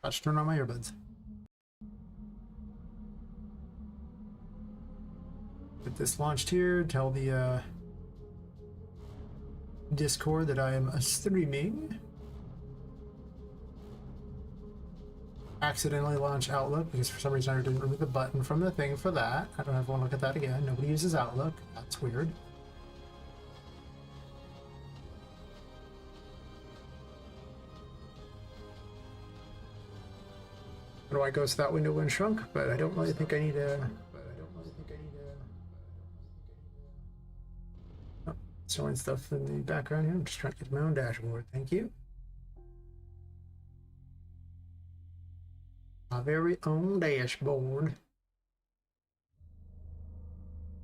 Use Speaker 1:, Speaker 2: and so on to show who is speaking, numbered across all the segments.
Speaker 1: Let's turn on my earbuds. Get this launched here. Tell the Discord that I am streaming. Accidentally launch Outlook because for some reason I didn't remove the button from the thing for that. I don't ever want to look at that again. Nobody uses Outlook. That's weird. How do I go to that window when shrunk? But I don't really think I need a. Oh, showing stuff in the background here. I'm just trying to get my own dashboard. Thank you. My very own dashboard.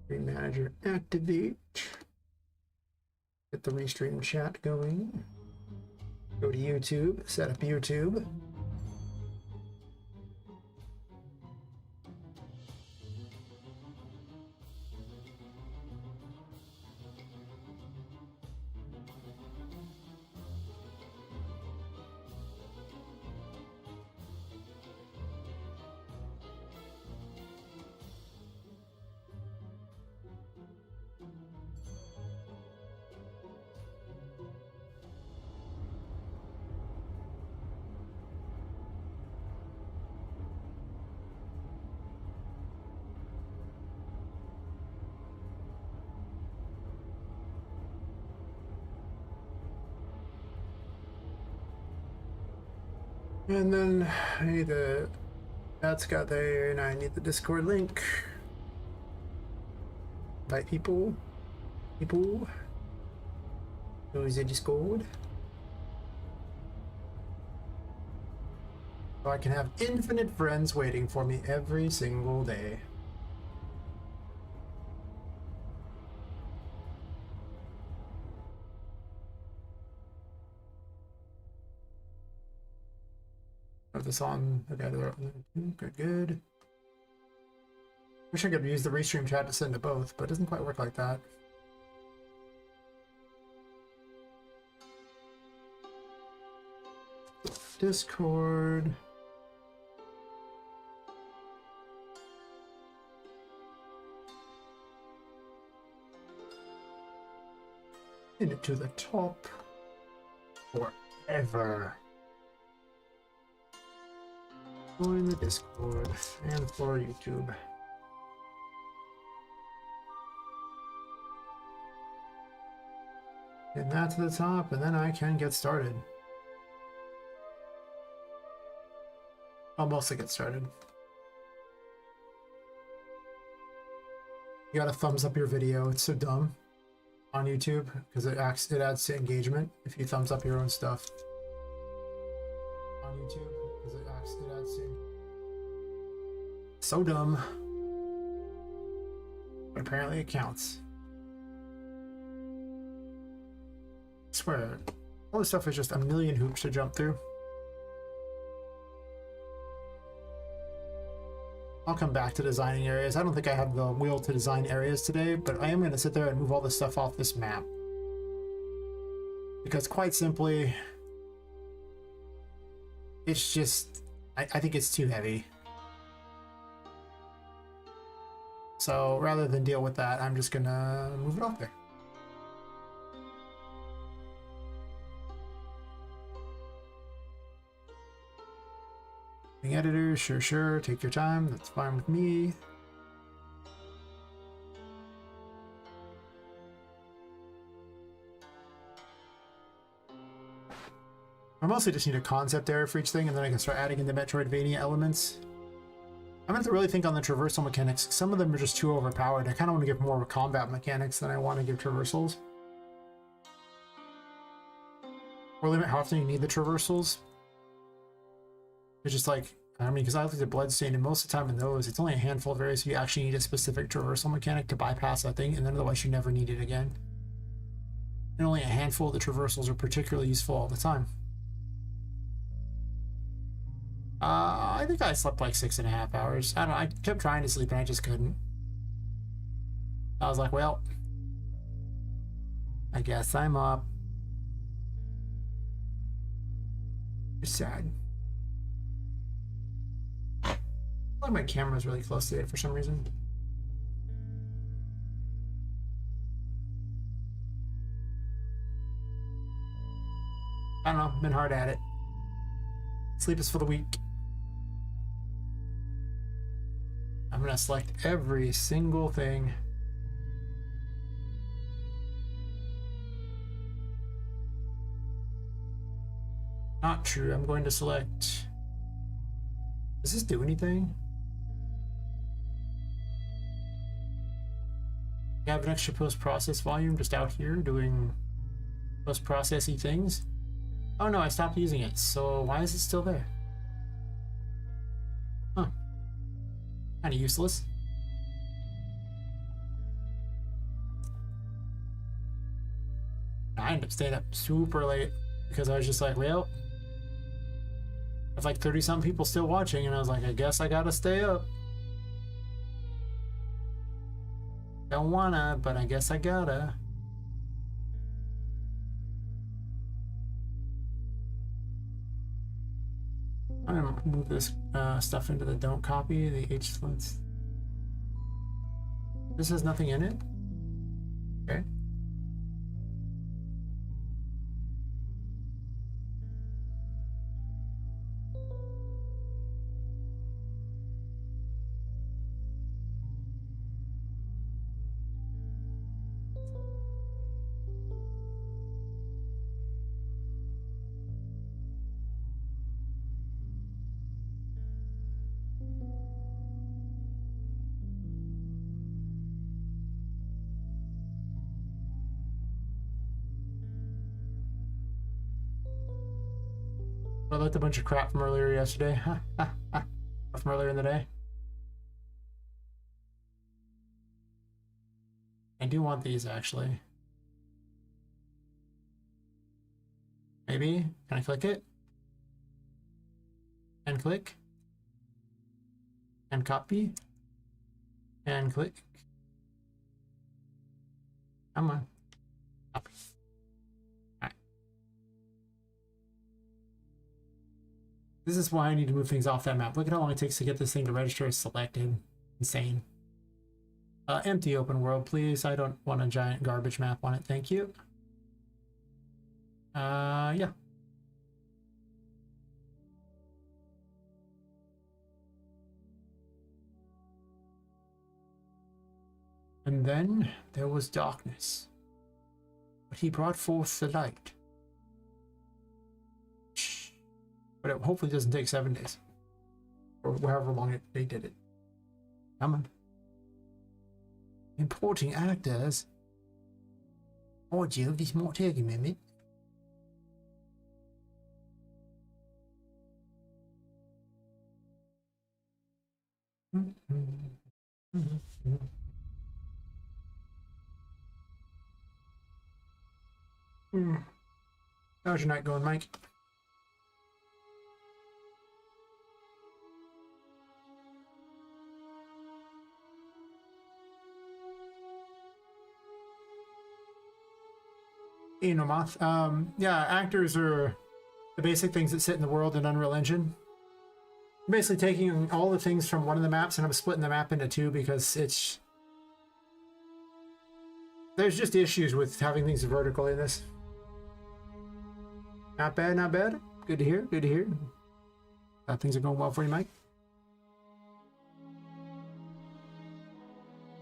Speaker 1: Screen manager activate. Get the restream chat going. Go to YouTube. Set up YouTube. And then I need the that's got there, and I need the Discord link. Invite people. Who's the Discord? So I can have infinite friends waiting for me every single day. This on together. Good. Wish I could use the restream chat to send to both, but it doesn't quite work like that. Discord. Pin it to the top forever. Join the Discord and for YouTube. Get that to the top, and then I can get started. I'll mostly get started. You gotta thumbs up your video. It's so dumb on YouTube because it adds to engagement if you thumbs up your own stuff on YouTube. It adds to so dumb, but apparently it counts. I swear, all this stuff is just a million hoops to jump through. I'll come back to designing areas. I don't think I have the will to design areas today, but I am going to sit there and move all this stuff off this map because quite simply, it's just I think it's too heavy. So rather than deal with that, I'm just gonna move it off there. The editor, sure, take your time. That's fine with me. I mostly just need a concept area for each thing, and then I can start adding in the Metroidvania elements. I'm going to really think on the traversal mechanics. Some of them are just too overpowered. I kind of want to give more combat mechanics than I want to give traversals. Or limit how often you need the traversals. It's just like, I mean, because I looked at Bloodstain, and most of the time in those, it's only a handful of areas you actually need a specific traversal mechanic to bypass that thing, and then otherwise you never need it again. And only a handful of the traversals are particularly useful all the time. I think I slept like 6.5 hours. I don't know, I kept trying to sleep and I just couldn't. I was like, well, I guess I'm up. It's sad. like my camera's really close today for some reason. I don't know, been hard at it. Sleep is for the weak. I'm gonna select every single thing. Not true. I'm going to select. Does this do anything? I have an extra post-process volume just out here doing post-processy things. Oh no, I stopped using it. So why is it still there? Huh. Kind of useless. I ended up staying up super late because I was just like, well, there's like 30-something people still watching, and I was like, I guess I gotta stay up. Don't wanna, but I guess I gotta. I'm gonna move this stuff into the don't copy, the H slits. This has nothing in it? Okay. I left a bunch of crap from earlier yesterday. From earlier in the day. I do want these actually. Maybe. Can I click it? And click. And copy. And click. Come on. Copy. Alright. This is why I need to move things off that map. Look at how long it takes to get this thing to register as selected. Insane. Empty open world, please. I don't want a giant garbage map on it. Thank you. Yeah. And then there was darkness, but he brought forth the light. But it hopefully doesn't take 7 days, or however long they did it. Come on. Importing actors. Oh, Joe, this might take a minute. How's your night going, Mike? Moth. Yeah, actors are the basic things that sit in the world in Unreal Engine. I'm basically taking all the things from one of the maps and I'm splitting the map into two because there's just issues with having things vertical in this. Not bad, not bad. Good to hear, good to hear. Things are going well for you, Mike.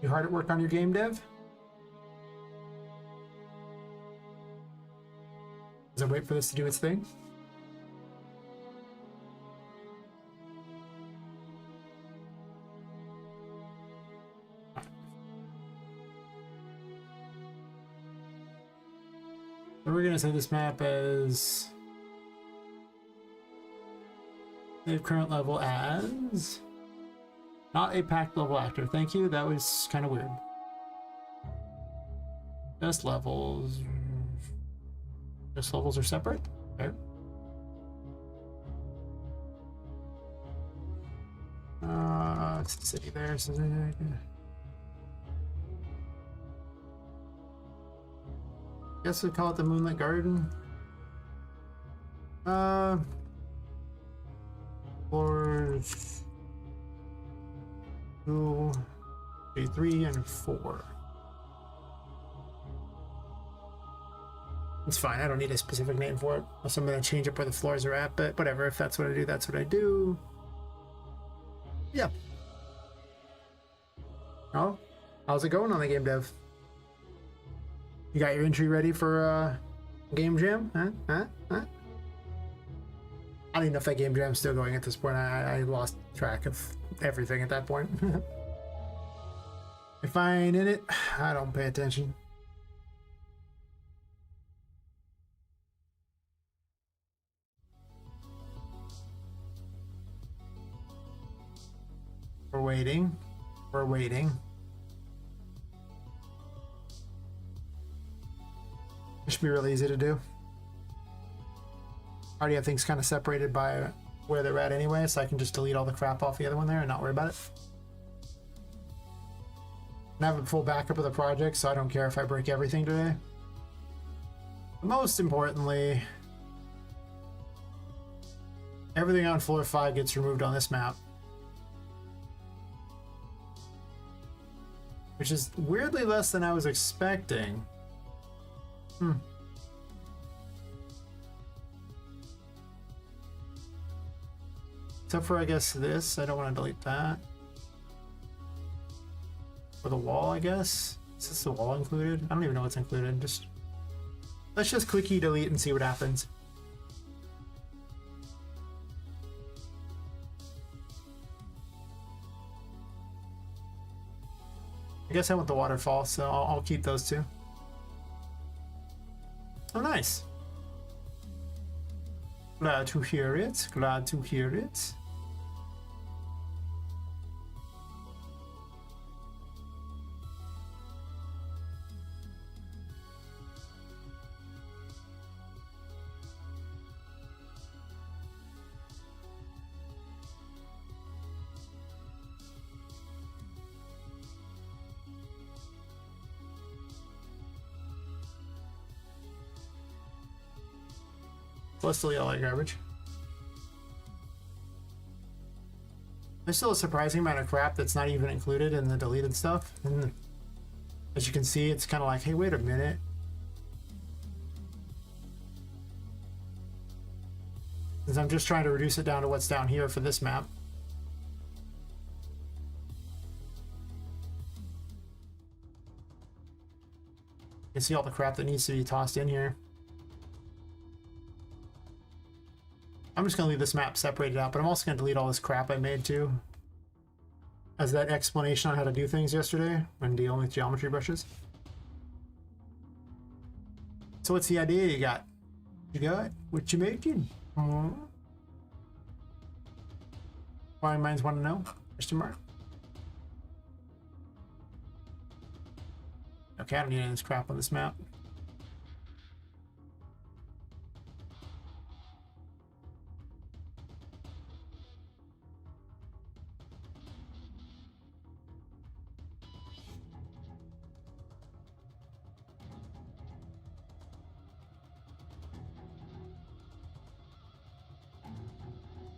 Speaker 1: You hard at work on your game, Dev? As I wait for this to do its thing. So we're gonna say this map as save current level as not a packed level actor. Thank you. That was kind of weird. Just levels. Just levels are separate. Okay. It's the city there. So guess we call it the Moonlit Garden. Floors. 2, 3, and 4. It's fine. I don't need a specific name for it. Also, I'm going to change up where the floors are at, but whatever. If that's what I do, that's what I do. Yeah. Oh, how's it going on the game dev? You got your entry ready for game jam? Huh? I don't even know if that game jam's still going at this point. I lost track of everything at that point. If I ain't in it, I don't pay attention. We're waiting. We're waiting. It should be really easy to do. I already have things kind of separated by where they're at anyway, so I can just delete all the crap off the other one there and not worry about it. I have a full backup of the project, so I don't care if I break everything today. But most importantly, everything on floor 5 gets removed on this map. Which is weirdly less than I was expecting. Except for, I guess, this. I don't want to delete that. For the wall, I guess. Is this the wall included? I don't even know what's included. Let's just clicky delete and see what happens. I guess I want the waterfall, so I'll keep those two. Oh, nice. Glad to hear it. Glad to hear it. Let's delete all that garbage. There's still a surprising amount of crap that's not even included in the deleted stuff. And as you can see, it's kind of like, hey, wait a minute. Since I'm just trying to reduce it down to what's down here for this map. You can see all the crap that needs to be tossed in here. I'm just going to leave this map separated out, but I'm also going to delete all this crap I made too. As that explanation on how to do things yesterday when dealing with geometry brushes. So what's the idea you got? You got? What you making? Why minds want to know? Question mark. Okay, I don't need any of this crap on this map.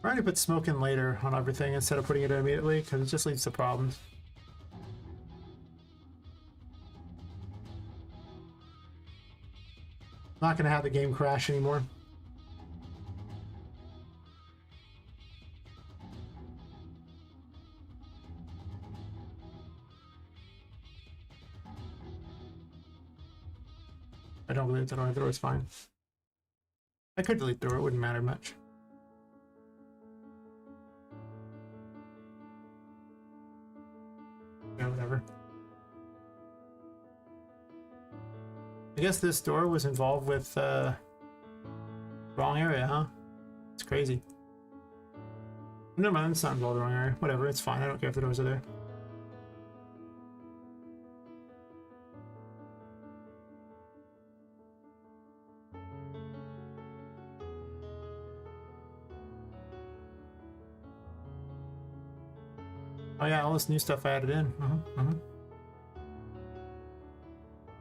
Speaker 1: I'm trying to put smoke in later on everything instead of putting it in immediately because it just leads to problems. I'm not going to have the game crash anymore. I don't delete the door. The door is fine. I could delete the door. It wouldn't matter much. Yeah, whatever. I guess this door was involved with wrong area, huh? It's crazy. Never mind, it's not involved in the wrong area. Whatever, it's fine. I don't care if the doors are there. Oh yeah, all this new stuff I added in.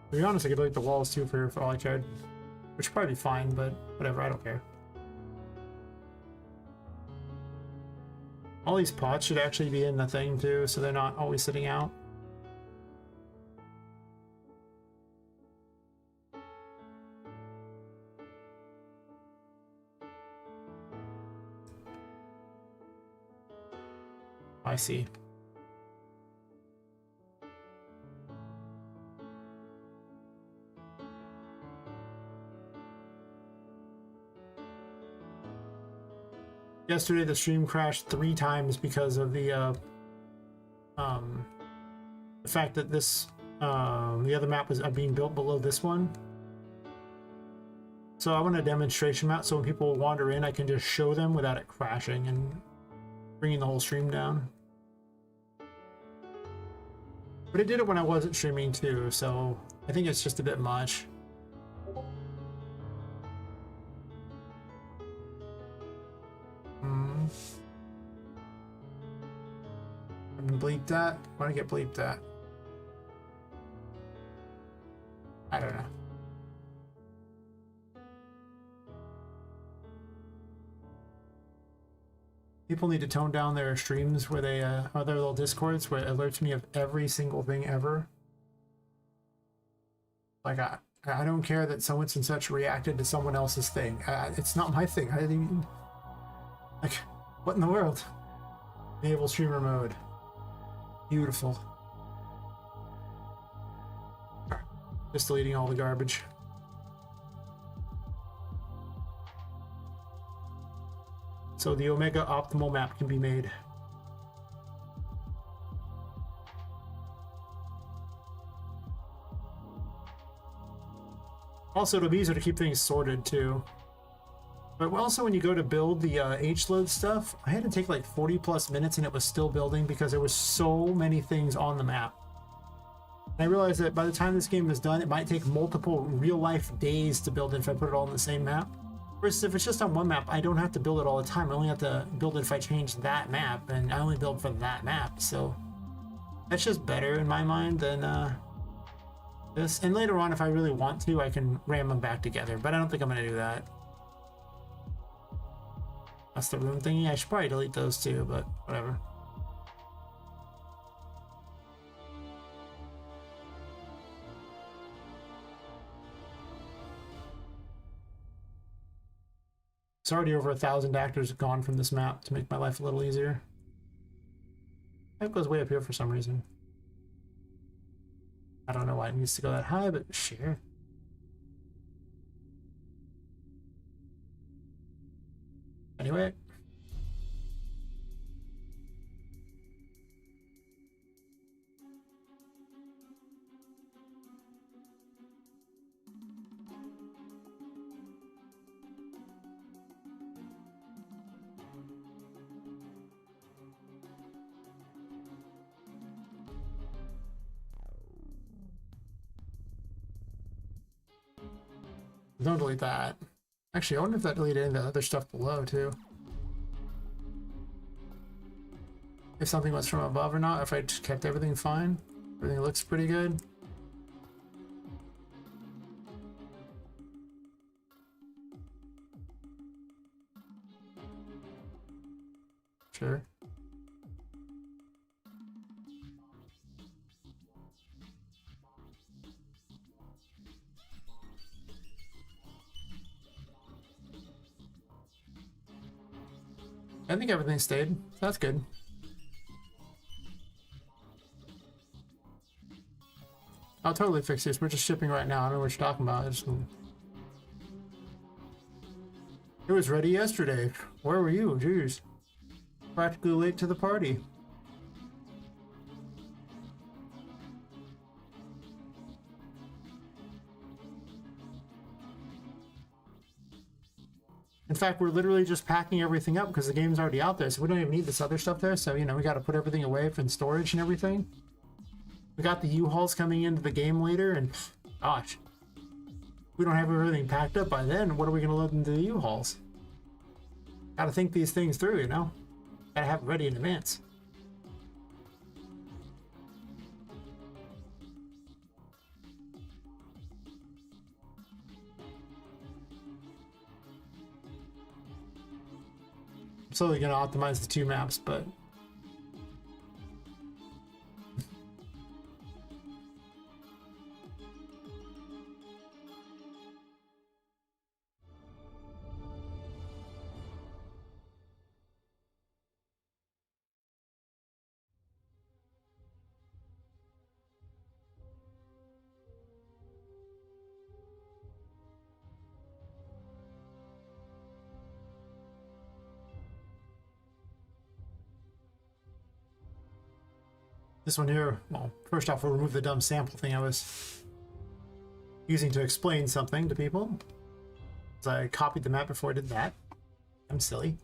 Speaker 1: To be honest, I could delete the walls too for all I cared. Which would probably be fine, but whatever, I don't care. All these pots should actually be in the thing too, so they're not always sitting out. I see. Yesterday the stream crashed 3 times because of the fact that this the other map was being built below this one. So I want a demonstration map so when people wander in I can just show them without it crashing and bringing the whole stream down. But it did it when I wasn't streaming too, so I think it's just a bit much. Bleep that? Why do I get bleeped that? I don't know. People need to tone down their streams where they, or their little discords where it alerts me of every single thing ever. Like, I don't care that so and such reacted to someone else's thing. It's not my thing. I didn't even... Like, what in the world? Enable streamer mode. Beautiful. Just deleting all the garbage. So the Omega optimal map can be made. Also, it'll be easier to keep things sorted too. But also when you go to build the H-load stuff, I had to take like 40 plus minutes and it was still building because there was so many things on the map. And I realized that by the time this game is done, it might take multiple real-life days to build it if I put it all on the same map. Versus if it's just on one map, I don't have to build it all the time. I only have to build it if I change that map, and I only build for that map. So that's just better in my mind than this. And later on, if I really want to, I can ram them back together, but I don't think I'm going to do that. That's the room thingy. I should probably delete those too, but whatever. It's already over 1,000 actors gone from this map to make my life a little easier. It goes way up here for some reason. I don't know why it needs to go that high, but sure. Anyway. Don't delete that. Actually, I wonder if that deleted any of the other stuff below too. If something was from above or not, if I just kept everything fine. Everything looks pretty good. Sure. I think everything stayed. That's good. I'll totally fix this. We're just shipping right now. I don't know what you're talking about. It was ready yesterday. Where were you? Jeez. Practically late to the party. In fact, we're literally just packing everything up because the game's already out there, so we don't even need this other stuff there. So, you know, we got to put everything away from storage and everything. We got the U-Hauls coming into the game later, and gosh, we don't have everything packed up by then. What are we going to load into the U-Hauls? Got to think these things through, you know? Got to have it ready in advance. Slowly going to optimize the 2 maps, but This one here, well, first off, we'll remove the dumb sample thing I was using to explain something to people. So I copied the map before I did that. I'm silly.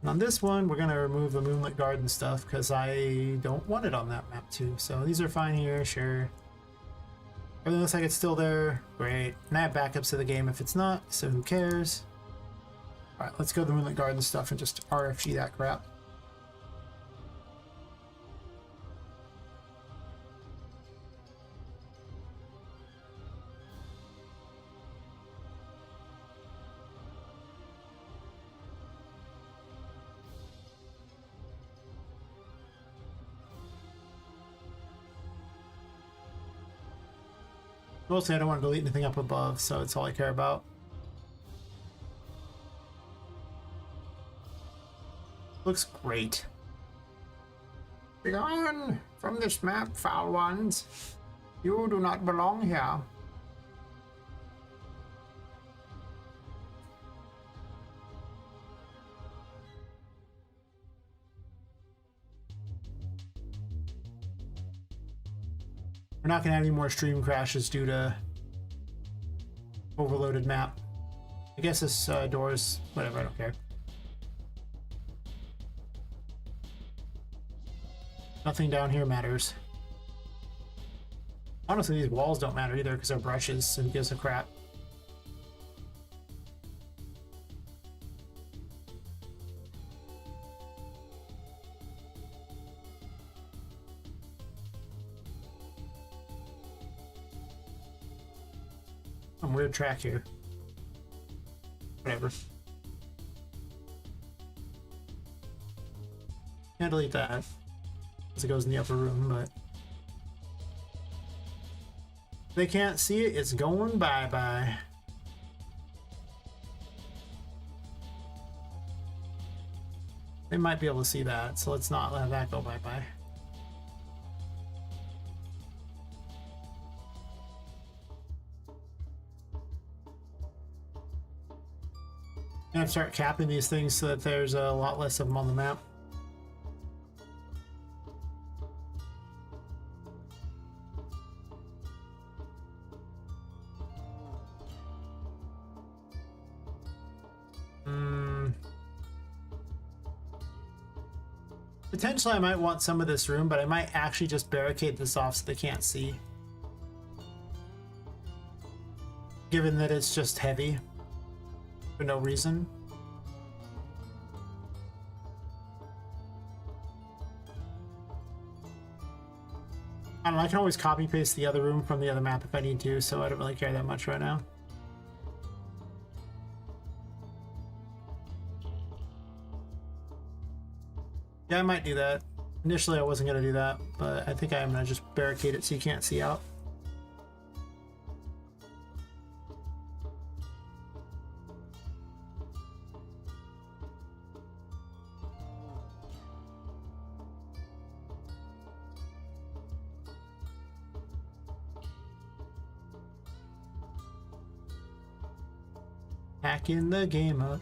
Speaker 1: And on this one, we're going to remove the Moonlit Garden stuff because I don't want it on that map too. So these are fine here, sure. Everything looks like it's still there. Great. And I have backups of the game if it's not, so who cares? Alright, let's go to the Moonlit Garden stuff and just RFG that crap. Mostly I don't want to delete anything up above, so it's all I care about. Looks great. Be gone from this map, foul ones. You do not belong here. We're not going to have any more stream crashes due to overloaded map. I guess this door is whatever, I don't care. Nothing down here matters. Honestly, these walls don't matter either because they're brushes, so who gives a crap? Some weird track here. Whatever. Can't delete that as it goes in the upper room, but they can't see it, it's going bye-bye. They might be able to see that, so let's not let that go bye-bye. I'm gonna start capping these things so that there's a lot less of them on the map. Potentially I might want some of this room, but I might actually just barricade this off so they can't see. Given that it's just heavy for no reason. I don't know, I can always copy paste the other room from the other map if I need to, so I don't really care that much right now. Yeah, I might do that. Initially I wasn't going to do that, but I think I'm going to just barricade it so you can't see out. Hacking the game up.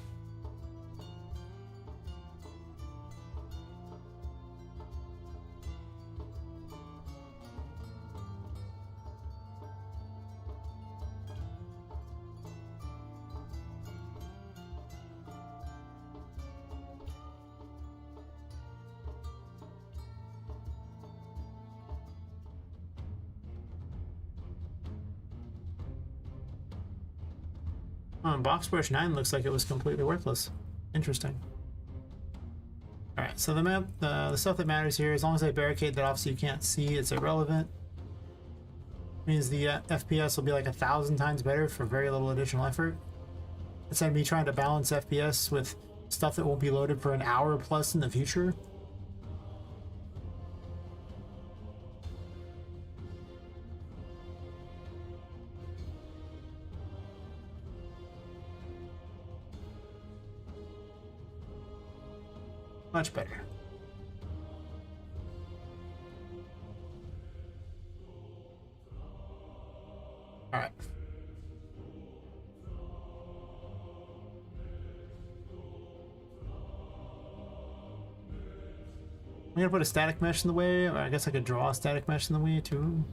Speaker 1: Box Brush 9 looks like it was completely worthless. Interesting. Alright, so the map, the stuff that matters here, as long as I barricade that off so you can't see, it's irrelevant. Means the FPS will be like 1,000 times better for very little additional effort. Instead of me trying to balance FPS with stuff that won't be loaded for an hour plus in the future. Much better. All right. I'm gonna put a static mesh in the way, or I guess I could draw a static mesh in the way too.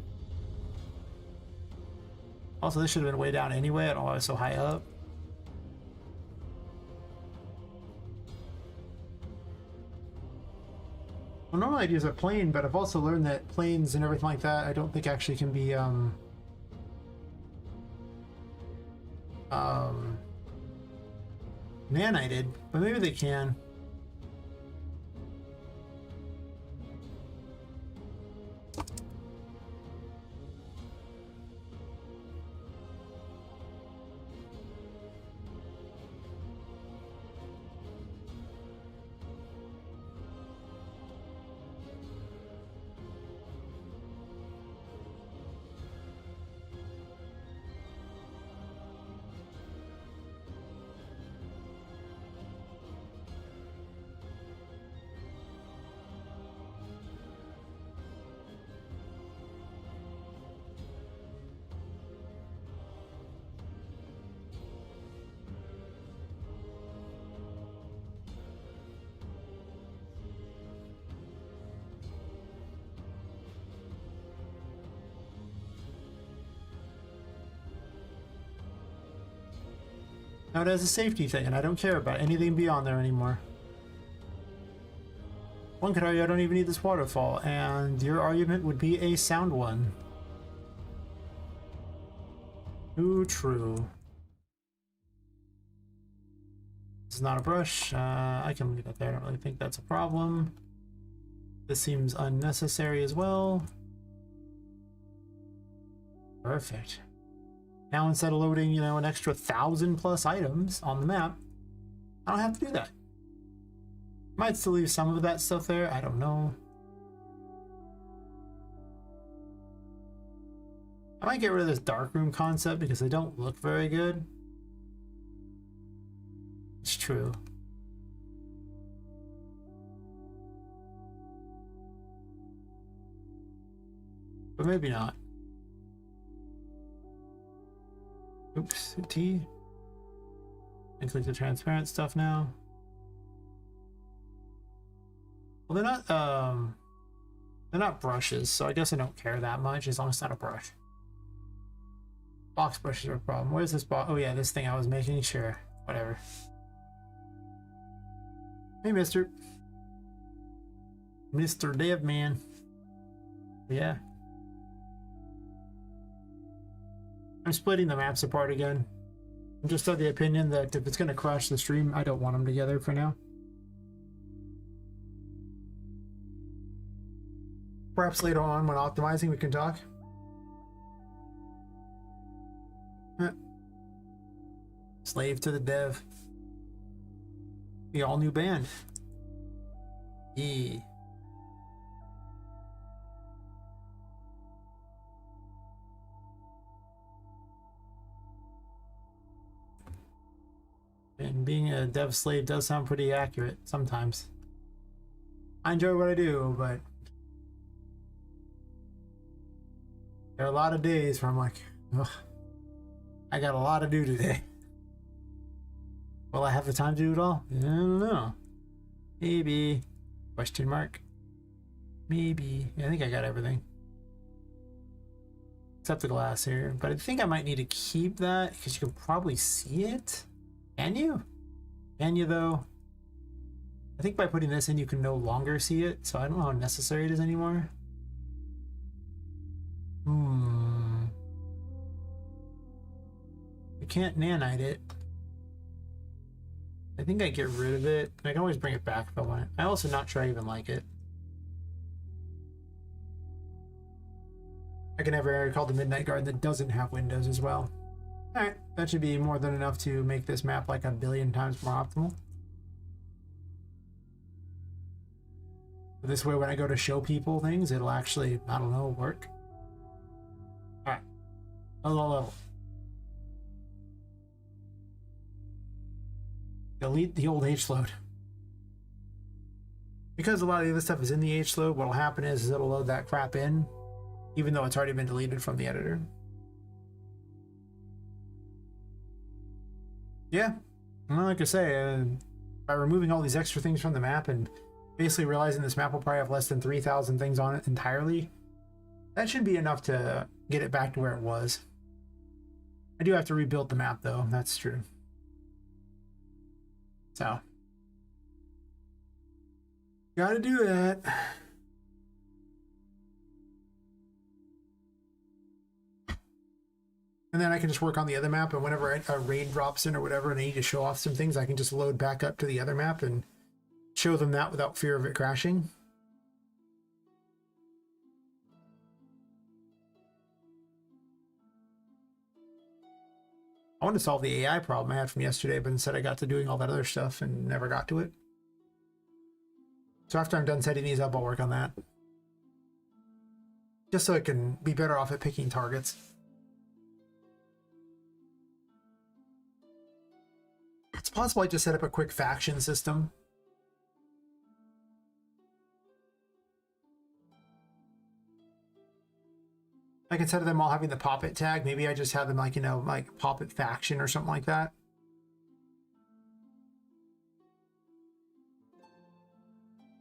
Speaker 1: Also, this should have been way down anyway, I don't know why it's so high up. Well, normally I'd use a plane, but I've also learned that planes and everything like that I don't think actually can be nanited, but maybe they can. Now it has a safety thing, and I don't care about anything beyond there anymore. One could argue I don't even need this waterfall, and your argument would be a sound one. Too true. This is not a brush. I can leave it there. I don't really think that's a problem. This seems unnecessary as well. Perfect. Now instead of loading, you know, an extra 1,000+ items on the map, I don't have to do that. Might still leave some of that stuff there, I don't know. I might get rid of this darkroom concept because they don't look very good. It's true. But maybe not. Oops, T. And click the transparent stuff now. Well, they're not brushes, so I guess I don't care that much as long as it's not a brush. Box brushes are a problem. Where's this box? Oh yeah, this thing I was making. Sure, whatever. Hey, Mr. Dev Man. Yeah. I'm splitting the maps apart again. I'm just of the opinion that if it's going to crash the stream, I don't want them together for now. Perhaps later on when optimizing we can talk. Slave to the dev. The all new band. Yeah. And being a dev slave does sound pretty accurate sometimes. I enjoy what I do, but there are a lot of days where I'm like, ugh, I got a lot to do today. Will I have the time to do it all? I don't know. Maybe. Question mark. Maybe. Yeah, I think I got everything. Except the glass here. But I think I might need to keep that because you can probably see it. Can you? Can you though? I think by putting this in you can no longer see it, so I don't know how necessary it is anymore. I can't nanite it. I think I get rid of it. I can always bring it back if I want it. I'm also not sure I even like it. I can have an area called the Midnight Garden that doesn't have windows as well. Alright, that should be more than enough to make this map like 1 billion times more optimal. This way when I go to show people things, it'll actually, I don't know, work. Alright. Another level. Delete the old H-load. Because a lot of the other stuff is in the H-load, what'll happen is it'll load that crap in, even though it's already been deleted from the editor. Yeah, well, like I say, by removing all these extra things from the map and Basically realizing this map will probably have less than 3,000 things on it entirely. That should be enough to get it back to where it was. I do have to rebuild the map though, that's true. So, gotta do that. And then I can just work on the other map, and whenever a raid drops in or whatever and I need to show off some things, I can just load back up to the other map and show them that without fear of it crashing. I want to solve the AI problem I had from yesterday, but instead I got to doing all that other stuff and never got to it. So after I'm done setting these up, I'll work on that. Just so I can be better off at picking targets. It's possible I just set up a quick faction system. Like instead of them all having the Poppet tag, maybe I just have them like, you know, like Poppet faction or something like that.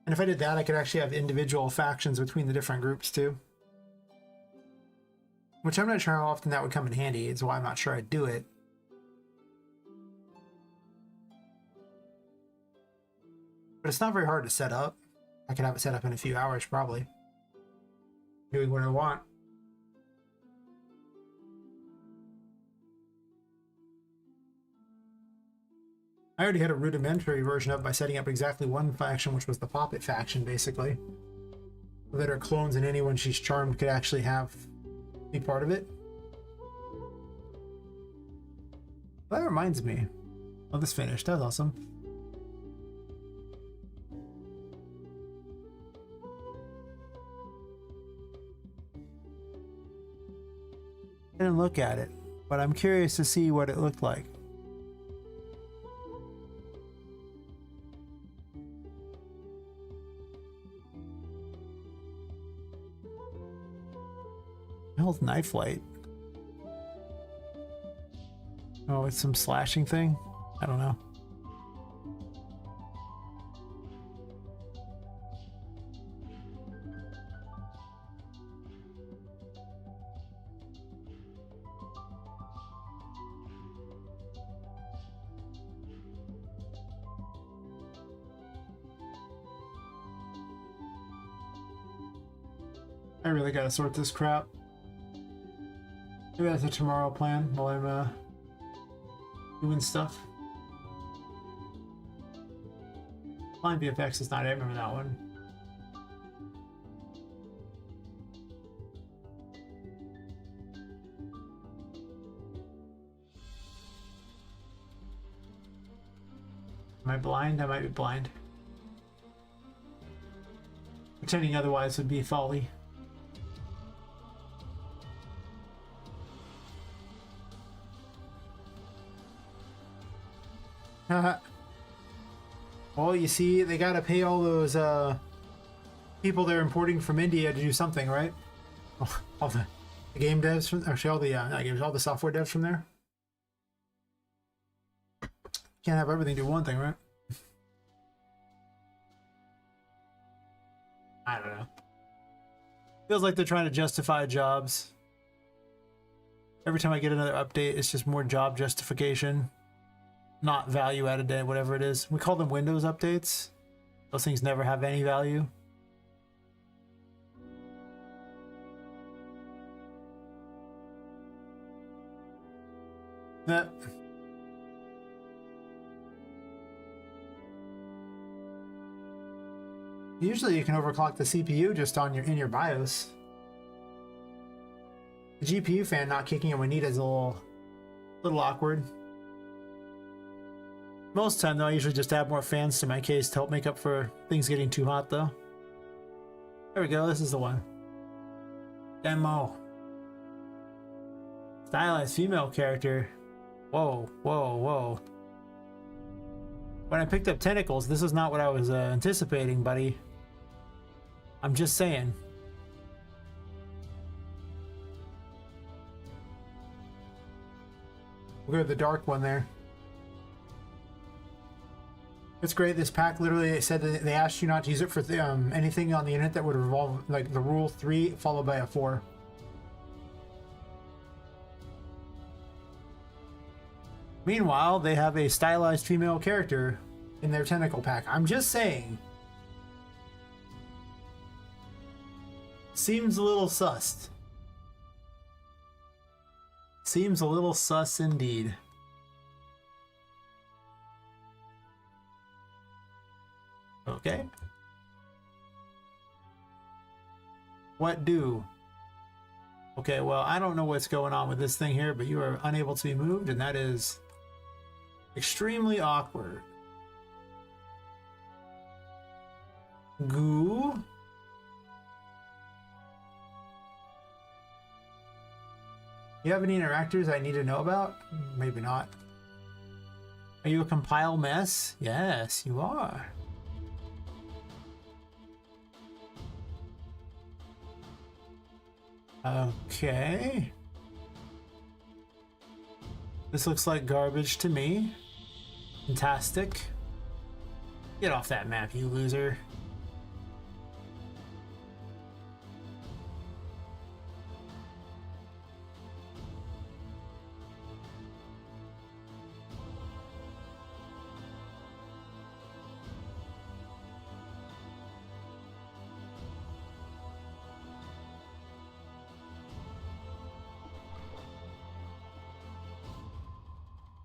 Speaker 1: And if I did that, I could actually have individual factions between the different groups too. Which I'm not sure how often that would come in handy. It's why I'm not sure I'd do it. But it's not very hard to set up. I could have it set up in a few hours probably. Doing what I want. I already had a rudimentary version of it by setting up exactly one faction, which was the Poppet faction, basically. That her clones and anyone she's charmed could actually be part of it. Well, that reminds me. Oh, this finished. That's awesome. I didn't look at it, but I'm curious to see what it looked like. Hell's knife light. Oh, it's some slashing thing? I don't know. I really gotta sort this crap. Maybe that's a tomorrow plan while I'm doing stuff. Line VFX is not, I remember that one. Am I blind? I might be blind. Pretending otherwise would be folly. Well, you see, they gotta pay all those people they're importing from India to do something, right? All the game devs from, actually all the not games, all the software devs from there. Can't have everything do one thing, right? I don't know. Feels like they're trying to justify jobs. Every time I get another update, it's just more job justification. Not value added, whatever it is. We call them Windows updates. Those things never have any value. That. Usually you can overclock the CPU just on in your BIOS. The GPU fan not kicking in when needed is a little awkward. Most of the time, though, I usually just add more fans to my case to help make up for things getting too hot, though. There we go, this is the one. Demo. Stylized female character. Whoa, whoa, whoa. When I picked up tentacles, this is not what I was anticipating, buddy. I'm just saying. We'll go to the dark one there. It's great. This pack literally said that they asked you not to use it for anything on the internet that would revolve like the rule 3 followed by a 4. Meanwhile, they have a stylized female character in their tentacle pack. I'm just saying. Seems a little sus. Seems a little sus indeed. Okay. What do? Okay, well, I don't know what's going on with this thing here, but you are unable to be moved, and that is extremely awkward. Goo. You have any interactors I need to know about? Maybe not. Are you a compile mess? Yes, you are. Okay. This looks like garbage to me. Fantastic. Get off that map, you loser.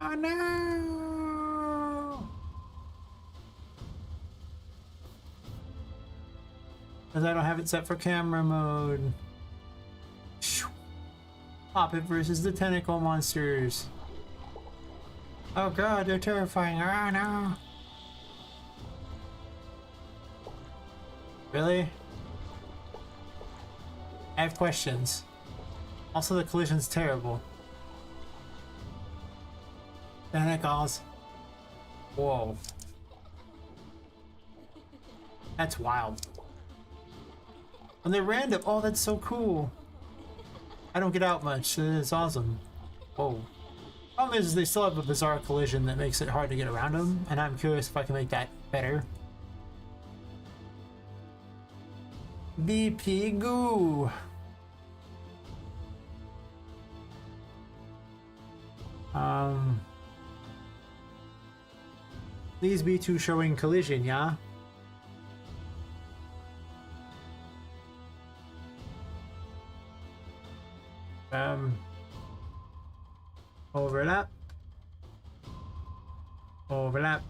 Speaker 1: Oh no! Because I don't have it set for camera mode. Poppet versus the tentacle monsters. Oh god, they're terrifying. Oh no! Really? I have questions. Also, the collision's terrible. Tentacles. Whoa. That's wild. And they're random. Oh, that's so cool. I don't get out much. It's awesome. Whoa. Problem is they still have a bizarre collision that makes it hard to get around them, and I'm curious if I can make that better. BP goo. Please be to showing collision, yeah? Overlap. Overlap.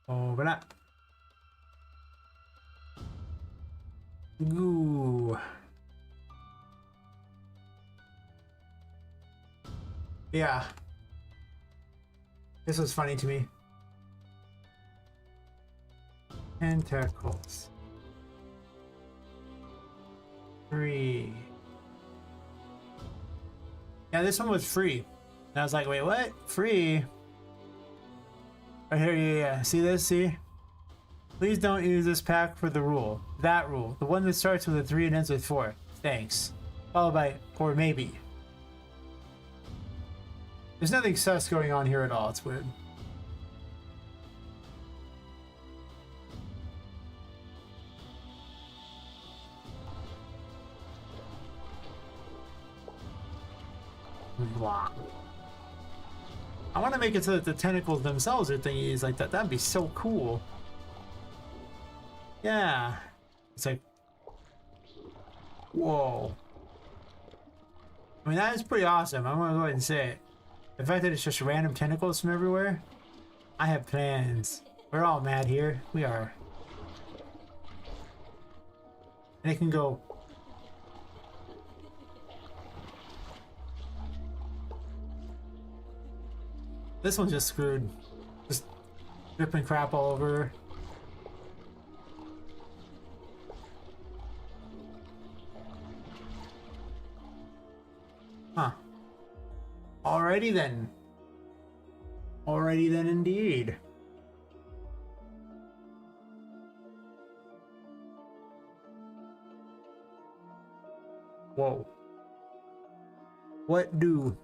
Speaker 1: Overlap. Goo. Yeah. This was funny to me. Tentacles. 3. Yeah, this one was free. And I was like, wait, what? Free? Right here, yeah. See this? See? Please don't use this pack for the rule. That rule. The one that starts with a 3 and ends with 4. Thanks. Followed by, or maybe. There's nothing sus going on here at all. It's weird. Blah. I want to make it so that the tentacles themselves are thingies like that. That'd be so cool. Yeah. It's like... Whoa. I mean, that is pretty awesome. I'm gonna go ahead and say it. The fact that it's just random tentacles from everywhere. I have plans. We're all mad here. We are. And it can go... This one's just screwed. Just dripping crap all over. Huh. Alrighty then. Alrighty then indeed. Whoa. What do?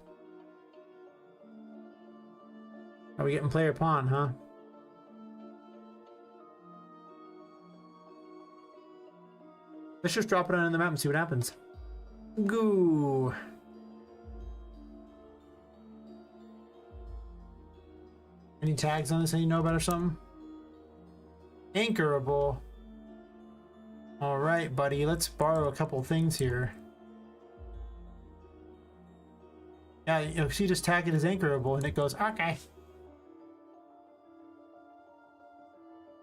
Speaker 1: Are we getting player pawn, huh? Let's just drop it on the map and see what happens. Goo. Any tags on this that you know about or something? Anchorable. All right, buddy. Let's borrow a couple things here. Yeah, you know, she just tag it as anchorable, and it goes okay.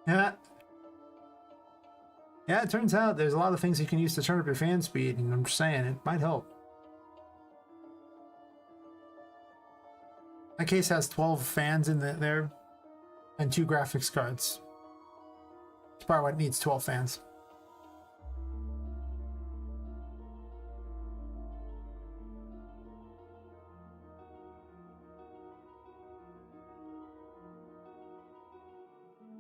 Speaker 1: Yeah. Yeah, it turns out there's a lot of things you can use to turn up your fan speed, and I'm just saying it might help. My case has 12 fans in there and 2 graphics cards. That's probably why it needs 12 fans.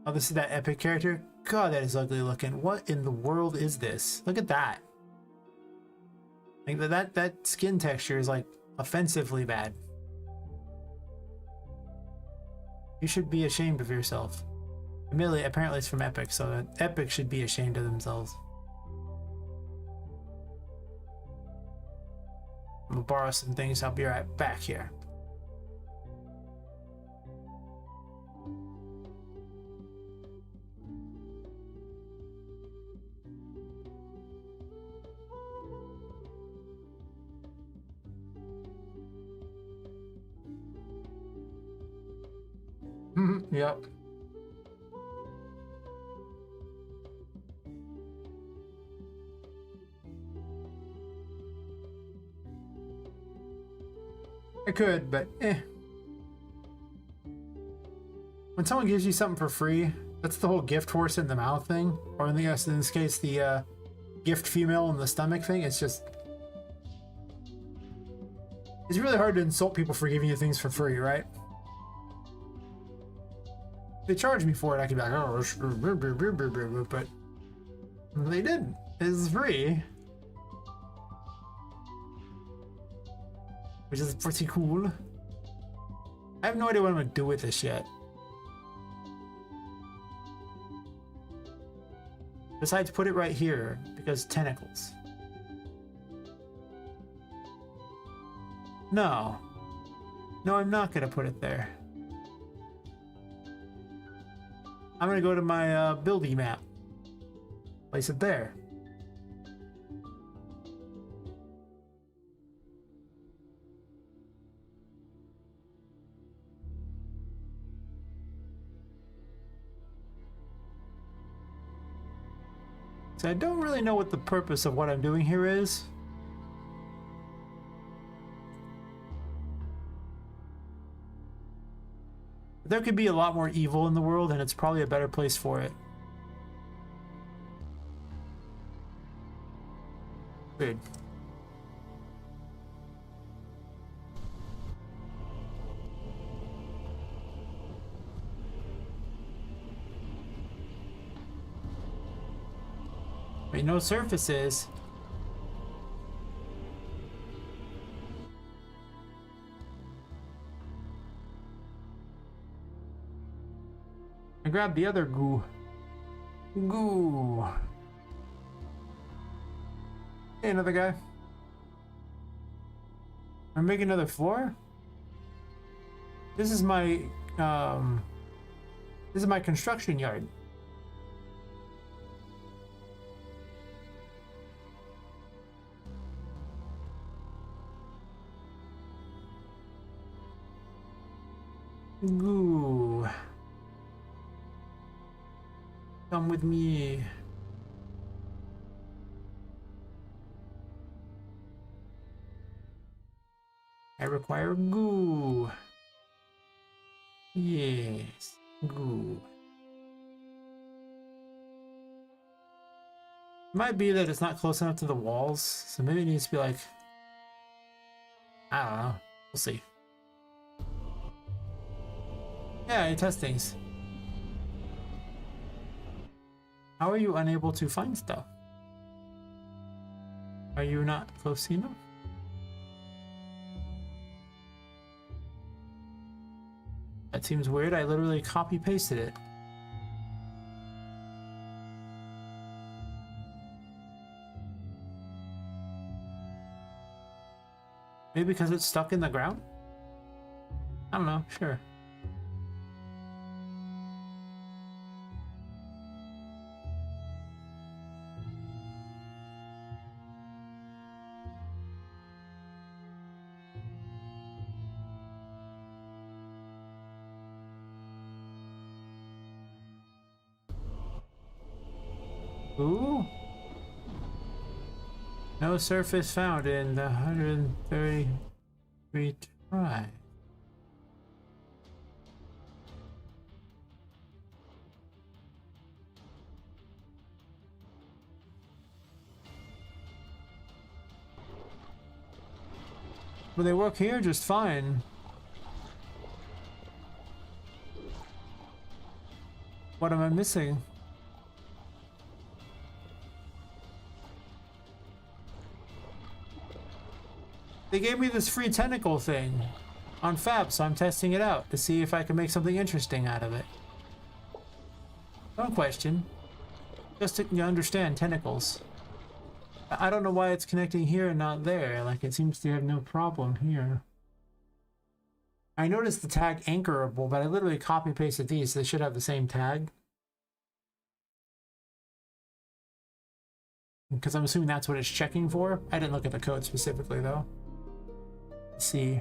Speaker 1: Oh, this is that epic character? God, that is ugly looking. What in the world is this? Look at that. Like that skin texture is like offensively bad. You should be ashamed of yourself. Admittedly, apparently it's from Epic, so Epic should be ashamed of themselves. I'm gonna borrow some things. I'll be right back here. Yep. I could, but eh. When someone gives you something for free, that's the whole gift horse in the mouth thing, or in this case, the gift female in the stomach thing. It's just, it's really hard to insult people for giving you things for free, right? If they charge me for it, I could be like, oh, but they didn't. It's free. Which is pretty cool. I have no idea what I'm gonna do with this yet. Besides, put it right here because tentacles. No. No, I'm not gonna put it there. I'm gonna go to my building map. Place it there. So I don't really know what the purpose of what I'm doing here is. There could be a lot more evil in the world, and it's probably a better place for it. Good. Wait, no surfaces. I grabbed the other goo. Goo. Hey, another guy. I'm making another floor. This is my construction yard. Goo. Come with me. I require goo. Yes, goo. It might be that it's not close enough to the walls, so maybe it needs to be like, I don't know. We'll see. Yeah, you test things. How are you unable to find stuff? Are you not close enough? That seems weird. I literally copy pasted it. Maybe because it's stuck in the ground? I don't know, sure. Ooh. No surface found in the 133 try. But they work here just fine. What am I missing? They gave me this free tentacle thing on Fab, so I'm testing it out to see if I can make something interesting out of it. Don't question. Just to understand tentacles. I don't know why it's connecting here and not there. Like, it seems to have no problem here. I noticed the tag anchorable, but I literally copy pasted these, so they should have the same tag. Because I'm assuming that's what it's checking for. I didn't look at the code specifically, though. Let's see.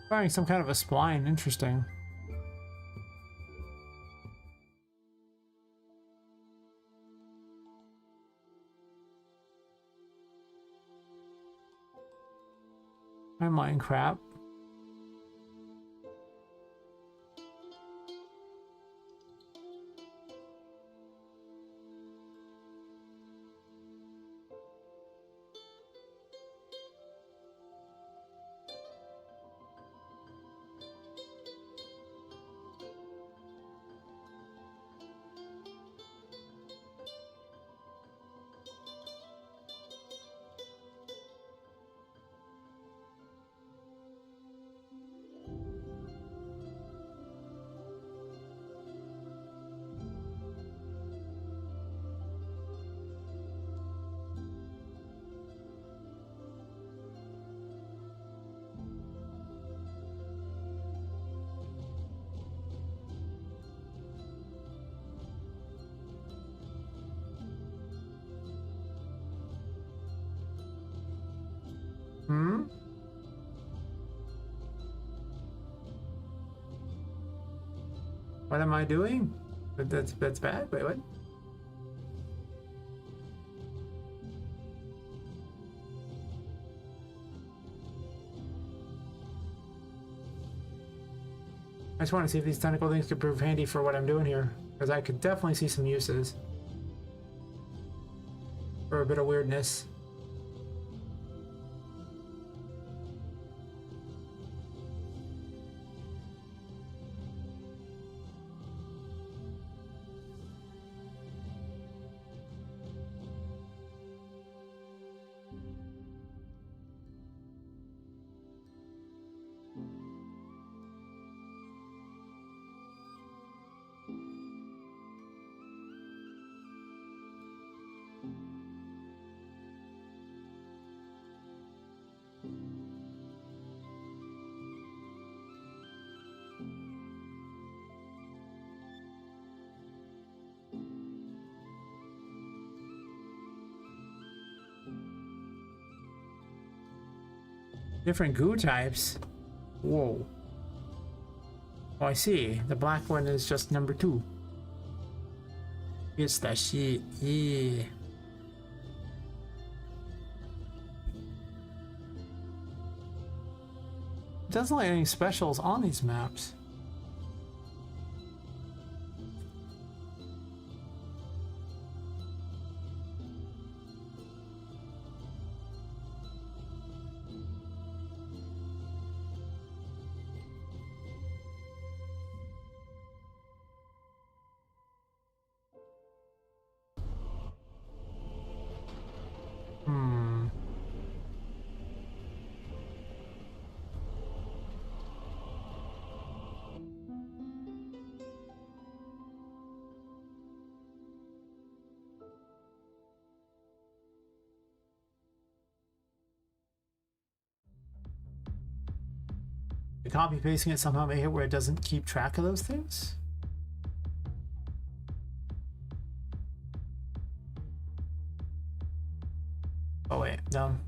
Speaker 1: Firing some kind of a spline, interesting. Timeline crap. Hmm? What am I doing? That's bad? Wait, what? I just want to see if these tentacle things could prove handy for what I'm doing here, because I could definitely see some uses for a bit of weirdness. Different goo types. Whoa. Oh, I see. The black one is just number 2. It's that shit. Yeah. It doesn't like any specials on these maps. Copy pasting it somehow make it where it doesn't keep track of those things? Oh wait, dumb.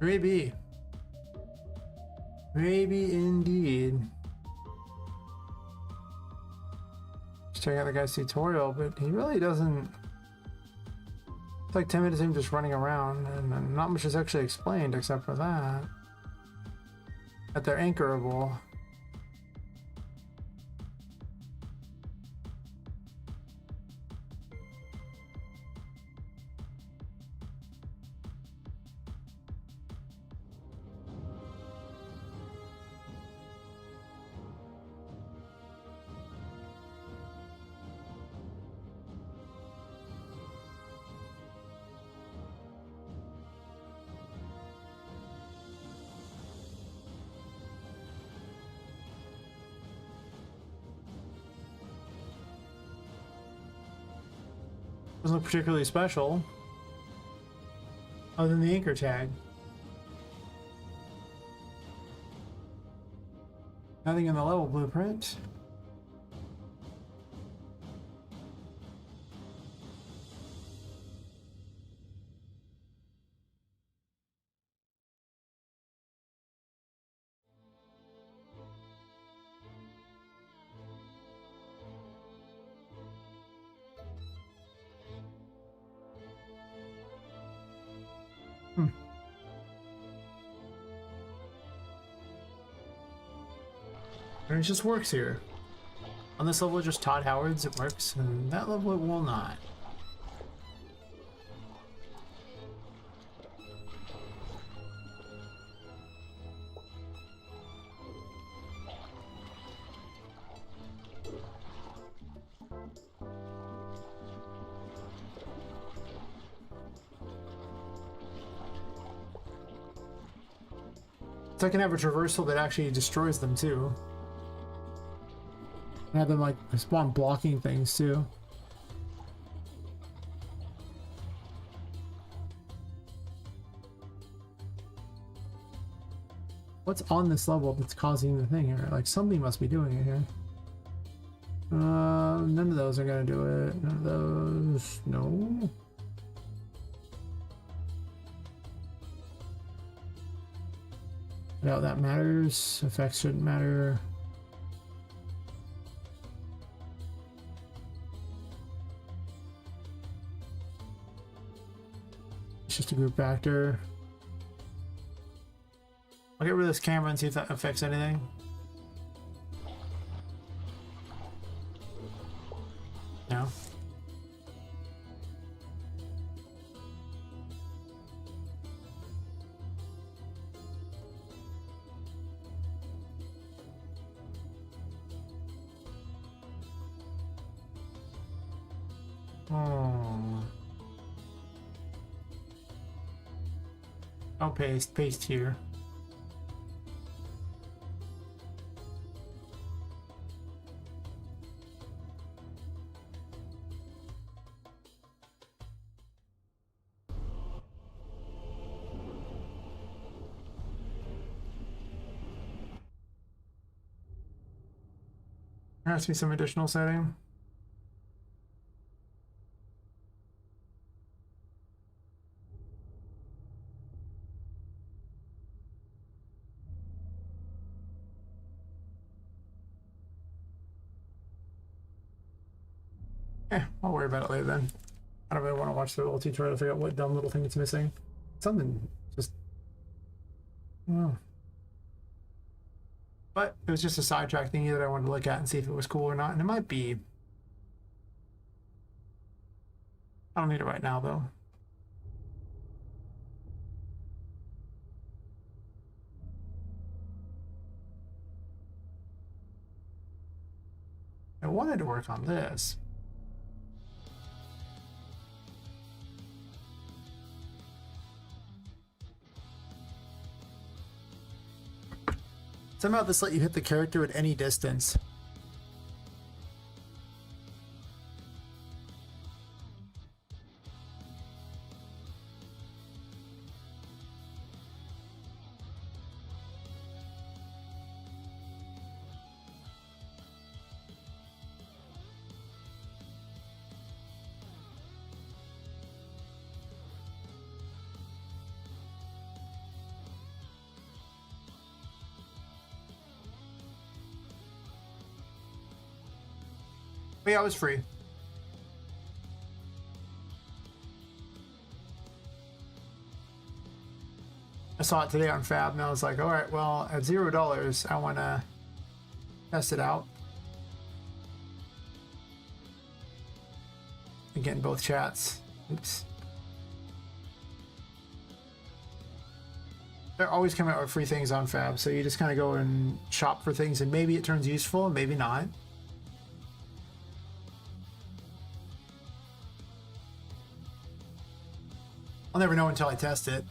Speaker 1: Maybe. Maybe indeed. Just check out the guy's tutorial, but he really doesn't. It's like 10 minutes of him just running around, and not much is actually explained except for that. That they're anchorable. Doesn't look particularly special, other than the anchor tag. Nothing in the level blueprint. And it just works here. On this level, just Todd Howard's, it works, and that level it will not. So I can have a traversal that actually destroys them too. And have them like spawn blocking things too. What's on this level that's causing the thing here? Like something must be doing it here. None of those are gonna do it. None of those. No. I doubt that matters. Effects shouldn't matter. It's just a group factor. I'll get rid of this camera and see if that affects anything. No. Oh. I'll paste here. There has to be some additional setting. I'll worry about it later then. I don't really want to watch the little tutorial to figure out what dumb little thing it's missing. Something just... Oh. But it was just a sidetrack thingy that I wanted to look at and see if it was cool or not, and it might be. I don't need it right now, though. I wanted to work on this. Somehow this let you hit the character at any distance. But yeah, it was free. I saw it today on Fab and I was like, all right, well, at $0, I want to test it out. Again, both chats. Oops. They're always coming out with free things on Fab, so you just kind of go and shop for things and maybe it turns useful and maybe not. I'll never know until I test it.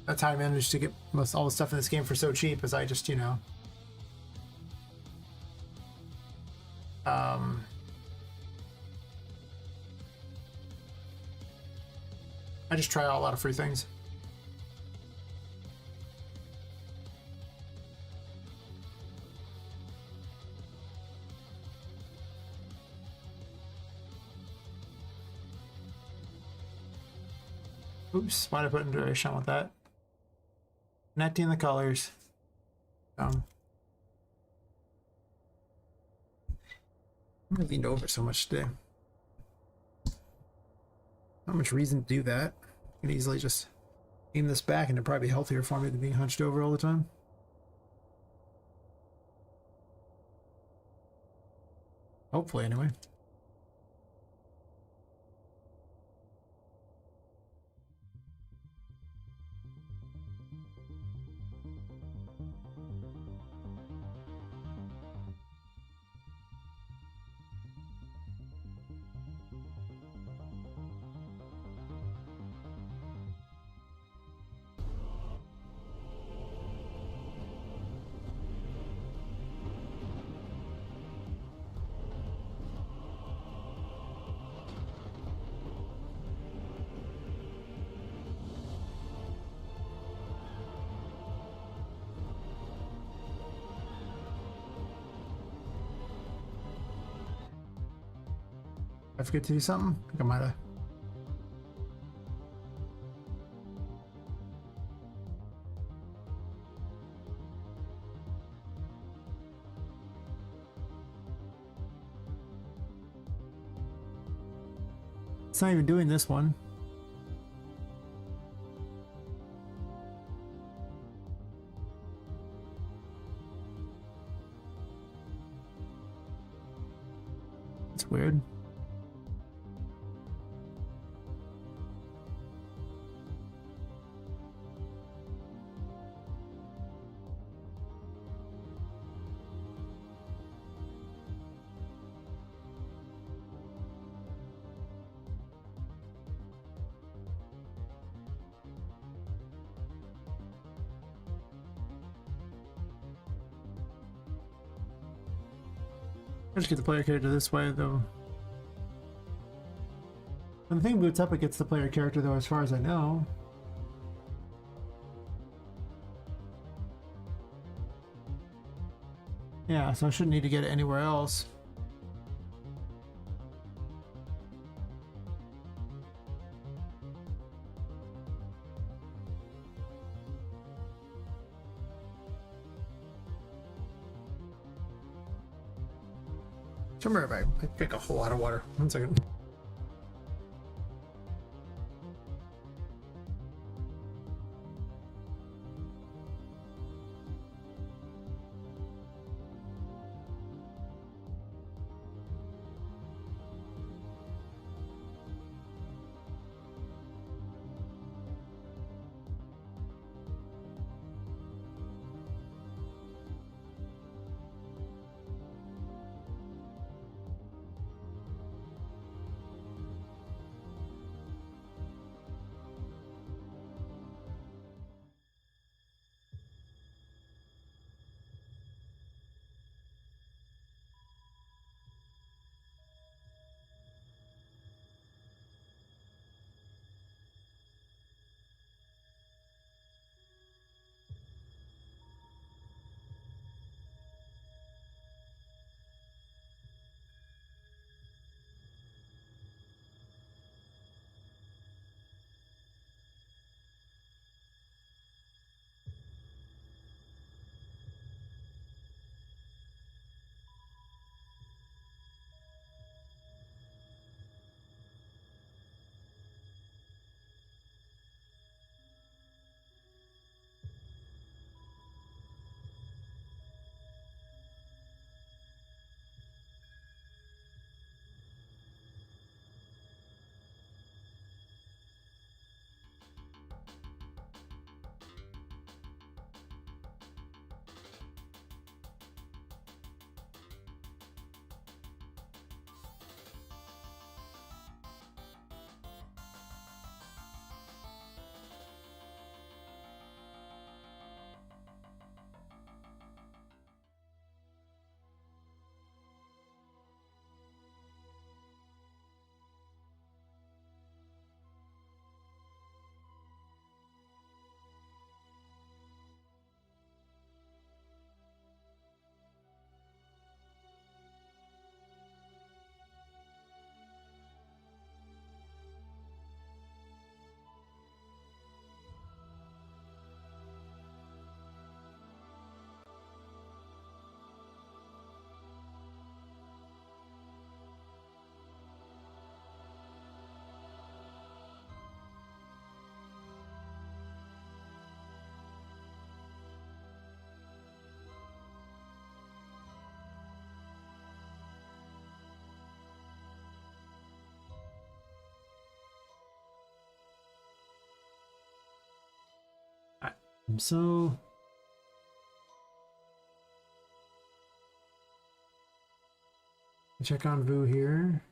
Speaker 1: That's how I managed to get all the stuff in this game for so cheap, is I just, you know... I just try out a lot of free things. Oops, why'd I put in duration with that? Connecting the colors. I'm leaned over so much today. Not much reason to do that. I can easily just aim this back and it'd probably be healthier for me than being hunched over all the time. Hopefully, anyway. I forget to do something? I think I might have. It's not even doing this one. It's weird. I just get the player character this way, though. When the thing boots up, it gets the player character, though, as far as I know. Yeah, so I shouldn't need to get it anywhere else. Somewhere I drink a whole lot of water. 1 second. So check on Vu here.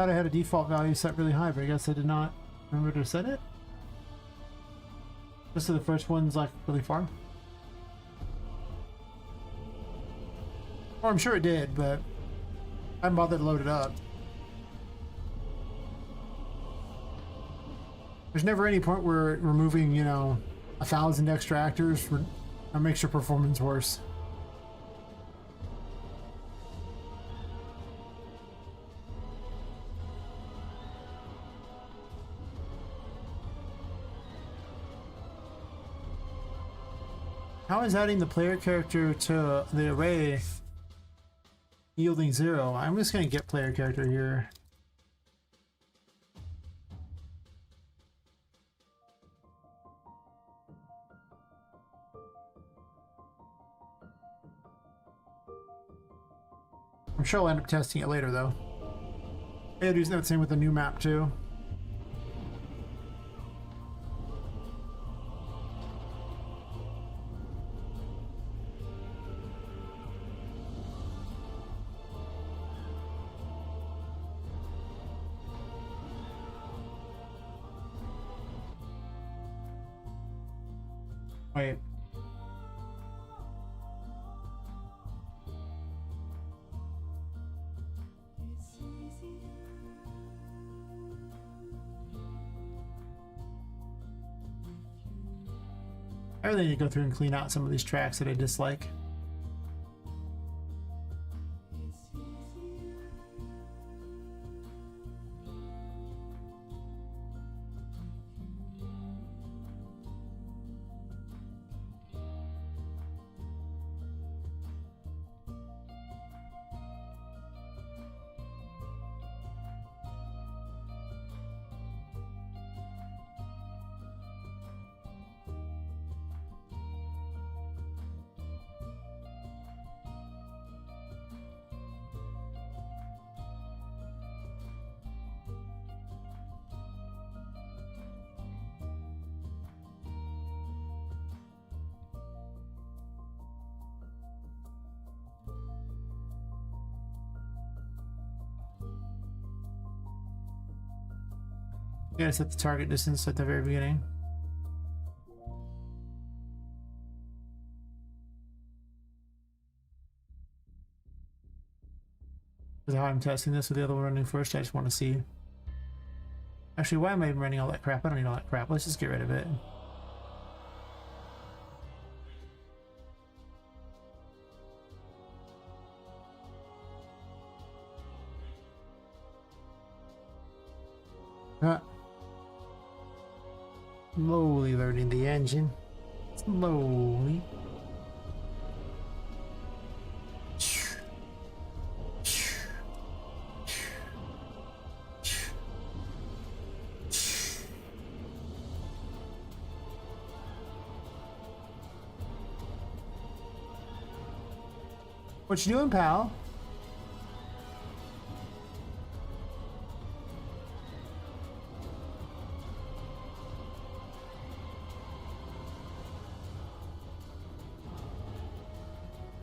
Speaker 1: Thought I had a default value set really high, but I guess I did not remember to set it. Just so the first one's like really far. Or I'm sure it did, but I haven't bothered to load it up. There's never any point where removing, you know, 1,000 extra actors makes your performance worse. How is adding the player character to the array yielding 0? I'm just going to get player character here. I'm sure I'll end up testing it later though. Yeah, do that same with the new map too. Wait. I really need to go through and clean out some of these tracks that I dislike. You gotta set the target distance at the very beginning. This is how I'm testing this with the other one running first. I just want to see. Actually, why am I even running all that crap? I don't need all that crap. Let's just get rid of it. Slowly learning the engine. Slowly. What you doing, pal?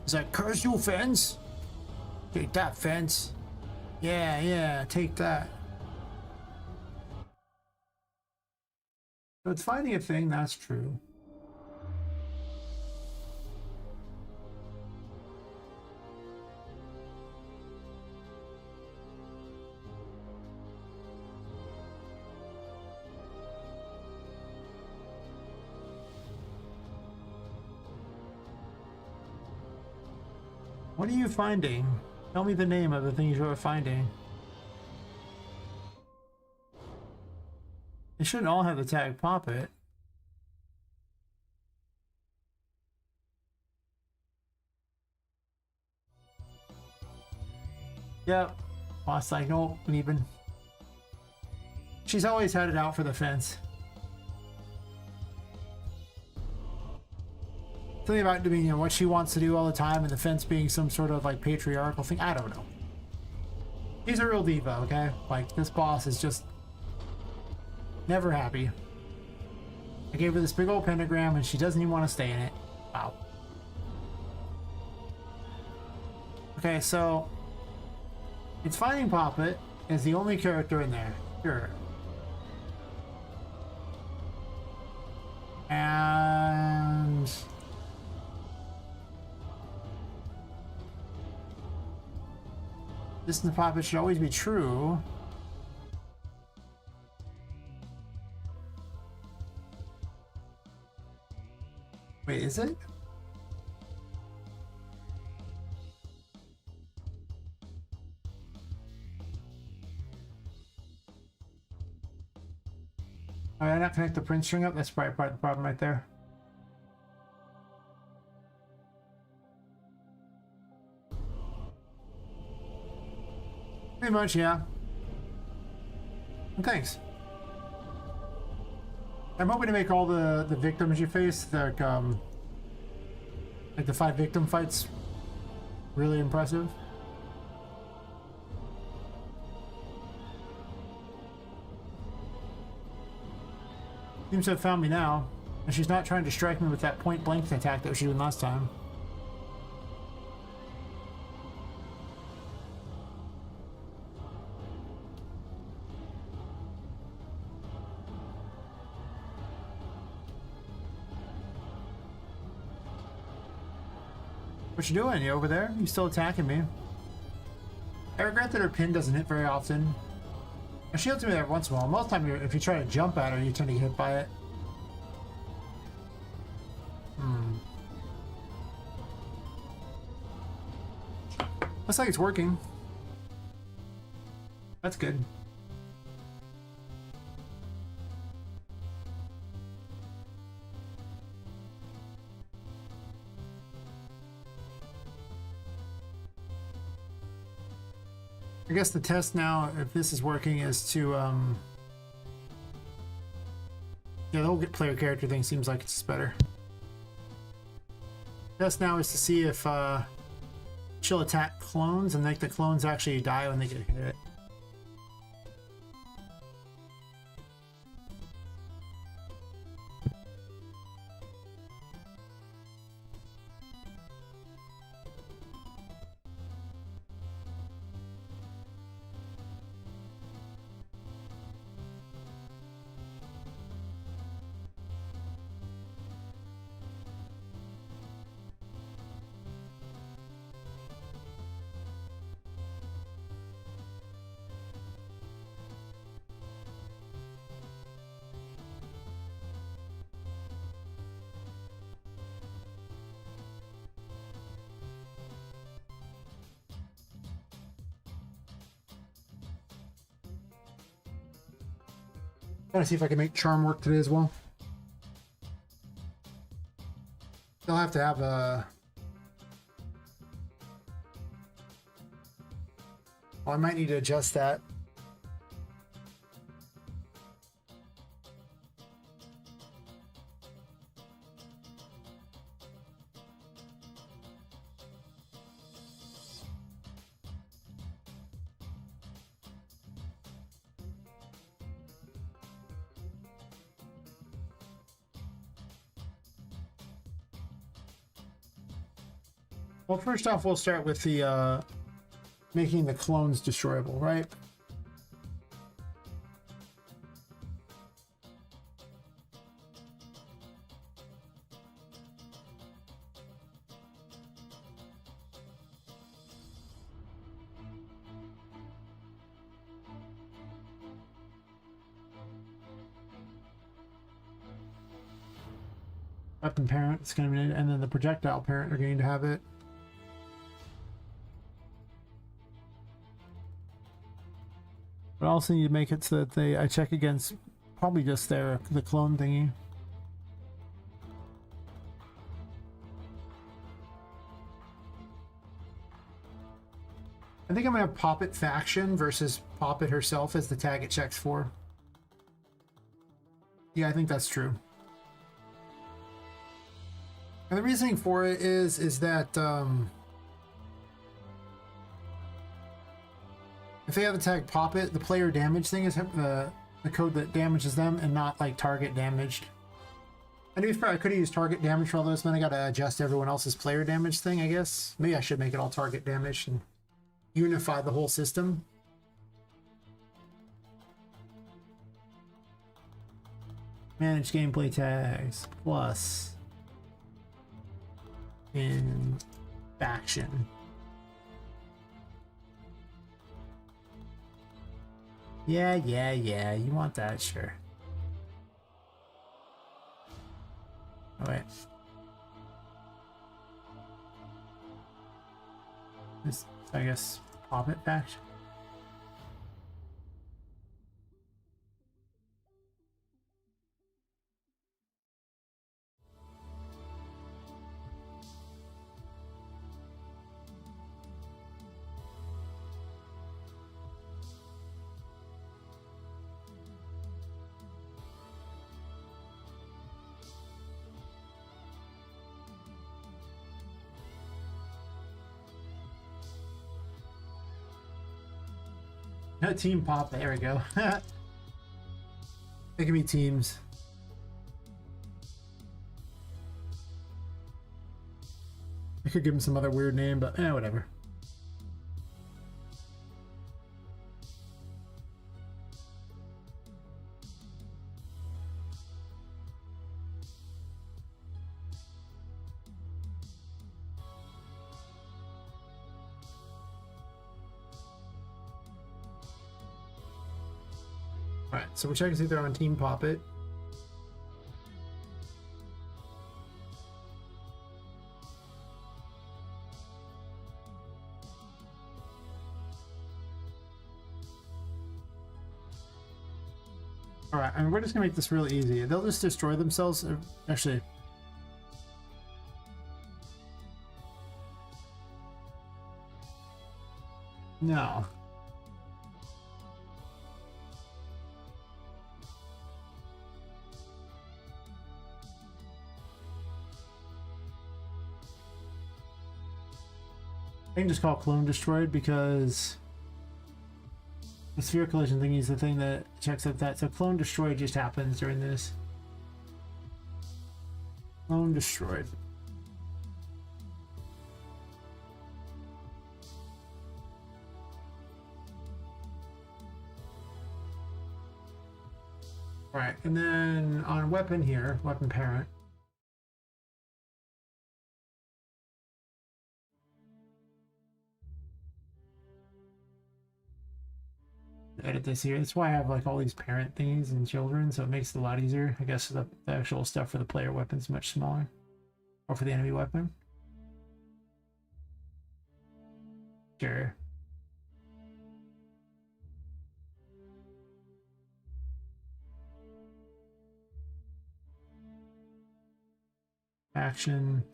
Speaker 1: Is that curse you, fence? Take that, fence. Yeah, take that. So it's finding a thing, that's true. What are you finding? Tell me the name of the things you are finding. They shouldn't all have the tag Poppet. Yep. Boss like, no, leaving. She's always had it out for the fence. Something about doing, you know, what she wants to do all the time, and the fence being some sort of like patriarchal thing. I don't know. He's a real diva, okay? Like, this boss is just never happy. I gave her this big old pentagram and she doesn't even want to stay in it. Wow. Okay, so it's finding Poppet is the only character in there. Sure. And this in the Poppet should always be true. Wait, is it? All right, not connect the print string up. That's probably part of the problem right there. Pretty much, yeah. And thanks. I'm hoping to make all the victims you face, like the 5 victim fights, really impressive. Seems to have found me now, and she's not trying to strike me with that point blank attack that she did last time. What you doing? You over there? You still attacking me? I regret that her pin doesn't hit very often. She hits me every once in a while. Most of the time, if you try to jump at her, you tend to get hit by it. Looks like it's working. That's good. I guess the test now, if this is working, is to yeah, the whole player character thing seems like it's better. Test now is to see if she'll attack clones and make the clones actually die when they get hit. Trying to see if I can make charm work today as well. They'll have to have a... Oh, I might need to adjust that. Well, first off, we'll start with the making the clones destroyable, right? Weapon parent is going to be, and then the projectile parent are going to have it. But I also need to make it so that I check against probably just the clone thingy. I think I'm gonna have Poppet faction versus Poppet herself as the tag it checks for. Yeah, I think that's true. And the reasoning for it is that if they have the tag Poppet, the player damage thing is the code that damages them and not like target damaged. I knew I could have used target damage for all those, then I gotta adjust everyone else's player damage thing, I guess. Maybe I should make it all target damage and unify the whole system. Manage gameplay tags plus in faction. Yeah, you want that, sure. Oh, wait. This, I guess, Poppet faction. Team Pop, there we go. They can be teams. I could give them some other weird name, but whatever. Alright, so we're checking to see if they're on Team Poppet. Alright, and we're just gonna make this really easy. They'll just destroy themselves. Actually, no. I can just call Clone Destroyed because the sphere collision thingy is the thing that checks up that. So Clone Destroyed just happens during this. Clone Destroyed. Alright, and then on weapon here, weapon parent. Edit this here. That's why I have like all these parent thingies and children, so it makes it a lot easier. I guess the actual stuff for the player weapon is much smaller, or for the enemy weapon. Sure. Action.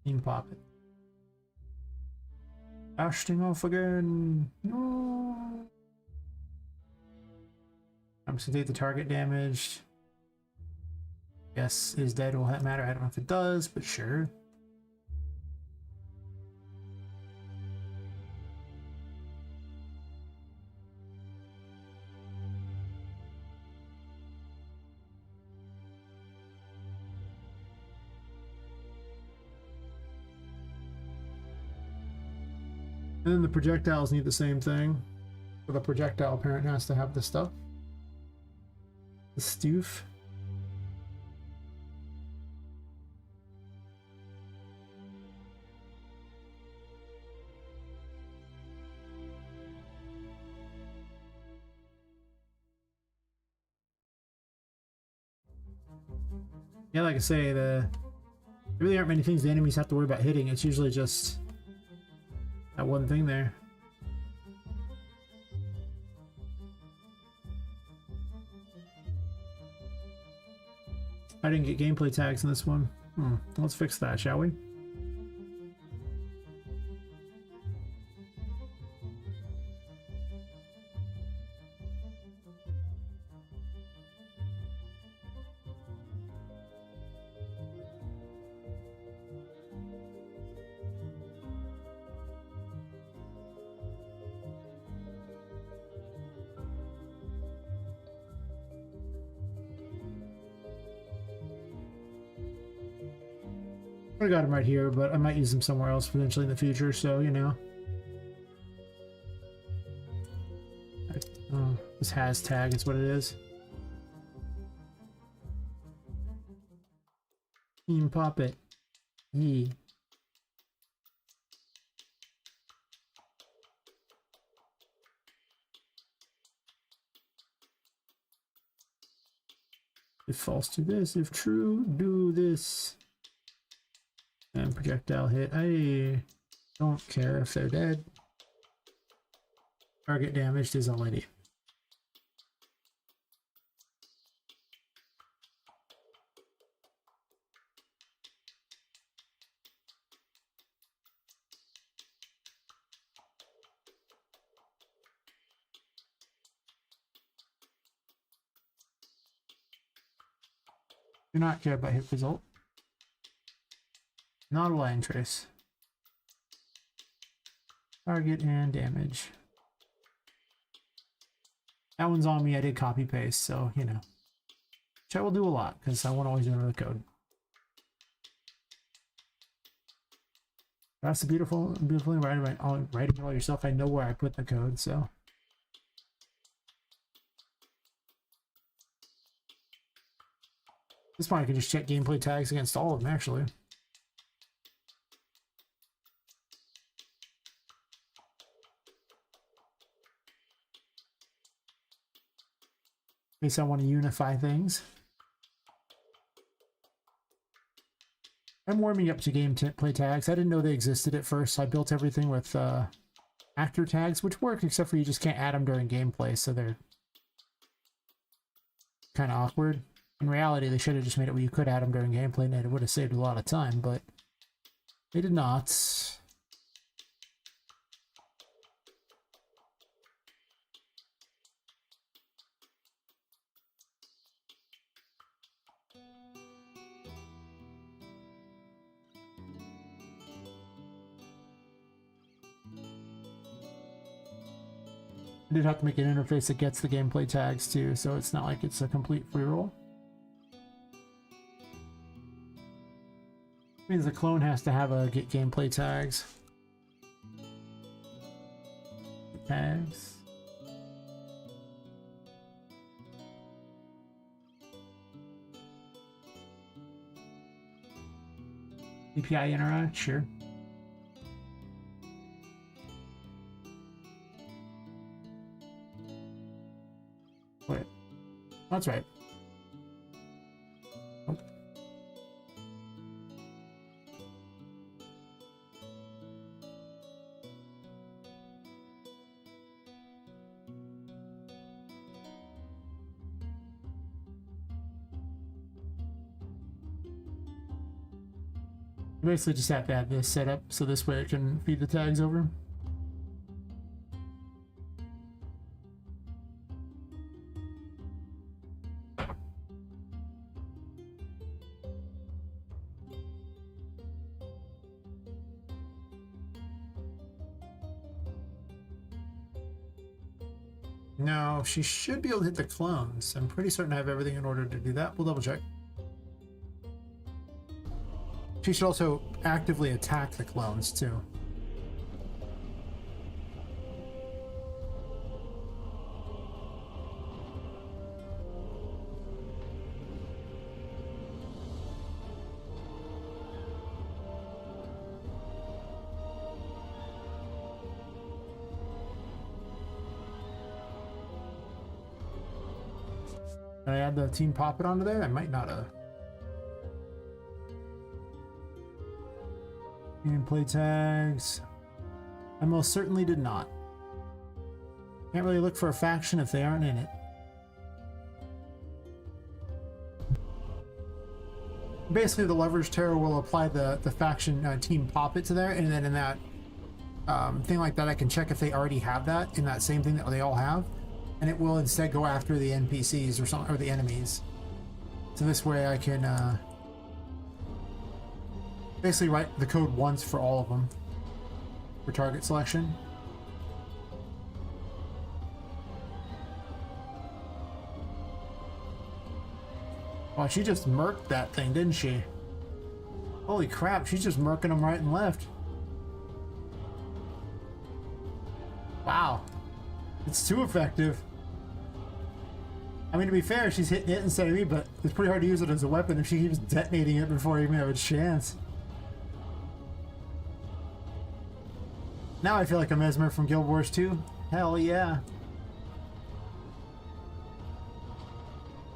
Speaker 1: Team Poppet. Ashting off again. No. I'm just gonna take the target damage. Yes, is dead will matter. I don't know if it does, but sure. And then the projectiles need the same thing. So the projectile parent has to have the stuff. The stoof. Yeah, like I say, there really aren't many things the enemies have to worry about hitting. It's usually just that one thing there. I didn't get gameplay tags in this one. Let's fix that, shall we? I got him right here, but I might use him somewhere else potentially in the future, so you know. This has tag is what it is. Team Poppet. Yee. If false, do this. If true, do this. And projectile hit. I don't care if they're dead. Target damaged is all I need. Do not care about hit result. Not a line trace. Target and damage. That one's on me. I did copy paste, so you know. Chat will do a lot because I won't always remember the code. That's the beautiful thing writing it all yourself. I know where I put the code, so. At this point, I can just check gameplay tags against all of them, actually. In case I want to unify things. I'm warming up to gameplay tags. I didn't know they existed at first, so I built everything with actor tags, which work, except for you just can't add them during gameplay, so they're kind of awkward. In reality, they should have just made it where you could add them during gameplay, and it would have saved a lot of time, but they did not. I did have to make an interface that gets the gameplay tags too, so it's not like it's a complete free roll. Means the clone has to have a get gameplay tags. Tags. API interact, sure. Wait, that's right. Basically just have to have this set up so this way it can feed the tags over. No, she should be able to hit the clones. I'm pretty certain I have everything in order to do that. We'll double check. She should also actively attack the clones, too. Did I add the Team Poppet onto there? I might not have. Gameplay tags. I most certainly did not. Can't really look for a faction if they aren't in it. Basically, the leverage terror will apply the faction Team Poppet to there, and then in that thing like that, I can check if they already have that in that same thing that they all have, and it will instead go after the NPCs or something, or the enemies. So this way, I can. Basically write the code once for all of them for target selection. Wow, she just murked that thing, didn't she? Holy crap, she's just murking them right and left. Wow. It's too effective. I mean, to be fair, she's hitting it instead of me, but it's pretty hard to use it as a weapon if she keeps detonating it before you even have a chance. Now I feel like a Mesmer from Guild Wars 2. Hell yeah.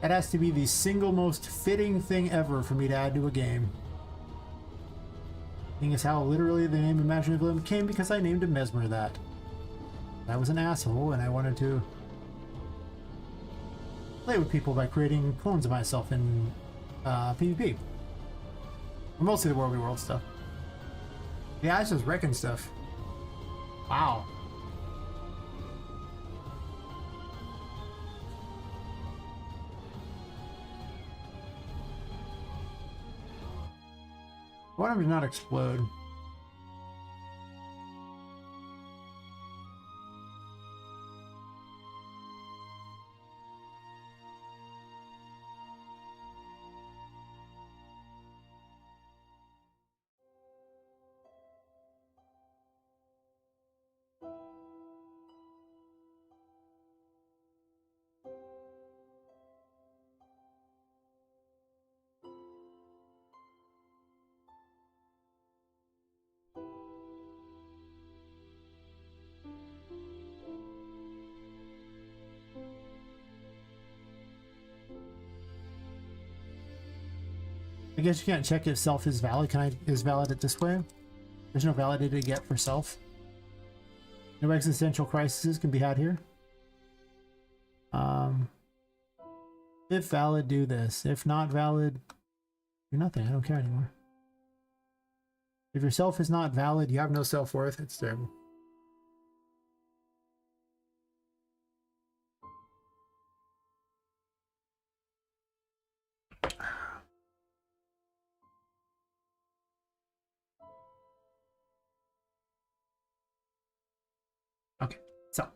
Speaker 1: That has to be the single most fitting thing ever for me to add to a game. Thing is how literally the name Imaginative Limb came because I named a Mesmer that. I was an asshole and I wanted to play with people by creating clones of myself in PvP. Or mostly the World v World stuff. Yeah, I was just wrecking stuff. Wow. Why don't we not explode? I guess you can't check if self is valid. Is valid it this way? There's no validity to get for self. No existential crises can be had here. If valid, do this. If not valid, do nothing. I don't care anymore. If your self is not valid, you have no self-worth. It's terrible. Okay, so.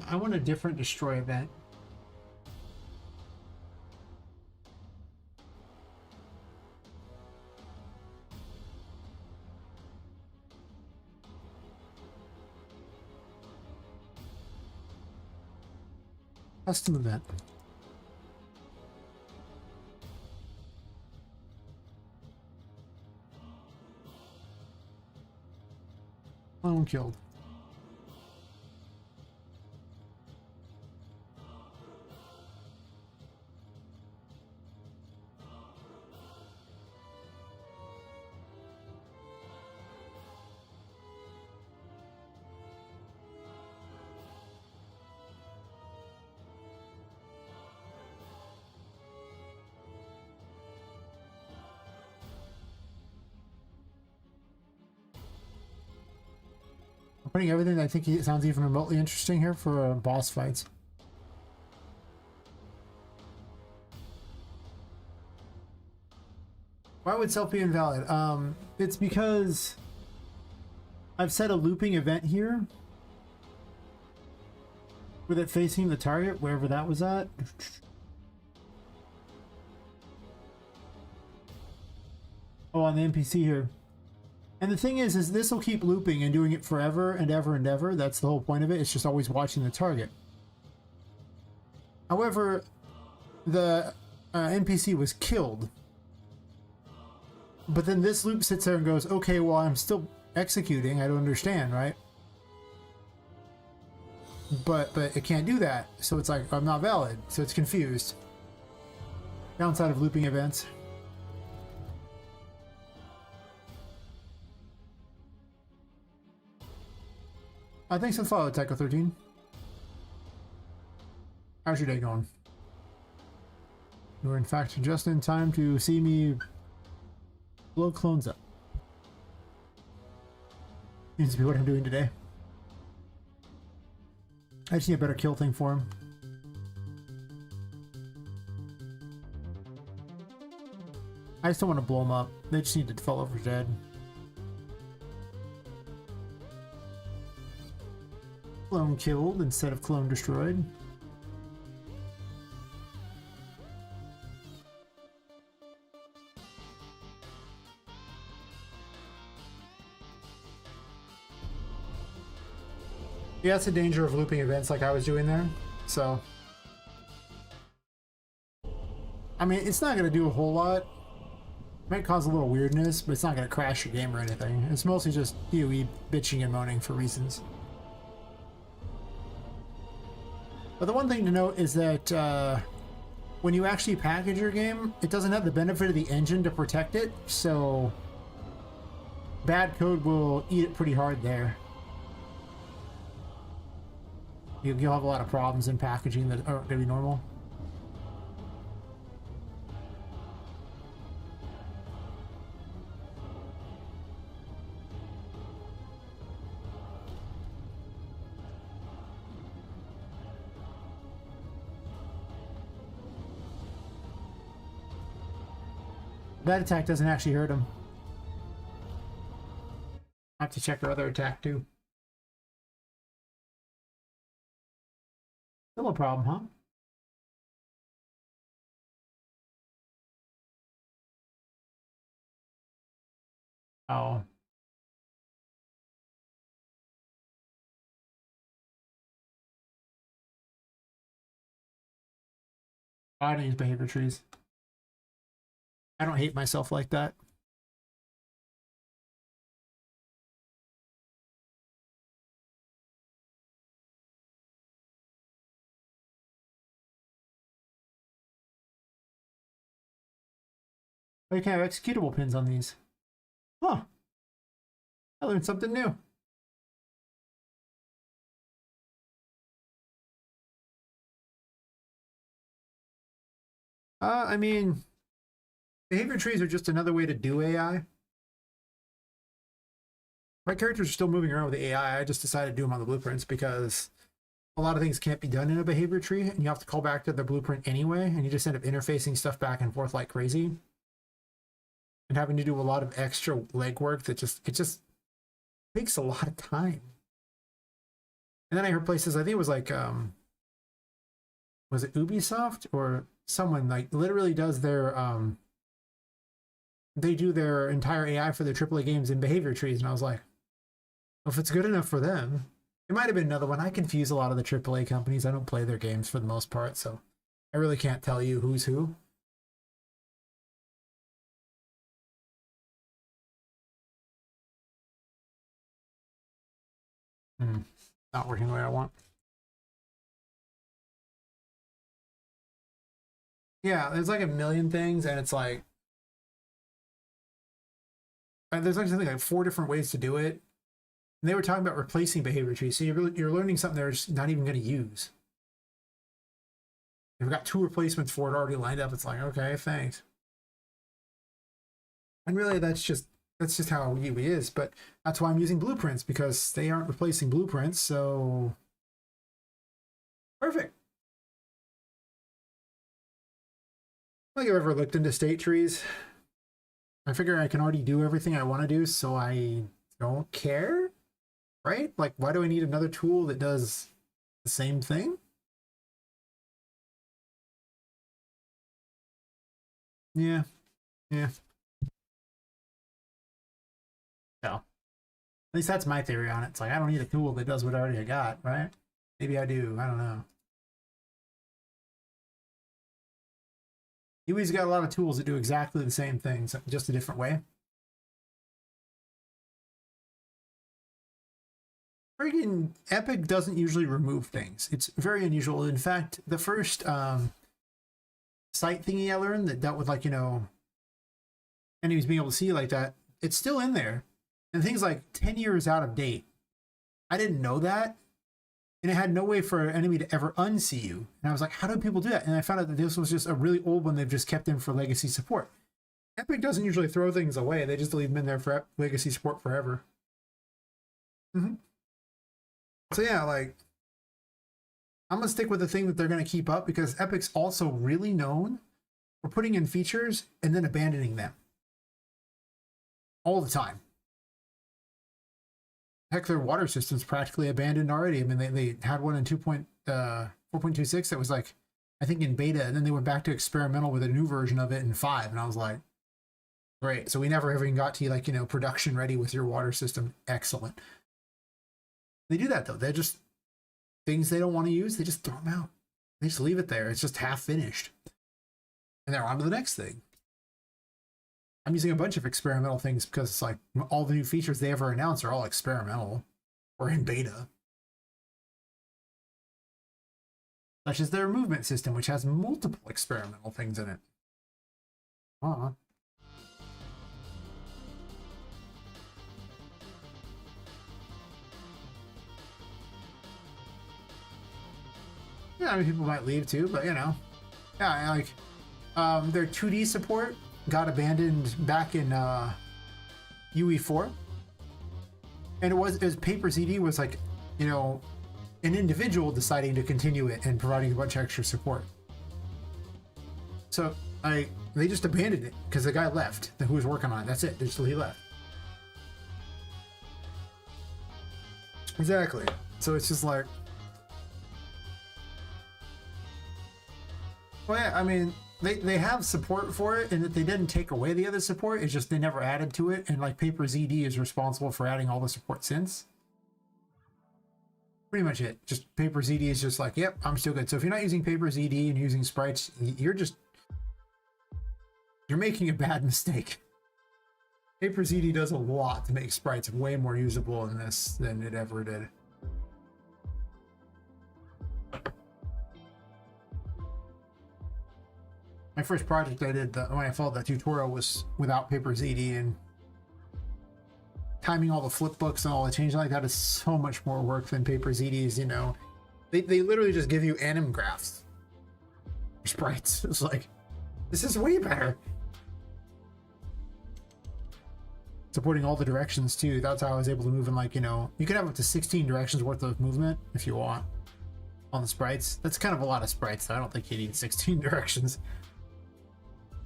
Speaker 1: I want a different destroy event. Custom event. Clone killed. Putting everything I think sounds even remotely interesting here for boss fights. Why would self be invalid? It's because I've set a looping event here with it facing the target, wherever that was at. Oh, on the NPC here. And the thing is this will keep looping and doing it forever and ever and ever. That's the whole point of it. It's just always watching the target. However, the NPC was killed. But then this loop sits there and goes, okay, well, I'm still executing. I don't understand, right? But it can't do that. So it's like, I'm not valid. So it's confused. Downside of looping events. Thanks for the follow, Tycho13. How's your day going? You were in fact just in time to see me blow clones up. Seems to be what I'm doing today. I just need a better kill thing for him. I just don't want to blow them up. They just need to fall over dead. Clone killed instead of clone destroyed. Yeah, that's the danger of looping events like I was doing there. So, I mean, it's not going to do a whole lot. Might cause a little weirdness, but it's not going to crash your game or anything. It's mostly just PoE bitching and moaning for reasons. But the one thing to note is that when you actually package your game, it doesn't have the benefit of the engine to protect it, so bad code will eat it pretty hard there. You'll have a lot of problems in packaging that aren't going to be normal. That attack doesn't actually hurt him. I have to check her other attack too. Still a problem, huh? Oh. I don't use behavior trees. I don't hate myself like that. Oh, you can have executable pins on these. Huh. I learned something new. I mean, behavior trees are just another way to do AI. My characters are still moving around with the AI. I just decided to do them on the blueprints because a lot of things can't be done in a behavior tree, and you have to call back to the blueprint anyway, and you just end up interfacing stuff back and forth like crazy. And having to do a lot of extra legwork that it just takes a lot of time. And then I heard places, I think it was like, was it Ubisoft or someone like literally does their, they do their entire AI for their AAA games in behavior trees. And I was like, well, if it's good enough for them, it might have been another one. I confuse a lot of the AAA companies. I don't play their games for the most part, so I really can't tell you who's who. Not working the way I want. Yeah, there's like a million things, and it's like there's like something like 4 different ways to do it. And they were talking about replacing behavior trees, so you're learning something they're just not even going to use. They've got 2 replacements for it already lined up. It's like, okay, thanks. And really, that's just how UE is. But that's why I'm using blueprints, because they aren't replacing blueprints. So perfect. I don't think I've ever looked into state trees. I figure I can already do everything I want to do, so I don't care, right? Like, why do I need another tool that does the same thing? Yeah, yeah. So, at least that's my theory on it. It's like, I don't need a tool that does what I already got, right? Maybe I do. I don't know. UE's got a lot of tools that do exactly the same things, just a different way. Friggin' Epic doesn't usually remove things. It's very unusual. In fact, the first site thingy I learned that dealt with, like, enemies being able to see like that, it's still in there. And things like 10 years out of date. I didn't know that. And it had no way for an enemy to ever unsee you. And I was like, how do people do that? And I found out that this was just a really old one they've just kept in for legacy support. Epic doesn't usually throw things away. They just leave them in there for legacy support forever. So yeah, like, I'm going to stick with the thing that they're going to keep up, because Epic's also really known for putting in features and then abandoning them all the time. Heck, their water system's practically abandoned already. I mean, they had one in 4.26 that was like, I think in beta, and then they went back to experimental with a new version of it in 5, and I was like, great. So we never even got to like, production ready with your water system. Excellent. They do that though. They're just things they don't want to use. They just throw them out. They just leave it there. It's just half finished, and they're on to the next thing. I'm using a bunch of experimental things because it's like all the new features they ever announce are all experimental or in beta. Such as their movement system, which has multiple experimental things in it. Yeah, I mean, people might leave too, but yeah, like their 2D support got abandoned back in UE4, and it was Paper ZD was like, an individual deciding to continue it and providing a bunch of extra support. So they just abandoned it because the guy left who was working on it. That's it. He left. Exactly. So it's just like, well, yeah, I mean, they have support for it, and that they didn't take away the other support. It's just they never added to it, and like Paper ZD is responsible for adding all the support since. Pretty much it. Just Paper ZD is just like, yep, I'm still good. So if you're not using Paper ZD and using sprites, you're making a bad mistake. Paper ZD does a lot to make sprites way more usable in this than it ever did. My first project I did when I followed that tutorial was without Paper ZD, and timing all the flip books and all the changes like that is so much more work than Paper ZD's. They literally just give you anim graphs, sprites. It's like, this is way better. Supporting all the directions too. That's how I was able to move in, like, you can have up to 16 directions worth of movement if you want on the sprites. That's kind of a lot of sprites, though. I don't think you need 16 directions.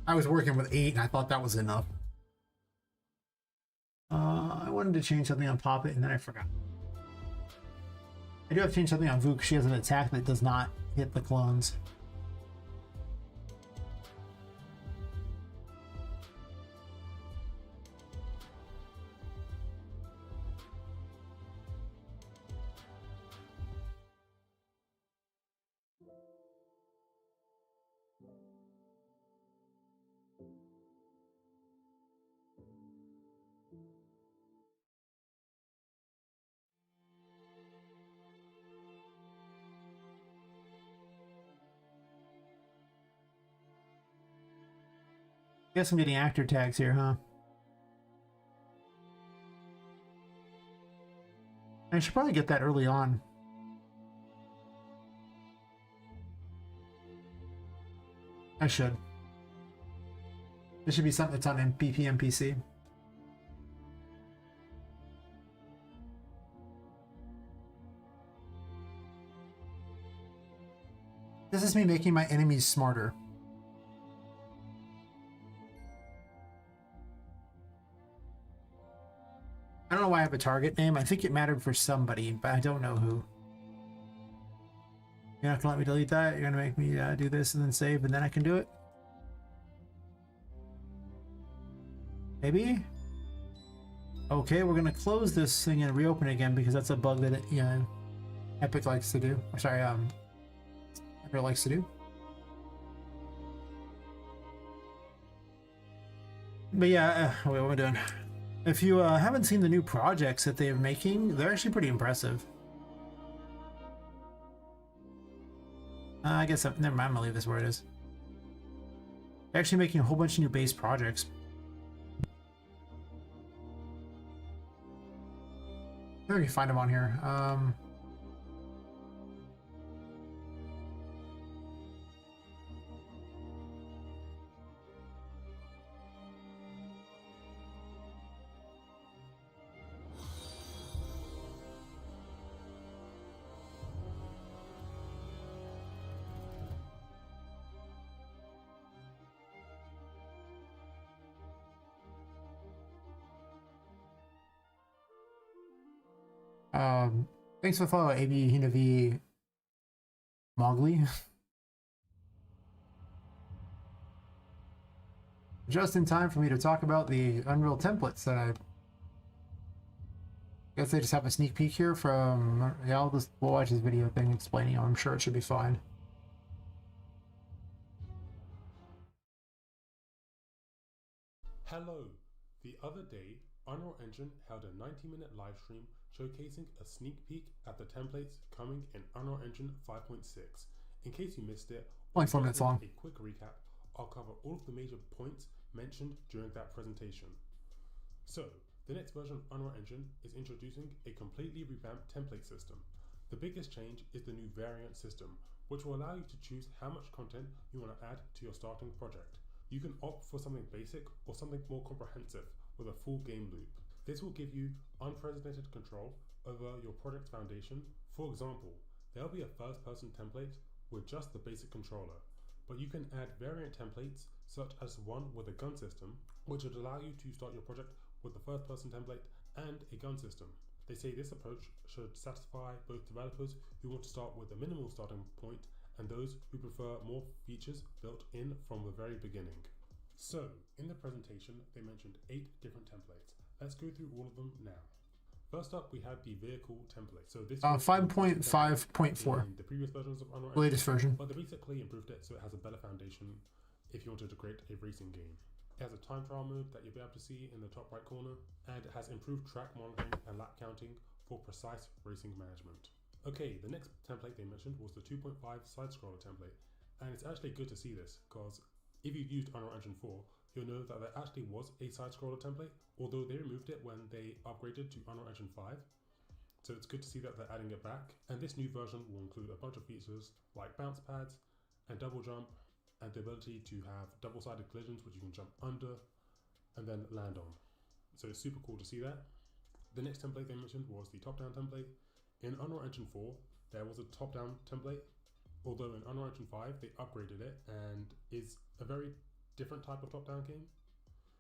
Speaker 1: I was working with 8 and I thought that was enough. I wanted to change something on Poppet and then I forgot. I do have to change something on Vu because she has an attack that does not hit the clones. Guess I'm getting actor tags here, huh? I should probably get that early on. I should. This should be something that's on BP NPC. This is me making my enemies smarter. I don't know why I have a target name. I think it mattered for somebody, but I don't know who. You're not gonna let me delete that? You're gonna make me do this and then save and then I can do it? Maybe? Okay, we're gonna close this thing and reopen it again because that's a bug that Epic likes to do. Or sorry, Epic likes to do. But yeah, wait, what am I doing? If you haven't seen the new projects that they're making, they're actually pretty impressive. I guess never mind, I'm gonna leave this where it is. They're actually making a whole bunch of new base projects. I think we can find them on here. Thanks for the follow, AB Hinavi Mowgli. Just in time for me to talk about the Unreal templates that I guess they just have a sneak peek here from, yeah, we'll watch this video thing explaining. I'm sure it should be fine.
Speaker 2: Hello! The other day, Unreal Engine held a 90-minute live stream showcasing a sneak peek at the templates coming in Unreal Engine 5.6. In case you missed it,
Speaker 1: Only 4 minutes long.
Speaker 2: A quick recap. I'll cover all of the major points mentioned during that presentation. So, the next version of Unreal Engine is introducing a completely revamped template system. The biggest change is the new variant system, which will allow you to choose how much content you want to add to your starting project. You can opt for something basic or something more comprehensive with a full game loop. This will give you unprecedented control over your project's foundation. For example, there'll be a first-person template with just the basic controller, but you can add variant templates such as one with a gun system, which would allow you to start your project with the first-person template and a gun system. They say this approach should satisfy both developers who want to start with a minimal starting point and those who prefer more features built in from the very beginning. So, in the presentation, they mentioned 8 different templates. Let's go through all of them now. First up, we have the vehicle template. So this
Speaker 1: 5.5.4.
Speaker 2: in the previous versions of Unreal
Speaker 1: The latest version.
Speaker 2: But they basically improved it so it has a better foundation if you wanted to create a racing game. It has a time trial mode that you'll be able to see in the top right corner, and it has improved track monitoring and lap counting for precise racing management. Okay, the next template they mentioned was the 2.5 side-scroller template, and it's actually good to see this, because if you've used Unreal Engine 4, you'll know that there actually was a side-scroller template, although they removed it when they upgraded to Unreal Engine 5. So it's good to see that they're adding it back, and this new version will include a bunch of features like bounce pads and double jump, and the ability to have double-sided collisions which you can jump under and then land on. So it's super cool to see that. The next template they mentioned was the top-down template. In Unreal Engine 4, there was a top-down template, although in Unreal Engine 5 they upgraded it and is a very different type of top-down game.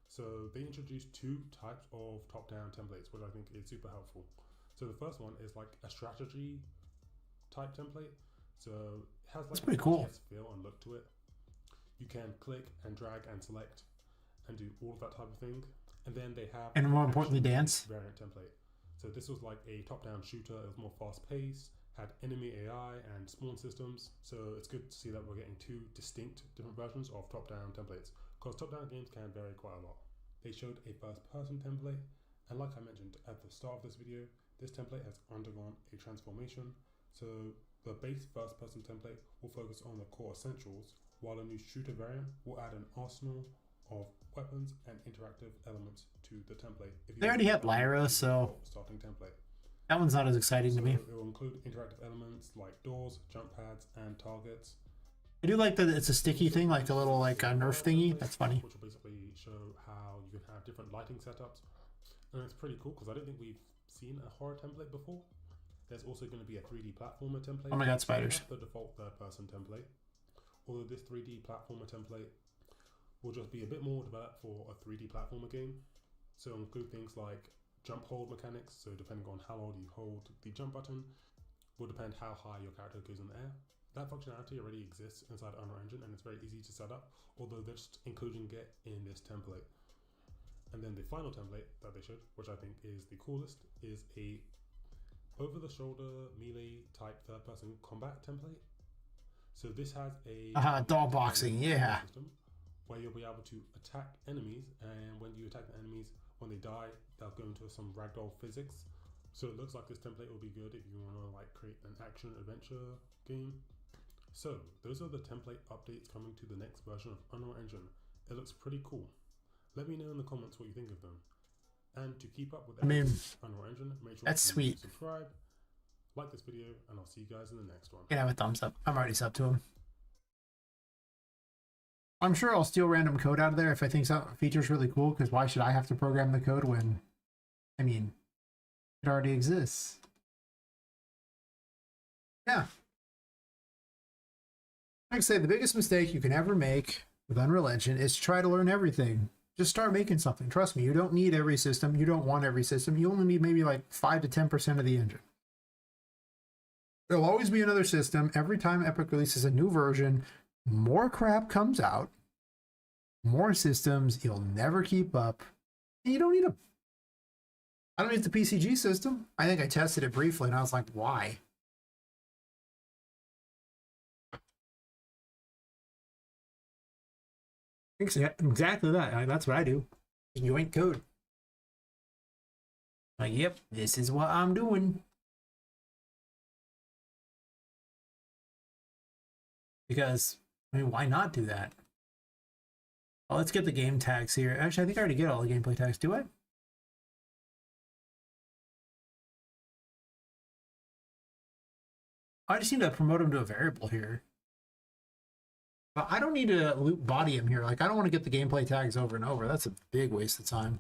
Speaker 2: So they introduced 2 types of top-down templates, which I think is super helpful. So the first one is like a strategy type template. So it has like
Speaker 1: That's pretty cool
Speaker 2: feel and look to it. You can click and drag and select and do all of that type of thing. And then they have,
Speaker 1: and more importantly, dance
Speaker 2: variant template. So this was like a top-down shooter. It was more fast-paced, had enemy AI and spawn systems. So it's good to see that we're getting 2 distinct different versions of top-down templates, because top-down games can vary quite a lot. They showed a first-person template, and like I mentioned at the start of this video, this template has undergone a transformation. So the base first-person template will focus on the core essentials, while a new shooter variant will add an arsenal of weapons and interactive elements to the template.
Speaker 1: They already had Lyra, so
Speaker 2: starting template.
Speaker 1: That one's not as exciting to me.
Speaker 2: It will include interactive elements like doors, jump pads, and targets.
Speaker 1: I do like that it's a sticky thing, like a little like a Nerf thingy. That's funny.
Speaker 2: Which will basically show how you can have different lighting setups, and it's pretty cool because I don't think we've seen a horror template before. There's also going to be a 3D platformer template.
Speaker 1: Oh my god, spiders!
Speaker 2: The default third-person template. Although this 3D platformer template will just be a bit more developed for a 3D platformer game. So include things like jump hold mechanics. So depending on how long you hold the jump button, will depend how high your character goes in the air. That functionality already exists inside Unreal Engine and it's very easy to set up, although they're just including it in this template. And then the final template that they showed, which I think is the coolest, is a over-the-shoulder melee type third-person combat template. So this has a
Speaker 1: doll boxing, yeah.
Speaker 2: System where you'll be able to attack enemies, and when you attack the enemies, when they die, they'll go into some ragdoll physics. So it looks like this template will be good if you want to like create an action adventure game. So those are the template updates coming to the next version of Unreal Engine. It looks pretty cool. Let me know in the comments what you think of them. And to keep up with Unreal Engine, make sure
Speaker 1: that's sweet.
Speaker 2: Subscribe, like this video, and I'll see you guys in the next one.
Speaker 1: You can have a thumbs up. I'm already sub to him. I'm sure I'll steal random code out of there if I think some feature's really cool, because why should I have to program the code when, I mean, it already exists. Yeah. Like I say, the biggest mistake you can ever make with Unreal Engine is to try to learn everything. Just start making something. Trust me, you don't need every system. You don't want every system. You only need maybe like 5 to 10% of the engine. There'll always be another system. Every time Epic releases a new version, more crap comes out. More systems. You'll never keep up. And you don't need them. I don't need the PCG system. I think I tested it briefly and I was like, why? Exactly that. That's what I do. You ain't code. Like, yep, this is what I'm doing. Because, I mean, why not do that? Well, let's get the game tags here. Actually, I think I already get all the gameplay tags. Do I? I just need to promote them to a variable here. But I don't need to loop body him here. Like, I don't want to get the gameplay tags over and over. That's a big waste of time.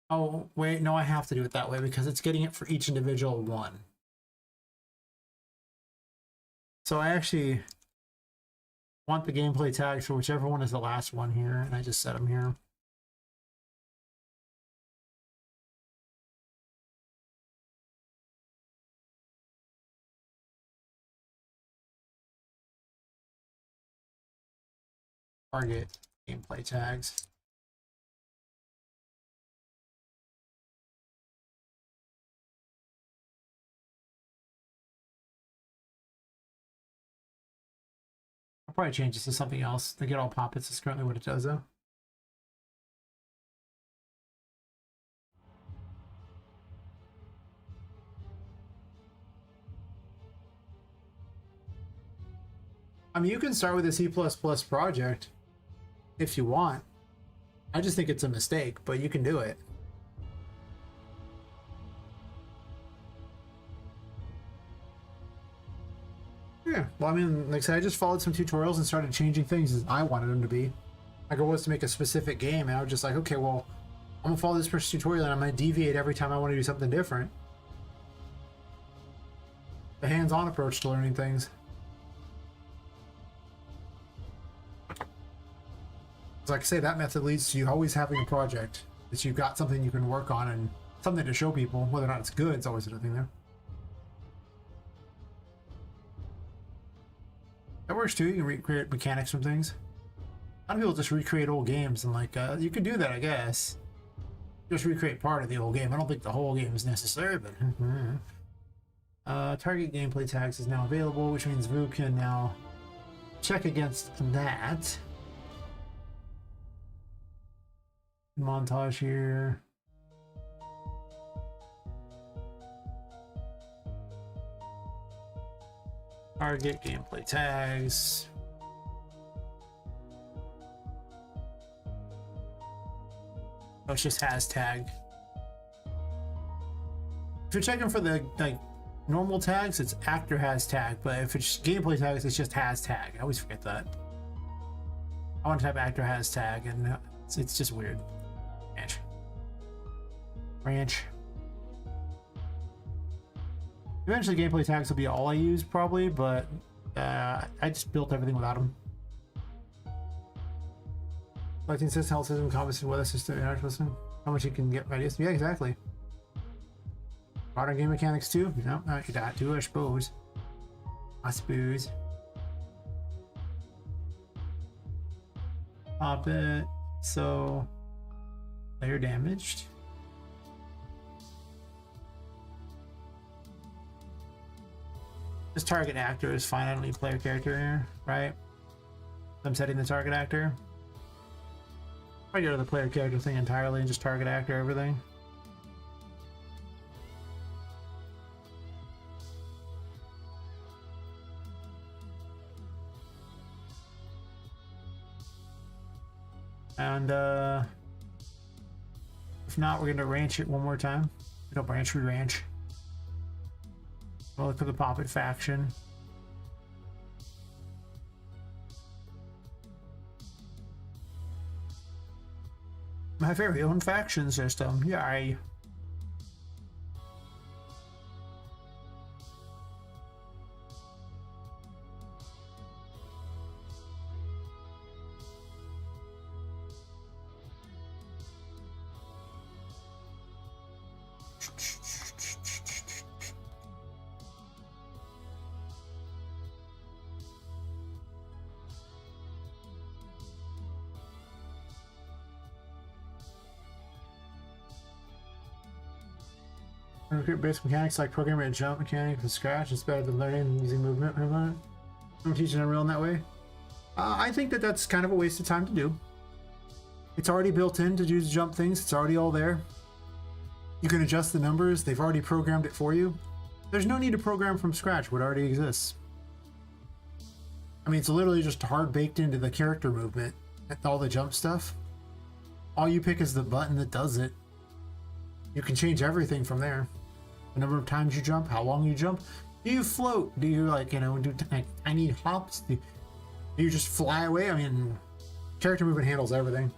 Speaker 1: Oh, wait, no, I have to do it that way because it's getting it for each individual one. So I actually want the gameplay tags for whichever one is the last one here, and I just set them here. Target gameplay tags. I'll probably change this to something else. The get all poppets is currently what it does though. I mean, you can start with a C++ project if you want. I just think it's a mistake, but you can do it. Yeah, well, I mean, like I said, I just followed some tutorials and started changing things as I wanted them to be. My goal was to make a specific game, and I was just like, okay, well, I'm gonna follow this person's tutorial, and I'm gonna deviate every time I want to do something different. The hands-on approach to learning things. So like I say, that method leads to you always having a project that you've got something you can work on and something to show people. Whether or not it's good, it's always another thing there. That works too. You can recreate mechanics from things. A lot of people just recreate old games, and like you could do that, I guess. Just recreate part of the old game. I don't think the whole game is necessary, but target gameplay tags is now available, which means Vu can now check against that. Montage here. Target gameplay tags. Oh, it's just hashtag. If you're checking for the like normal tags, it's actor hashtag, but if it's gameplay tags, it's just hashtag. I always forget that. I want to type actor hashtag, and it's just weird. Ranch. Eventually, gameplay tags will be all I use, probably, but I just built everything without them. Lighting system, health system, combat system, weather system, interaction system. How much you can get ready? Yeah, exactly. Modern game mechanics too? No, not that too, I suppose. Pop it. So, player damaged. This target actor is fine. I don't need player character here, right? I'm setting the target actor. I go to the player character thing entirely and just target actor everything. And if not, we're gonna ranch it one more time. We don't branch, we ranch. We'll look for the Poppet faction. My very own faction system, yay. Basic mechanics like programming a jump mechanic from scratch is better than learning and using movement. I'm teaching Unreal in that way. I think that that's kind of a waste of time to do. It's already built in to do jump things. It's already all there. You can adjust the numbers. They've already programmed it for you. There's no need to program from scratch what already exists. I mean, it's literally just hard baked into the character movement. All the jump stuff. All you pick is the button that does it. You can change everything from there. The number of times you jump, how long you jump. Do you float? Do you do tiny hops? Do you just fly away? I mean, character movement handles everything.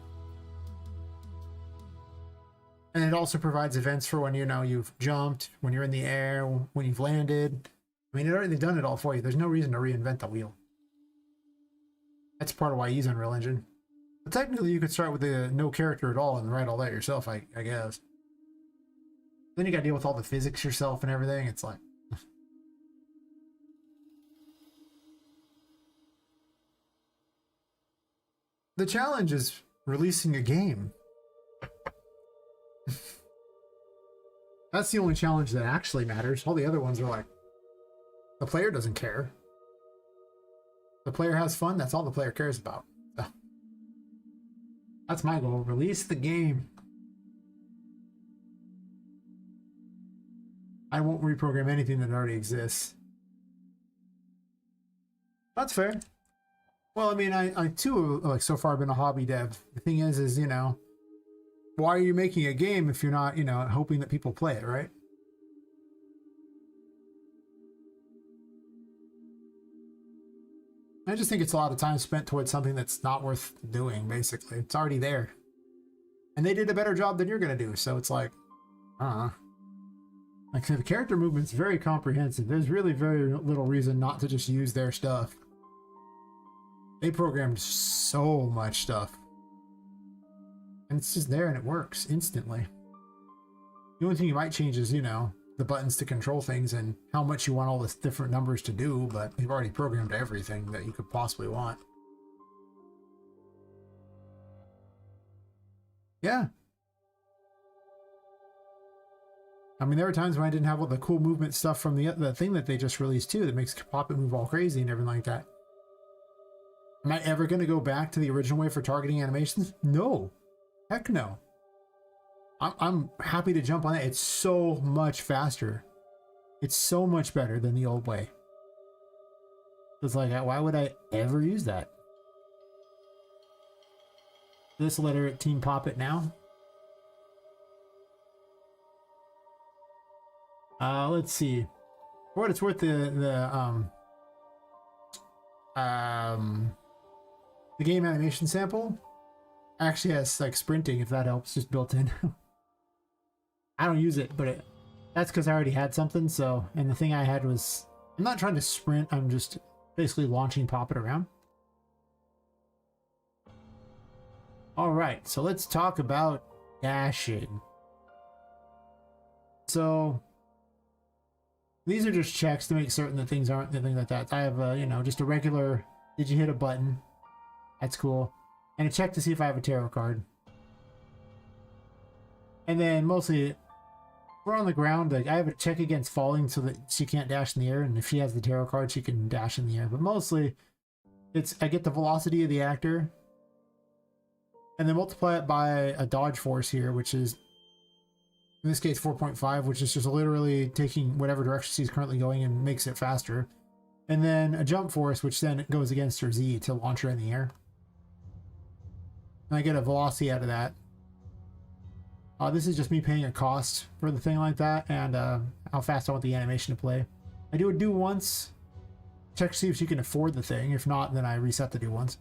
Speaker 1: And it also provides events for when you've jumped, when you're in the air, when you've landed. I mean, it already done it all for you. There's no reason to reinvent the wheel. That's part of why I use Unreal Engine. But technically, you could start with no character at all and write all that yourself, I guess. Then you gotta deal with all the physics yourself and everything. It's like... The challenge is releasing a game. That's the only challenge that actually matters. All the other ones are like, the player doesn't care. The player has fun, that's all the player cares about. So, that's my goal. Release the game. I won't reprogram anything that already exists. That's fair. Well, I mean, I too, like, so far been a hobby dev. The thing is, why are you making a game if you're not, hoping that people play it, right? I just think it's a lot of time spent towards something that's not worth doing, basically. It's already there. And they did a better job than you're going to do, so it's like, I don't know. Like, the character movement's very comprehensive. There's really very little reason not to just use their stuff. They programmed so much stuff. And it's just there and it works instantly. The only thing you might change is, the buttons to control things and how much you want all the different numbers to do, but they've already programmed everything that you could possibly want. Yeah. I mean, there were times when I didn't have all the cool movement stuff from the thing that they just released too that makes Poppet move all crazy and everything like that. Am I ever going to go back to the original way for targeting animations? No. Heck no. I'm happy to jump on it. It's so much faster. It's so much better than the old way. It's like, why would I ever use that? This letter at Team Poppet now. Let's see. For what it's worth, the game animation sample actually has like sprinting, if that helps, just built in. I don't use it, but that's because I already had something. So, and the thing I had was, I'm not trying to sprint. I'm just basically launching Poppet around. All right, so let's talk about dashing. So these are just checks to make certain that things aren't anything like that. I have just a regular, did you hit a button? That's cool. And a check to see if I have a tarot card. And then mostly, if we're on the ground, like I have a check against falling so that she can't dash in the air. And if she has the tarot card, she can dash in the air. But mostly, I get the velocity of the actor. And then multiply it by a dodge force here, which is, in this case, 4.5, which is just literally taking whatever direction she's currently going and makes it faster. And then a jump force, which then goes against her Z to launch her in the air. And I get a velocity out of that. This is just me paying a cost for the thing like that, and how fast I want the animation to play. I do a do once, check to see if she can afford the thing. If not, then I reset the do once.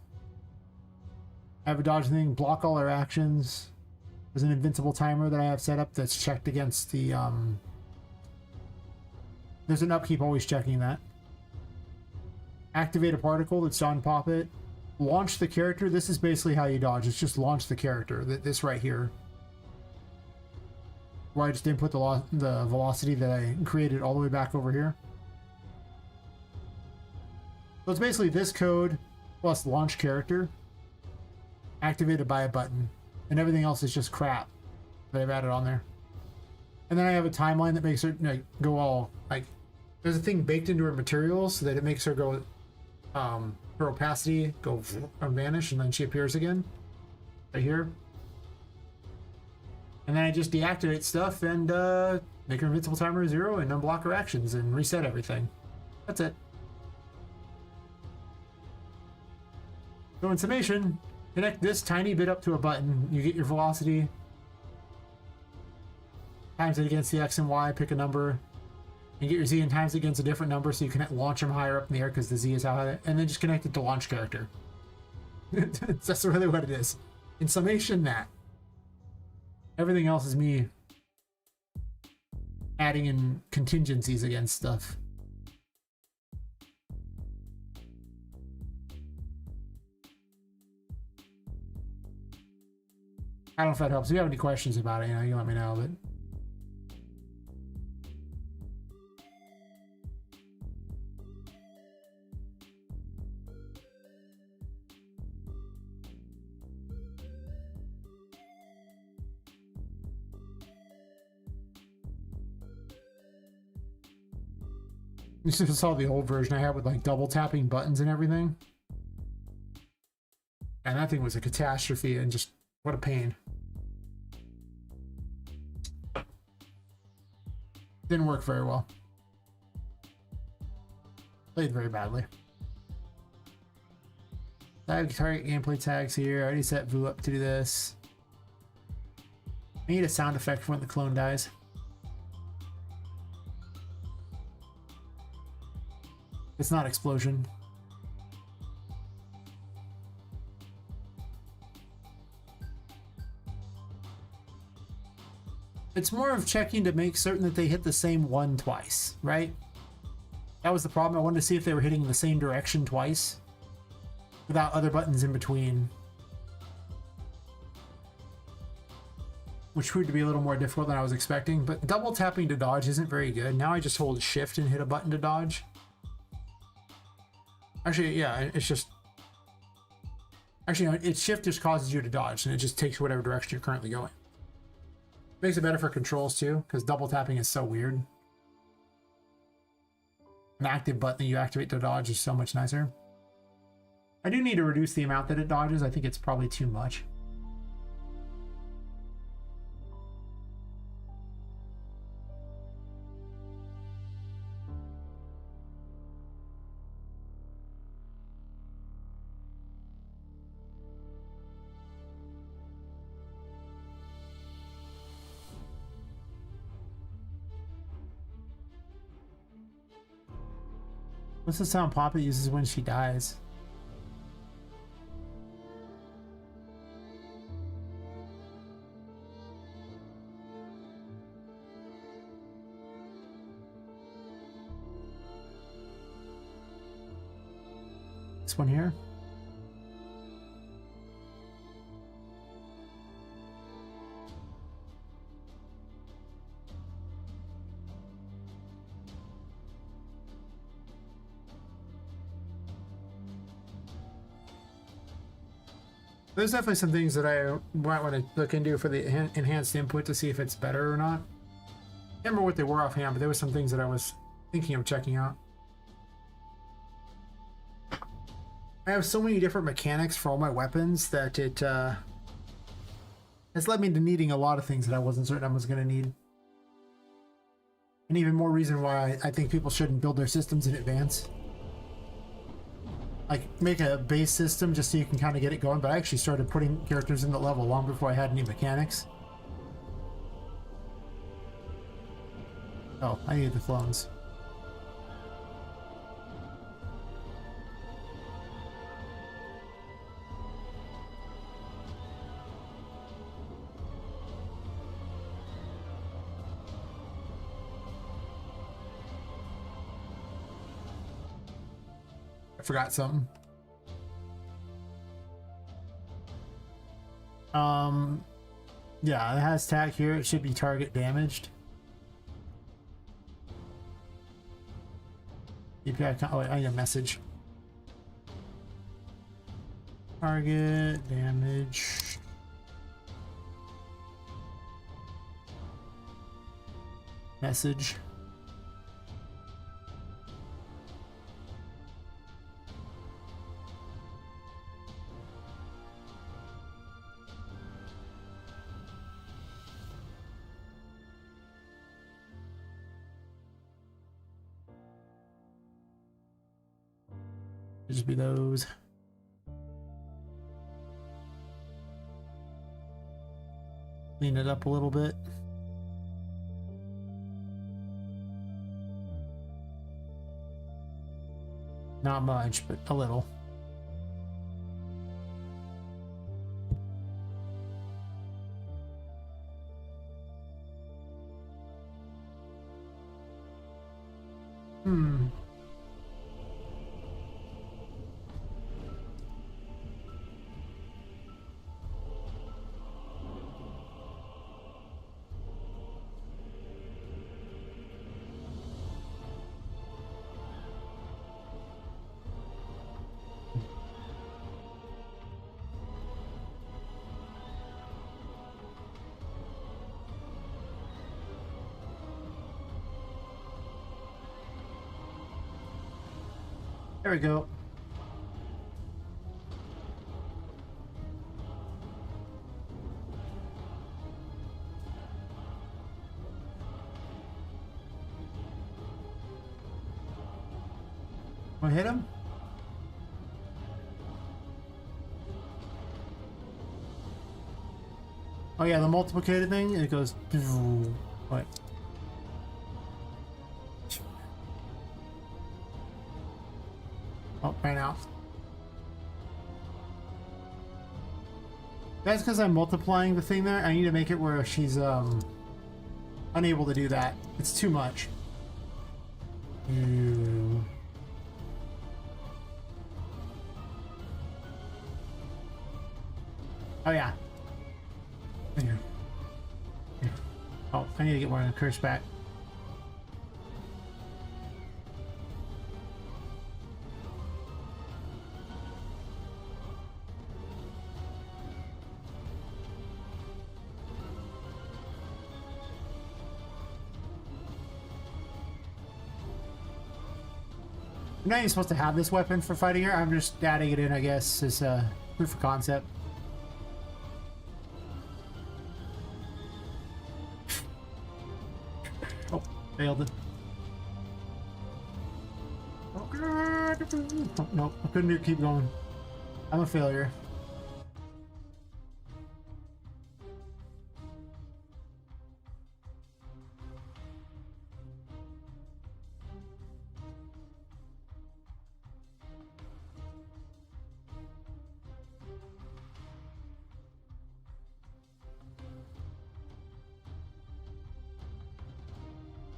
Speaker 1: I have a dodge thing, block all her actions. There's an invincible timer that I have set up that's checked against the, there's an upkeep always checking that. Activate a particle that's on Poppet. Launch the character. This is basically how you dodge. It's just launch the character. This right here. why I just didn't put the velocity that I created all the way back over here. So it's basically this code plus launch character activated by a button, and everything else is just crap that I've added on there. And then I have a timeline that makes her go all like, there's a thing baked into her materials so that it makes her go, her opacity go vanish, and then she appears again right here. And then I just deactivate stuff and make her invincible timer 0 and unblock her actions and reset everything. That's it. So in summation, connect this tiny bit up to a button, you get your velocity, times it against the X and Y, pick a number, and get your Z and times it against a different number so you can launch them higher up in the air because the Z is how high, and then just connect it to launch character. That's really what it is. In summation, that. Everything else is me adding in contingencies against stuff. I don't know if that helps. If you have any questions about it, you can let me know, but this is all the old version I had with like double tapping buttons and everything. And that thing was a catastrophe and just what a pain. Didn't work very well. Played very badly. Target gameplay tags here. I already set Vu up to do this. I need a sound effect for when the clone dies. It's not explosion. It's more of checking to make certain that they hit the same one twice, right? That was the problem. I wanted to see if they were hitting the same direction twice without other buttons in between, which proved to be a little more difficult than I was expecting. But double tapping to dodge isn't very good. Now I just hold shift and hit a button to dodge. Actually, yeah, it's just... Actually, no, it's shift just causes you to dodge, and it just takes whatever direction you're currently going. Makes it better for controls, too, because double tapping is so weird. An active button that you activate to dodge is so much nicer. I do need to reduce the amount that it dodges. I think it's probably too much. What's the sound Poppet uses when she dies? This one here? There's definitely some things that I might want to look into for the enhanced input to see if it's better or not. I can't remember what they were offhand, but there were some things that I was thinking of checking out. I have so many different mechanics for all my weapons that it has led me to needing a lot of things that I wasn't certain I was going to need. And even more reason why I think people shouldn't build their systems in advance. Like, make a base system just so you can kind of get it going, but I actually started putting characters in the level long before I had any mechanics. Oh, I need the clones. Forgot something. Yeah, it has tag here. It should be target damaged. API. Oh, wait, I need a message. Target damage. Message. Just be those. Clean it up a little bit. Not much, but a little. There we go. Want to hit him? Oh yeah, the multiplicated thing, it goes. What? Oh, ran out. That's because I'm multiplying the thing there. I need to make it where she's unable to do that. It's too much. Oh yeah. Here. Here. Oh, I need to get one of the curse back. I'm not even supposed to have this weapon for fighting her. I'm just adding it in, I guess, as a proof of concept. Oh, failed it. Oh, nope, I couldn't keep going. I'm a failure.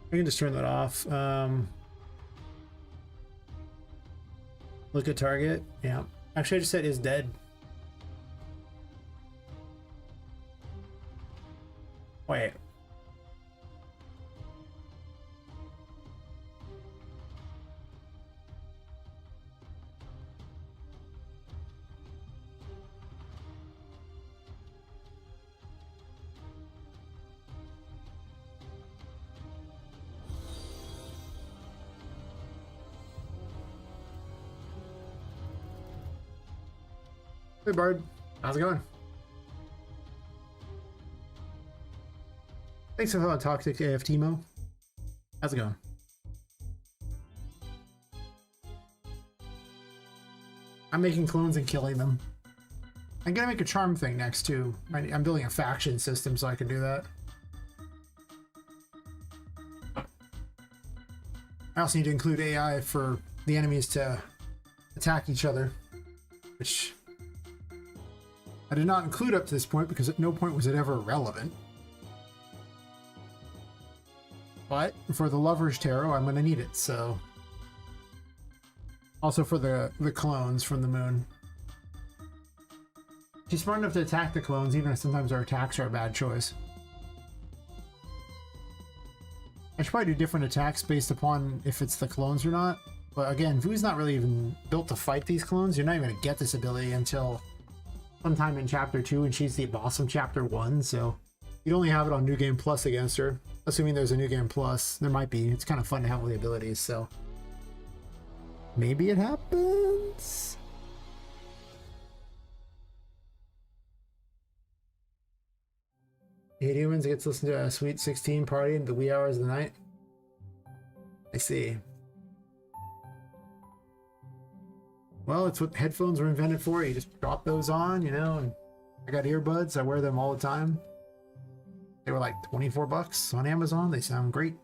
Speaker 1: I can just turn that off. Look at target. Yeah. Actually, I just said is dead. Wait. Hey, Bard. How's it going? Thanks for the toxic AFTmo. How's it going? I'm making clones and killing them. I'm gonna make a charm thing next too. I'm building a faction system so I can do that. I also need to include AI for the enemies to attack each other, which I did not include up to this point because at no point was it ever relevant. But for the Lover's Tarot, I'm going to need it, so... Also for the clones from the moon. She's smart enough to attack the clones, even if sometimes our attacks are a bad choice. I should probably do different attacks based upon if it's the clones or not. But again, Vu's not really even built to fight these clones. You're not even going to get this ability until sometime in Chapter 2, and she's the boss in Chapter 1, so you'd only have it on New Game Plus against her. Assuming there's a New Game Plus. There might be. It's kind of fun to have all the abilities, so... maybe it happens? Eight humans gets to listen to a Sweet 16 party in the wee hours of the night. I see. Well, it's what headphones were invented for. You just drop those on, you know, and I got earbuds. I wear them all the time. They were like 24 bucks on Amazon. They sound great.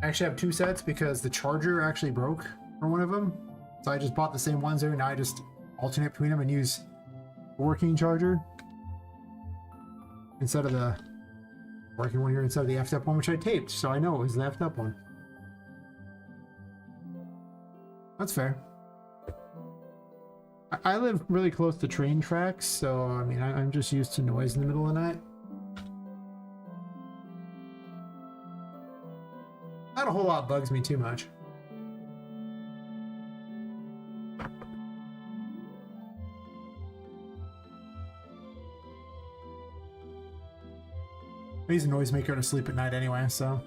Speaker 1: I actually have two sets because the charger actually broke for one of them. So I just bought the same ones there. Now I just alternate between them and use a working charger instead of the working one here instead of the effed up one, which I taped. So I know it was the effed up one. That's fair. I live really close to train tracks, so I mean, I'm just used to noise in the middle of the night. Not a whole lot bugs me too much. I use a noisemaker to sleep at night anyway, so.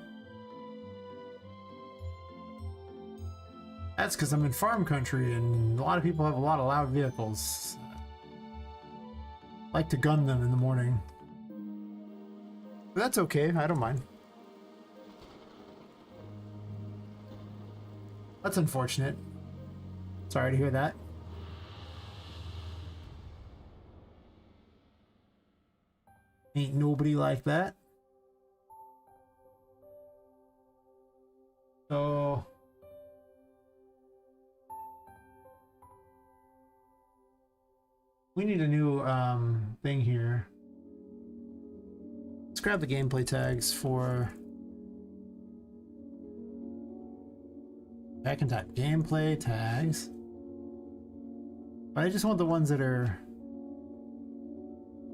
Speaker 1: That's because I'm in farm country and a lot of people have a lot of loud vehicles. I like to gun them in the morning. But that's okay, I don't mind. That's unfortunate. Sorry to hear that. Ain't nobody like that. So... we need a new thing here. Let's grab the gameplay tags for... I can type gameplay tags. But I just want the ones that are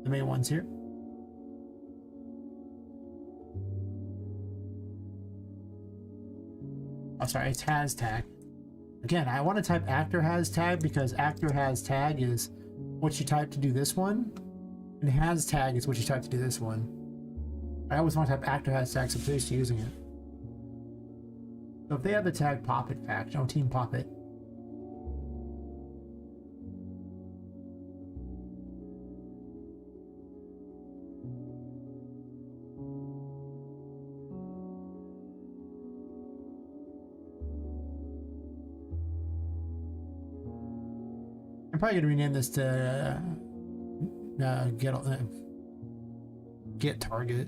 Speaker 1: the main ones here. Oh, sorry, it's has tag. Again, I want to type actor has tag because actor has tag is what you type to do this one, and has tag is what you type to do this one. I always want to type actor has tag, so I'm so used to using it. So if they have the tag Poppet faction, Team Poppet. I'm probably gonna rename this to get target.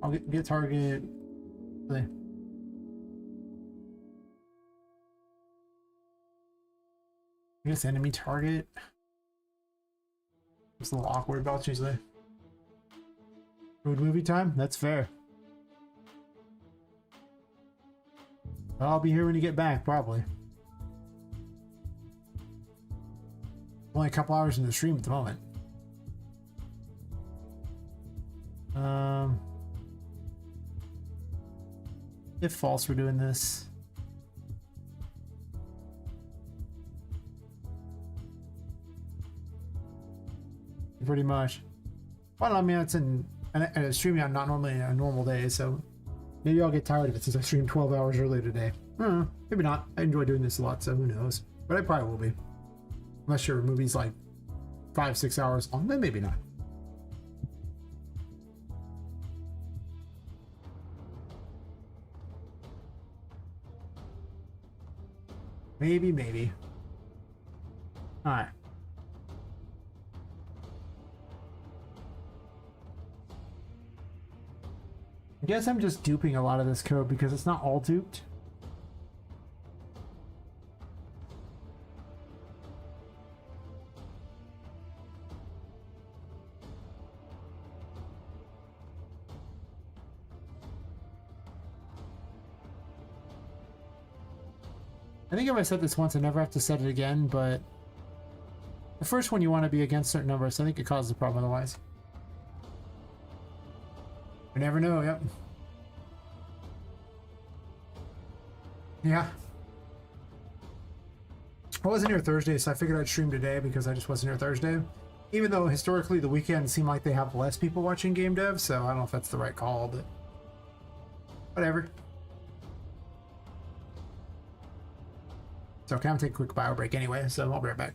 Speaker 1: I'll get target. I guess enemy target. It's a little awkward about usually. Food movie time? That's fair. I'll be here when you get back, probably. Only a couple hours in the stream at the moment. If false, we're doing this. Pretty much. Well, I mean, it's in a streaming on not normally a normal day, so maybe I'll get tired of it since I streamed 12 hours earlier today. I don't know. Maybe not. I enjoy doing this a lot, so who knows. But I probably will be. Unless your movie's like 5-6 hours long, then maybe not. Maybe. Alright. I guess I'm just duping a lot of this code because it's not all duped. I think if I said this once, I never have to set it again, but the first one you want to be against certain numbers, so I think it causes a problem otherwise. You never know, yep. Yeah. I wasn't here Thursday, so I figured I'd stream today because I just wasn't here Thursday. Even though historically the weekends seem like they have less people watching game dev, so I don't know if that's the right call, but whatever. So okay, I'm gonna take a quick bio break anyway, so I'll be right back.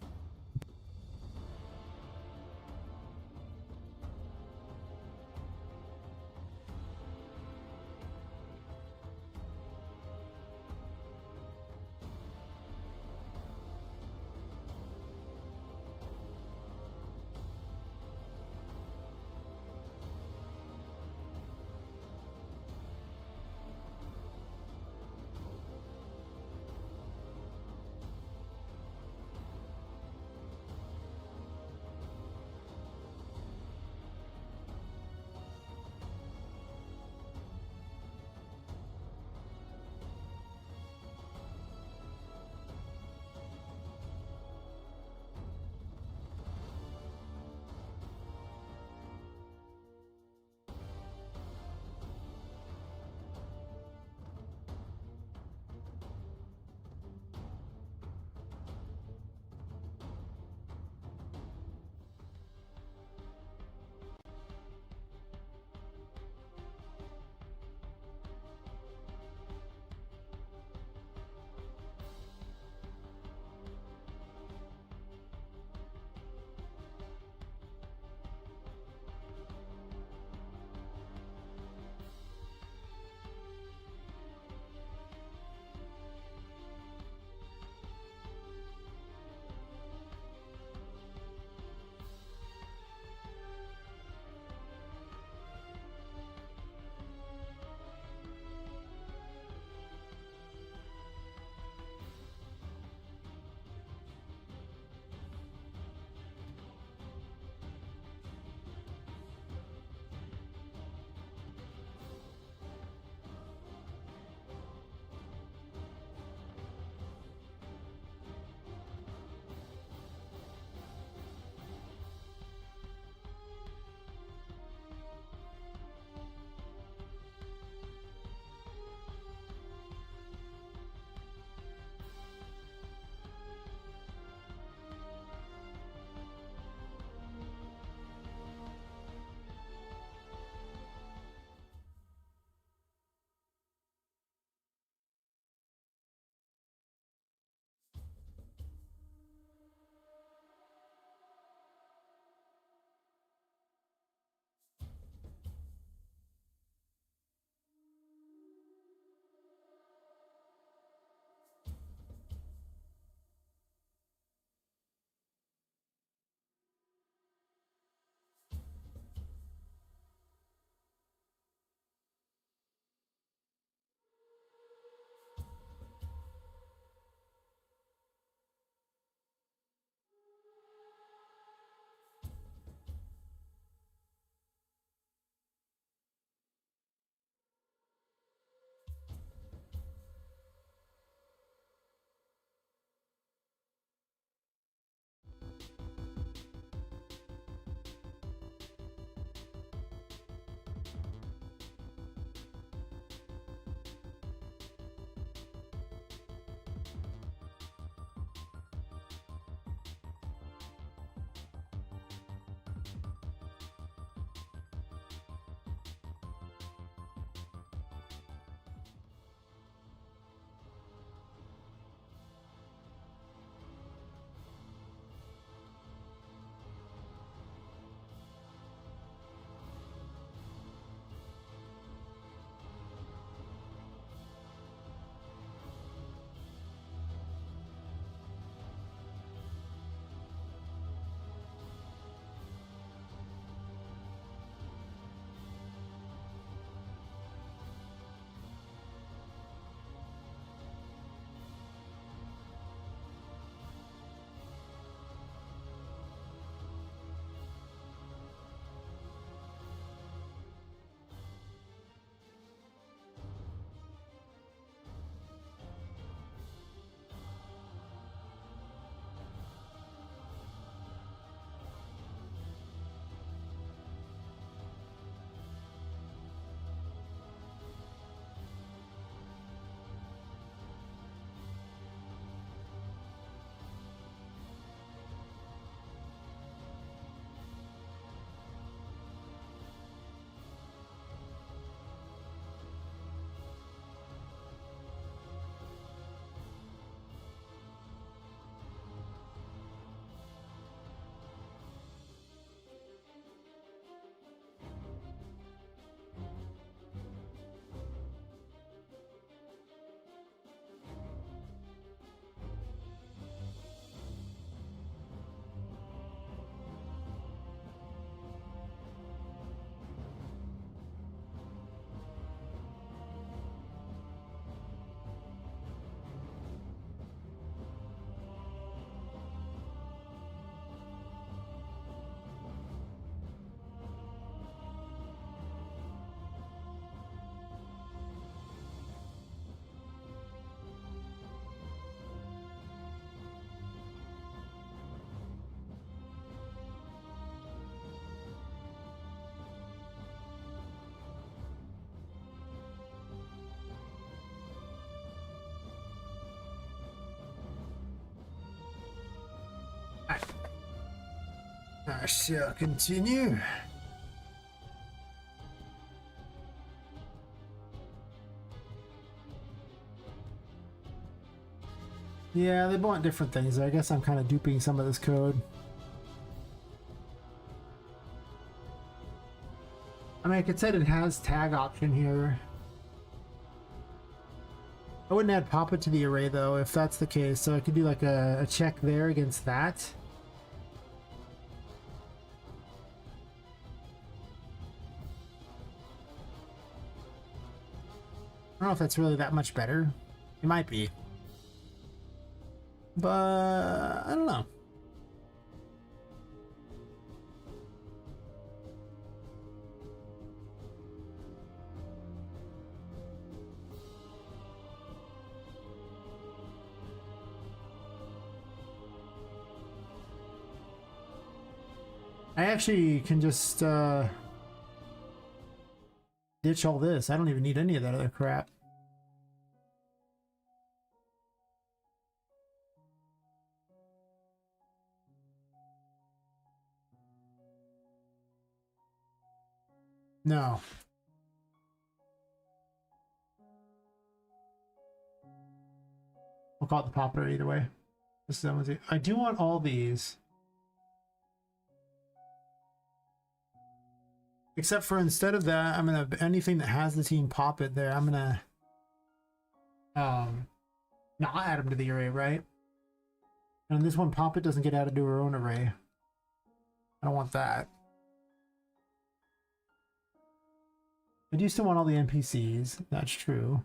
Speaker 1: I shall continue. Yeah, they want different things. I guess I'm kind of duping some of this code. I mean, I could say it has tag option here. I wouldn't add Poppet to the array though, if that's the case. So I could do like a check there against that. I don't know if that's really that much better. It might be. But I don't know. I actually can just ditch all this. I don't even need any of that other crap. No. We'll call it the popper either way. This is I do want all these. Except for instead of that, I'm gonna anything that has the team Poppet there, I'm gonna not add them to the array, right? And this one Poppet doesn't get added to her own array. I don't want that. I do still want all the NPCs, that's true.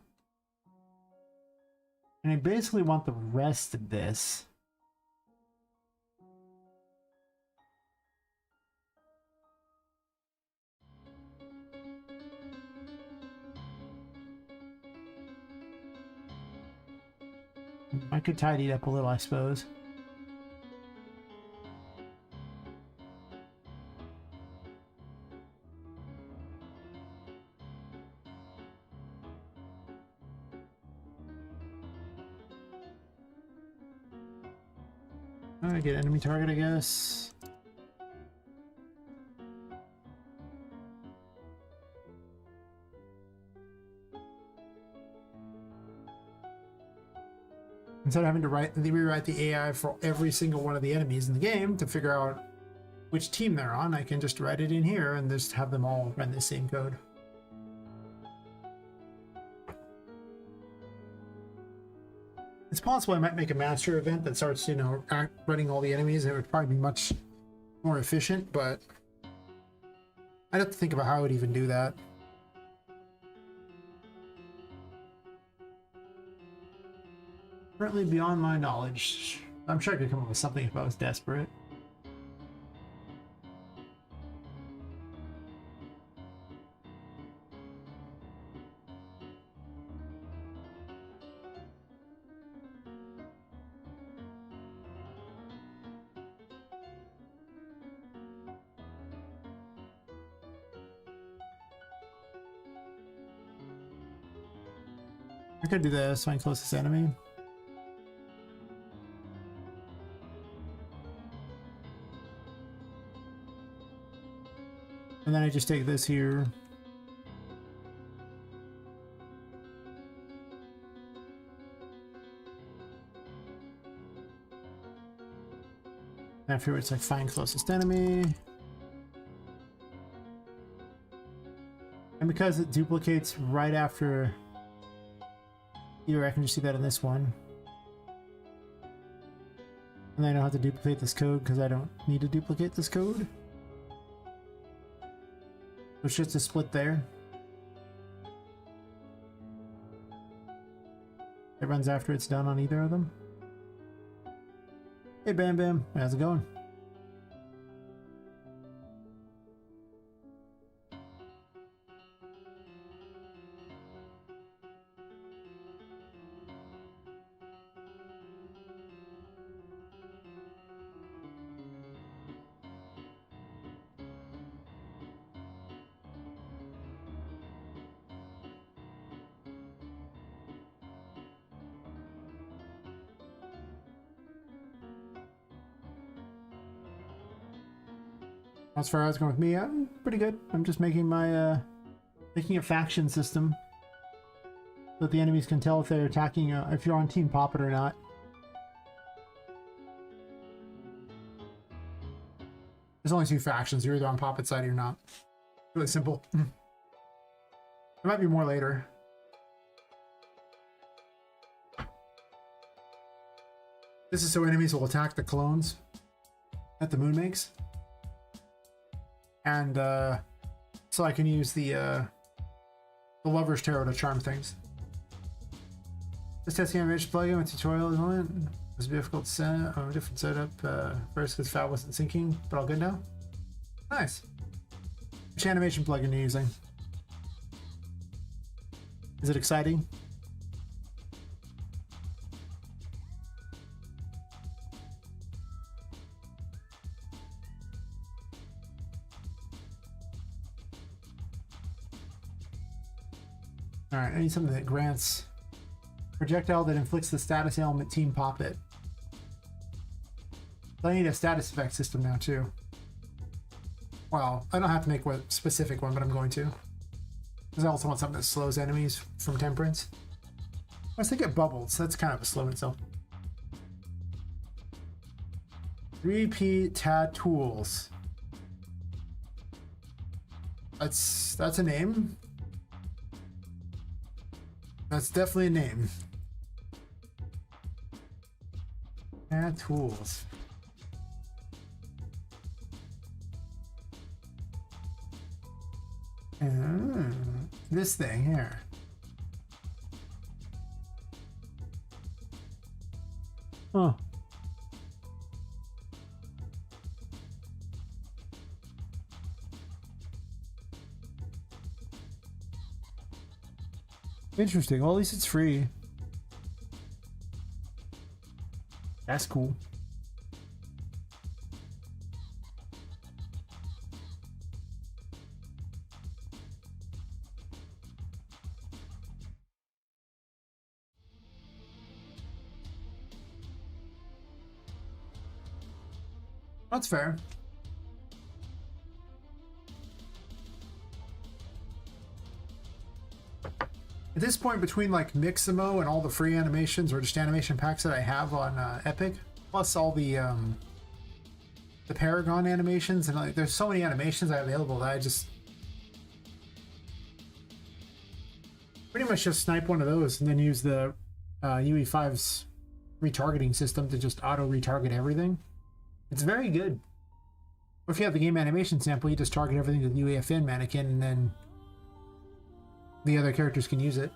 Speaker 1: And I basically want the rest of this. I could tidy it up a little, I suppose. I get enemy target, I guess. Instead of having to rewrite the AI for every single one of the enemies in the game to figure out which team they're on, I can just write it in here and just have them all run the same code. It's possible I might make a master event that starts, you know, running all the enemies. It would probably be much more efficient, but I'd have to think about how I would even do that. Currently beyond my knowledge. I'm sure I could come up with something if I was desperate. I could do this, find closest enemy. And then I just take this here. After it's like find closest enemy. And because it duplicates right after here, I can just see that in this one. And I don't have to duplicate this code because I don't need to duplicate this code. So it's just a split there. It runs after it's done on either of them. Hey Bam Bam, how's it going? As far as going with me, I'm pretty good. I'm just making my making a faction system so that the enemies can tell if they're attacking, if you're on Team Poppet or not. There's only two factions. You're either on Poppet side or you're not. Really simple. There might be more later. This is so enemies will attack the clones that the moon makes. And so I can use the Lover's Tarot to charm things. This testing animation plugin with tutorial element was a difficult different setup first because file wasn't syncing, but all good now. Nice. Which animation plugin are you using? Is it exciting? Alright, I need something that grants projectile that inflicts the status ailment Team Poppet. But I need a status effect system now too. Well, I don't have to make a specific one, but I'm going to. Because I also want something that slows enemies from temperance. I was thinking bubbles, that's kind of a slow itself. Repeat Tad Tools. That's a name. That's definitely a name. Add tools. This thing here. Huh. Interesting. Well, at least it's free. That's cool. That's fair. At this point, between like Mixamo and all the free animations or just animation packs that I have on Epic, plus all the Paragon animations, and like there's so many animations I have available that I just pretty much just snipe one of those and then use the UE5's retargeting system to just auto retarget everything. It's very good. Or if you have the game animation sample, you just target everything to the UEFN mannequin and then the other characters can use it.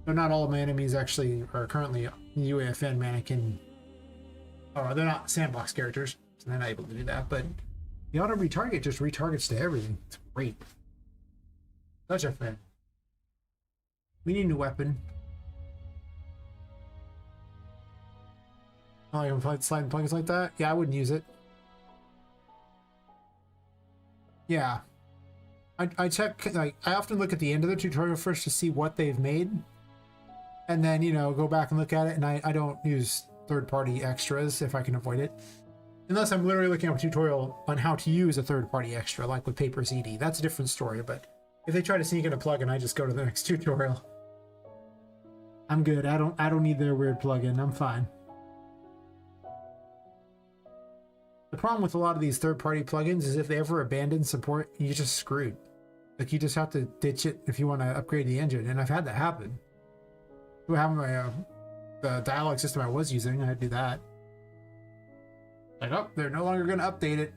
Speaker 1: But not all of my enemies actually are currently UEFN mannequin. Or they're not sandbox characters, so they're not able to do that. But the auto retarget just retargets to everything. It's great. Such a fan. We need a new weapon. Oh, you can play sliding plugins like that? Yeah, I wouldn't use it. Yeah. I check, like, I often look at the end of the tutorial first to see what they've made. And then, you know, go back and look at it, and I don't use third-party extras if I can avoid it. Unless I'm literally looking at a tutorial on how to use a third-party extra, like with Paper CD. That's a different story, but if they try to sneak in a plugin, I just go to the next tutorial. I'm good. I don't need their weird plugin. I'm fine. The problem with a lot of these third-party plugins is if they ever abandon support, you're just screwed. Like, you just have to ditch it if you want to upgrade the engine, and I've had that happen. What happened to the dialogue system I was using? I had to do that. Like, oh, they're no longer going to update it.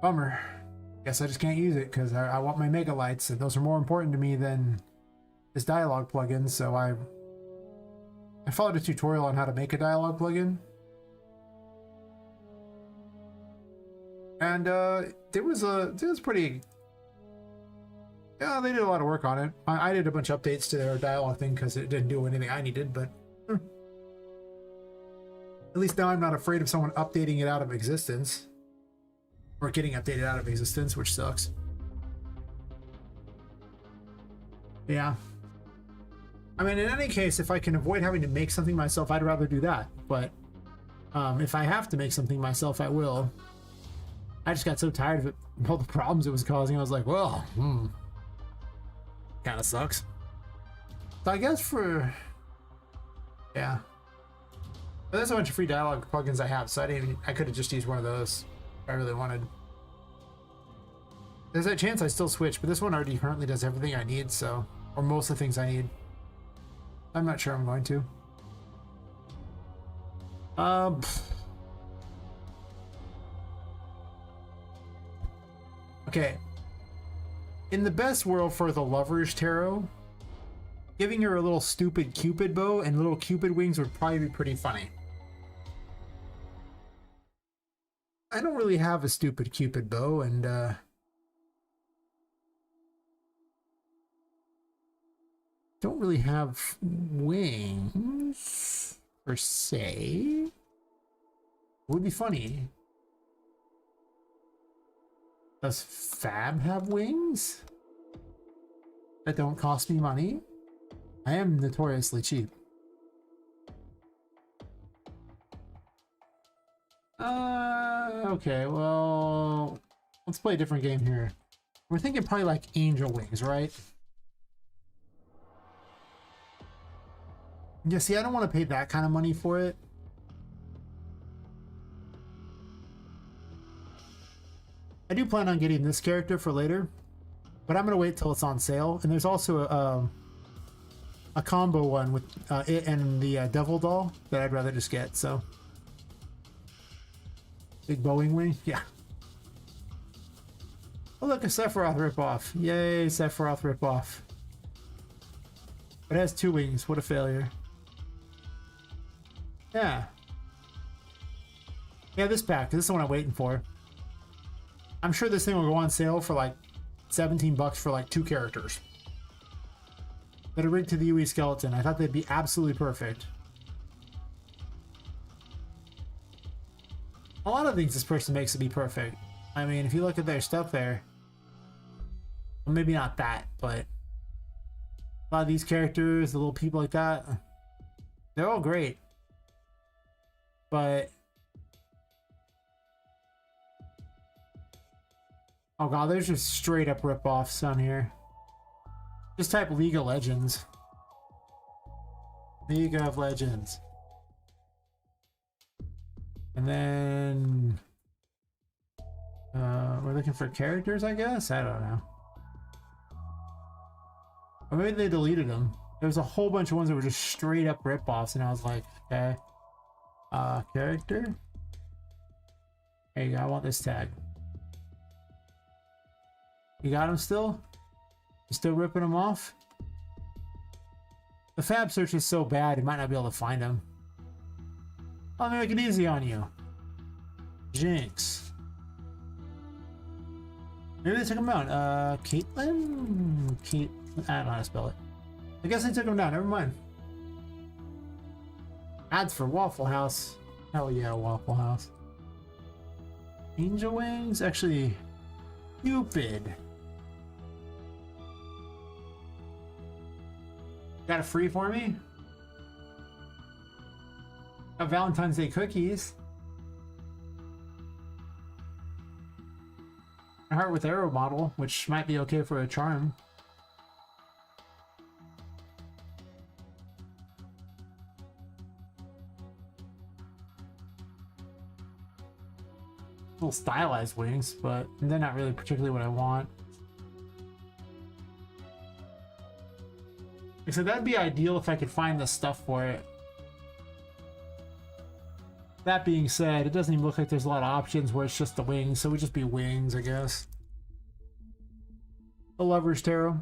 Speaker 1: Bummer. Guess I just can't use it because I want my mega lights, and those are more important to me than this dialogue plugin. So I followed a tutorial on how to make a dialogue plugin. And it was pretty. Yeah, they did a lot of work on it. I did a bunch of updates to their dialogue thing because it didn't do anything I needed, but at least now I'm not afraid of someone updating it out of existence. Or getting updated out of existence, which sucks. Yeah. I mean, in any case, if I can avoid having to make something myself, I'd rather do that. But If I have to make something myself, I will. I just got so tired of it, all the problems it was causing. I was like, well, kind of sucks. So I guess for, yeah. But there's a bunch of free dialogue plugins I have, so I could have just used one of those if I really wanted. There's that chance I still switch, but this one already currently does everything I need, so, or most of the things I need. I'm not sure I'm going to. Okay. In the best world for the Lover's Tarot, giving her a little stupid Cupid bow and little Cupid wings would probably be pretty funny. I don't really have a stupid Cupid bow, and don't really have wings per se. It would be funny. Does Fab have wings that don't cost me money? I am notoriously cheap. Okay, well, let's play a different game here. We're thinking probably like angel wings, right? Yeah, see, I don't want to pay that kind of money for it. I do plan on getting this character for later, but I'm going to wait till it's on sale. And there's also a combo one with it and the Devil Doll that I'd rather just get, so. Big Boeing wing? Yeah. Oh, look, a Sephiroth ripoff. Yay, Sephiroth ripoff. It has 2 wings. What a failure. Yeah. Yeah, this pack. This is the one I'm waiting for. I'm sure this thing will go on sale for like 17 bucks for like 2 characters that are rigged to the UE skeleton. I thought they'd be absolutely perfect. A lot of things this person makes to be perfect. I mean, if you look at their stuff there, well, maybe not that, but a lot of these characters, the little people like that, they're all great. But oh god, there's just straight up rip-offs on here. Just type League of Legends. League of Legends. And then we're looking for characters, I guess? I don't know. Or maybe they deleted them. There was a whole bunch of ones that were just straight up rip-offs, and I was like, okay. Character? There you go, I want this tag. You got him still? You still ripping him off? The Fab search is so bad, you might not be able to find him. Let me make it easy on you. Jinx. Maybe they took him down. Caitlin? I don't know how to spell it. I guess they took him down. Never mind. Ads for Waffle House. Hell yeah, Waffle House. Angel Wings? Actually, Cupid. Got a free for me? Got Valentine's Day cookies. A heart with arrow model, which might be okay for a charm. Little stylized wings, but they're not really particularly what I want. So that'd be ideal if I could find the stuff for it. That being said, it doesn't even look like there's a lot of options where it's just the wings, so it would just be wings, I guess. The Lover's Tarot.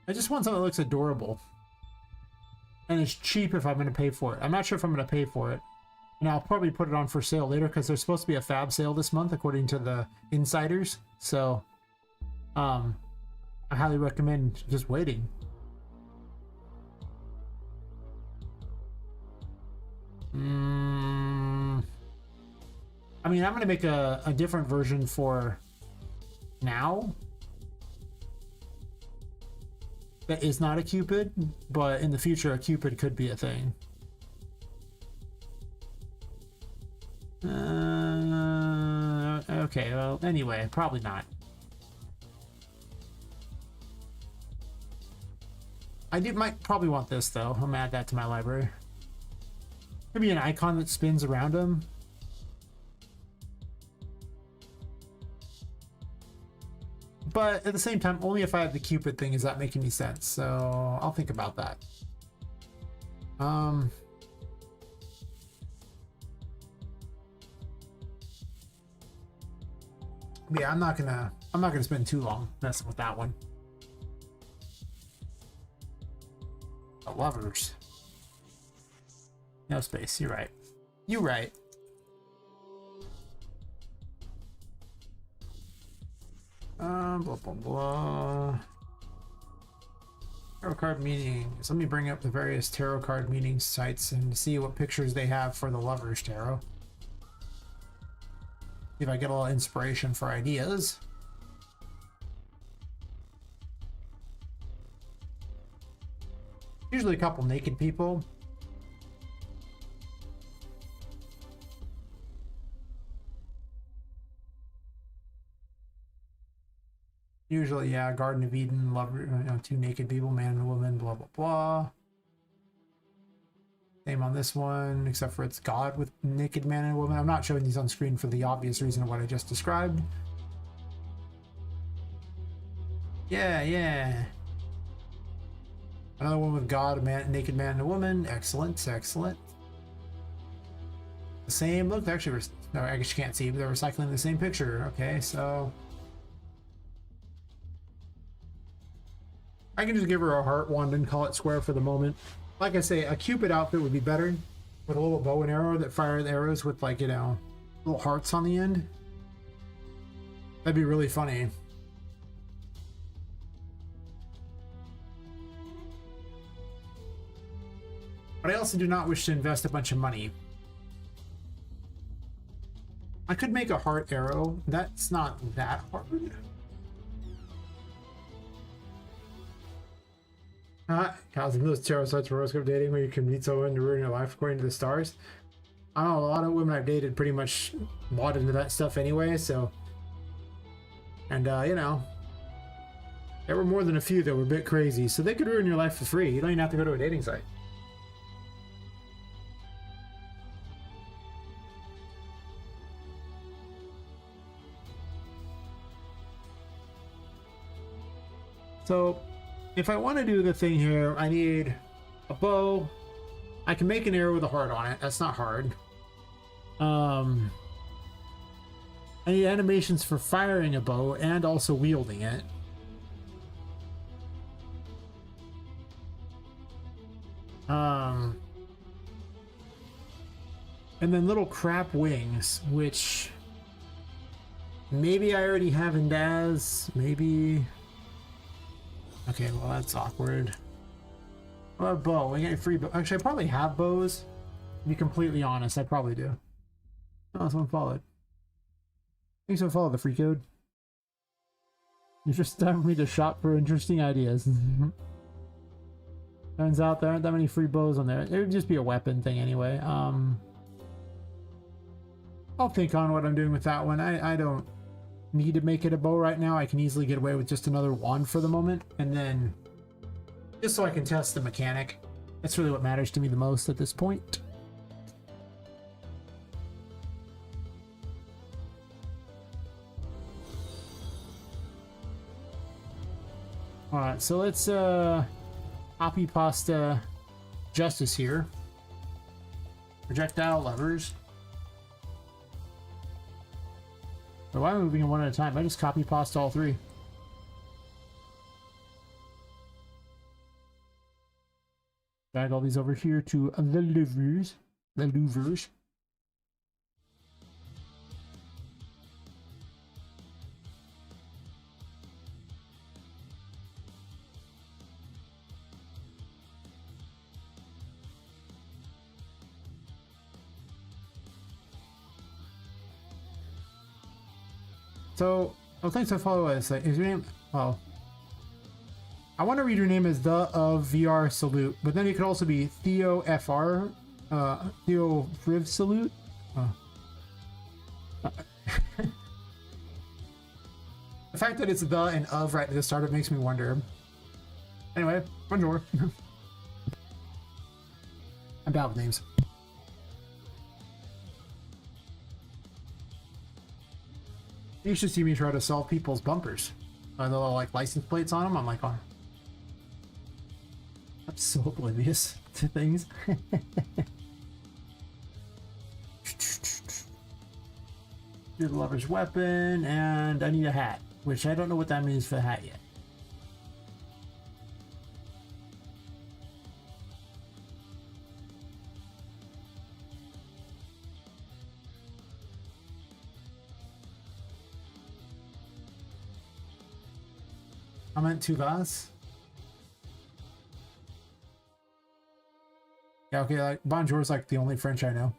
Speaker 1: I just want something that looks adorable. And it's cheap if I'm going to pay for it. I'm not sure if I'm going to pay for it. And I'll probably put it on for sale later because there's supposed to be a Fab sale this month according to the insiders. So, I highly recommend just waiting. I mean, I'm going to make a different version for now. that is not a Cupid, but in the future a Cupid could be a thing. Okay, well, anyway, probably not. Might probably want this though. I'm gonna add that to my library. Maybe an icon that spins around him. But at the same time, only if I have the Cupid thing is that making any sense. So I'll think about that. Yeah, I'm not gonna spend too long messing with that one. The lovers. No space. You're right. You're right. Blah blah blah. Tarot card meetings. Let me bring up the various tarot card meeting sites and see what pictures they have for the lovers tarot. See if I get a little inspiration for ideas. Usually a couple naked people. Usually, yeah, Garden of Eden, lover, two naked people, man and woman, blah, blah, blah. Same on this one, except for it's God with naked man and woman. I'm not showing these on screen for the obvious reason of what I just described. Yeah, yeah. Another one with God, a man, naked man and a woman. Excellent, excellent. The same, look, they're actually, no, I guess you can't see, but they're recycling the same picture. Okay, so I can just give her a heart wand and call it square for the moment. Like I say, a Cupid outfit would be better with a little bow and arrow that fire the arrows with, like, little hearts on the end. That'd be really funny. But I also do not wish to invest a bunch of money. I could make a heart arrow. That's not that hard. Causing those tarot sites for horoscope dating where you can meet someone to ruin your life according to the stars. I don't know, a lot of women I've dated pretty much bought into that stuff anyway, so. And, there were more than a few that were a bit crazy, so they could ruin your life for free. You don't even have to go to a dating site. So, if I want to do the thing here, I need a bow. I can make an arrow with a heart on it. That's not hard. I need animations for firing a bow and also wielding it. And then little crap wings, which maybe I already have in Daz. Maybe. Okay, well, that's awkward. What about bow? We get a free bow. Actually, I probably have bows. To be completely honest, I probably do. Oh, someone followed. Thanks for following the free code. It's just time for me to shop for interesting ideas. Turns out there aren't that many free bows on there. It would just be a weapon thing anyway. I'll think on what I'm doing with that one. I don't need to make it a bow right now. I can easily get away with just another wand for the moment, and then just so I can test the mechanic. That's really what matters to me the most at this point. Alright, so let's copy pasta justice here. Projectile levers. Why am I moving them one at a time? I just copy pasta all three. Drag all these over here to the louvers. The louvers. So, thanks for following us. Is your name? Well, I want to read your name as the of VR Salute, but then it could also be Theo FR, Theo Friv Salute. The fact that it's the and of right at the start, it makes me wonder. Anyway, bonjour. I'm bad with names. You should see me try to solve people's bumpers. The little like license plates on them. I'm like, oh, I'm so oblivious to things. Do the lover's weapon, and I need a hat, which I don't know what that means for the hat yet. I meant tu vas. Yeah, okay, like bonjour is like the only French I know.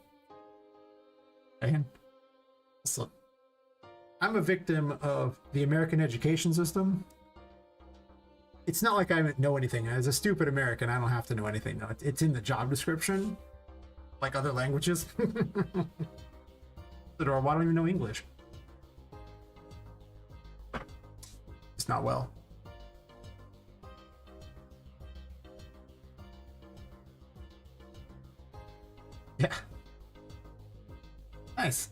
Speaker 1: And so, I'm a victim of the American education system. It's not like I know anything. As a stupid American, I don't have to know anything. No, it's in the job description, like other languages. Or I don't even know English. It's not well. Yeah. Nice.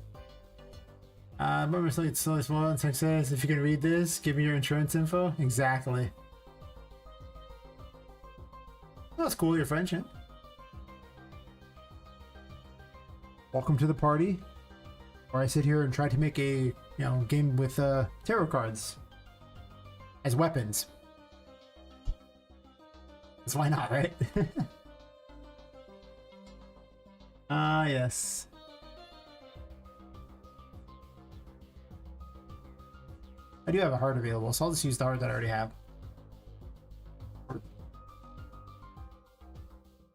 Speaker 1: Remember something so small and success. If you can read this, give me your insurance info. Exactly. That's cool, you're French, yeah? Welcome to the party, where I sit here and try to make a game with tarot cards as weapons. Because why not, right? Ah, yes. I do have a heart available, so I'll just use the heart that I already have.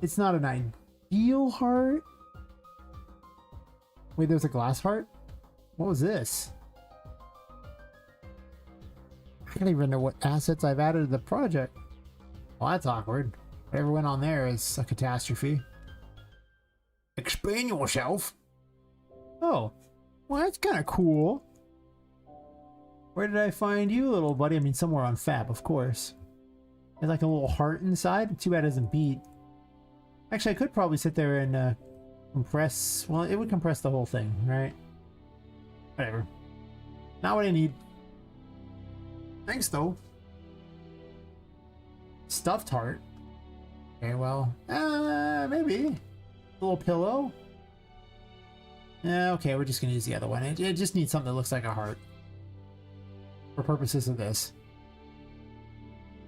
Speaker 1: It's not an ideal heart. Wait, there's a glass heart? What was this? I don't even know what assets I've added to the project. Well, that's awkward. Whatever went on there is a catastrophe. Explain yourself. Oh, well, that's kind of cool. Where did I find you, little buddy? I mean, somewhere on Fab, of course. There's like a little heart inside. Too bad it doesn't beat. Actually, I could probably sit there and compress. Well, it would compress the whole thing, right? Whatever. Not what I need. Thanks, though. Stuffed heart. Okay, well, maybe. A little pillow. Yeah, okay, we're just gonna use the other one. It just needs something that looks like a heart. For purposes of this.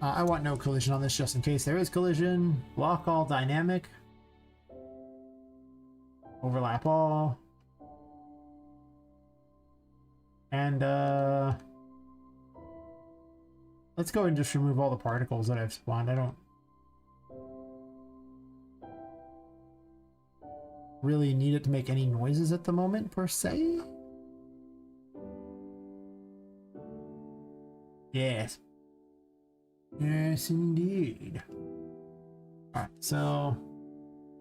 Speaker 1: I want no collision on this just in case there is collision. Block all dynamic. Overlap all. And let's go and just remove all the particles that I've spawned. I don't really need it to make any noises at the moment, per se. Yes. Yes, indeed. Alright, so...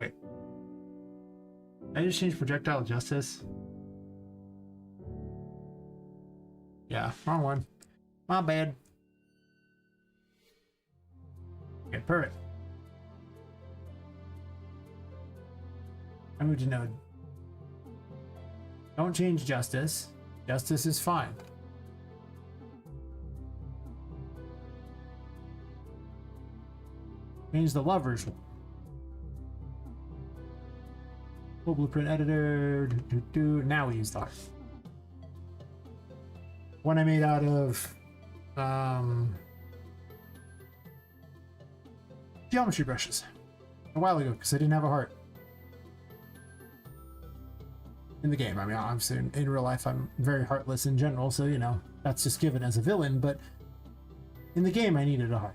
Speaker 1: Wait. Did I just change projectile justice? Yeah, wrong one. My bad. Okay, perfect. I moved to node. Don't change justice. Justice is fine. Change the lovers. Full blueprint editor. Now we use the heart. One I made out of geometry brushes a while ago because I didn't have a heart in the game. I mean, obviously in real life I'm very heartless in general, so you know that's just given as a villain. But in the game, I needed a heart.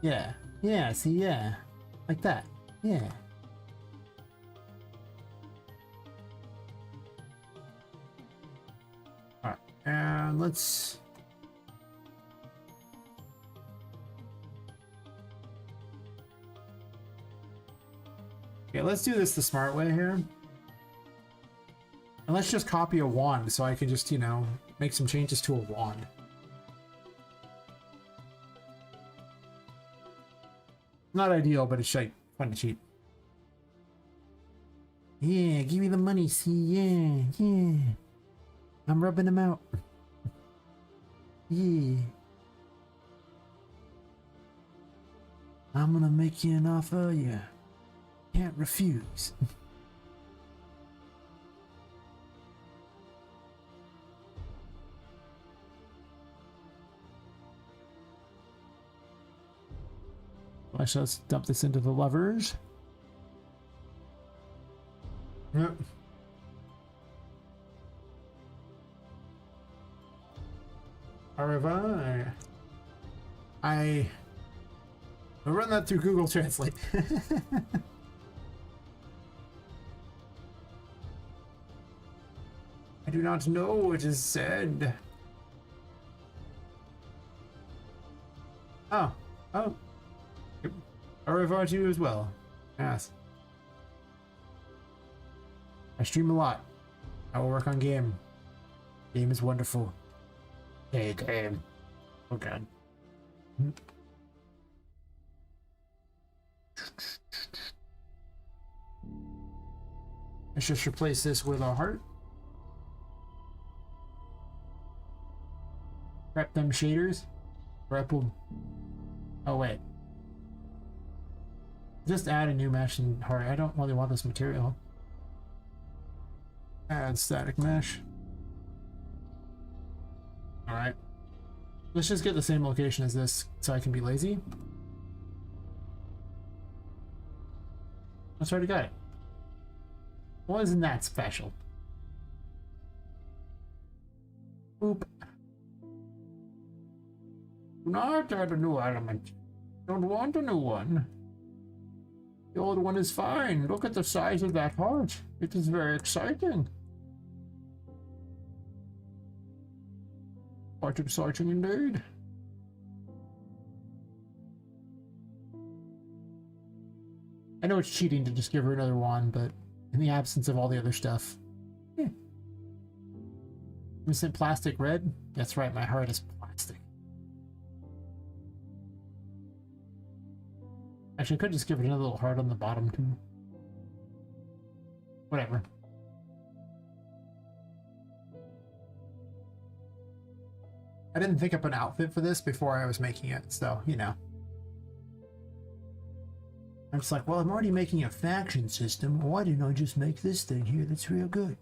Speaker 1: Yeah, yeah, see, yeah, like that, yeah. Alright, and let's Okay, let's do this the smart way here. And let's just copy a wand so I can just, you know, make some changes to a wand. Not ideal, but it's like fun to cheat. Yeah, give me the money, see, yeah, yeah. I'm rubbing them out. Yeah. I'm gonna make you an offer you can't refuse. Let's dump this into the levers. Yep. However, I will run that through Google Translate. I do not know what is said. Oh. Au revoir to you as well. Yes. I stream a lot. I will work on game. Game is wonderful. Hey, game. Oh god. Let's just replace this with a heart. Prep them shaders. Prep them. Oh wait. Just add a new mesh and heart. I don't really want this material. Add static mesh. Alright. Let's just get the same location as this so I can be lazy. Let's already got it. Well, isn't that special? Boop. Do not add a new element. Don't want a new one. The old one is fine. Look at the size of that heart. It is very exciting. Quite exciting indeed. I know it's cheating to just give her another wand, but in the absence of all the other stuff. Innocent plastic red? That's right, my heart is plastic. Actually, I could just give it another little heart on the bottom too. Whatever. I didn't think up an outfit for this before I was making it, so, you know. I'm just like, well, I'm already making a faction system. Why didn't I just make this thing here that's real good?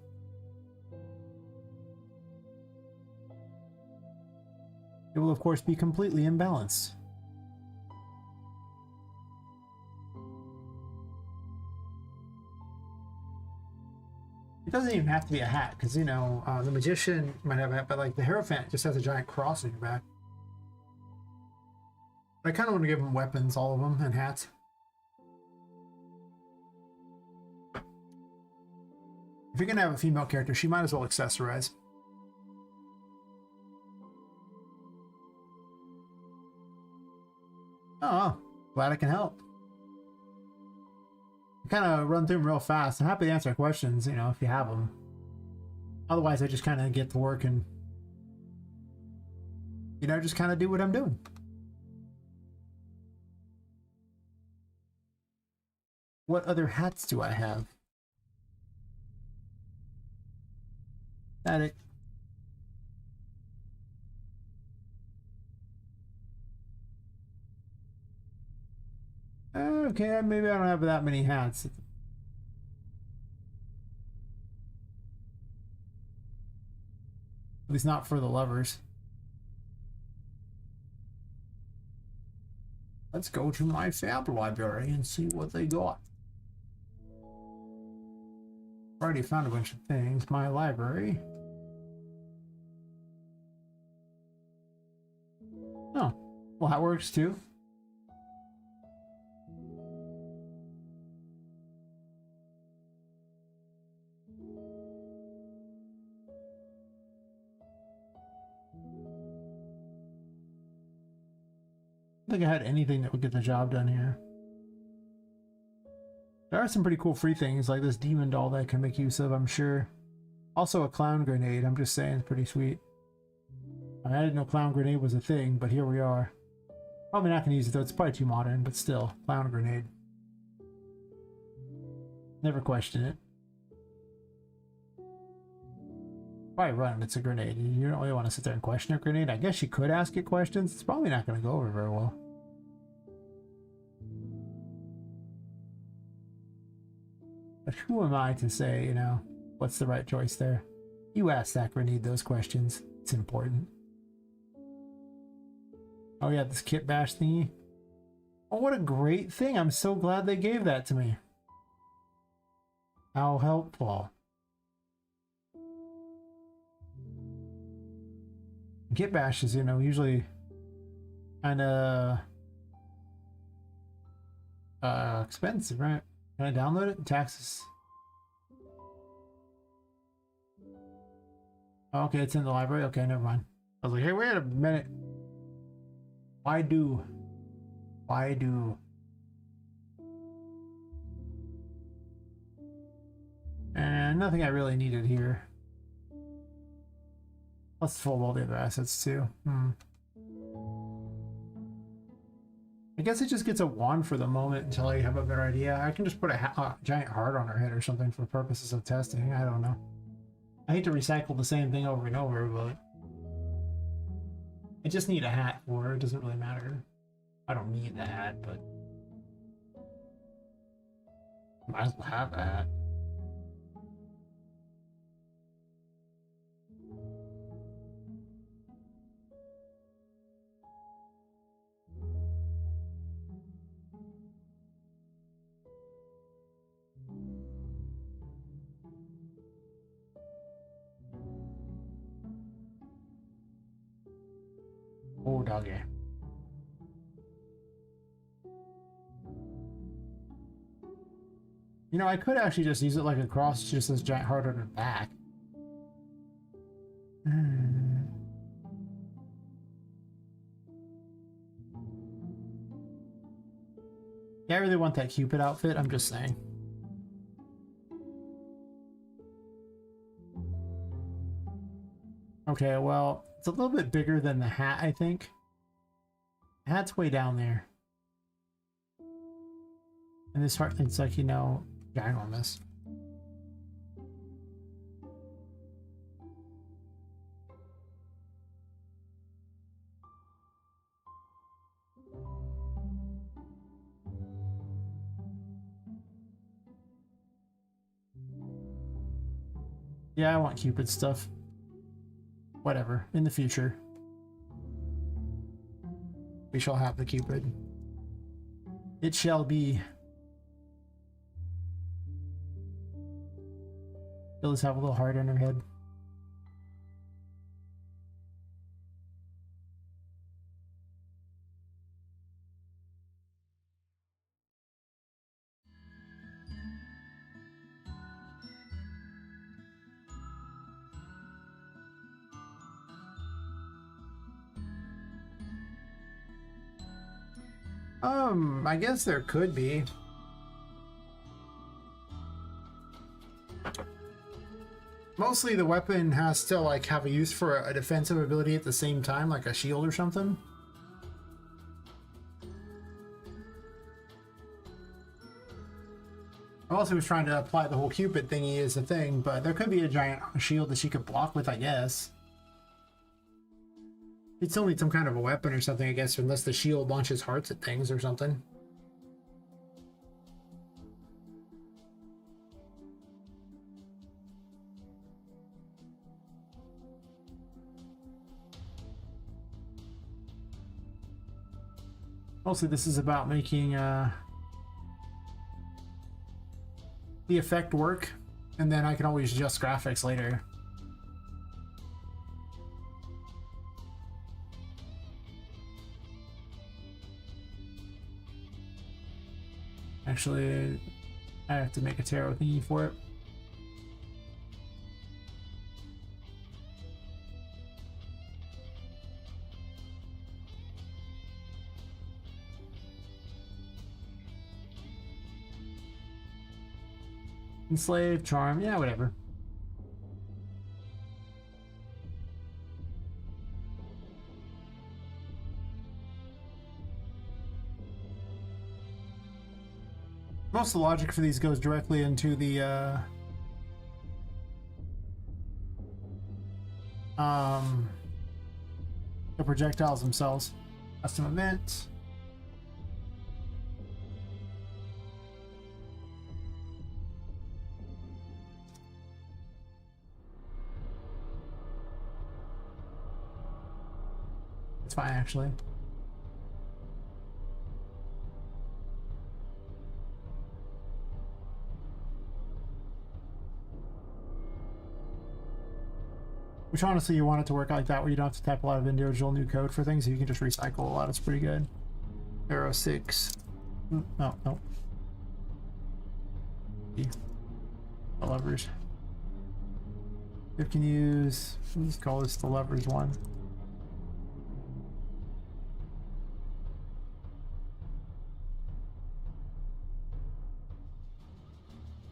Speaker 1: It will, of course, be completely imbalanced. It doesn't even have to be a hat, because, you know, the magician might have a hat, but, like, the Hierophant just has a giant cross on your back. But I kind of want to give them weapons, all of them, and hats. If you're going to have a female character, she might as well accessorize. Oh, glad I can help. Kind of run through them real fast. I'm happy to answer questions, you know, if you have them. Otherwise, I just kind of get to work and, you know, just kind of do what I'm doing. What other hats do I have? Static. Okay, maybe I don't have that many hats. At least not for the lovers. Let's go to my fab library and see what they got. Already found a bunch of things. My library. Oh, well, that works too. I don't think I had anything that would get the job done here. There are some pretty cool free things like this demon doll that I can make use of, I'm sure. Also a clown grenade, I'm just saying, it's pretty sweet. I didn't know clown grenade was a thing, but here we are. Probably not going to use it though, it's probably too modern, but still, clown grenade. Never question it. Probably run, it's a grenade. You don't really want to sit there and question a grenade. I guess you could ask it questions. It's probably not going to go over very well. But who am I to say, you know, what's the right choice there? You ask that grenade those questions. It's important. Oh yeah, this kit bash thingy. Oh, what a great thing. I'm so glad they gave that to me. How helpful. Kit bash is, you know, usually kind of expensive, right? Can I download it? Taxes. Oh, okay, it's in the library. Okay, never mind. I was like, hey, wait a minute. Why do? And nothing I really needed here. Let's fold all the other assets too. I guess it just gets a wand for the moment until I have a better idea. I can just put a giant heart on her head or something for purposes of testing. I don't know. I hate to recycle the same thing over and over, but I just need a hat for her. It doesn't really matter. I don't need the hat, but might as well have a hat. Oh, doggy. You know, I could actually just use it like a cross, just this giant heart on her back. Yeah, I really want that Cupid outfit, I'm just saying. Okay, well, it's a little bit bigger than the hat, I think. The hat's way down there. And this heart, it's like, you know, ginormous. Yeah, I want Cupid stuff. Whatever, in the future. We shall have the Cupid. It shall be. She'll just have a little heart on her head. I guess there could be. Mostly the weapon has to like have a use for a defensive ability at the same time, like a shield or something. I also was trying to apply the whole Cupid thingy as a thing, but there could be a giant shield that she could block with, I guess. You'd still need some kind of a weapon or something, I guess, unless the shield launches hearts at things or something. Mostly this is about making the effect work, and then I can always adjust graphics later. Actually, I have to make a tarot thingy for it. Enslave, charm, yeah, whatever. Most of the logic for these goes directly into the projectiles themselves. Custom event. It's fine, actually. Which honestly, you want it to work like that, where you don't have to type a lot of individual new code for things. You can just recycle a lot. It's pretty good. Arrow 6. No, no. The levers. You can use. Let's call this the levers one.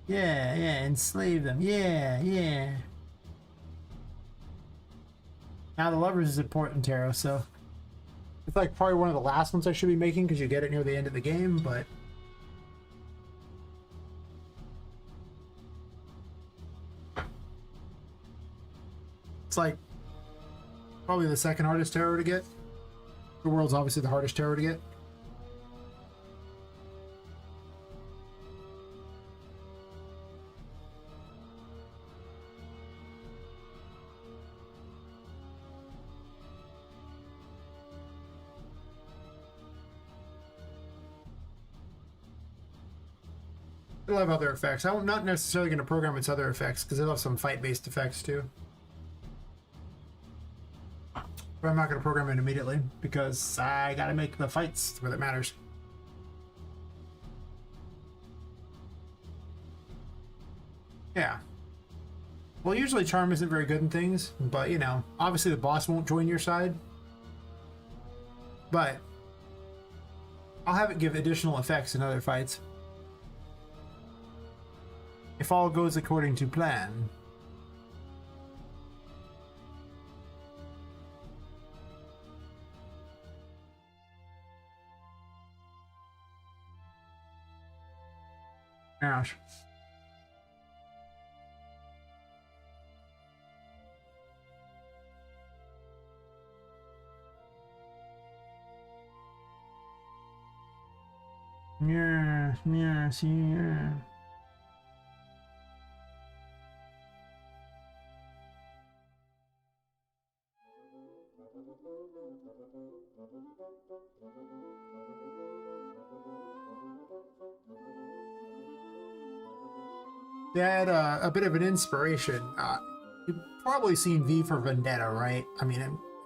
Speaker 1: Yeah, yeah, enslave them. Yeah, yeah. Now the levers is important, Taro, so it's like probably one of the last ones I should be making because you get it near the end of the game, but it's like probably the second hardest tarot to get. The world's obviously the hardest tarot to get. It'll have other effects. I'm not necessarily going to program its other effects because it'll have some fight-based effects too. But I'm not going to program it immediately because I got to make the fights where it matters. Yeah. Well, usually charm isn't very good in things, but you know, obviously the boss won't join your side. But I'll have it give additional effects in other fights. If all goes according to plan. Gosh. Yeah, yeah, see, yeah. They had a bit of an inspiration. You've probably seen V for Vendetta, right? I mean,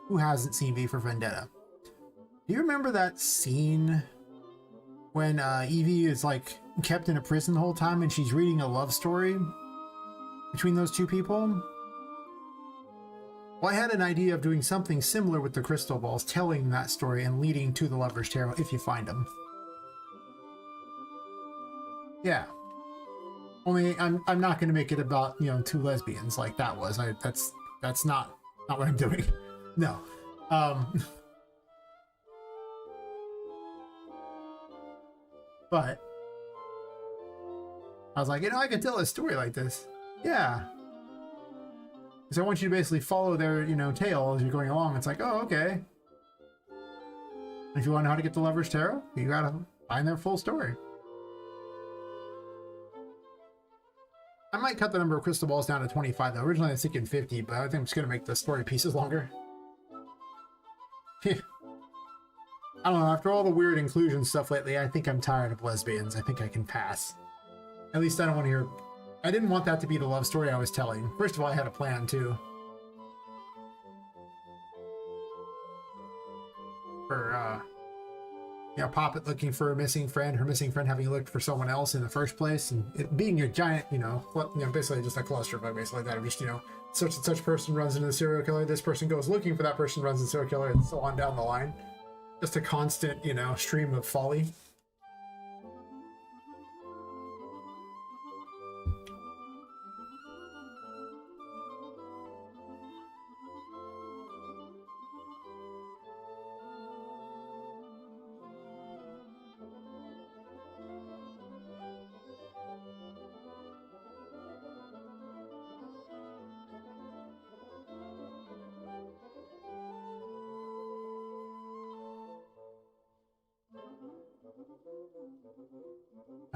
Speaker 1: who hasn't seen V for Vendetta? Do you remember that scene when Evie is like kept in a prison the whole time and she's reading a love story between those two people? Well, I had an idea of doing something similar with the crystal balls, telling that story and leading to the Lover's Tarot if you find them. Yeah. Only I'm not going to make it about, you know, two lesbians like that was. That's not what I'm doing. No. But I was like, you know, I could tell a story like this. Yeah. So I want you to basically follow their, you know, tale as you're going along. It's like, oh, okay. If you want to know how to get the Lover's Tarot, you gotta find their full story. I might cut the number of crystal balls down to 25 though. Originally I was thinking 50, but I think I'm just gonna make the story pieces longer. I don't know, after all the weird inclusion stuff lately, I think I'm tired of lesbians. I think I can pass. At least I don't want to hear... I didn't want that to be the love story I was telling. First of all, I had a plan too. For, you know, Poppet looking for a missing friend, her missing friend having looked for someone else in the first place, and it being a giant, you know, basically just a clusterfuck, basically that. Just, you know, such and such person runs into the serial killer, this person goes looking for that person, runs into the serial killer, and so on down the line. Just a constant, you know, stream of folly.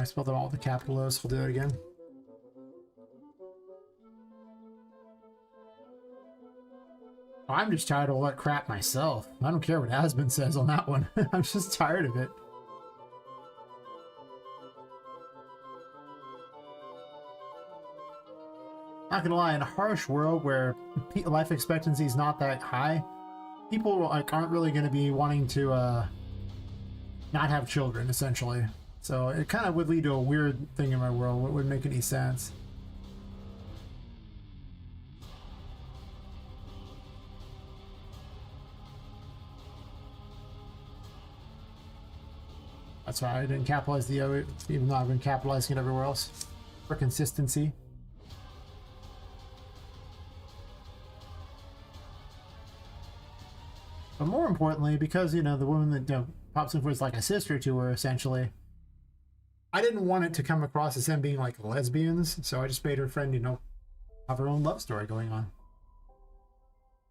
Speaker 1: I spelled them all with the capital O's. We'll do that again. I'm just tired of all that crap myself. I don't care what Asbin says on that one. I'm just tired of it. Not gonna lie, in a harsh world where life expectancy is not that high, people like aren't really gonna be wanting to not have children, essentially. So it kind of would lead to a weird thing in my world. It wouldn't make any sense. That's why I didn't capitalize the O, even though I've been capitalizing it everywhere else for consistency. But more importantly, because, you know, the woman that, you know, pops in was like a sister to her, essentially, I didn't want it to come across as them being like lesbians, so I just made her friend, you know, have her own love story going on.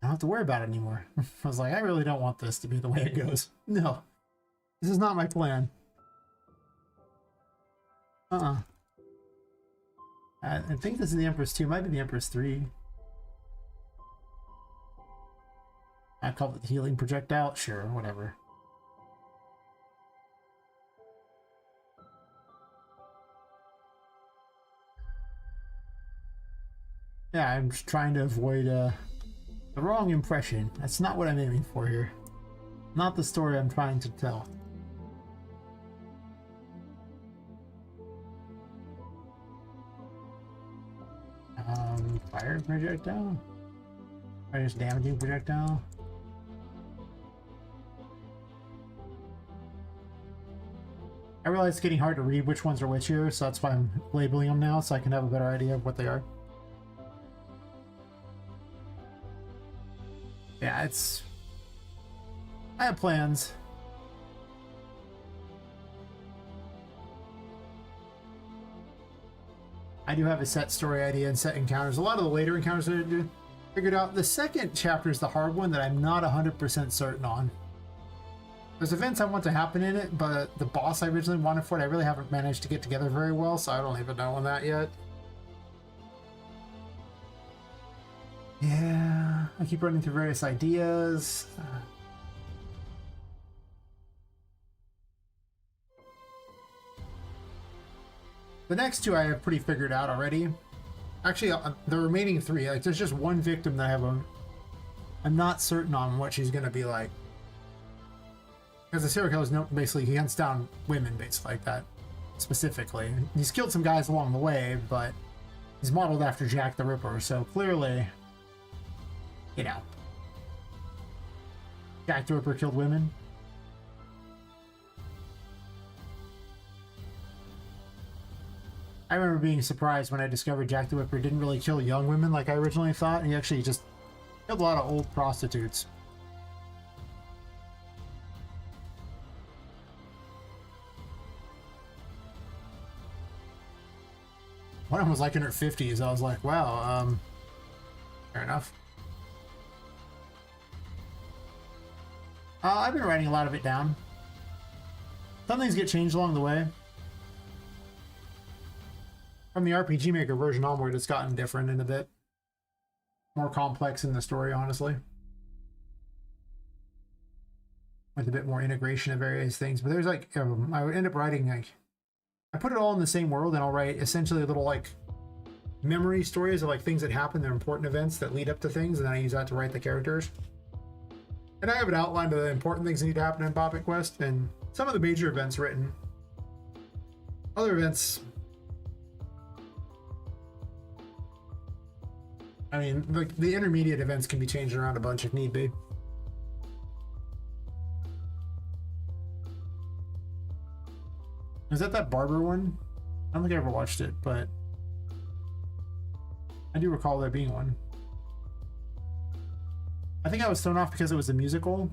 Speaker 1: I don't have to worry about it anymore. I was like, I really don't want this to be the way it goes. No, this is not my plan. I think this is the Empress 2, might be the Empress 3. I call it the healing projectile, sure, whatever. Yeah, I'm just trying to avoid the wrong impression. That's not what I'm aiming for here. Not the story I'm trying to tell. Fire projectile? Or just damaging projectile? I realize it's getting hard to read which ones are which here, so that's why I'm labeling them now, so I can have a better idea of what they are. Yeah, it's... I have plans. I do have a set story idea and set encounters. A lot of the later encounters I figured out. The second chapter is the hard one that I'm not 100% certain on. There's events I want to happen in it, but the boss I originally wanted for it, I really haven't managed to get together very well, so I don't even know on that yet. Yeah, I keep running through various ideas. The next two I have pretty figured out already. Actually, the remaining three, like there's just one victim that I'm not certain on what she's gonna be like. Because the serial killer's basically he hunts down women, basically like that, specifically. He's killed some guys along the way, but he's modeled after Jack the Ripper, so clearly, you know, Jack the Ripper killed women. I remember being surprised when I discovered Jack the Ripper didn't really kill young women like I originally thought. He actually just killed a lot of old prostitutes. One of them was like in her 50s. I was like, wow, fair enough. I've been writing a lot of it down. Some things get changed along the way. From the RPG Maker version onward, it's gotten different in a bit. More complex in the story, honestly. With a bit more integration of various things. But there's like, I would end up writing like, I put it all in the same world and I'll write essentially little like memory stories of like things that happen, they're important events that lead up to things, and then I use that to write the characters. And I have an outline of the important things that need to happen in Poppet Quest and some of the major events written. Other events, I mean, the intermediate events can be changed around a bunch if need be. Is that barber one? I don't think I ever watched it, but I do recall there being one. I think I was thrown off because it was a musical.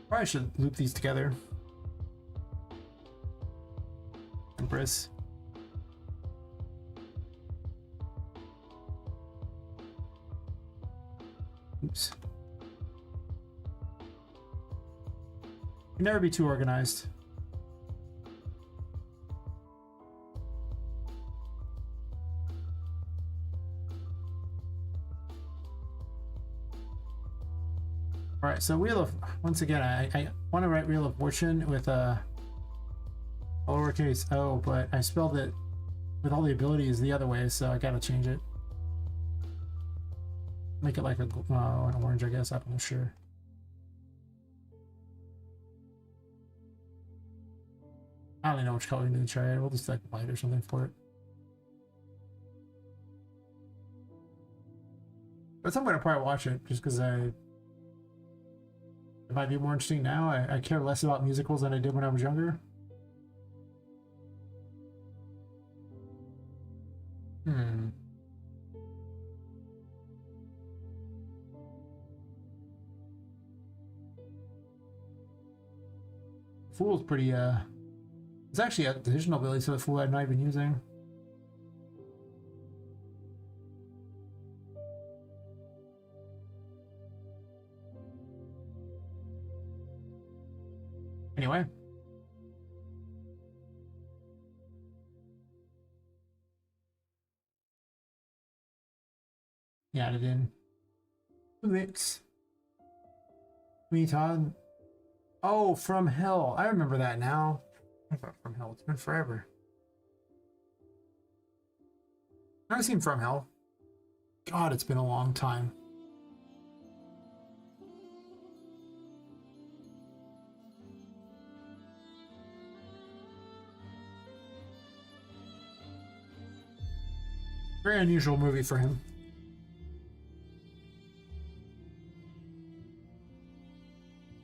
Speaker 1: Probably should loop these together. Empress. Oops. Can never be too organized. All right, so once again, I want to write Wheel of Fortune with a lowercase o, but I spelled it with all the abilities the other way, so I gotta change it. Make it like an orange, I guess. I'm not sure. I don't even know which color we need to try it. We'll just like white or something for it. But I'm gonna probably watch it just because it might be more interesting now. I care less about musicals than I did when I was younger. Fool's pretty, it's actually a additional ability to the Fool I'm not even using. Anyway. Yeah, added in the mix. Me, Todd. Oh, From Hell. I remember that now. From Hell. It's been forever. I've seen From Hell. God, it's been a long time. Very unusual movie for him.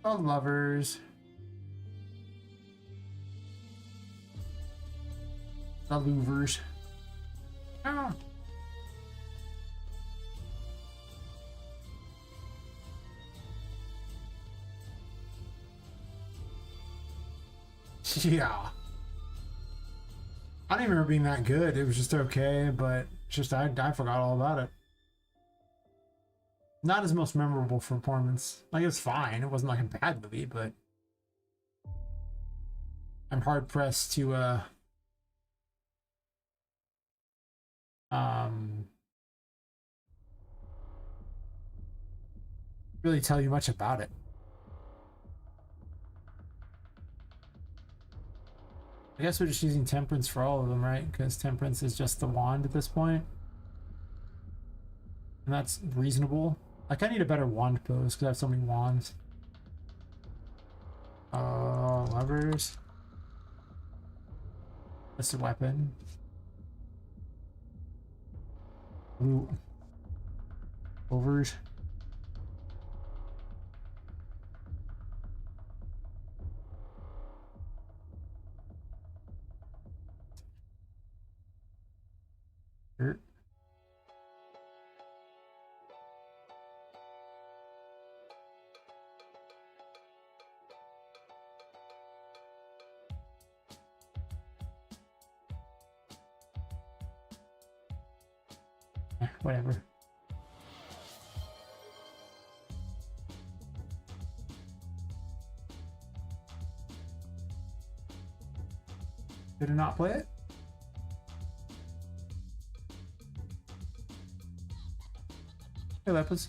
Speaker 1: The Lovers. The Louvers. Ah. Yeah. I don't even remember being that good. It was just okay, but just I forgot all about it. Not his most memorable performance. Like, it was fine. It wasn't like a bad movie, but I'm hard pressed to really tell you much about it. I guess we're just using Temperance for all of them, right? Because Temperance is just the wand at this point. And that's reasonable. Like, I need a better wand pose because I have so many wands. Levers. That's a weapon. Ooh. Overs. Dirt. Whatever. Did I not play it? Hey, Lepus.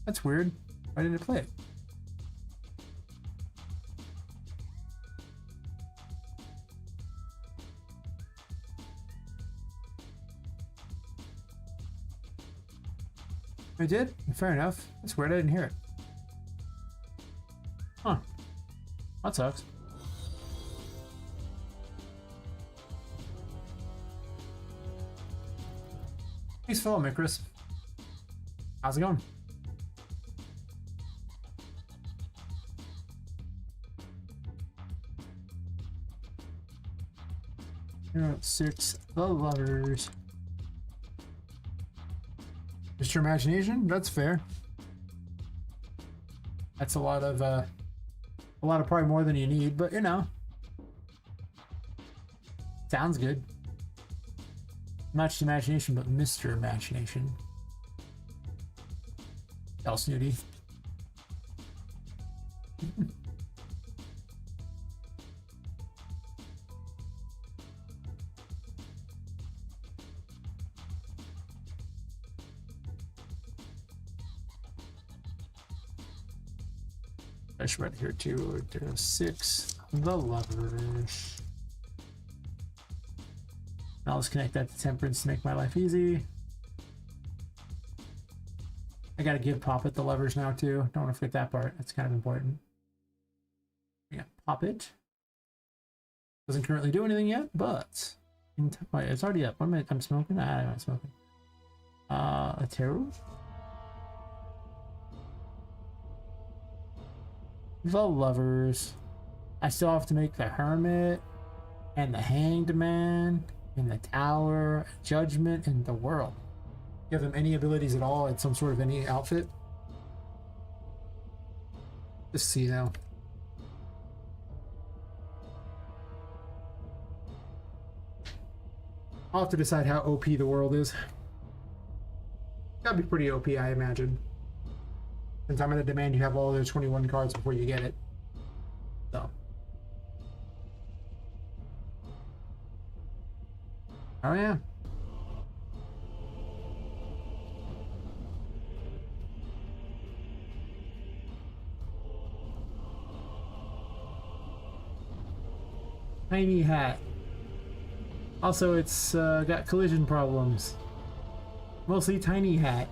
Speaker 1: That's weird. Why didn't it play it? I did? Fair enough. That's weird. I didn't hear it. Huh. That sucks. Thanks for following me, Chris. How's it going? You're at 6. The Lovers. Just your imagination? That's fair. That's a lot of probably more than you need, but you know. Sounds good. Not just imagination, but Mr. Imagination. El Snooty. Push right here too. There's 6. The levers. Now let's connect that to temperance to make my life easy. I gotta give Poppet the levers now too. Don't want to forget that part. That's kind of important. Yeah, Poppet doesn't currently do anything yet, but wait, it's already up. 1 minute. I'm smoking. I'm not smoking. A tarot. The lovers. I still have to make the hermit and the hanged man and the tower, judgment, and the world. Give them any abilities at all at some sort of any outfit. Just see now. I'll have to decide how OP the world is. That'd be pretty OP, I imagine. Since I'm going to demand you have all those 21 cards before you get it. So. Oh yeah. Tiny hat. Also, it's got collision problems. Mostly tiny hat.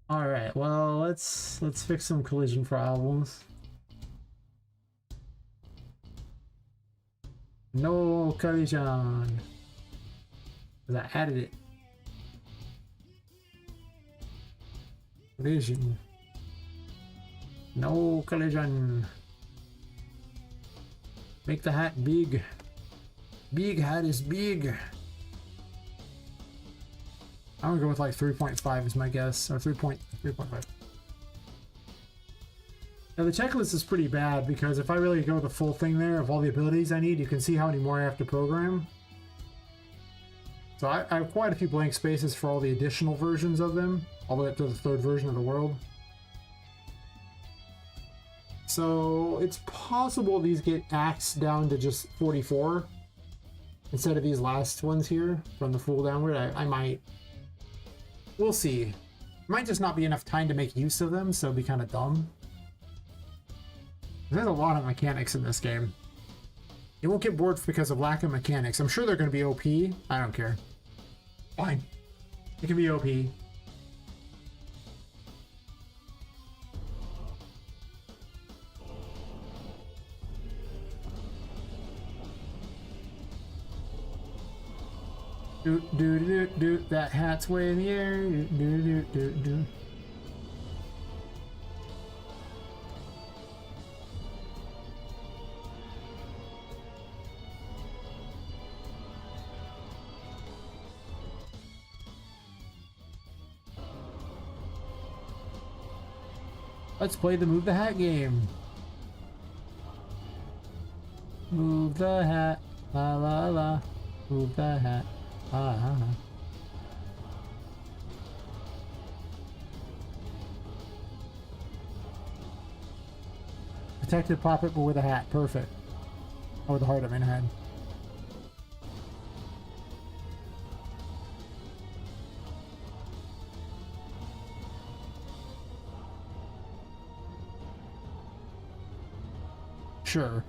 Speaker 1: All right. Well, let's fix some collision problems. No collision. Because I added it. Collision. No collision. Make the hat big. Big hat is big. I'm gonna go with like 3.5 is my guess, or 3.5. Now the checklist is pretty bad because if I really go the full thing there of all the abilities I need, you can see how many more I have to program. So I have quite a few blank spaces for all the additional versions of them, all the way up to the 3rd version of the world. So it's possible these get axed down to just 44 instead of these last ones here from the full downward. I might. We'll see. Might just not be enough time to make use of them, so it'd be kind of dumb. There's a lot of mechanics in this game. You won't get bored because of lack of mechanics. I'm sure they're going to be OP. I don't care. Fine. It can be OP. Do do do do. That hat's way in the air. Do do do do do. Let's play the Move the Hat game. Move the hat, la la la. Move the hat, la la la. Protected Poppet, but with a hat. Perfect. Or with a heart, I mean, head. Sure.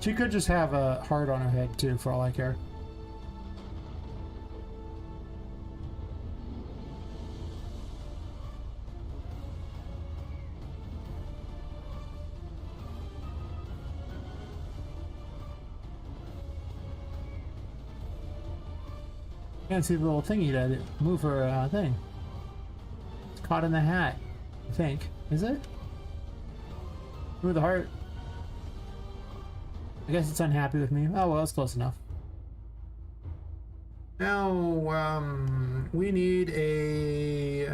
Speaker 1: She could just have a heart on her head too, for all I care. Can't see the little thingy that move her thing. It's caught in the hat, I think. Is it? Move the heart. I guess it's unhappy with me. Oh well, it's close enough. Now, we need a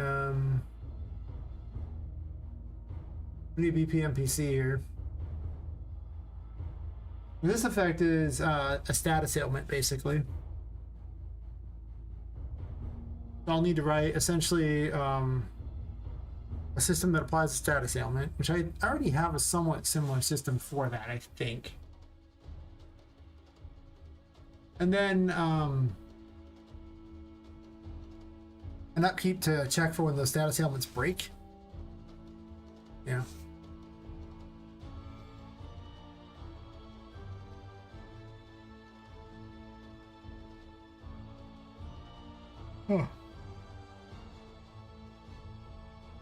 Speaker 1: we need BPMPC here. This effect is a status ailment, basically. I'll need to write essentially a system that applies a status ailment, which I already have a somewhat similar system for that, I think. And then an upkeep to check for when those status ailments break. Yeah. Huh.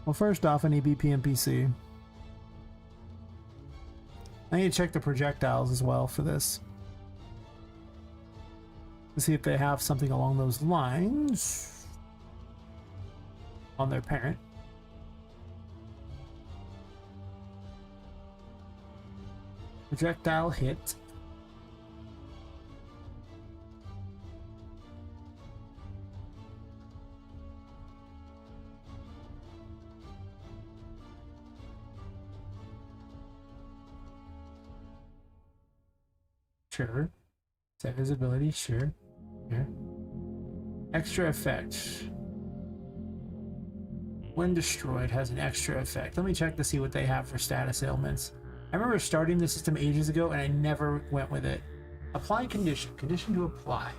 Speaker 1: Well, first off, I need BPMPC. I need to check the projectiles as well for this. To see if they have something along those lines on their parent. Projectile hit. Sure. Set visibility, sure. Sure. Extra effect. When destroyed has an extra effect. Let me check to see what they have for status ailments. I remember starting the system ages ago and I never went with it. Apply condition. Condition to apply.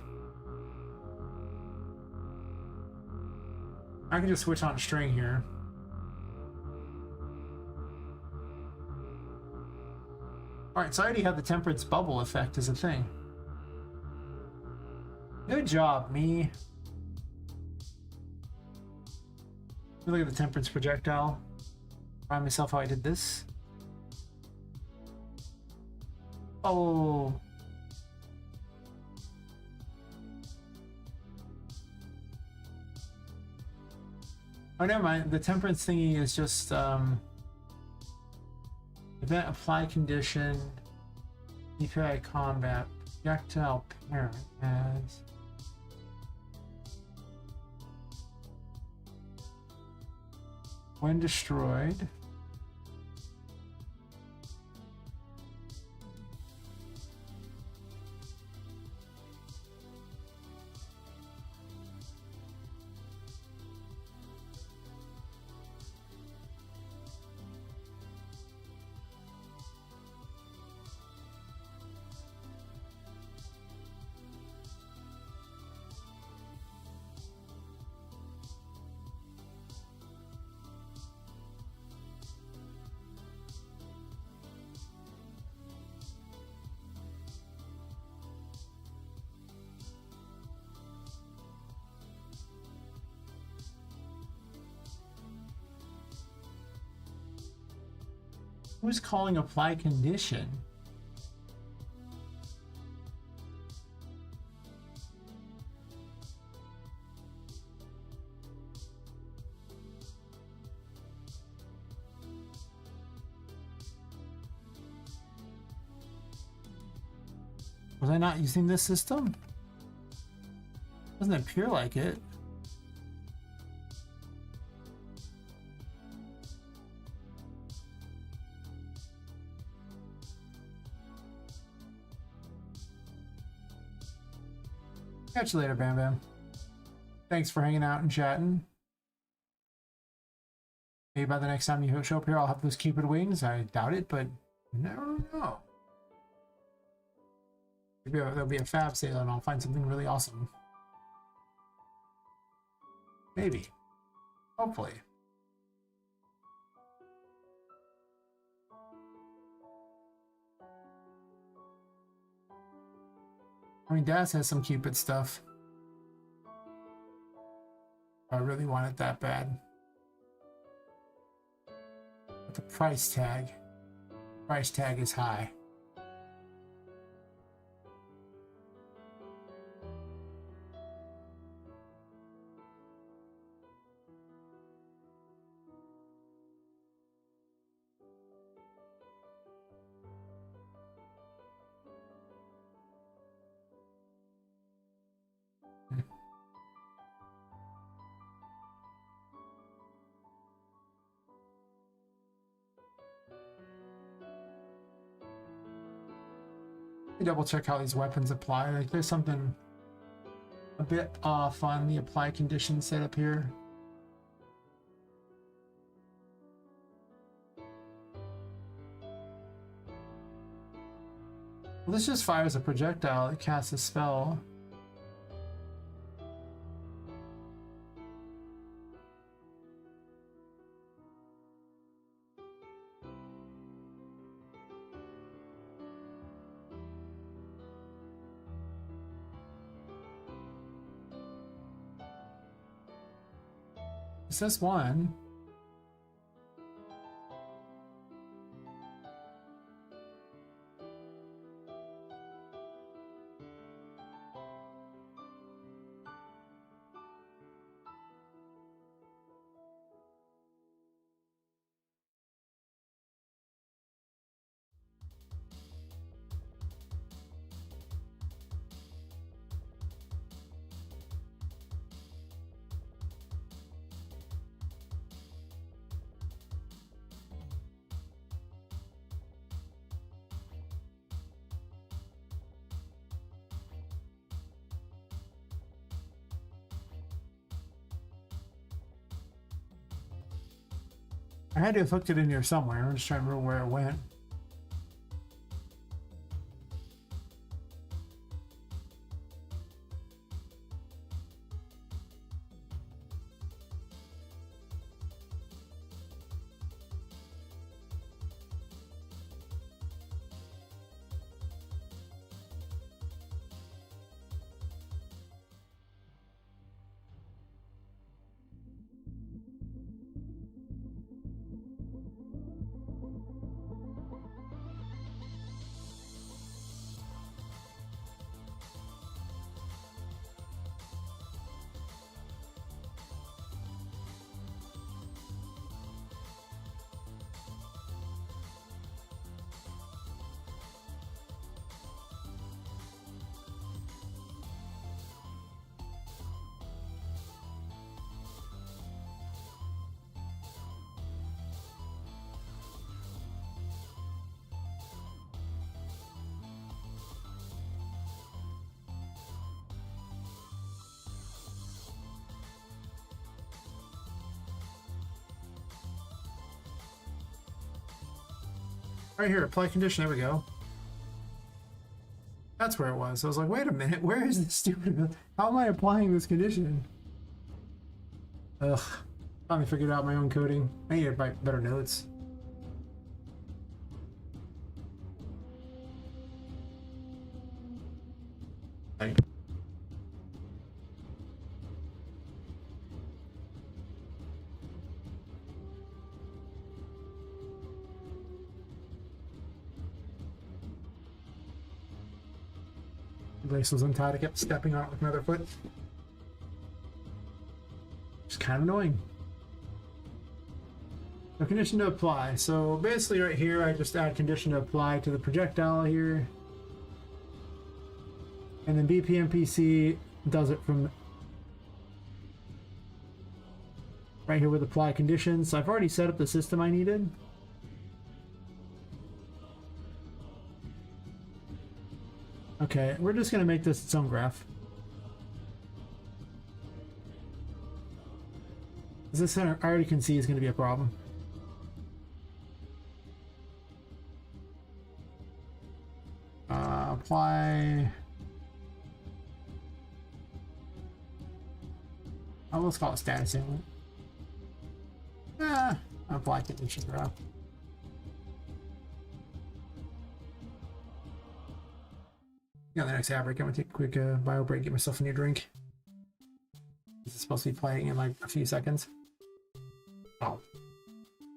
Speaker 1: I can just switch on string here. Alright, so I already have the temperance bubble effect as a thing. Good job, me. Look at the temperance projectile. Remind myself how I did this. Oh. Oh, never mind. The temperance thingy is just event apply condition. EPI combat projectile parent as when destroyed. Who's calling apply condition? Was I not using this system? Doesn't appear like it. Catch you later, Bam Bam. Thanks for hanging out and chatting. Maybe by the next time you show up here, I'll have those Cupid wings. I doubt it, but you never know. Maybe there'll be a fab sale and I'll find something really awesome. Maybe. Hopefully. I mean, Daz has some Cupid stuff. I really want it that bad. But the price tag is high. Double check how these weapons apply. Like there's something a bit off on the apply condition setup here. Well, this just fires a projectile that casts a spell. It's this one. I had to have hooked it in here somewhere. I'm just trying to remember where it went. Right here, apply condition. There we go. That's where it was. I was like, wait a minute, where is this stupid? How am I applying this condition? Ugh. Finally figured out my own coding. I need to write better notes. Right. Lace was untied. I kept stepping on it with my other foot. It's kind of annoying. So condition to apply. So basically right here, I just add condition to apply to the projectile here. And then BPMPC does it from right here with apply conditions. So I've already set up the system I needed. Okay, we're just going to make this its own graph. This I already can see is going to be a problem. Apply. Oh, let's call it status inlet. Apply condition graph. Yeah, the next ad break, I'm gonna take a quick bio break, get myself a new drink. This is supposed to be playing in like a few seconds. Oh,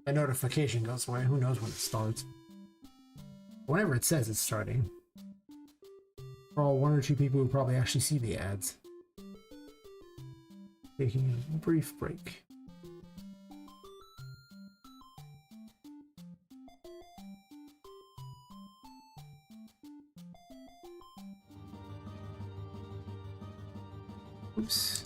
Speaker 1: the notification goes away. Who knows when it starts? Whenever it says it's starting. For all one or two people who probably actually see the ads. Taking a brief break. Oops.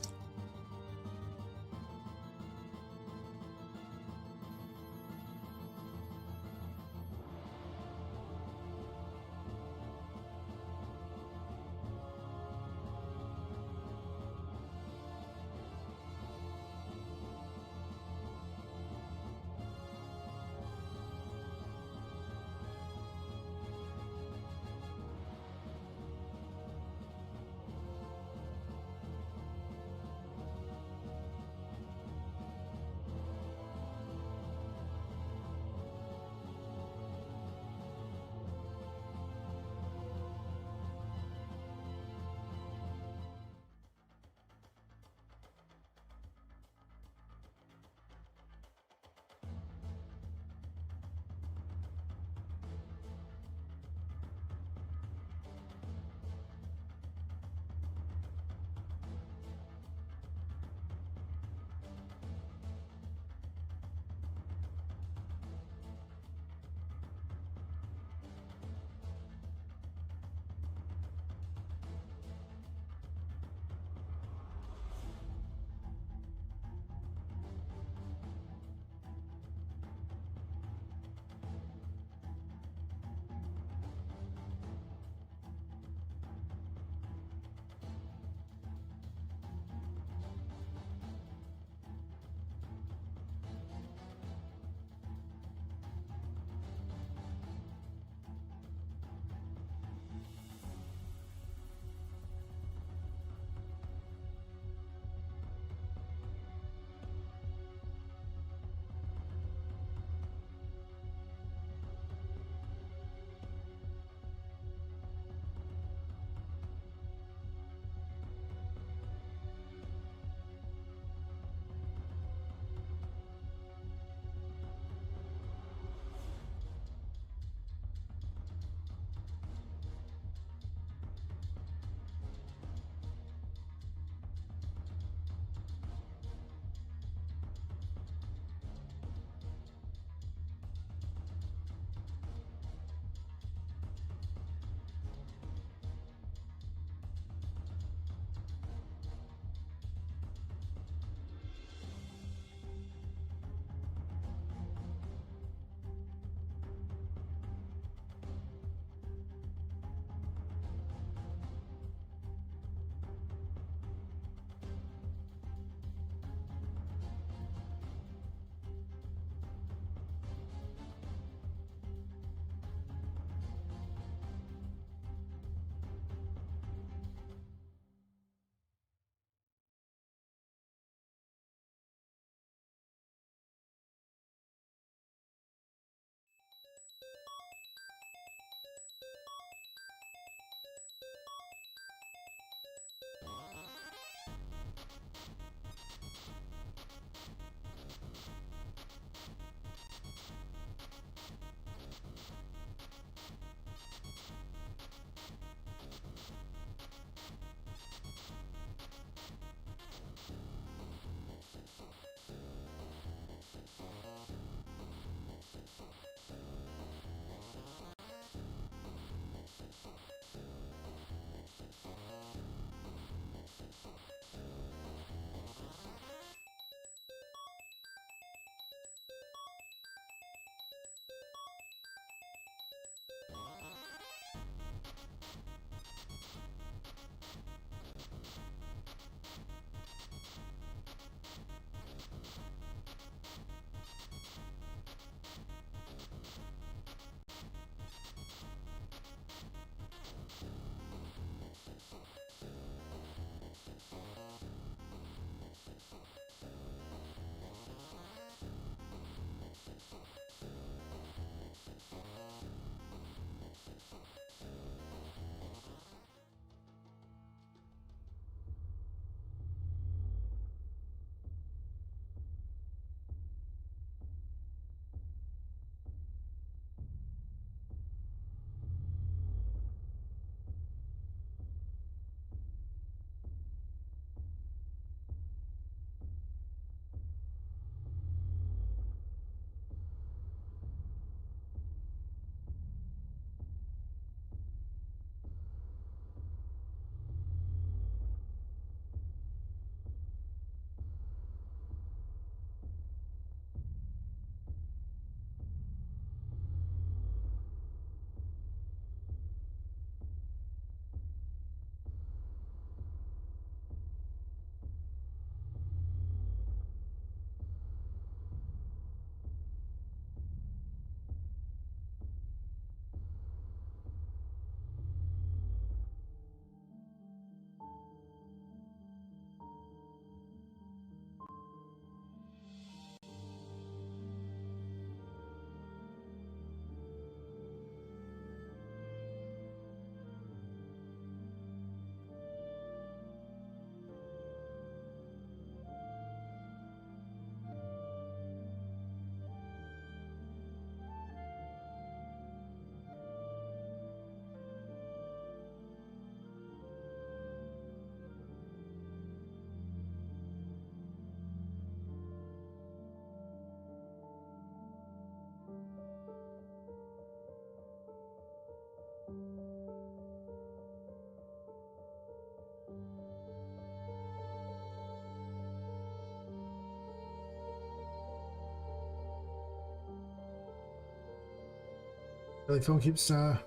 Speaker 1: Really, phone keeps going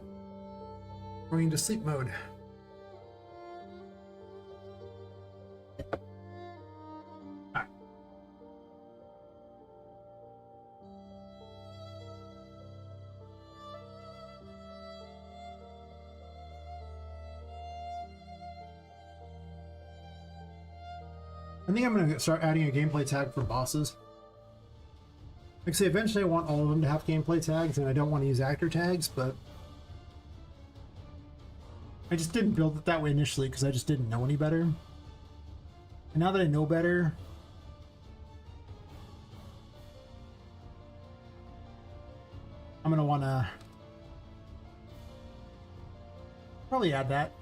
Speaker 1: into sleep mode. Alright. I think I'm going to start adding a gameplay tag for bosses. Like I say, eventually I want all of them to have gameplay tags, and I don't want to use actor tags, but I just didn't build it that way initially because I just didn't know any better. And now that I know better, I'm going to want to probably add that.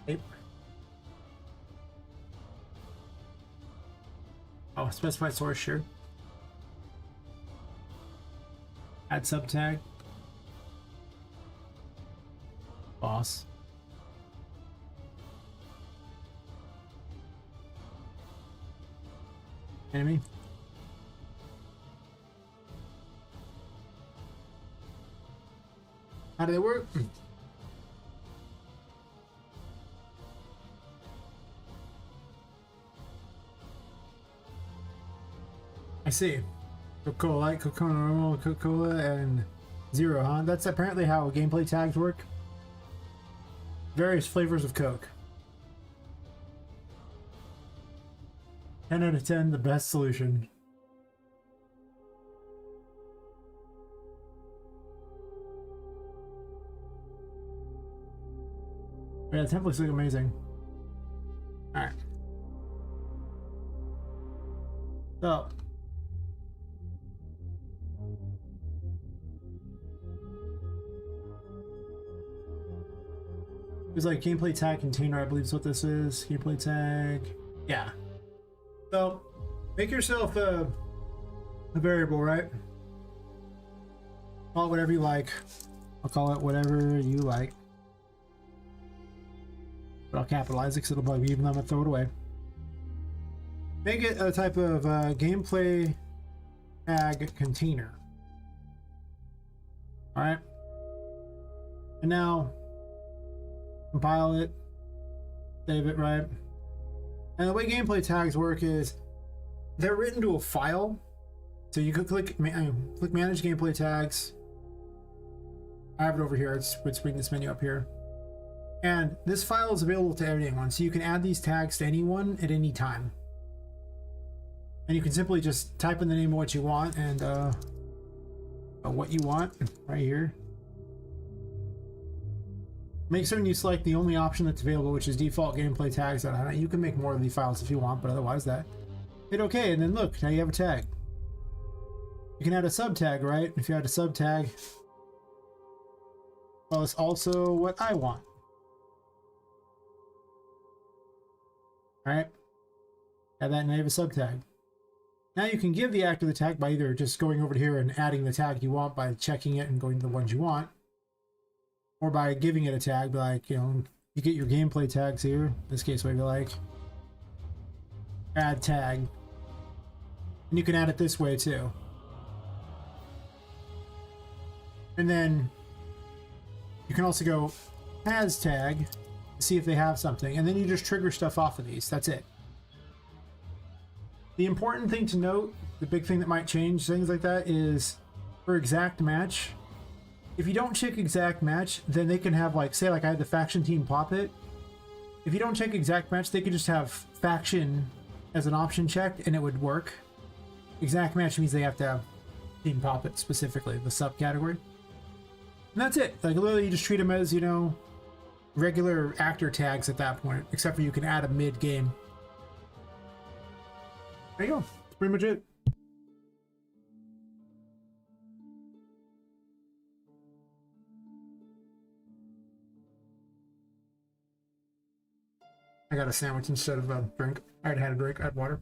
Speaker 1: Okay. Oh, specify source, sure. Add subtag. Boss. Enemy. How do they work? I see. Coca-Cola Light, Coca-Cola Normal, Coca-Cola, and Zero, huh? That's apparently how gameplay tags work. Various flavors of Coke. 10 out of 10, the best solution. Yeah, the templates look amazing. Alright. So. There's like gameplay tag container, I believe is what this is. Gameplay tag. Yeah. So, make yourself a variable, right? Call it whatever you like. I'll call it whatever you like. But I'll capitalize it because it'll bug me even though I'm going to throw it away. Make it a type of gameplay tag container. Alright. And now, compile it, save it, right? And the way gameplay tags work is they're written to a file. So you could click manage gameplay tags. I have it over here. Let's bring this menu up here. And this file is available to anyone. So you can add these tags to anyone at any time. And you can simply just type in the name of what you want and what you want right here. Make certain you select the only option that's available, which is default gameplay tags. You can make more of the files if you want, but otherwise that. Hit OK, and then look, now you have a tag. You can add a sub tag, right? If you add a sub tag, well, it's also what I want. Alright? Add that and I have a sub tag. Now you can give the actor the tag by either just going over here and adding the tag you want by checking it and going to the ones you want. Or by giving it a tag, like, you know, you get your gameplay tags here. In this case, maybe like add tag. And you can add it this way too. And then you can also go as tag, see if they have something, and then you just trigger stuff off of these. That's it. The important thing to note, the big thing that might change things like that, is for exact match. If you don't check exact match, then they can have, like, say, like I had the faction team Poppet. If you don't check exact match, they could just have faction as an option checked and it would work. Exact match means they have to have team Poppet specifically, the subcategory. And that's it. Like literally you just treat them as, you know, regular actor tags at that point, except for you can add a mid-game. There you go. That's pretty much it. I got a sandwich instead of a drink. I already had a drink. I had water.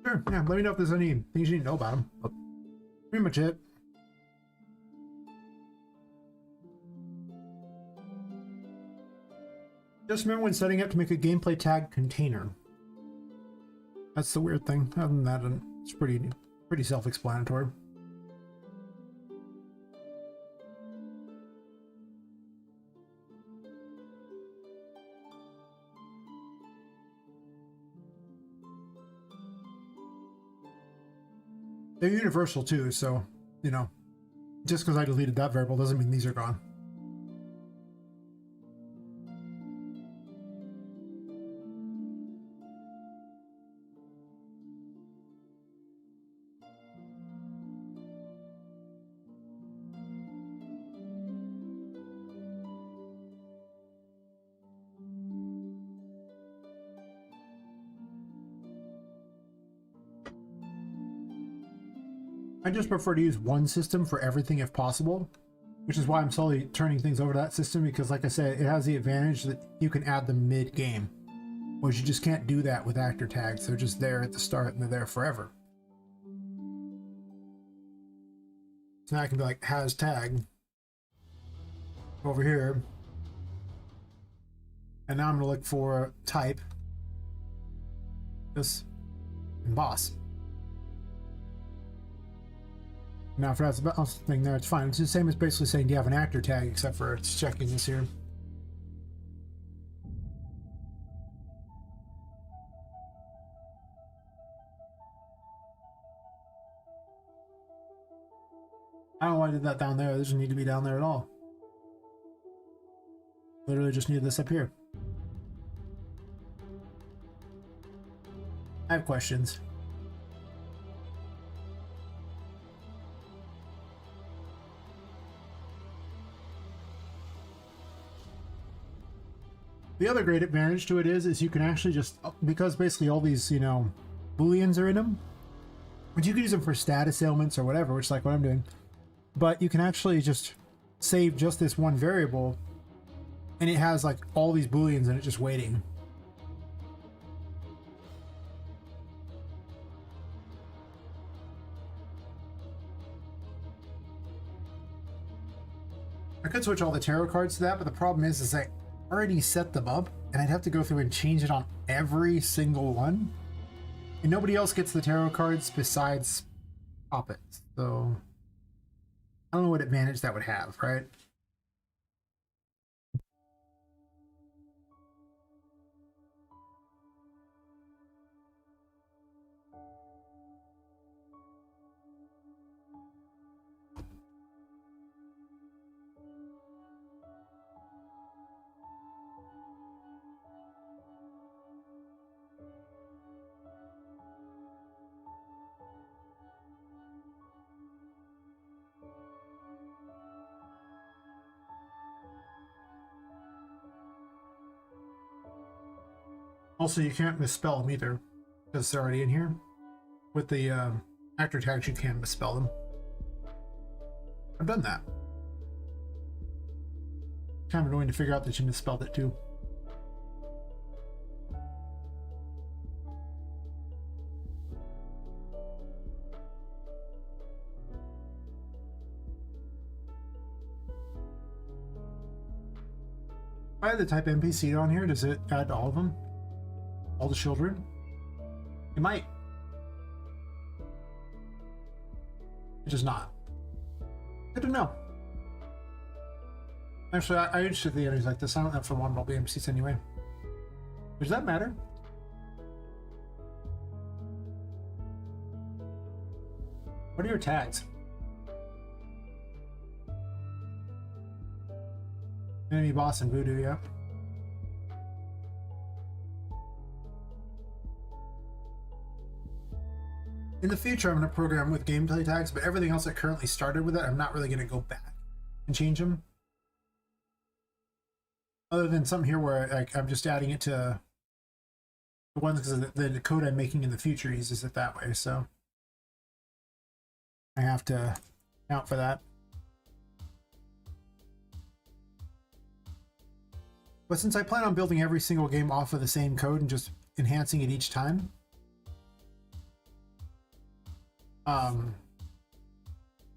Speaker 1: Sure, yeah, let me know if there's any things you need to know about them. But pretty much it. Just remember when setting up to make a gameplay tag container. That's the weird thing. Other than that, it's pretty self-explanatory. They're universal too, so, you know, just because I deleted that variable doesn't mean these are gone. I just prefer to use one system for everything if possible, which is why I'm slowly turning things over to that system, because like I said, it has the advantage that you can add them mid-game, whereas you just can't do that with actor tags. They're just there at the start and they're there forever. So now I can be like, has tag over here, and now I'm gonna look for type, this, and boss. Now, if that's the thing there, it's fine. It's the same as basically saying, do you have an actor tag, except for it's checking this here. I don't know why I did that down there. It doesn't need to be down there at all. Literally just need this up here. I have questions. The other great advantage to it is you can actually just, because basically all these, you know, booleans are in them, but you can use them for status ailments or whatever, which is like what I'm doing. But you can actually just save just this one variable, and it has like all these booleans in it just waiting. I could switch all the tarot cards to that, but the problem is I already set them up, and I'd have to go through and change it on every single one, and nobody else gets the tarot cards besides Poppet, so I don't know what advantage that would have, right? Also, you can't misspell them either, because they're already in here. With the actor tags, you can misspell them. I've done that. Kind of annoying to figure out that you misspelled it too. If I had the type NPC on here, does it add all of them? All the children? It might. It does not. Good to know. Actually, I interested in the enemies like this. I don't have to want all the NPCs anyway. Does that matter? What are your tags? Enemy boss and voodoo, yeah. In the future, I'm going to program with gameplay tags, but everything else that currently started with it, I'm not really going to go back and change them. Other than some here where like, I'm just adding it to the ones because the code I'm making in the future uses it that way, so I have to account for that. But since I plan on building every single game off of the same code and just enhancing it each time,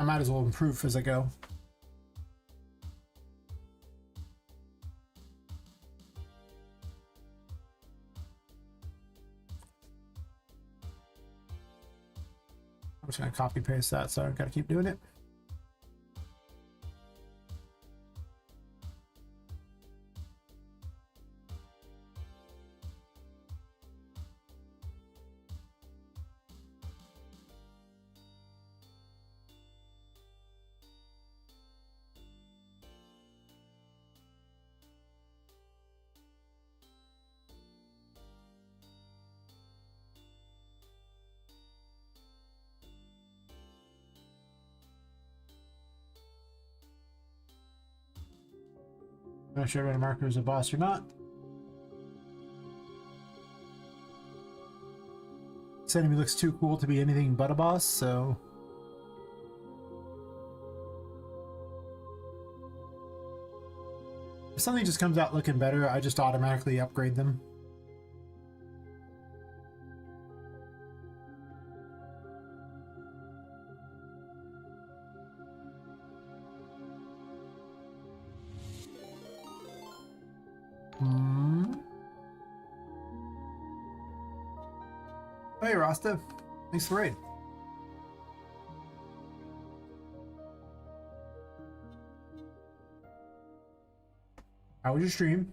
Speaker 1: I might as well improve as I go. I'm just gonna copy paste that, so I've got to keep doing it. I'm not sure if a marker is a boss or not. This enemy looks too cool to be anything but a boss, so if something just comes out looking better, I just automatically upgrade them. Hey Rasta, thanks for the raid. How was your stream?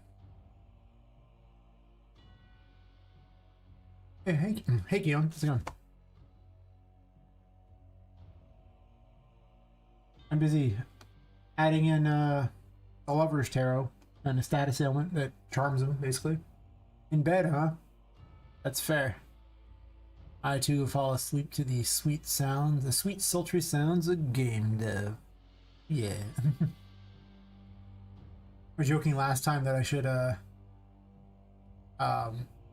Speaker 1: Hey, Keon, how's it going? I'm busy adding in a lover's tarot and a status ailment that charms him, basically. In bed, huh? That's fair. I too fall asleep to the sweet sounds, the sweet sultry sounds of game dev. Yeah. I was joking last time that I should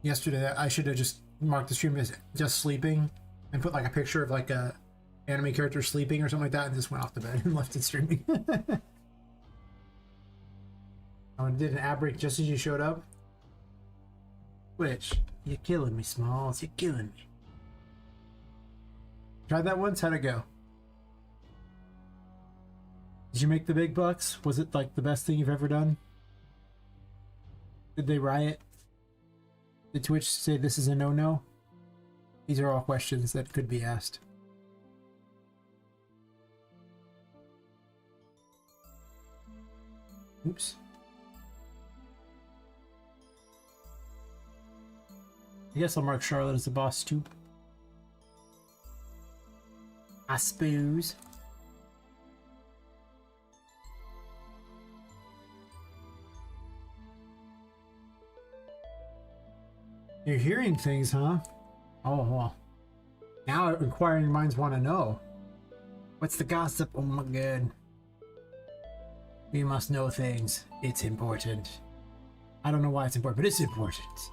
Speaker 1: yesterday that I should have just marked the stream as just sleeping and put like a picture of like a anime character sleeping or something like that and just went off the bed and left it streaming. I did an ad break just as you showed up. Which, you're killing me, Smalls, you're killing me. Tried that once, how'd it go? Did you make the big bucks? Was it like the best thing you've ever done? Did they riot? Did Twitch say this is a no-no? These are all questions that could be asked. Oops. I guess I'll mark Charlotte as the boss too. I suppose. You're hearing things, huh? Oh, well. Now inquiring minds want to know. What's the gossip? Oh my god. We must know things. It's important. I don't know why it's important, but it's important.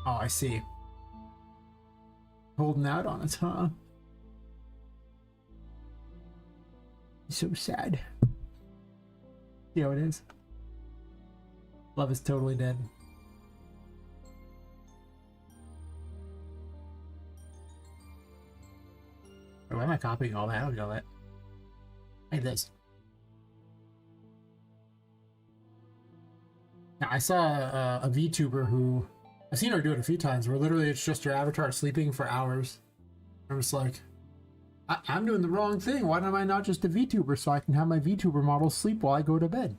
Speaker 1: Oh, I see. Holding out on us, huh? So sad. See how it is? Love is totally dead. Why am I copying all that? I don't know that. Like this. Now, I saw a VTuber who... I've seen her do it a few times, where literally it's just your avatar sleeping for hours. I was like, I'm doing the wrong thing. Why am I not just a VTuber so I can have my VTuber model sleep while I go to bed?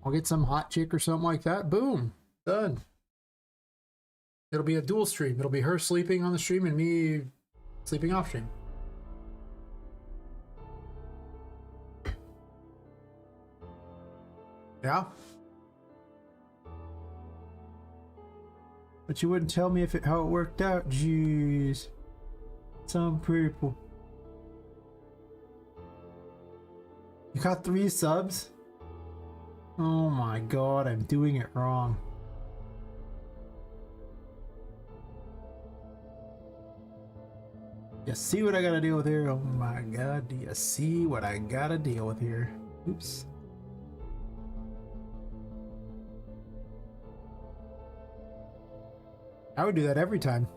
Speaker 1: I'll get some hot chick or something like that. Boom. Done. It'll be a dual stream. It'll be her sleeping on the stream and me sleeping off stream. Yeah. But you wouldn't tell me how it worked out. Jeez. Some people. You got 3 subs? Oh my god, I'm doing it wrong. You see what I gotta deal with here? Oh my god, do you see what I gotta deal with here? Oops. I would do that every time.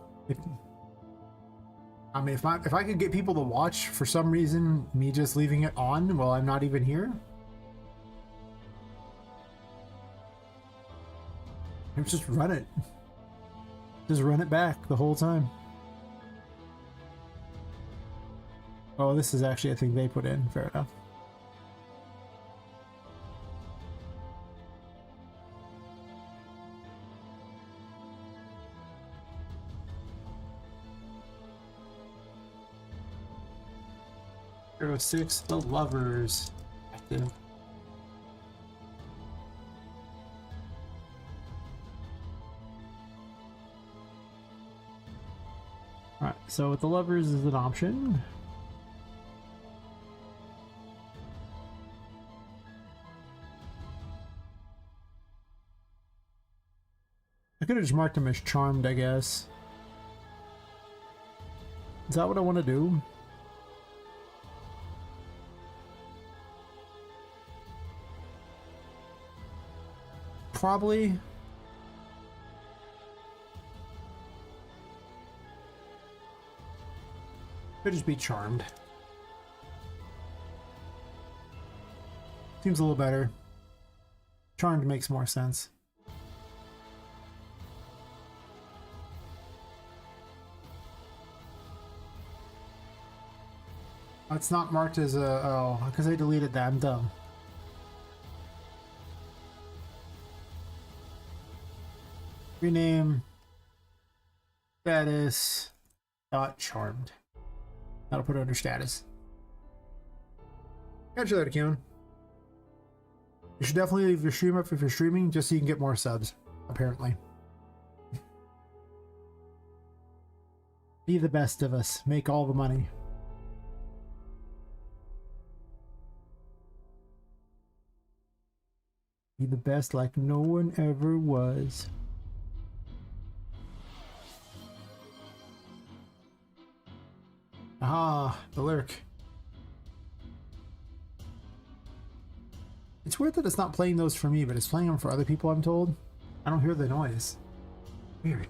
Speaker 1: I mean, if I could get people to watch for some reason, me just leaving it on while I'm not even here, just run it. Just run it back the whole time. Oh, this is actually a thing they put in. Fair enough. Zero 06, the lovers. Active. Alright, so with the lovers is an option. I could have just marked him as charmed, I guess. Is that what I want to do? Probably. Could just be charmed. Seems a little better. Charmed makes more sense. It's not marked as a... Oh, because I deleted that. I'm dumb. Rename status dot charmed. That'll put it under status. Catch you later, Keon. You should definitely leave your stream up if you're streaming, just so you can get more subs, apparently. Be the best of us. Make all the money. Be the best like no one ever was. Ah, the lyric. It's weird that it's not playing those for me, but it's playing them for other people, I'm told. I don't hear the noise. Weird.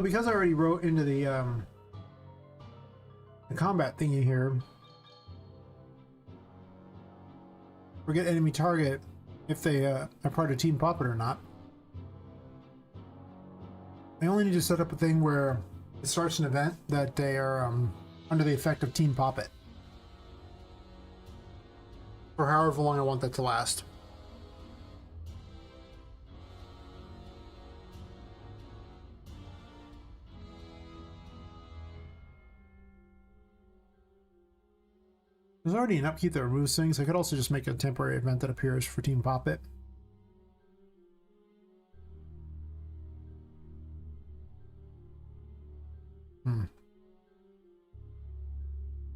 Speaker 1: Because I already wrote into the combat thingy here, forget enemy target if they are part of Team Poppet or not. I only need to set up a thing where it starts an event that they are under the effect of Team Poppet, for however long I want that to last. There's already an upkeep that removes things. I could also just make a temporary event that appears for Team Poppet. You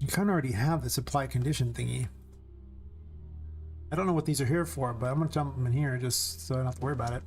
Speaker 1: kind of already have the supply condition thingy. I don't know what these are here for, but I'm going to dump them in here just so I don't have to worry about it.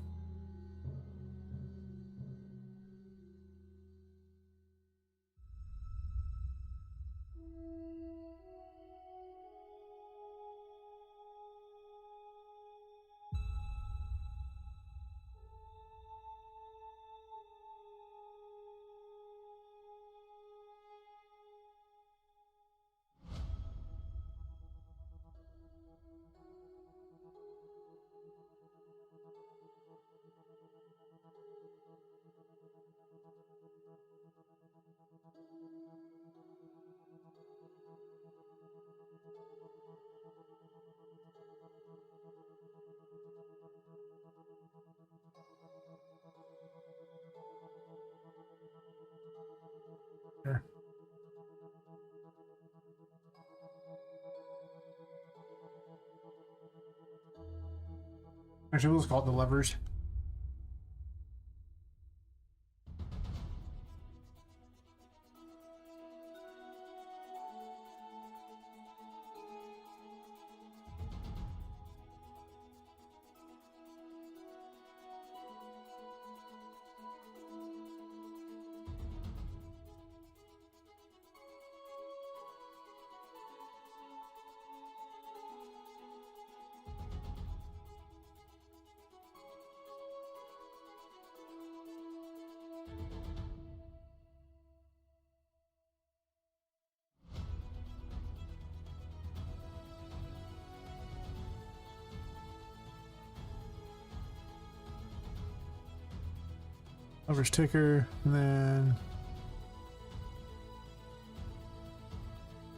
Speaker 1: Actually, we'll just call it the levers. Levers ticker, and then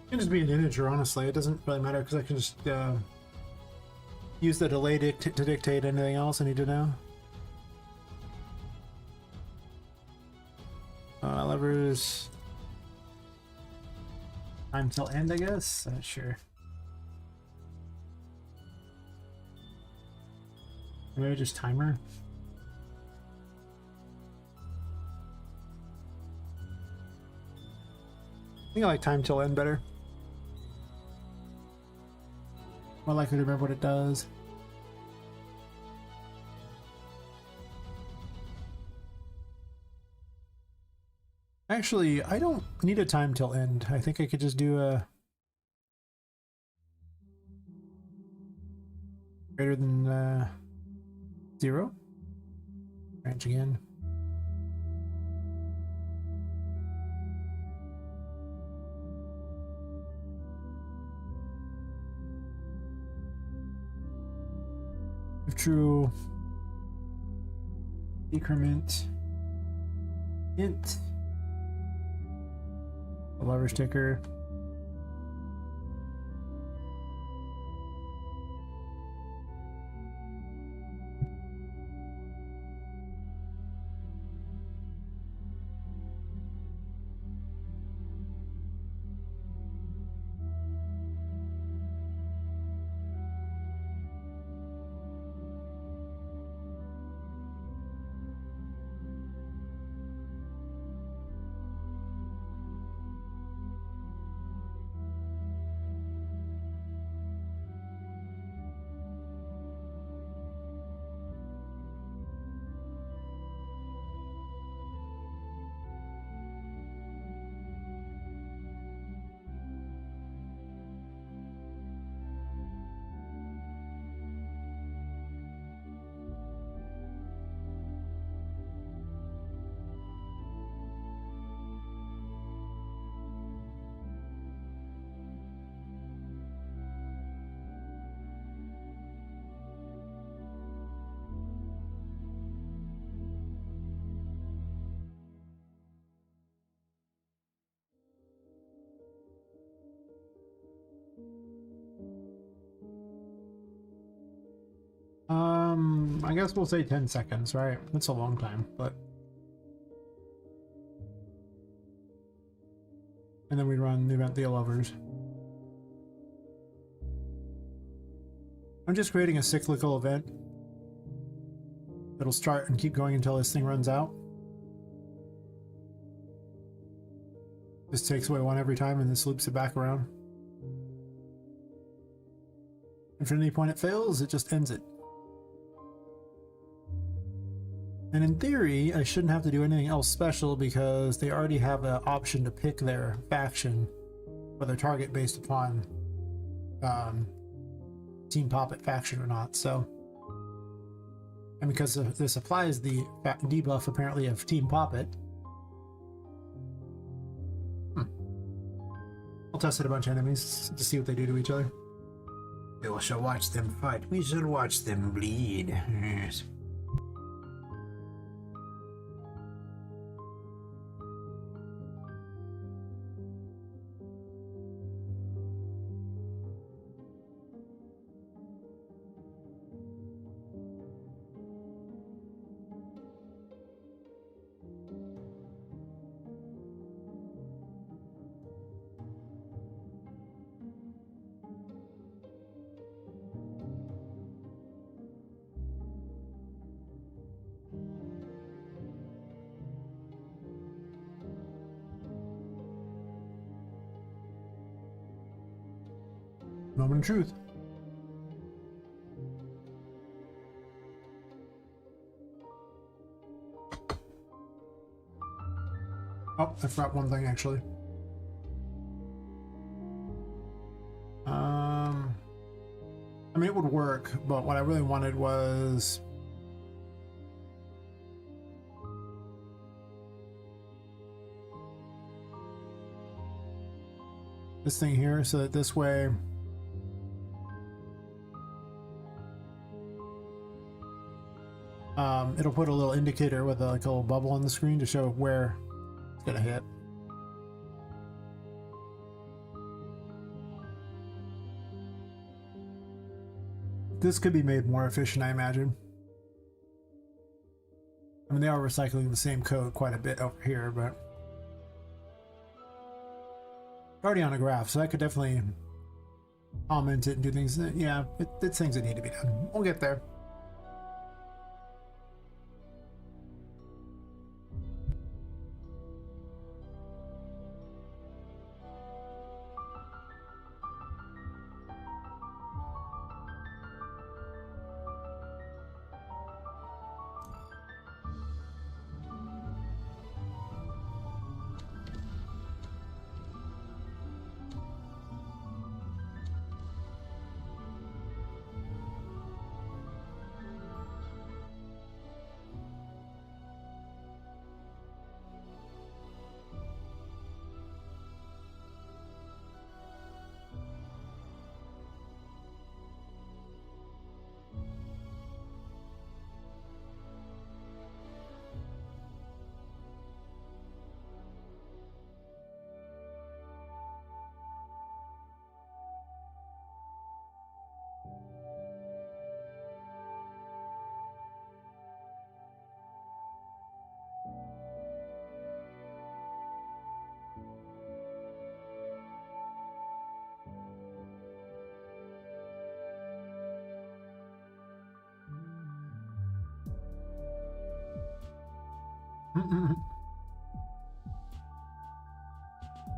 Speaker 1: it can just be an integer, honestly. It doesn't really matter because I can just use the delay to dictate anything else I need to know. Levers time till end, I guess. Not sure. Maybe just timer. I think I like time till end better. More likely to remember what it does. Actually, I don't need a time till end. I think I could just do a greater than 0. Branch again. If true, decrement int. The lever sticker. I guess we'll say 10 seconds, right? That's a long time, but... And then we run the event the levers. I'm just creating a cyclical event that'll start and keep going until this thing runs out. This takes away one every time and this loops it back around. And for any point it fails, it just ends it. And in theory, I shouldn't have to do anything else special because they already have the option to pick their faction or their target based upon Team Poppet faction or not. So, and because this applies the debuff apparently of Team Poppet, I'll test it a bunch of enemies to see what they do to each other. We shall watch them fight. We shall watch them bleed. Yes. Moment of truth. Oh, I forgot one thing actually. I mean, it would work, but what I really wanted was this thing here, so that this way it'll put a little indicator with like a little bubble on the screen to show where it's gonna hit. This could be made more efficient, I imagine. I mean, they are recycling the same code quite a bit over here, but already on a graph, so I could definitely comment it and do things. Yeah, it's things that need to be done. We'll get there.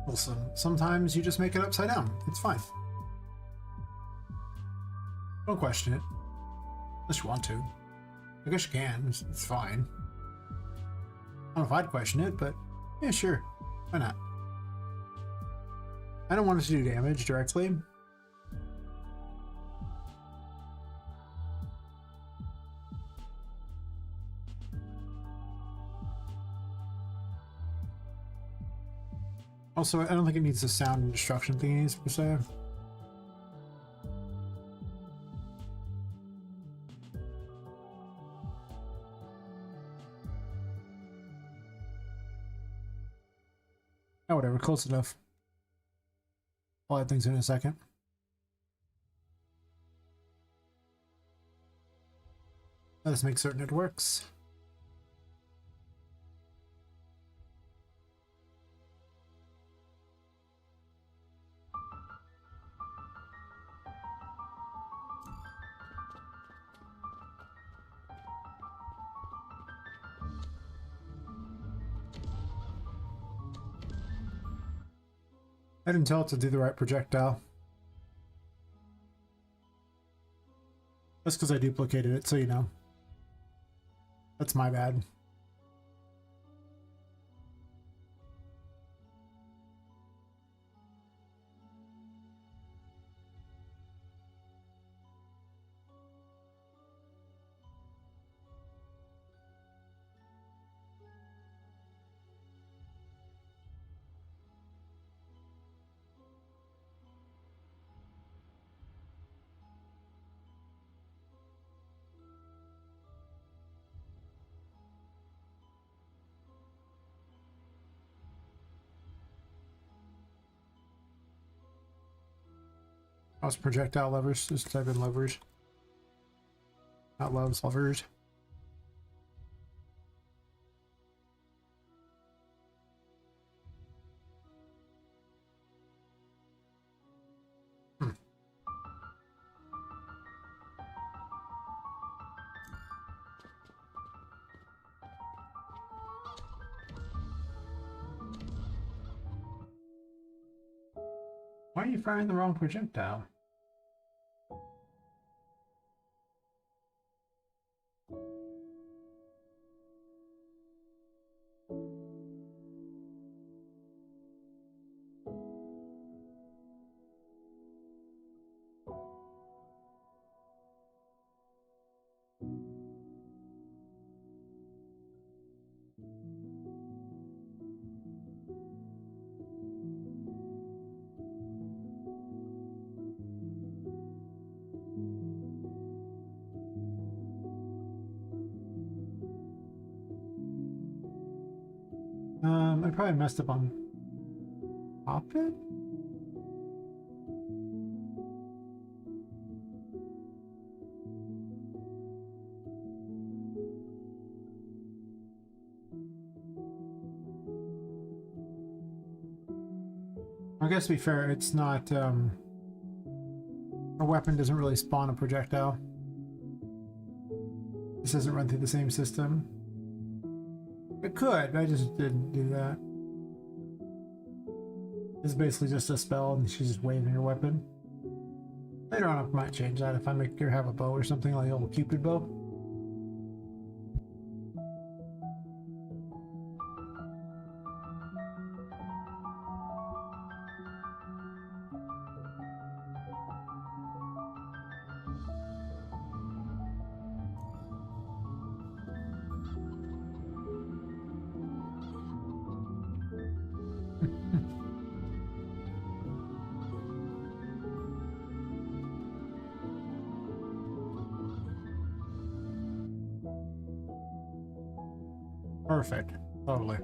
Speaker 1: Listen, sometimes you just make it upside down. It's fine. Don't question it. Unless you want to. I guess you can. It's fine. I don't know if I'd question it, but yeah, sure. Why not? I don't want it to do damage directly. Also, I don't think it needs the sound and destruction thingies per se. Oh, whatever, close enough. I'll add things in a second. Let us make certain it works. I didn't tell it to do the right projectile. That's because I duplicated it, so you know. That's my bad. How's projectile levers? Just type in levers. Not loves, levers. Why are you firing the wrong projectile? I probably messed up on Poppet? I guess to be fair, it's not, a weapon doesn't really spawn a projectile. This doesn't run through the same system. It could, I just didn't do that. It's basically just a spell and she's just waving her weapon. Later on I might change that if I make her have a bow or something, like a little Cupid bow. Perfect. Totally.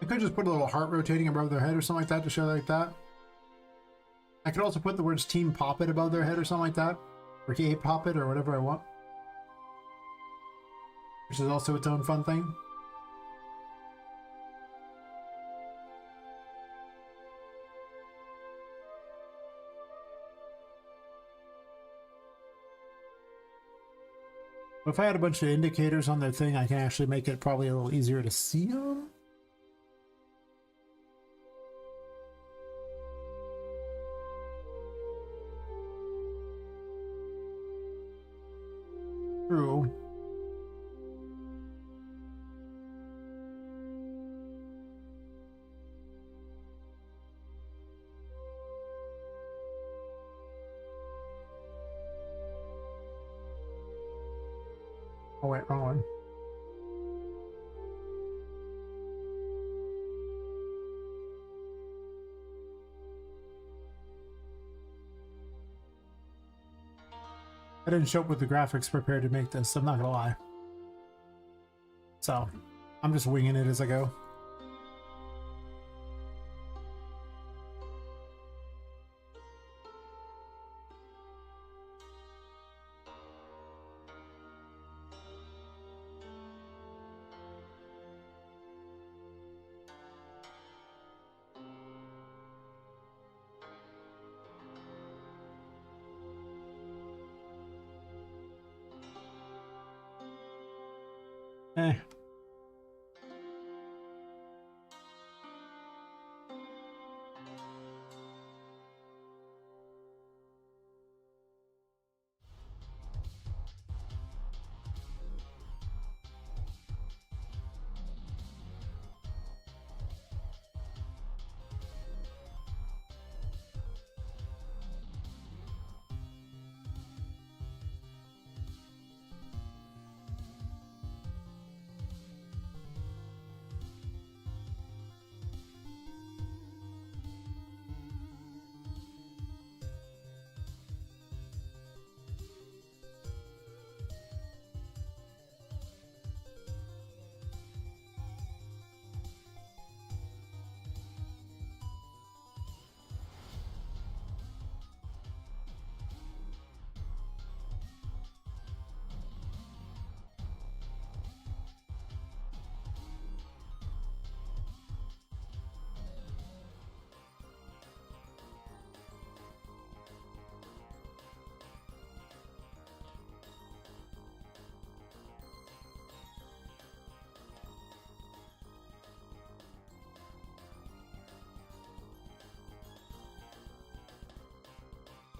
Speaker 1: I could just put a little heart rotating above their head or something like that to show like that. I could also put the words Team Poppet above their head or something like that. Or K Poppet or whatever I want. Which is also its own fun thing. But if I had a bunch of indicators on their thing, I can actually make it probably a little easier to see them. True. Oh wait, wrong one. I didn't show up with the graphics prepared to make this, I'm not gonna lie. So, I'm just winging it as I go. Eh.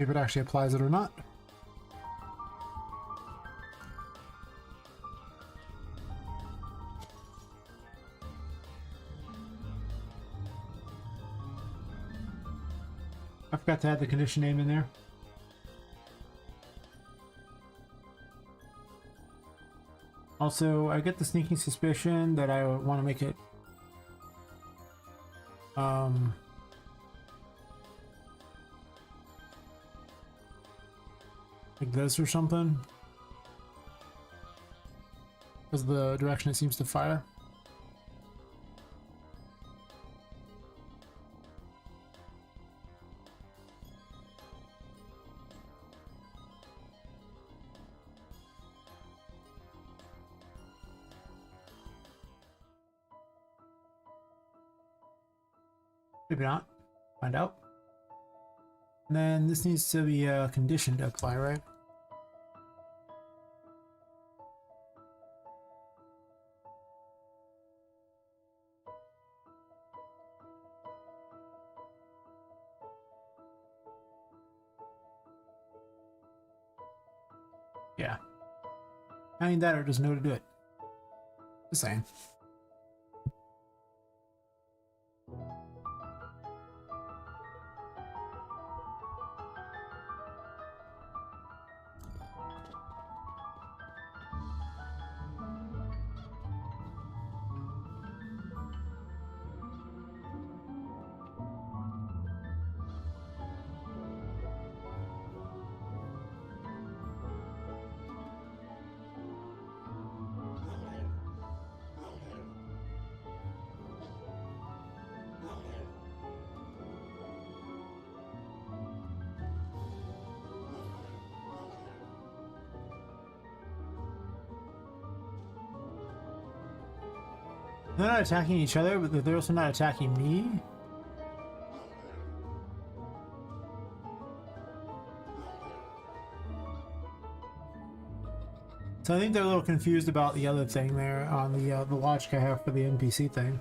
Speaker 1: if it actually applies it or not. I forgot to add the condition name in there. Also, I get the sneaking suspicion that I want to make it like this or something, because the direction it seems to fire. Maybe not. Find out. And then this needs to be a condition to apply, right? Yeah. I need that or just know to do it. Just saying. They're not attacking each other, but they're also not attacking me. So I think they're a little confused about the other thing there on the logic I have for the NPC thing.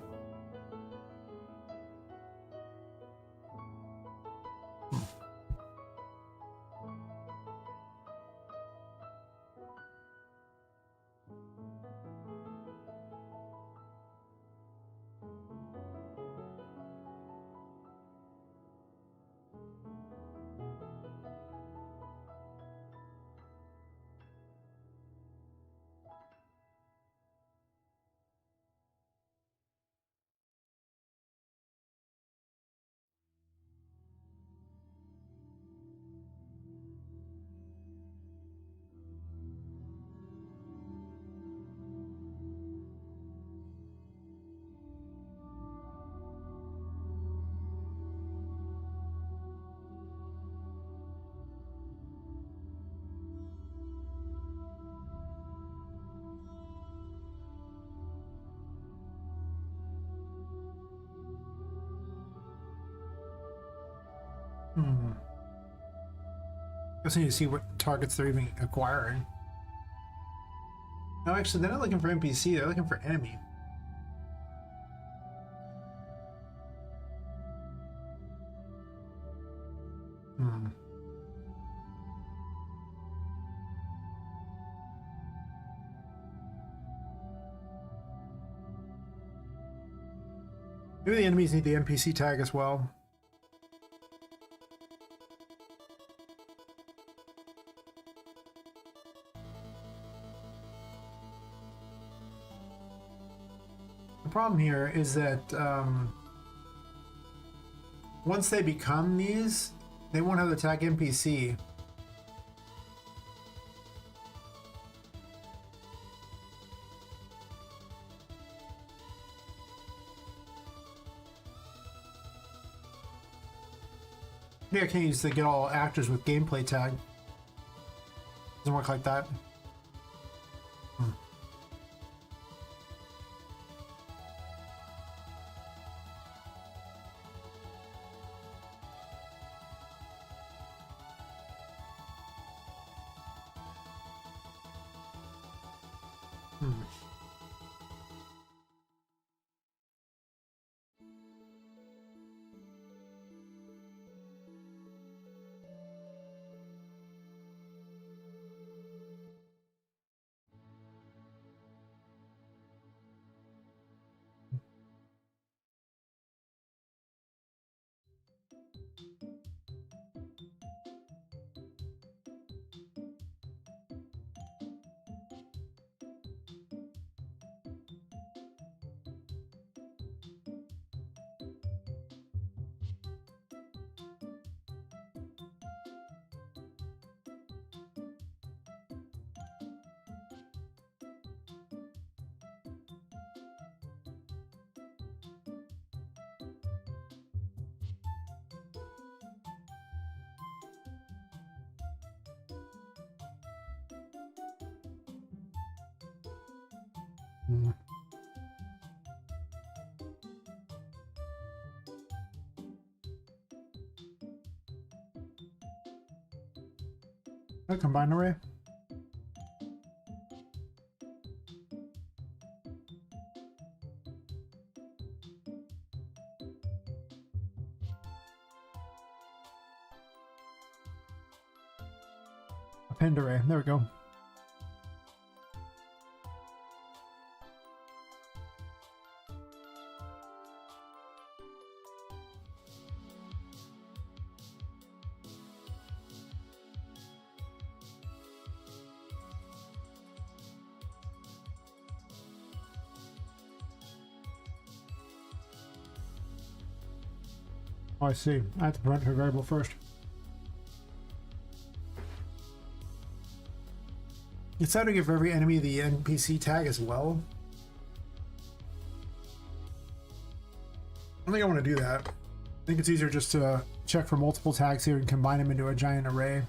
Speaker 1: Just need to see what targets they're even acquiring. No, actually, they're not looking for NPC, they're looking for enemy. Maybe the enemies need the NPC tag as well. The problem here is that once they become these, they won't have the tag NPC. Maybe I can't use the get all actors with gameplay tag. Doesn't work like that. Mm. A combined array. A pinned array. There we go. Oh, I see. I have to print her variable first. It's how to give every enemy the NPC tag as well. I don't think I want to do that. I think it's easier just to check for multiple tags here and combine them into a giant array.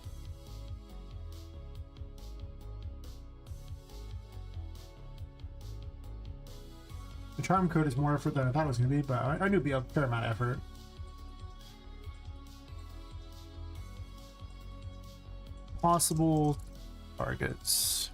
Speaker 1: The charm code is more effort than I thought it was going to be, but I knew it'd be a fair amount of effort. Possible targets.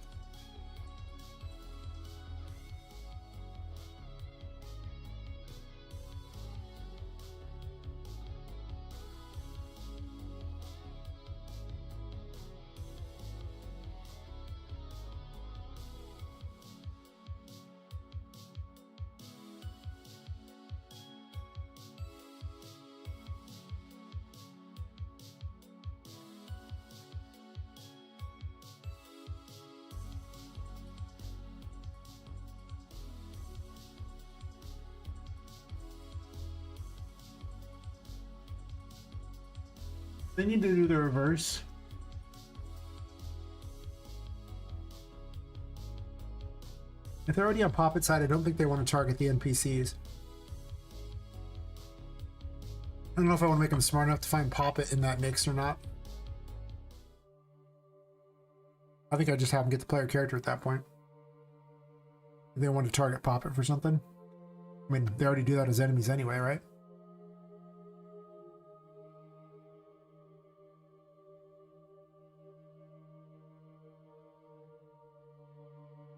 Speaker 1: They need to do the reverse. If they're already on Poppet side, I don't think they want to target the NPCs. I don't know if I want to make them smart enough to find Poppet in that mix or not. I think I just have them get the player character at that point. If they want to target Poppet for something. I mean, they already do that as enemies anyway, right?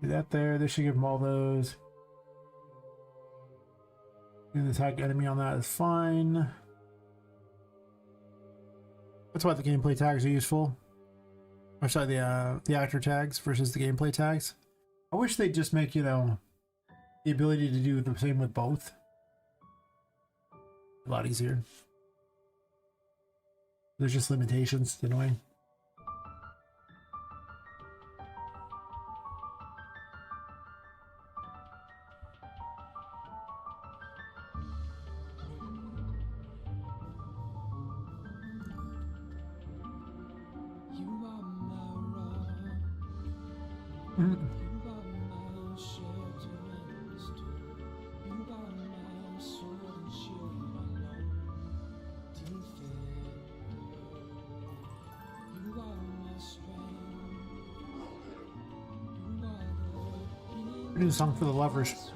Speaker 1: Do that there. They should give them all those. And the tag enemy on that is fine. That's why the gameplay tags are useful. Or sorry, the actor tags versus the gameplay tags. I wish they'd just make, you know, the ability to do the same with both a lot easier. There's just limitations, it's annoying. New song for the lovers.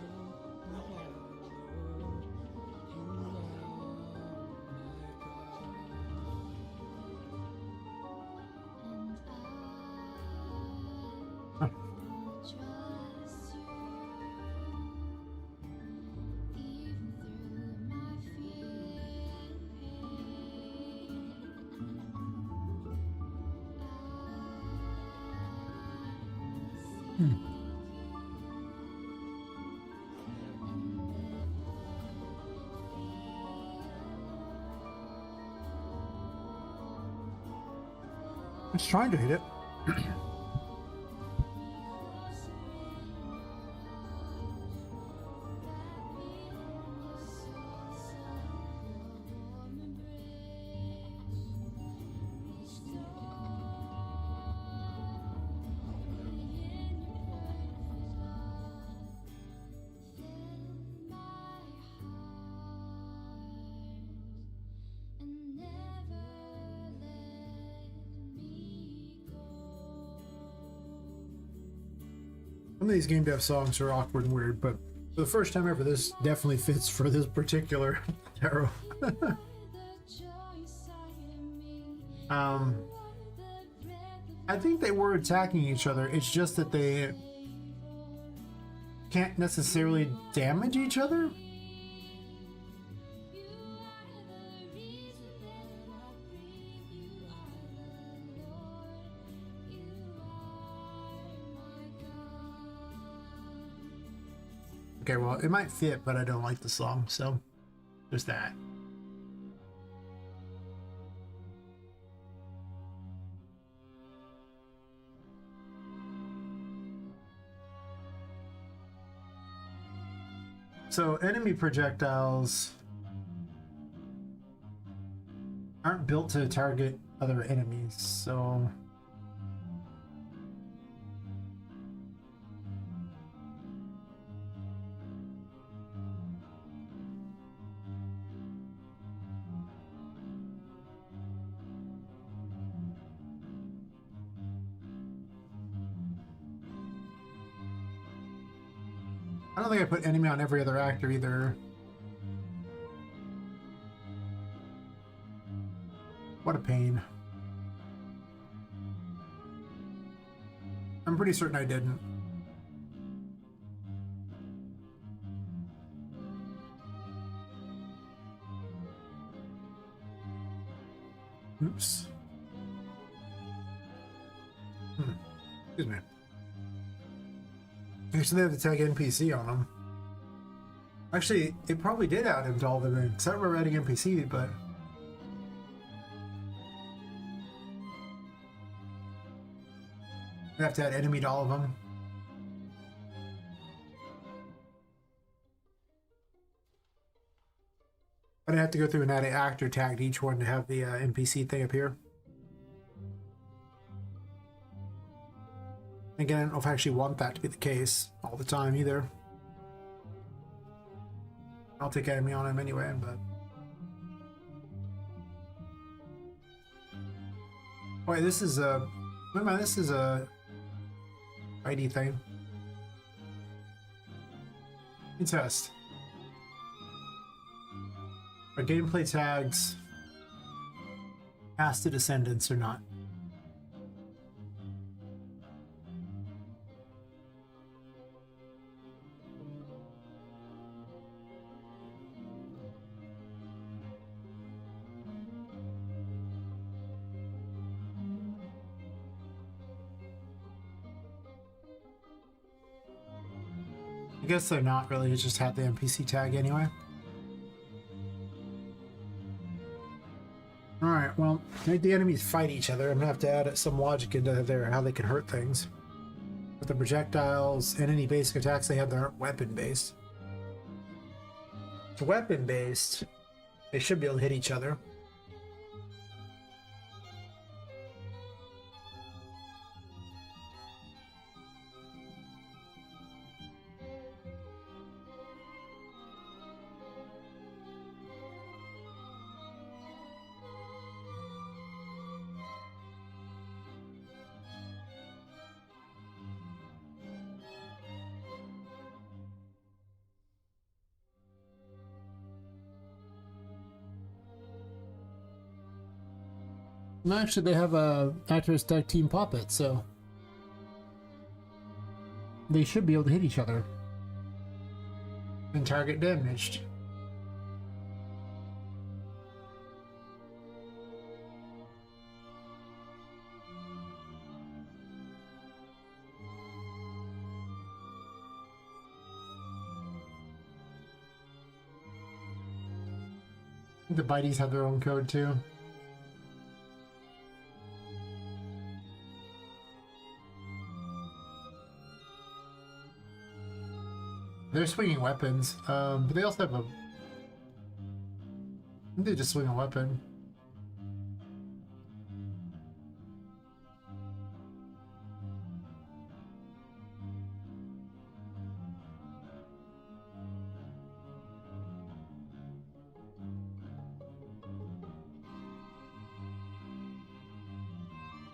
Speaker 1: Huh. It's trying to hit it. Some of these game dev songs are awkward and weird, but for the first time ever, this definitely fits for this particular tarot. I think they were attacking each other. It's just that they can't necessarily damage each other. Okay, well, it might fit, but I don't like the song, so there's that. So enemy projectiles aren't built to target other enemies, so I don't think I put enemy on every other actor either. What a pain. I'm pretty certain I didn't. Oops. Excuse me. Actually, they have to tag NPC on them. Actually, it probably did add him to all of them, because I remember adding NPC, but I have to add enemy to all of them. But I have to go through and add an actor tag to each one to have the NPC thing appear. Again, I don't know if I actually want that to be the case all the time either. I'll take enemy on him anyway, but... Wait, this is a... Wait a minute, this is a... ID thing. Test. Are gameplay tags past the descendants or not? I guess they're not really, it just had the NPC tag anyway. Alright, well, make the enemies fight each other. I'm gonna have to add some logic into their how they can hurt things. With the projectiles and any basic attacks they have that aren't weapon-based. If weapon-based, they should be able to hit each other. No, actually, they have a actors tag team Poppet, so they should be able to hit each other and target damaged. The Biteys have their own code too. They're swinging weapons, but they also have a... They just swing a weapon.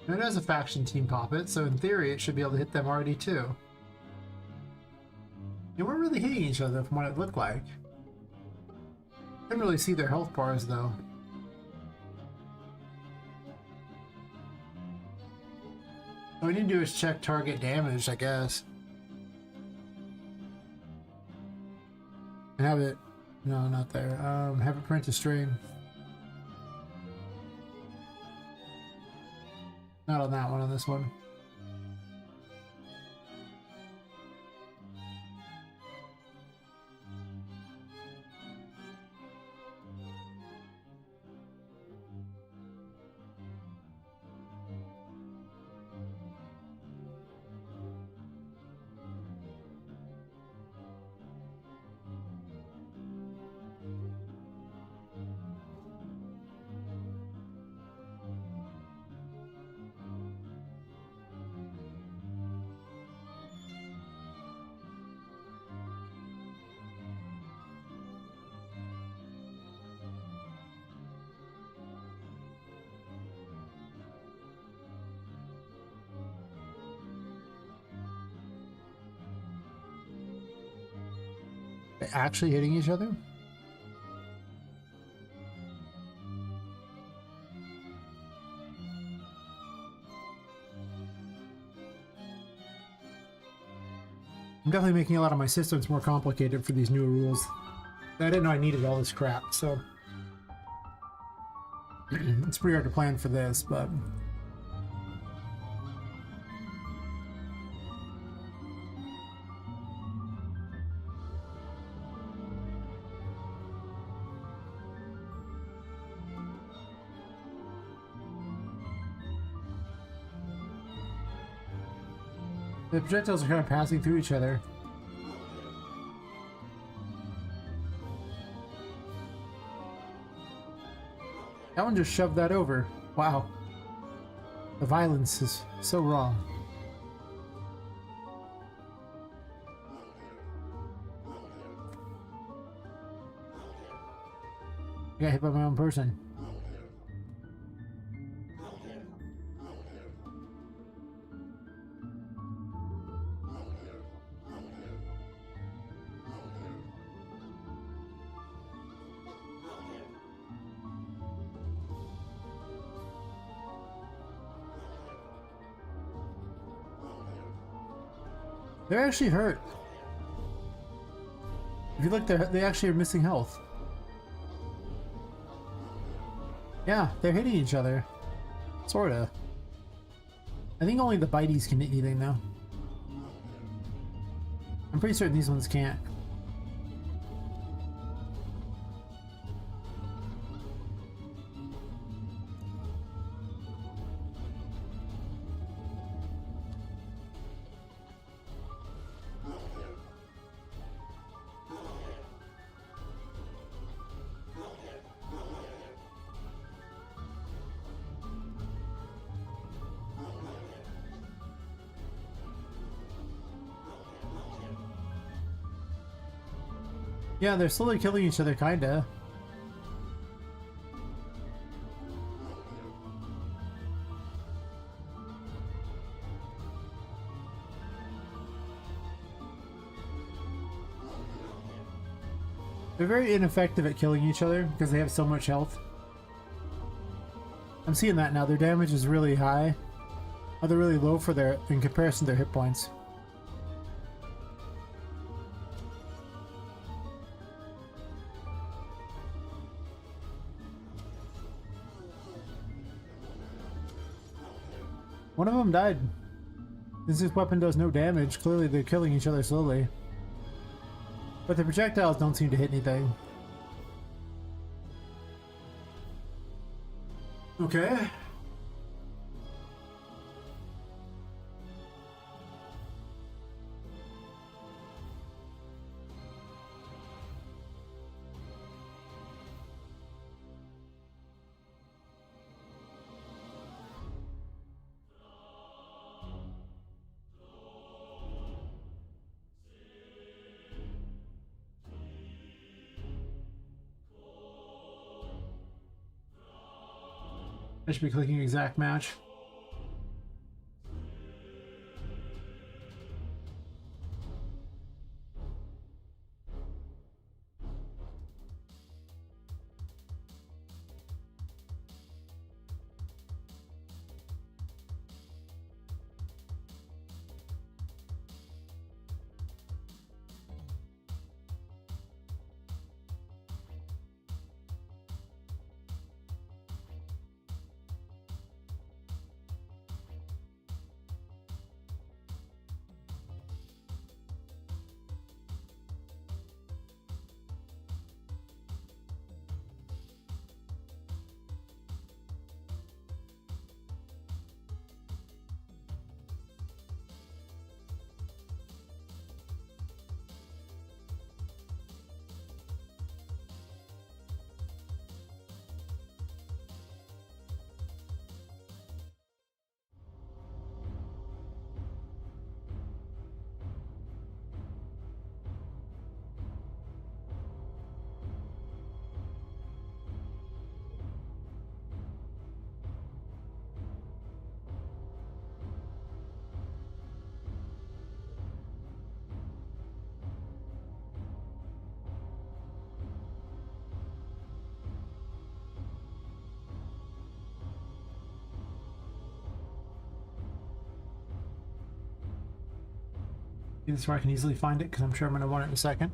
Speaker 1: And it has a faction team Poppet, so in theory it should be able to hit them already too. be hitting each other from what it looked like. Couldn't really see their health bars though. All we need to do is check target damage, I guess. And have it... No, not there. Have it print a string. Not on that one, on this one. They're actually hitting each other? I'm definitely making a lot of my systems more complicated for these newer rules. I didn't know I needed all this crap, so... it's pretty hard to plan for this, but... the projectiles are kind of passing through each other. That one just shoved that over. Wow. The violence is so wrong. I got hit by my own person. They're actually hurt. If you look, they actually are missing health. Yeah, they're hitting each other. Sorta. I think only the biteys can hit anything now. I'm pretty certain these ones can't. Yeah, they're slowly killing each other, kinda. They're very ineffective at killing each other because they have so much health. I'm seeing that now. Their damage is really high. Oh, they're really low for their in comparison to their hit points. One of them died. Since this weapon does no damage, clearly they're killing each other slowly. But the projectiles don't seem to hit anything. Okay. I should be clicking exact match. This is where I can easily find it because I'm sure I'm going to want it in a second.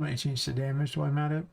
Speaker 1: Might change the damage while I'm at it.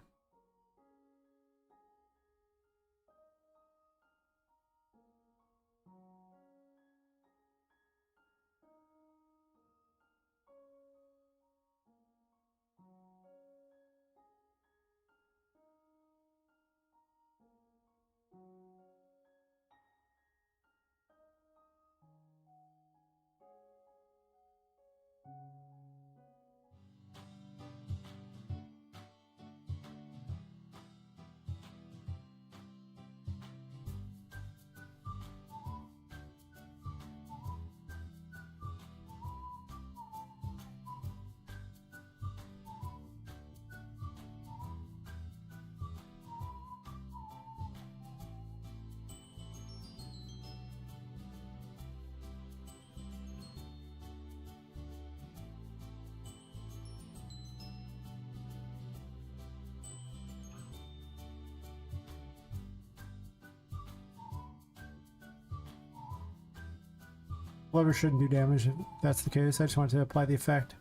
Speaker 1: Lever shouldn't do damage if that's the case. I just wanted to apply the effect.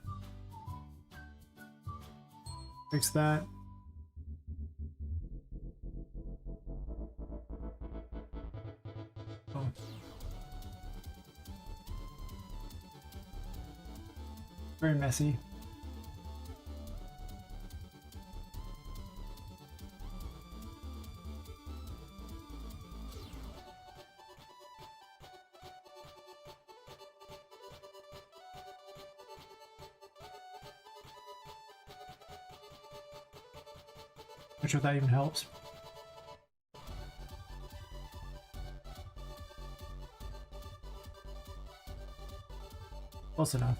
Speaker 1: Fix that. Oh. Very messy. Not sure if that even helps. Close enough.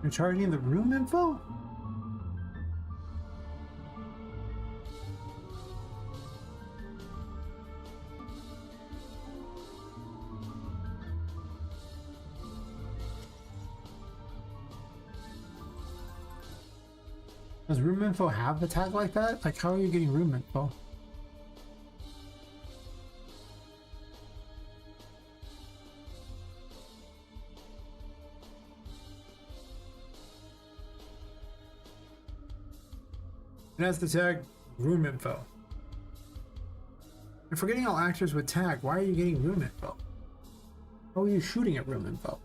Speaker 1: You're charging the room info? Does room info have a tag like that? Like, how are you getting room info? It has the tag room info. If we're getting all actors with tag, why are you getting room info? How are you shooting at room info?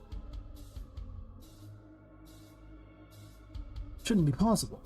Speaker 1: Shouldn't be possible.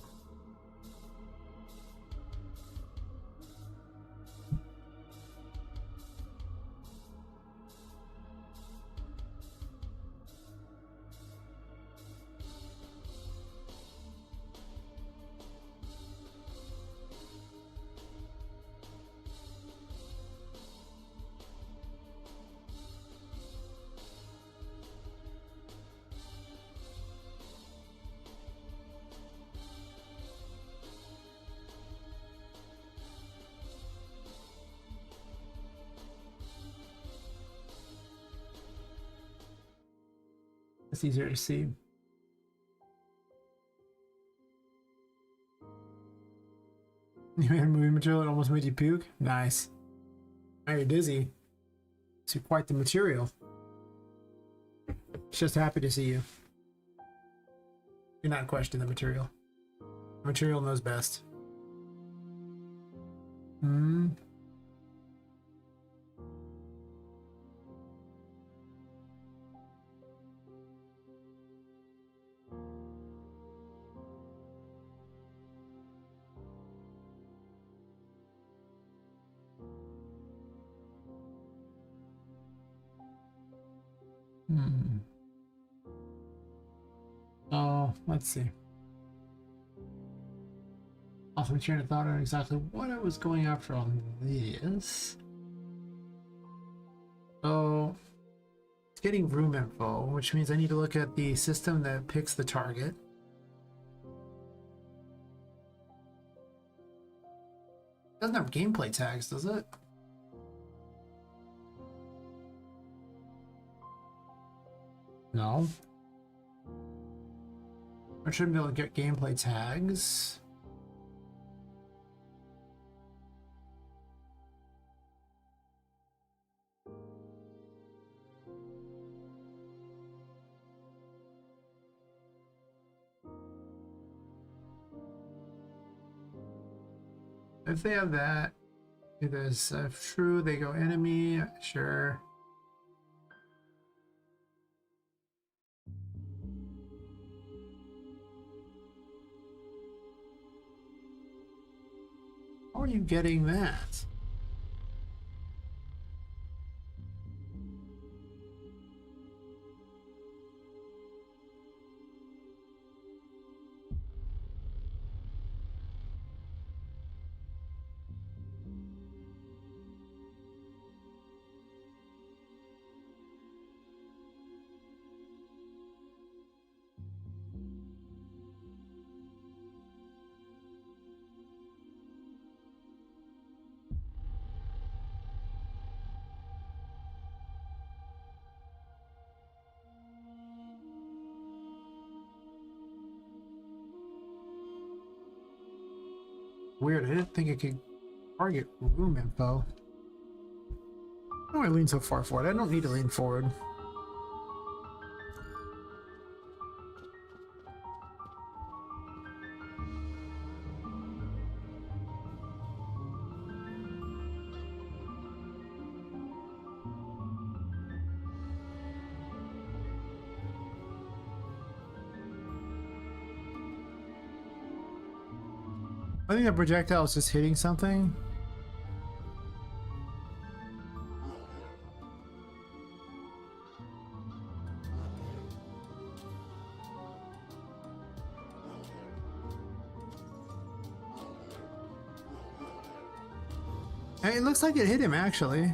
Speaker 1: It's easier to see. You made a movie material that almost made you puke? Nice. Now you're dizzy. So you're quite the material. Just happy to see you. You're not questioning the material. The material knows best. Hmm. Hmm. Oh, let's see. Off my train of thought on exactly what I was going after on this. So, it's getting room info, which means I need to look at the system that picks the target. Doesn't have gameplay tags, does it? No. I shouldn't be able to get gameplay tags. If they have that, if there's true, they go enemy, sure. How are you getting that? Weird, I didn't think it could target room info. Why do I lean so far forward? I don't need to lean forward. I think that projectile is just hitting something. Hey, it looks like it hit him, actually.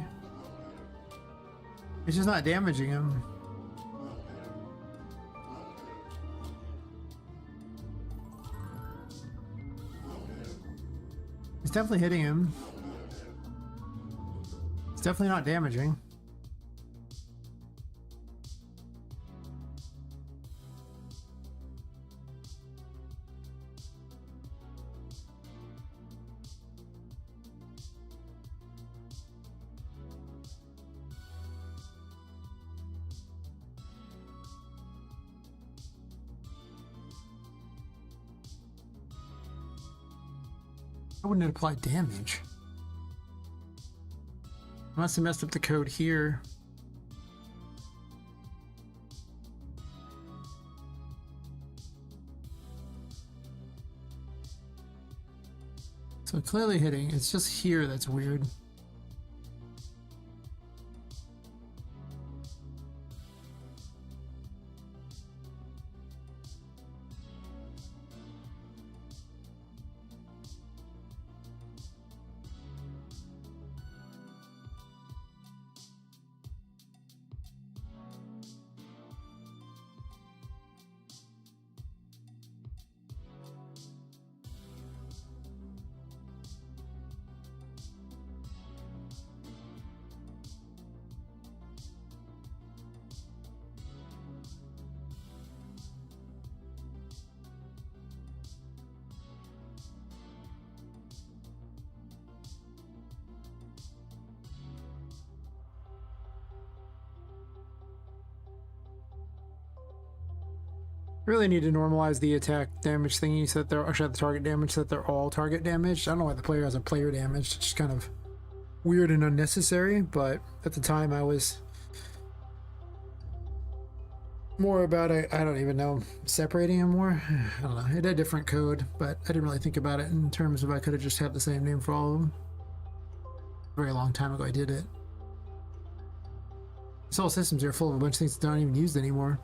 Speaker 1: It's just not damaging him. It's definitely hitting him. It's definitely not damaging. I wouldn't apply damage. I must have messed up the code here. So clearly hitting, it's just here that's weird. Really need to normalize the attack damage thingy so that they're actually the target damage so that they're all target damage. I don't know why the player has a player damage. It's just kind of weird and unnecessary, but at the time I was more about I don't even know, separating them more. I don't know. It had a different code, but I didn't really think about it in terms of I could have just had the same name for all of them. A very long time ago I did it. This whole systems are full of a bunch of things that aren't even used anymore.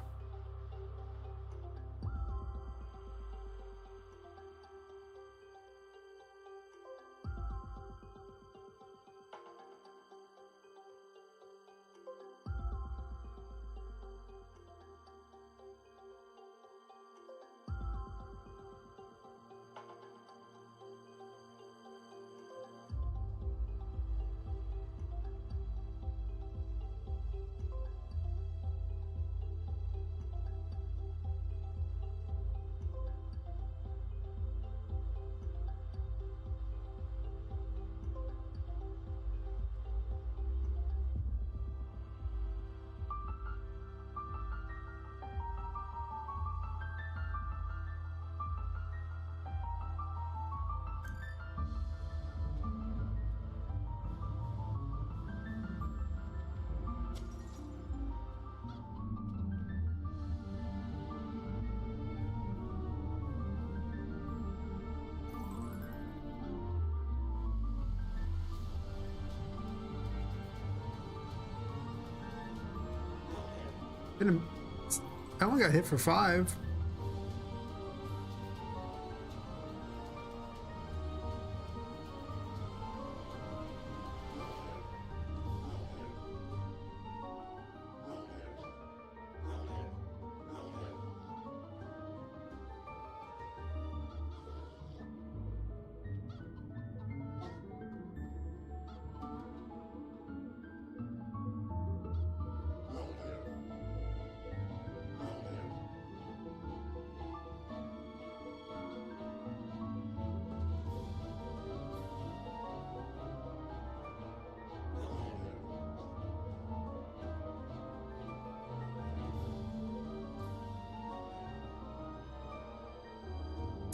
Speaker 1: I only got hit for 5.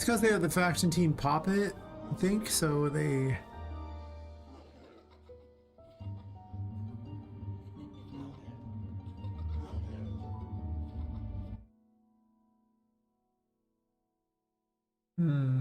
Speaker 1: It's because they have the faction team Poppet, I think, so they... Hmm.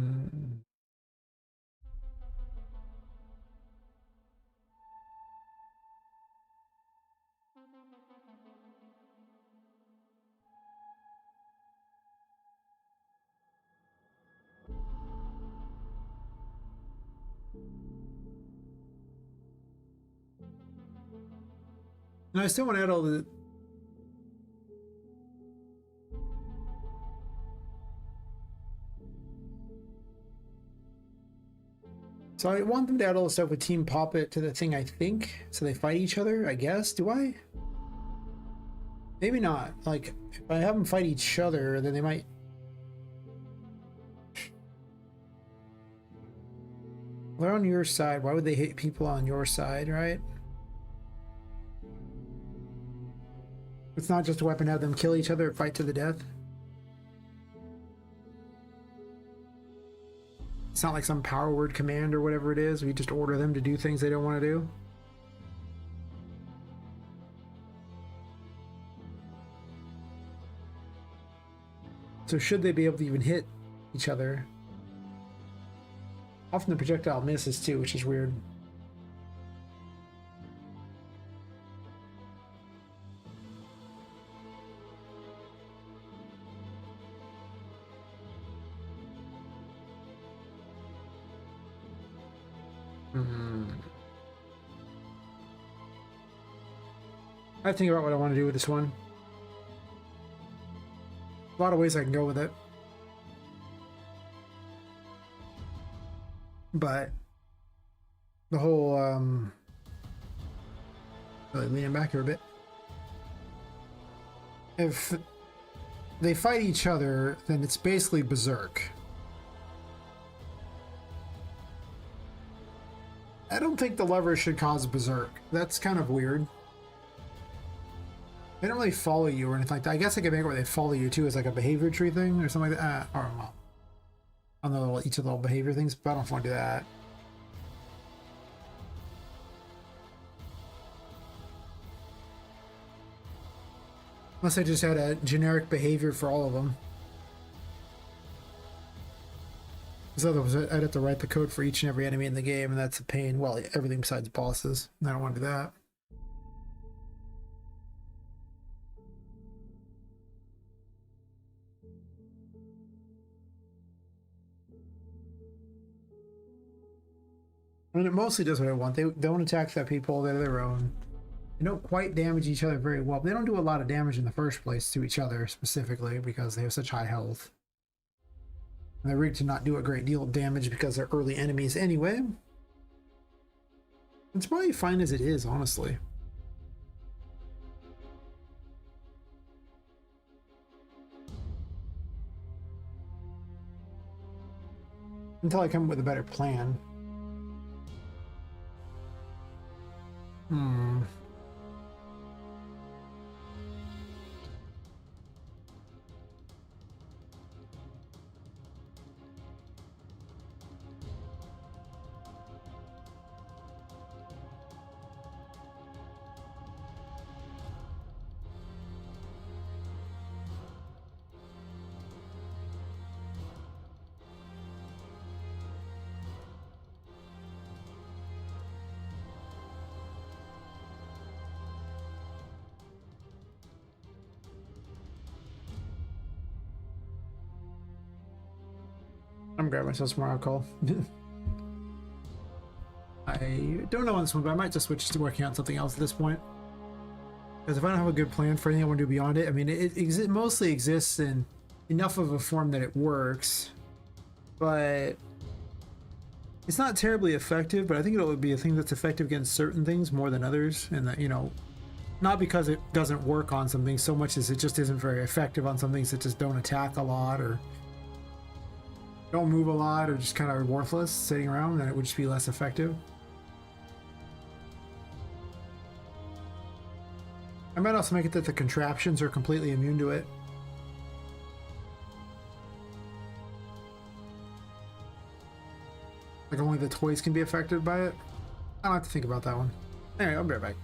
Speaker 1: And I still want to add all the... So I want them to add all the stuff with Team Poppet to the thing, I think. So they fight each other, I guess. Do I? Maybe not. Like, if I have them fight each other, then they might... They're on your side. Why would they hit people on your side, right? It's not just a weapon to have them kill each other or fight to the death. It's not like some power word command or whatever it is. We just order them to do things they don't want to do. So should they be able to even hit each other? Often the projectile misses too, which is weird. I have to think about what I want to do with this one. A lot of ways I can go with it. But the whole really leaning back here a bit. If they fight each other, then it's basically berserk. I don't think the lever should cause berserk. That's kind of weird. They don't really follow you or anything like that. I guess I could make it where they follow you too as like a behavior tree thing or something like that. Or well, on the little, each of the little behavior things, but I don't want to do that. Unless I just had a generic behavior for all of them. Because otherwise I'd have to write the code for each and every enemy in the game, and that's a pain. Well, everything besides bosses. I don't want to do that. I mean, it mostly does what I want. They don't attack that people that are their own. They don't quite damage each other very well. They don't do a lot of damage in the first place to each other specifically because they have such high health. And they're rigged to not do a great deal of damage because they're early enemies anyway. It's probably fine as it is, honestly. Until I come up with a better plan. I'm grabbing myself some more alcohol. I don't know on this one, but I might just switch to working on something else at this point. Because if I don't have a good plan for anything I want to do beyond it, I mean, it mostly exists in enough of a form that it works, but it's not terribly effective. But I think it'll be a thing that's effective against certain things more than others, and that, you know, not because it doesn't work on something so much as it just isn't very effective on some things that just don't attack a lot or don't move a lot or just kind of worthless sitting around, then it would just be less effective. I might also make it that the contraptions are completely immune to it. Like only the toys can be affected by it. I don't have to think about that one. Anyway, I'll be right back.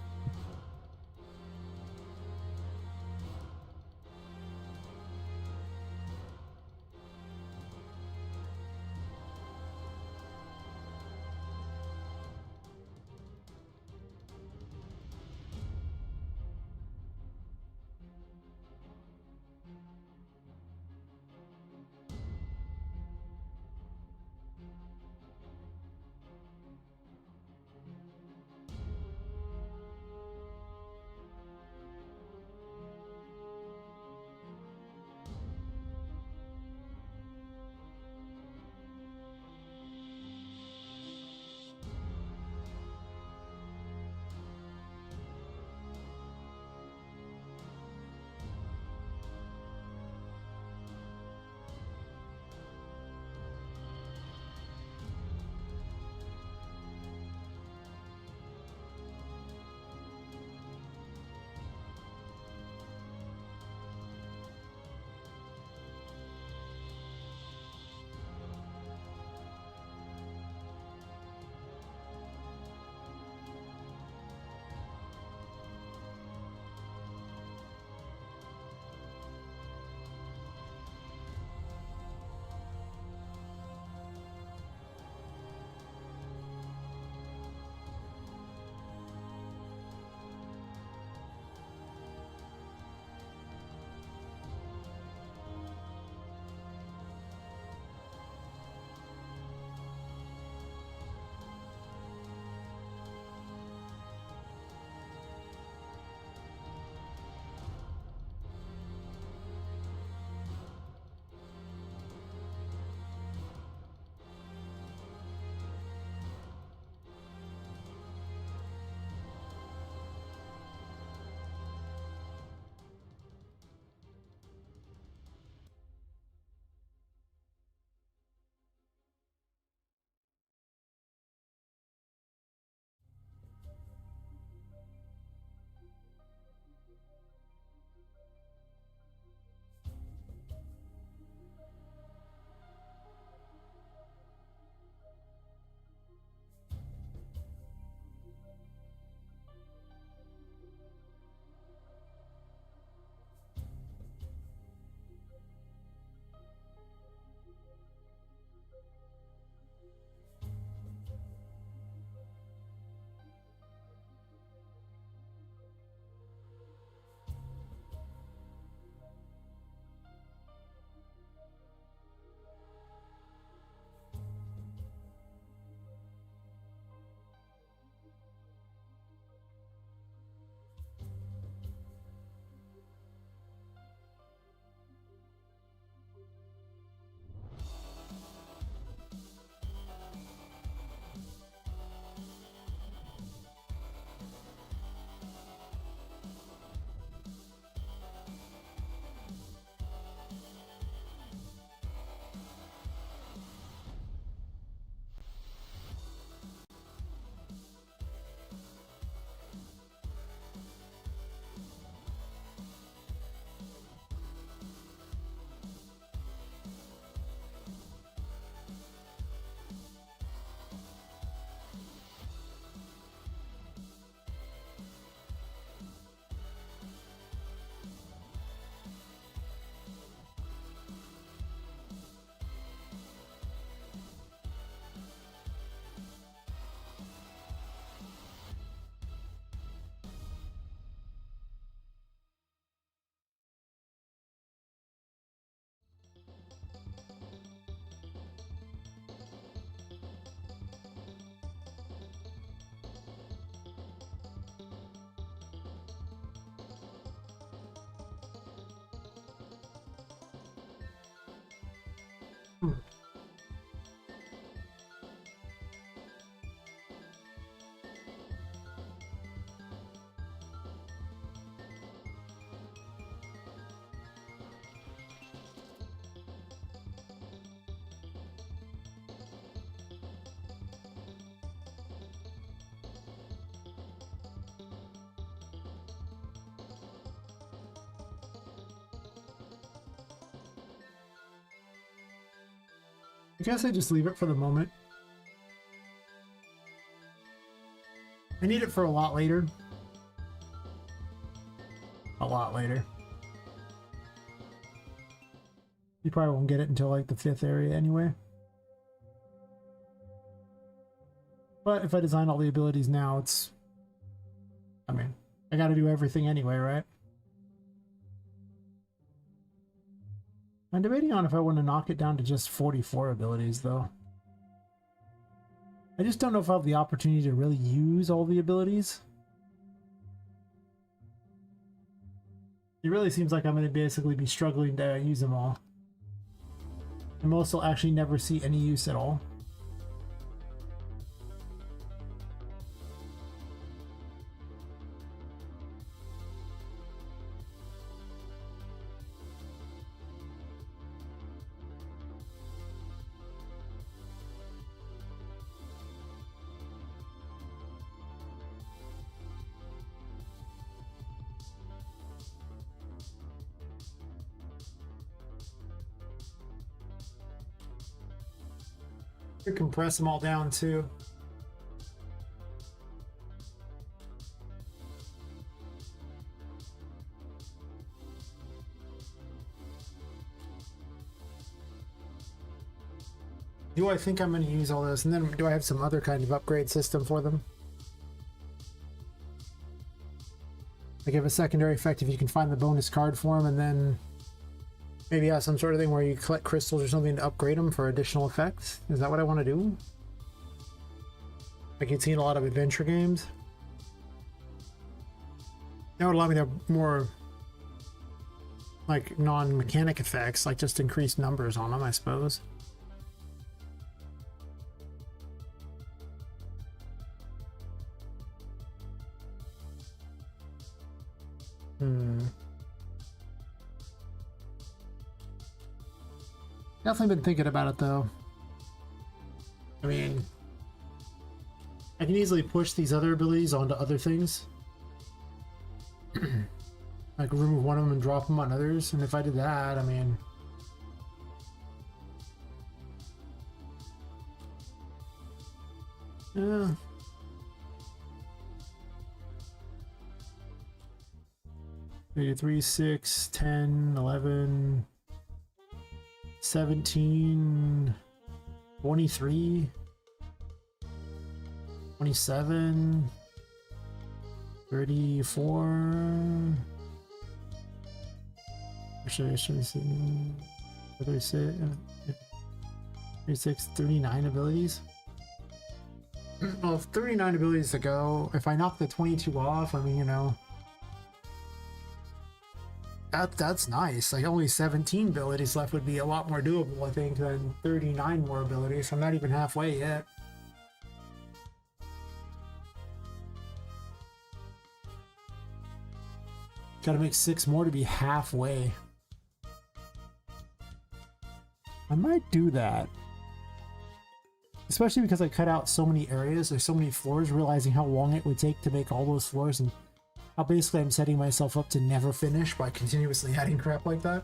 Speaker 1: Hmm. I guess I just leave it for the moment. I need it for a lot later. A lot later. You probably won't get it until like the 5th area anyway. But if I design all the abilities now, it's... I mean, I gotta do everything anyway, right? I'm debating on if I want to knock it down to just 44 abilities, though. I just don't know if I have the opportunity to really use all the abilities. It really seems like I'm going to basically be struggling to use them all. And most will actually never see any use at all. Could compress them all down too. Do I think I'm going to use all this? And then do I have some other kind of upgrade system for them? Like have a secondary effect if you can find the bonus card for them, and then maybe have some sort of thing where you collect crystals or something to upgrade them for additional effects? Is that what I want to do? Like you'd see in a lot of adventure games? That would allow me to have more like non-mechanic effects, like just increased numbers on them, I suppose. Definitely been thinking about it though. I mean, I can easily push these other abilities onto other things. Like remove one of them and drop them on others, and if I did that, I mean... Yeah. Maybe 3, 6, 10, 11... 17, 23, 27, 34, actually 36, 39 abilities. Well, 39 abilities to go. If I knock the 22 off, I mean, you know, that's nice. Like only 17 abilities left would be a lot more doable, I think, than 39 more abilities. I'm not even halfway yet. Gotta make 6 more to be halfway. I might do that. Especially because I cut out so many areas, there's so many floors, realizing how long it would take to make all those floors, and how basically I'm setting myself up to never finish by continuously adding crap like that.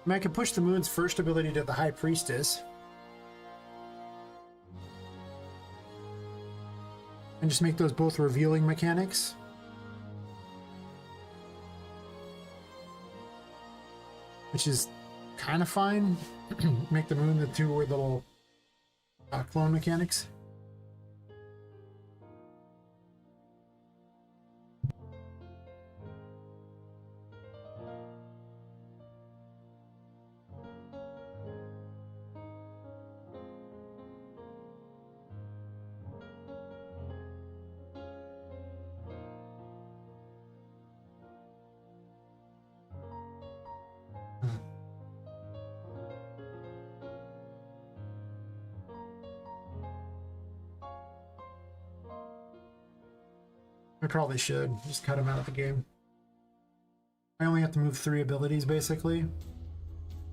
Speaker 1: I mean, I can push the moon's first ability to the High Priestess. And just make those both revealing mechanics. Which is kind of fine. Make the moon the 2 little clone mechanics. I probably should just cut him out of the game. I only have to move 3 abilities basically.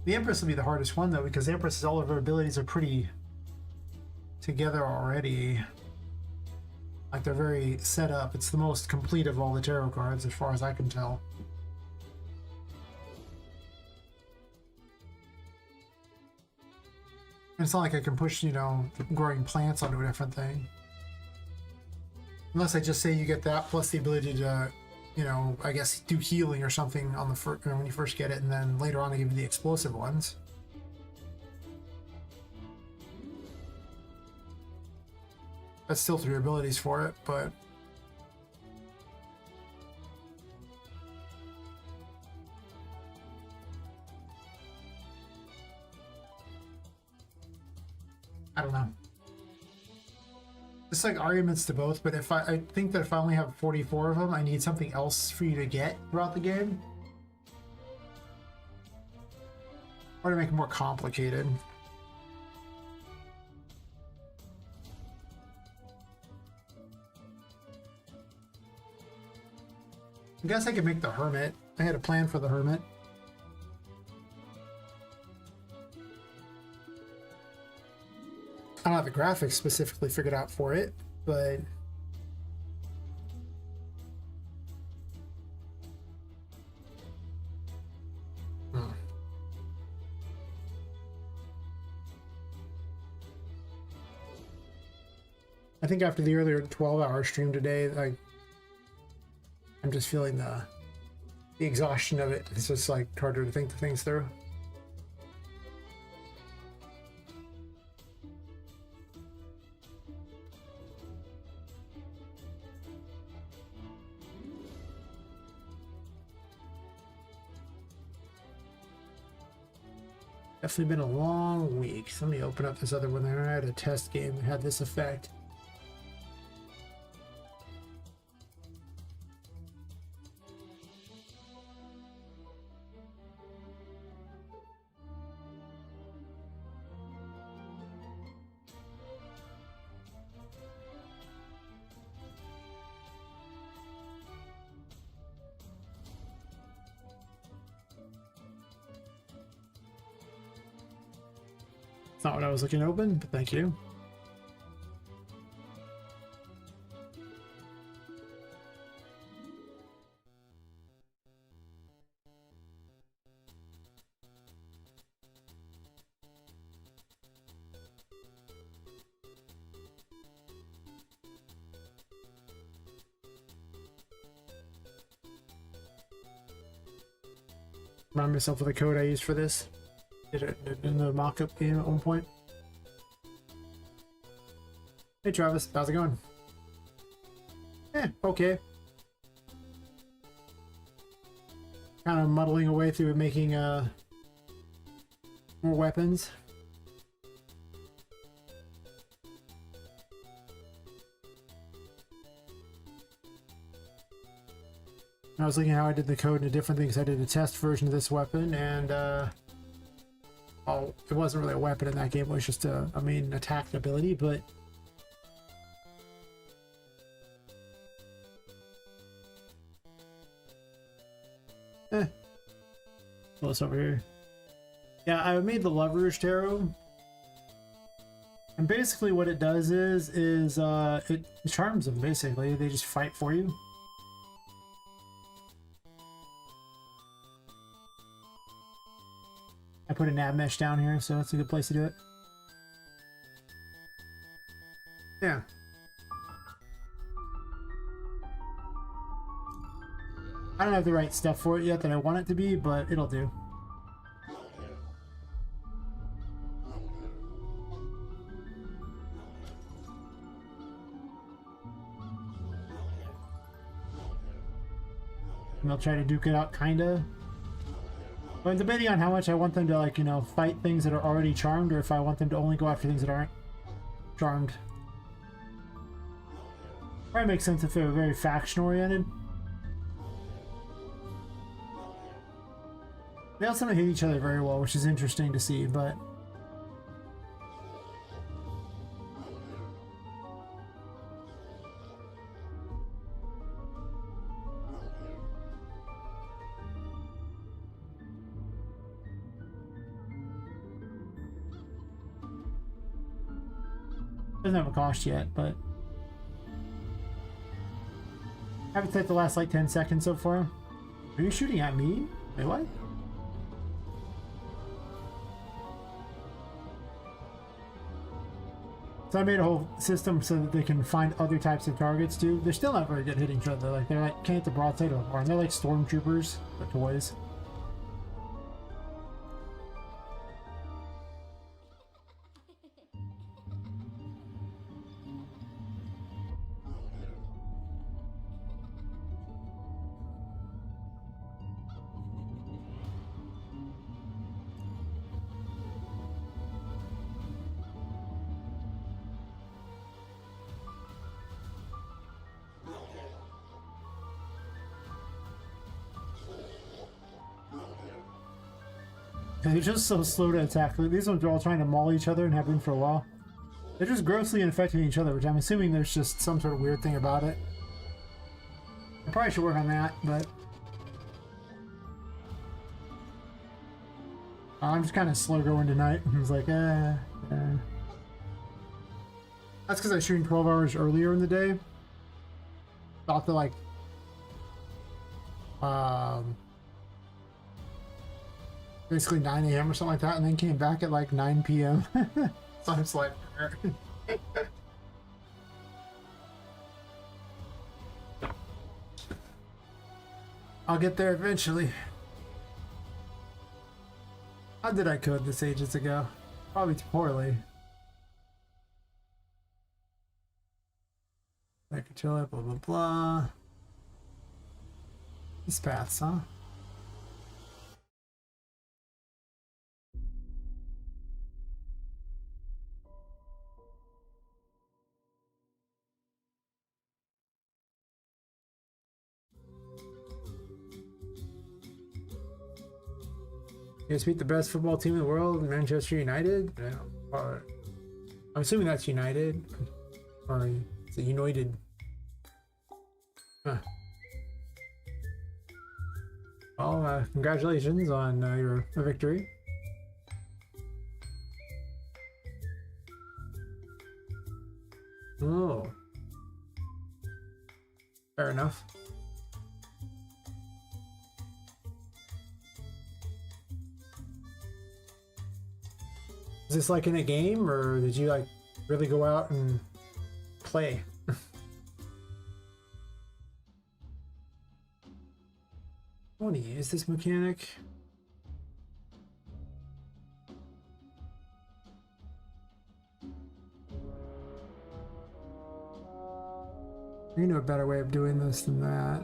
Speaker 1: The Empress will be the hardest one though, because the Empress, all of her abilities are pretty together already. Like they're very set up. It's the most complete of all the tarot cards as far as I can tell. And it's not like I can push, you know, growing plants onto a different thing. Unless I just say you get that plus the ability to, you know, I guess do healing or something on the first, you know, when you first get it, and then later on I give you the explosive ones. That's still 3 abilities for it, but I don't know. It's like arguments to both, but if I think that if I only have 44 of them, I need something else for you to get throughout the game. Or to make it more complicated. I guess I could make the Hermit. I had a plan for the Hermit. I don't have the graphics specifically figured out for it, but I think after the earlier 12-hour stream today, I'm just feeling the exhaustion of it. It's just like harder to think the things through. Definitely been a long week. So let me open up this other one there. I had a test game that had this effect. It's not what I was looking to open, but thank you. Remind myself of the code I used for this. Did it in the mock-up game at one point. Hey Travis, how's it going? Okay. Kind of muddling away through making more weapons. I was looking at how I did the code into different things. I did a test version of this weapon, and oh, it wasn't really a weapon in that game. It was just a main attack ability, but what's over here? Yeah, I made the Lover's Tarot, and basically what it does is it charms them. Basically, they just fight for you. I put a nav mesh down here, so that's a good place to do it. Yeah. I don't have the right stuff for it yet that I want it to be, but it'll do. And I'll try to duke it out, kinda. But depending on how much I want them to, like, you know, fight things that are already charmed, or if I want them to only go after things that aren't charmed. Probably makes sense if they're very faction oriented. They also don't hit each other very well, which is interesting to see, but doesn't have a cost yet, but haven't hit the last like 10 seconds so far. Are you shooting at me? Wait, what? So I made a whole system so that they can find other types of targets too. They're still not very good hitting each other. Like they're like can't hit the broadside or bar. And they're like stormtroopers, but toys. They're just so slow to attack. These ones are all trying to maul each other and have been for a while. They're just grossly infecting each other, which I'm assuming there's just some sort of weird thing about it. I probably should work on that, but I'm just kind of slow going tonight. I was like, That's because I was shooting 12 hours earlier in the day. Thought that like, basically 9 a.m. or something like that, and then came back at like 9 p.m. So I'm just like, I'll get there eventually. How did I code this ages ago? Probably too poorly. I control it, blah blah blah. These paths, huh? You guys beat the best football team in the world, Manchester United? Yeah. I'm assuming that's United. Or is it United? Huh. Well, congratulations on your victory. Oh. Fair enough. Is this like in a game, or did you like really go out and play? I want to use this mechanic. You know a better way of doing this than that.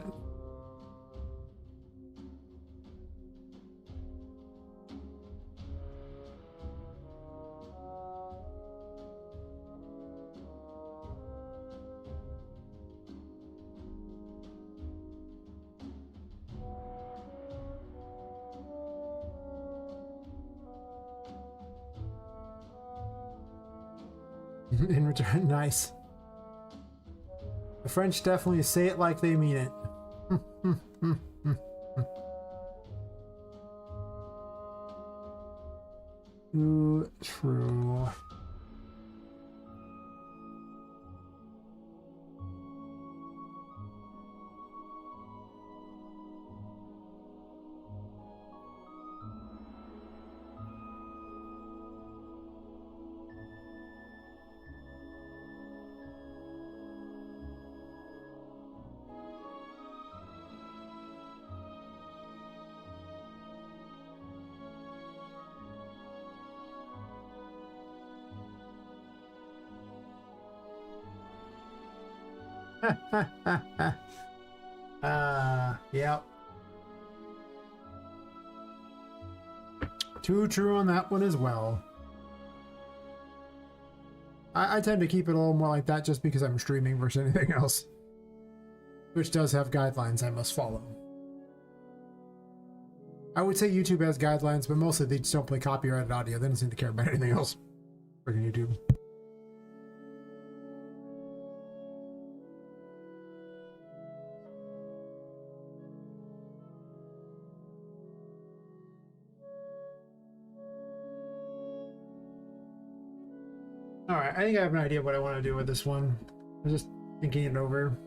Speaker 1: In return, nice. The French definitely say it like they mean it. Ooh, true. Yep. Too true on that one as well. I tend to keep it a little more like that just because I'm streaming versus anything else. Which does have guidelines I must follow. I would say YouTube has guidelines, but mostly they just don't play copyrighted audio. They don't seem to care about anything else. Freaking YouTube. Alright, I think I have an idea of what I want to do with this one. I'm just thinking it over.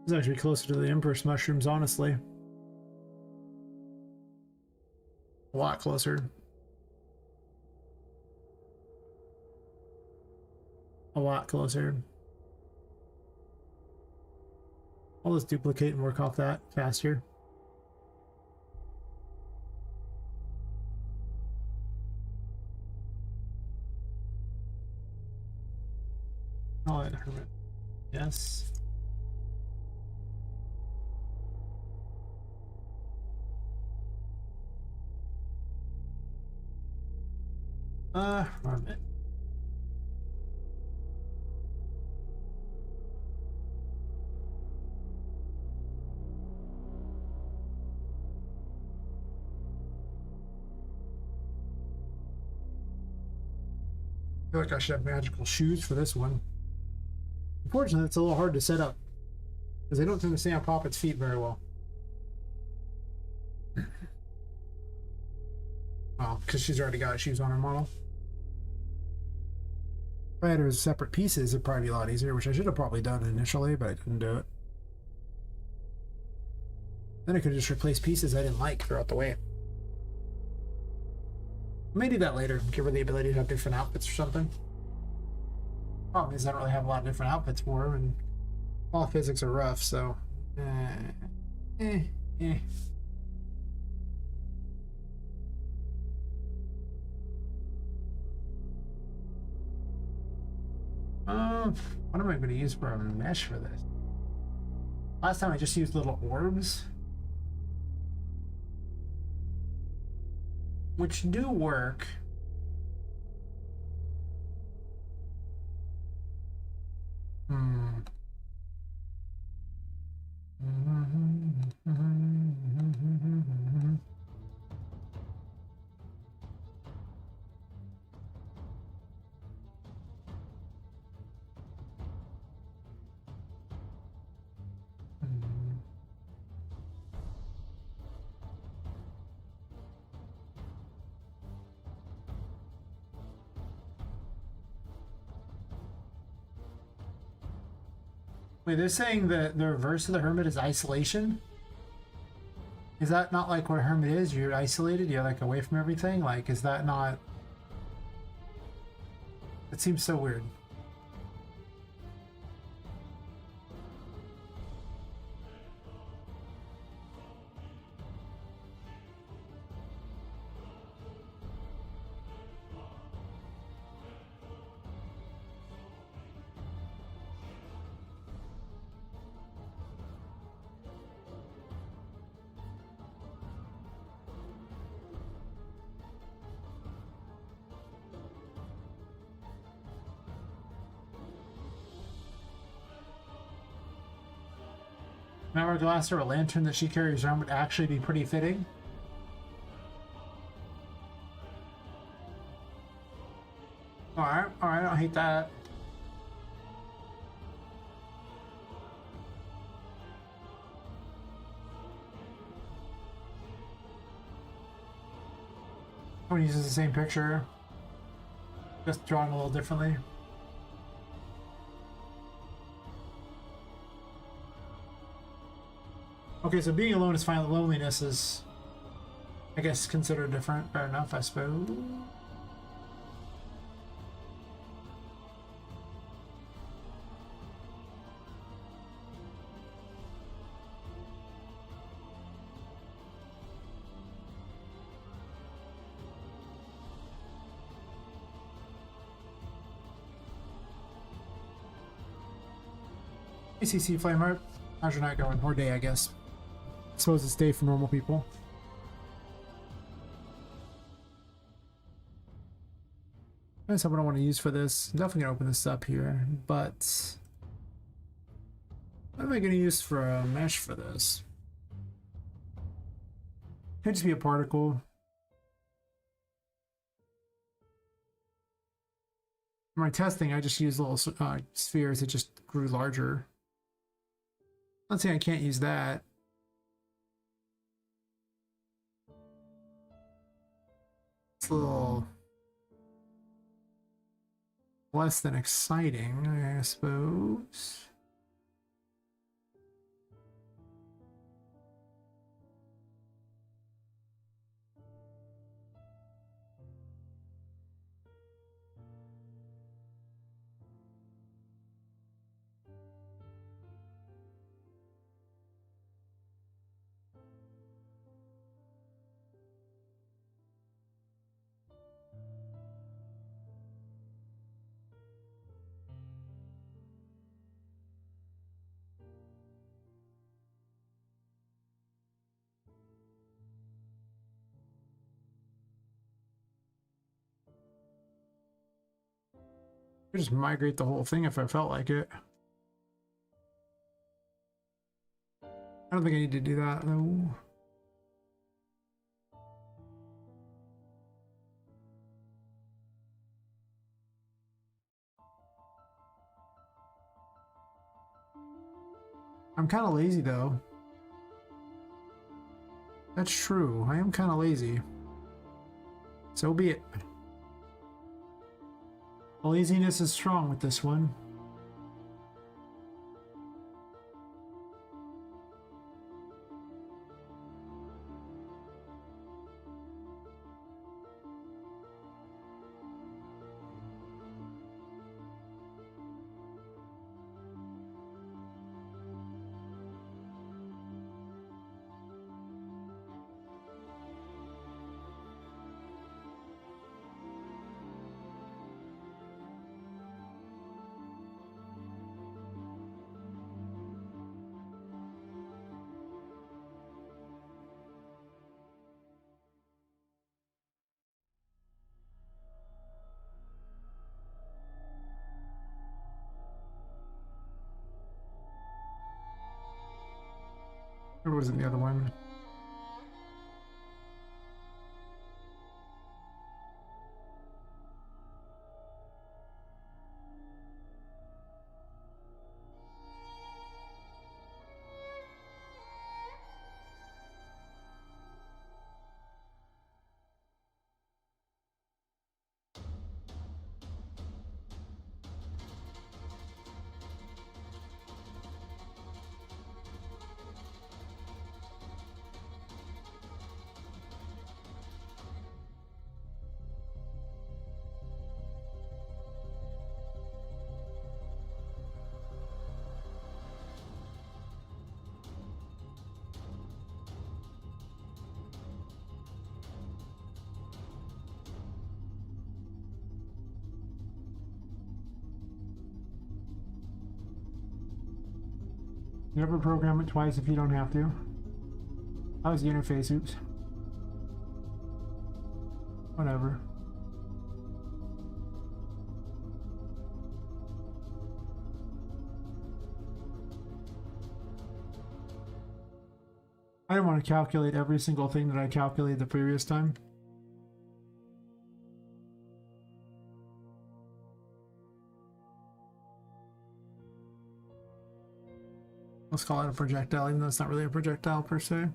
Speaker 1: This is actually closer to the Empress mushrooms, honestly. A lot closer. A lot closer. I'll just duplicate and work off that faster. I'll add hermit. Yes. Hermit. I feel like I should have magical shoes for this one. Unfortunately, it's a little hard to set up because they don't tend to stay on Poppet's feet very well. Well, because she's already got shoes on her model. If I had her as separate pieces, it'd probably be a lot easier, which I should have probably done initially, but I didn't do it. Then I could just replace pieces I didn't like throughout the way. I may do that later, give her the ability to have different outfits or something. Problem is I don't really have a lot of different outfits for her, and all physics are rough, so... What am I going to use for a mesh for this? Last time I just used little orbs, which do work. Wait, they're saying that the reverse of the hermit is isolation? Is that not like what a hermit is? You're isolated, you're like away from everything? Like, is that not... It seems so weird. An hourglass or a lantern that she carries around would actually be pretty fitting. Alright, I don't hate that. Someone uses the same picture, just drawn a little differently. Okay, so being alone is fine. Loneliness is, I guess, considered different. Fair enough, I suppose. ACC Flameheart, how's your night going? Or day, I guess. I suppose it's day for normal people. That's what I want to use for this. I'm definitely gonna open this up here, but what am I gonna use for a mesh for this? Could just be a particle. For my testing, I just used little spheres that just grew larger. Not saying I can't use that. It's a little less than exciting, I suppose. I could just migrate the whole thing if I felt like it. I don't think I need to do that though. I'm kind of lazy though. That's true. I am kind of lazy. So be it. The laziness is strong with this one. Or was it the other one? Never program it twice if you don't have to. That was the interface, oops. Whatever. I didn't want to calculate every single thing that I calculated the previous time. Let's call it a projectile, even though it's not really a projectile per se.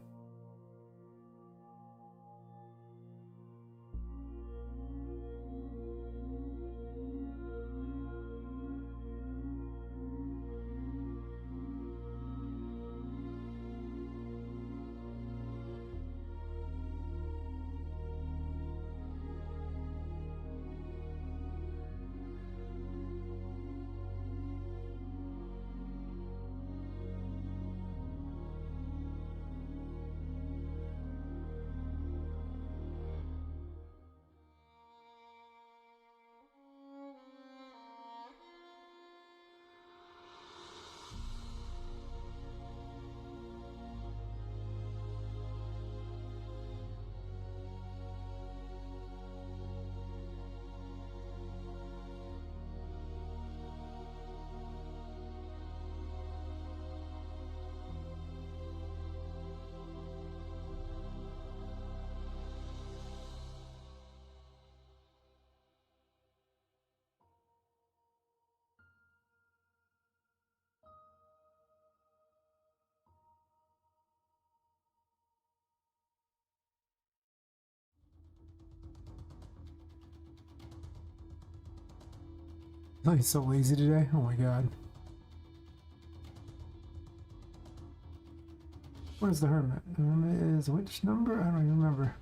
Speaker 1: Oh, he's so lazy today. Oh my god. What is the hermit? The hermit is which number? I don't even remember.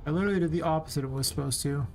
Speaker 1: I literally did the opposite of what I was supposed to.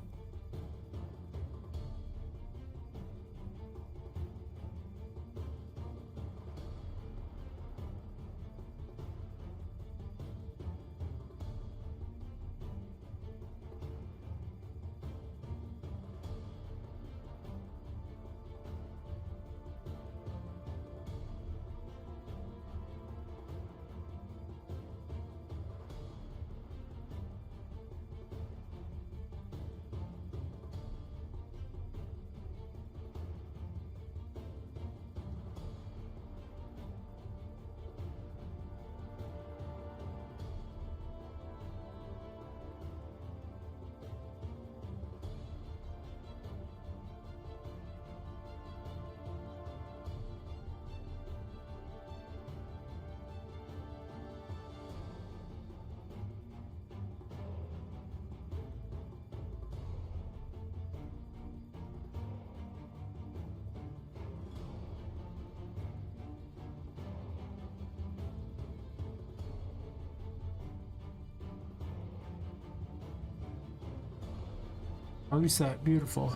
Speaker 1: Oh, reset. Beautiful.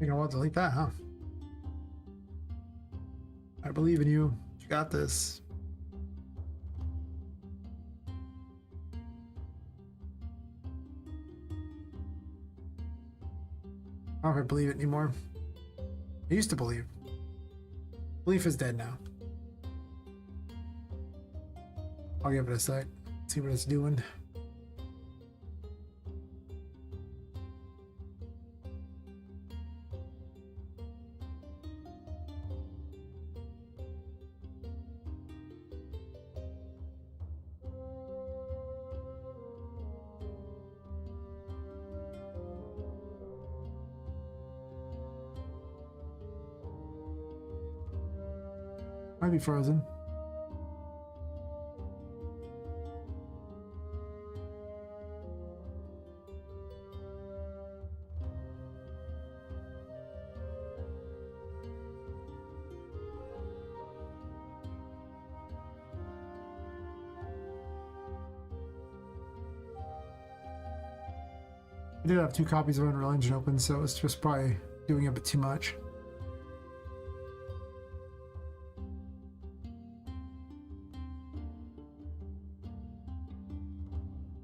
Speaker 1: You know what? Delete that, huh? I believe in you. You got this. I don't believe it anymore. I used to believe. Belief is dead now. I'll give it a sec. See what it's doing. Might be frozen. I did have 2 copies of Unreal Engine open, so it's just probably doing a bit too much.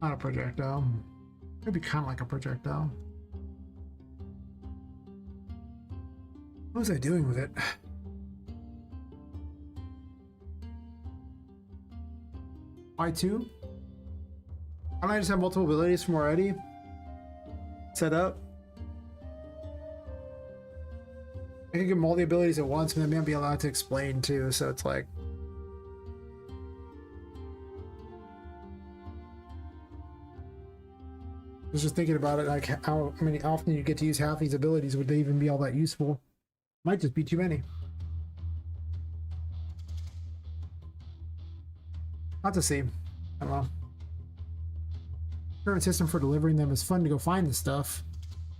Speaker 1: Not a projectile. Maybe kind of like a projectile. What was I doing with it? Why 2? I might just have multiple abilities from already set up. I can get all the abilities at once, but then maybe be allowed to explain too, so it's like... I was just thinking about it, like how often you get to use half these abilities. Would they even be all that useful? Might just be too many. Not to see. I don't know. Current system for delivering them is fun to go find the stuff.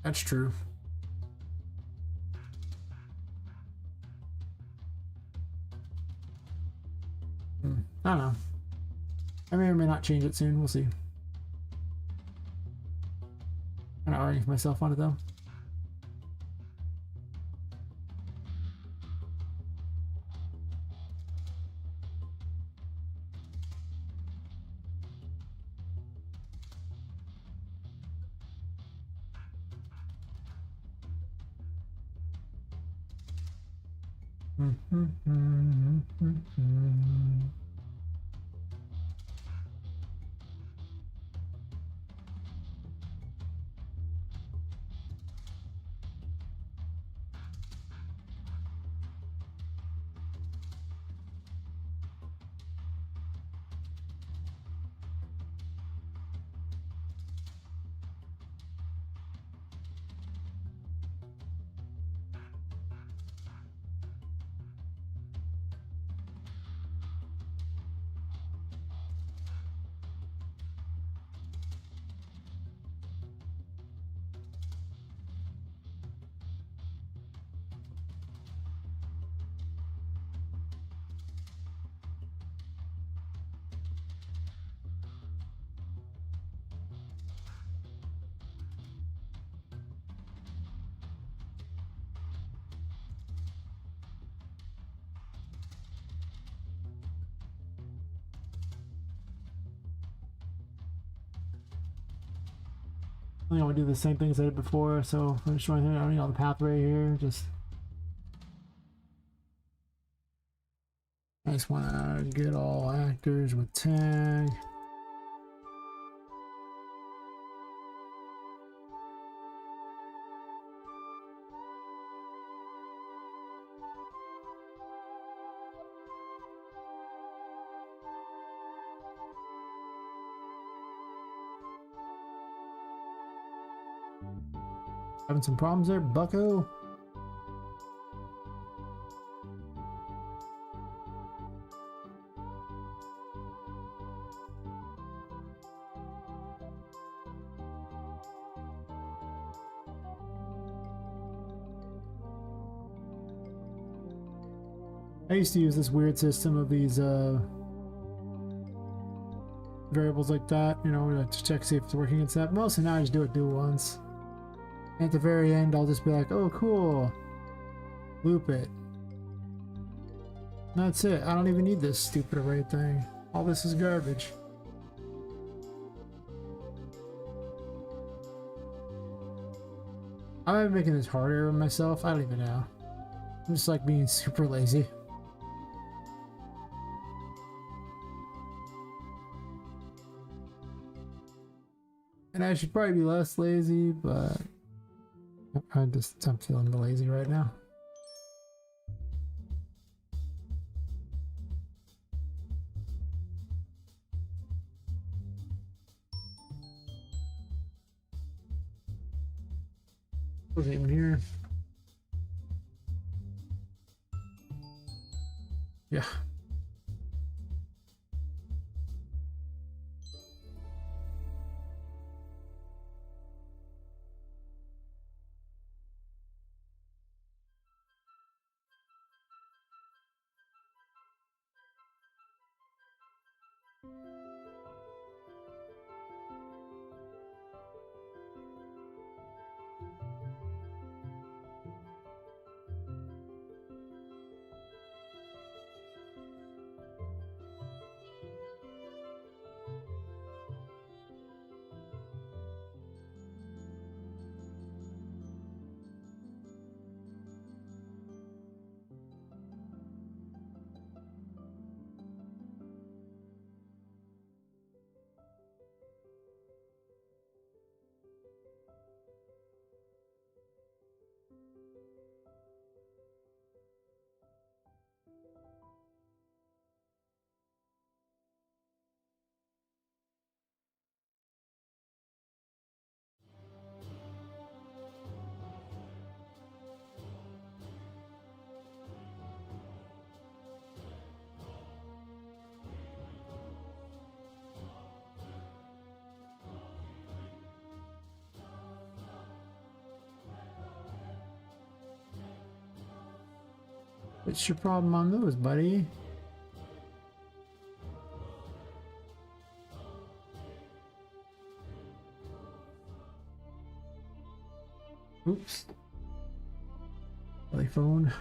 Speaker 1: That's true. I don't know. I may or may not change it soon. We'll see. I'm not arguing for myself on it though. I think I would do the same things I did before, so I'm just showing here, I don't need all the pathway here, just... I just want to get all actors with tag. Having some problems there, bucko? I used to use this weird system of these variables like that, you know, to check see if it's working and stuff. Mostly now I just do it once. And at the very end, I'll just be like, oh, cool. Loop it. That's it. I don't even need this stupid array thing. All this is garbage. I might be making this harder on myself. I don't even know. I'm just like being super lazy. And I should probably be less lazy, but I'm feeling lazy right now. Wasn't even here. Yeah. What's your problem on those, buddy? Oops. Telephone.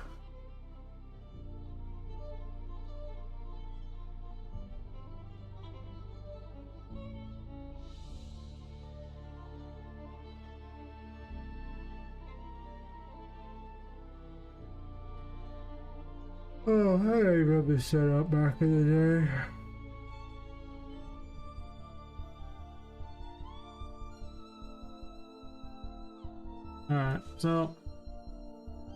Speaker 1: Oh, I remember this setup back in the day. Alright, so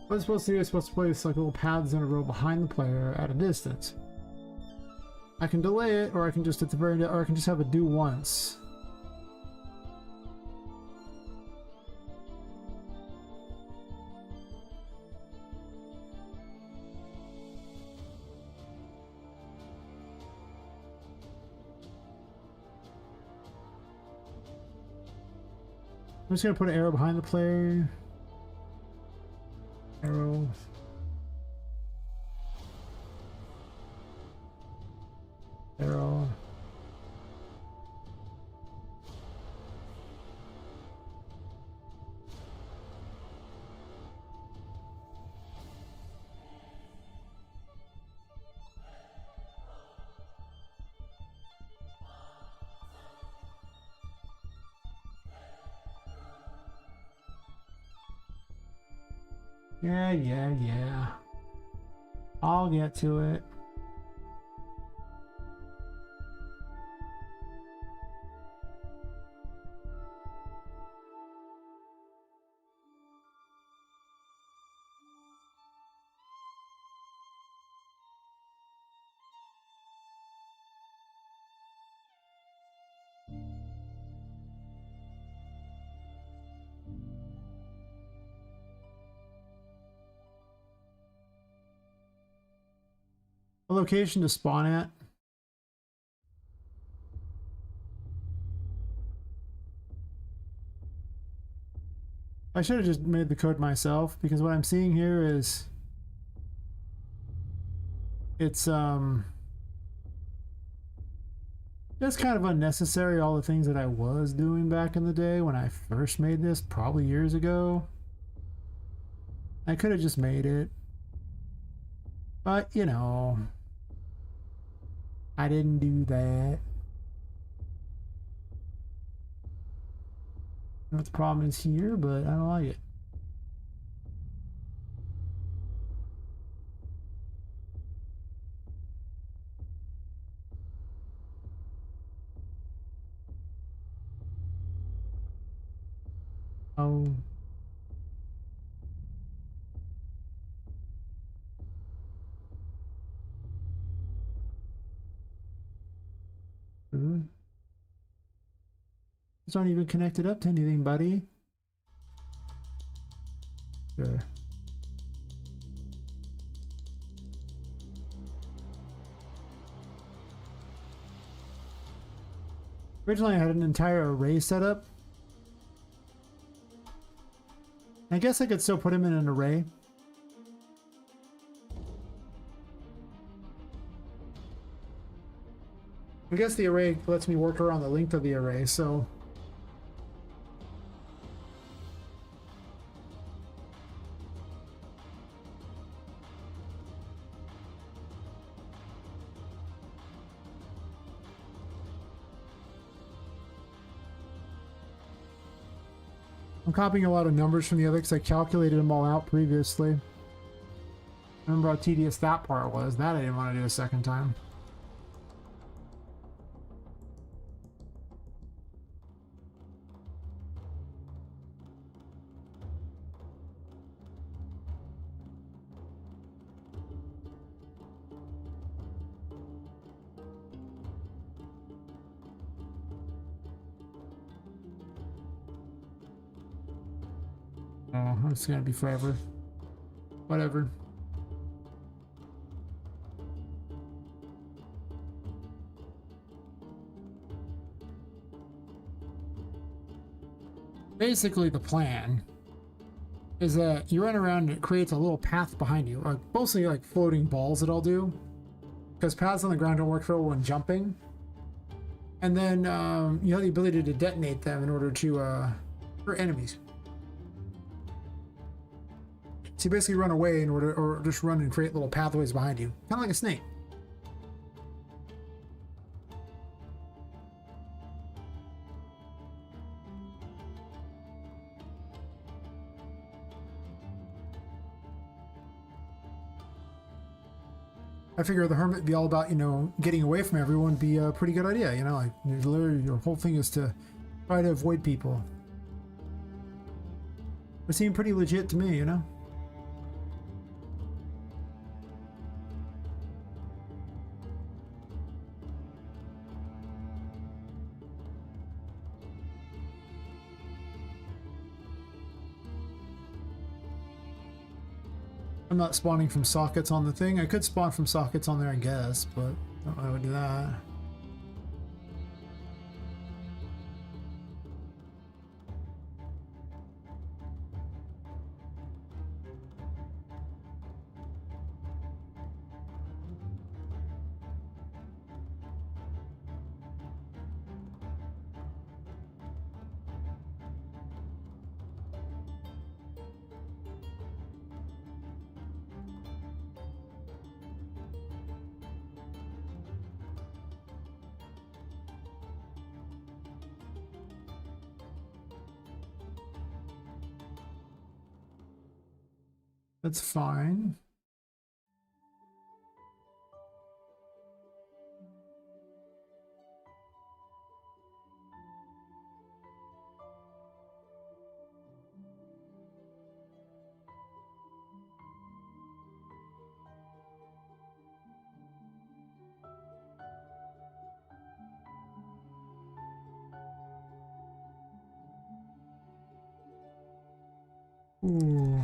Speaker 1: what I'm supposed to do is supposed to place like little paths in a row behind the player at a distance. I can delay it, or I can just at the very end, or I can just have it do once. I'm just gonna put an arrow behind the player. Arrow. Arrow. Yeah. I'll get to it. A location to spawn at. I should have just made the code myself, because what I'm seeing here is it's that's kind of unnecessary, all the things that I was doing back in the day when I first made this, probably years ago. I could have just made it. But, you know, I didn't do that. I know what the problem is here, but I don't like it. Oh. It's not even connected up to anything, buddy. Sure. Originally, I had an entire array set up. I guess I could still put him in an array. I guess the array lets me work around the length of the array, so... I'm copying a lot of numbers from the other because I calculated them all out previously. Remember how tedious that part was. That I didn't want to do a second time. Oh, it's gonna be forever. Whatever. Basically, the plan is that you run around and it creates a little path behind you, mostly like floating balls that I'll do, because paths on the ground don't work very well when jumping. And then you have the ability to detonate them in order to hurt enemies. So you basically run away in order, or just run and create little pathways behind you, kind of like a snake. I figure the hermit be all about, you know, getting away from everyone be a pretty good idea, you know, like literally your whole thing is to try to avoid people. It seemed pretty legit to me, you know? I'm not spawning from sockets on the thing. I could spawn from sockets on there, I guess, but I don't know how to do that. That's fine. Ooh.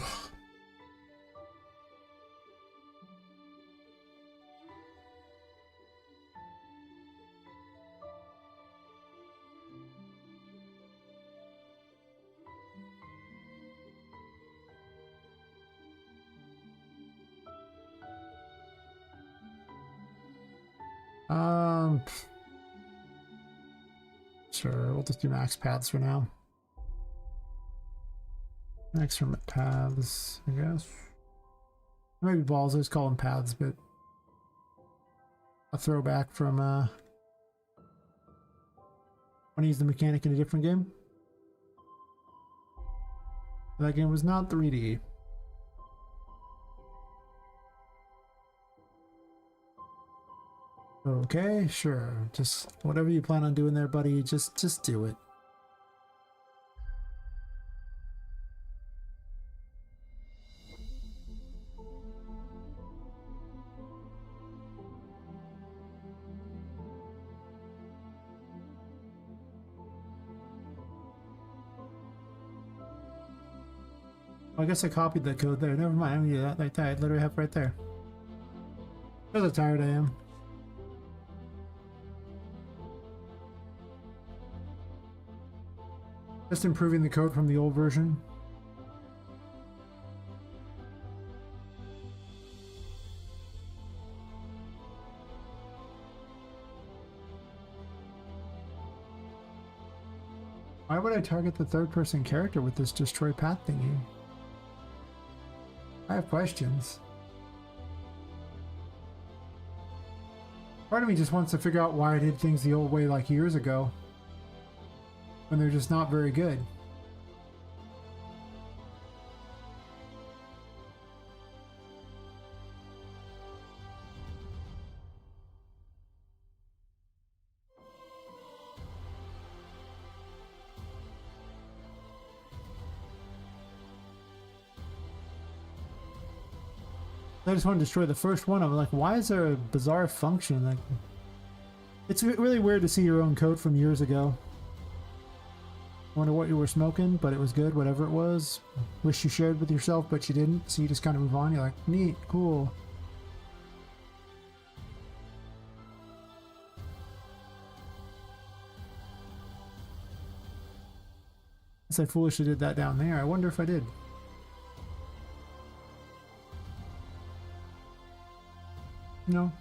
Speaker 1: Sure, we'll just do max paths for now. Max hermit paths, I guess. Maybe balls, let's call them paths, but a throwback from when I used the mechanic in a different game. That game was not 3D. Okay, sure. Just whatever you plan on doing there, buddy, just do it. I guess I copied the code there. Never mind. I'm gonna do that like that. I literally have it right there. That's how tired I am. Just improving the code from the old version. Why would I target the third-person character with this destroy path thingy? I have questions. Part of me just wants to figure out why I did things the old way like years ago, when they're just not very good. I just want to destroy the first one. I'm like, why is there a bizarre function? Like, it's really weird to see your own code from years ago. Wonder what you were smoking, but it was good, whatever it was. Wish you shared with yourself, but you didn't, so you just kind of move on. You're like, neat, cool. Guess I foolishly did that down there. I wonder if I did. No.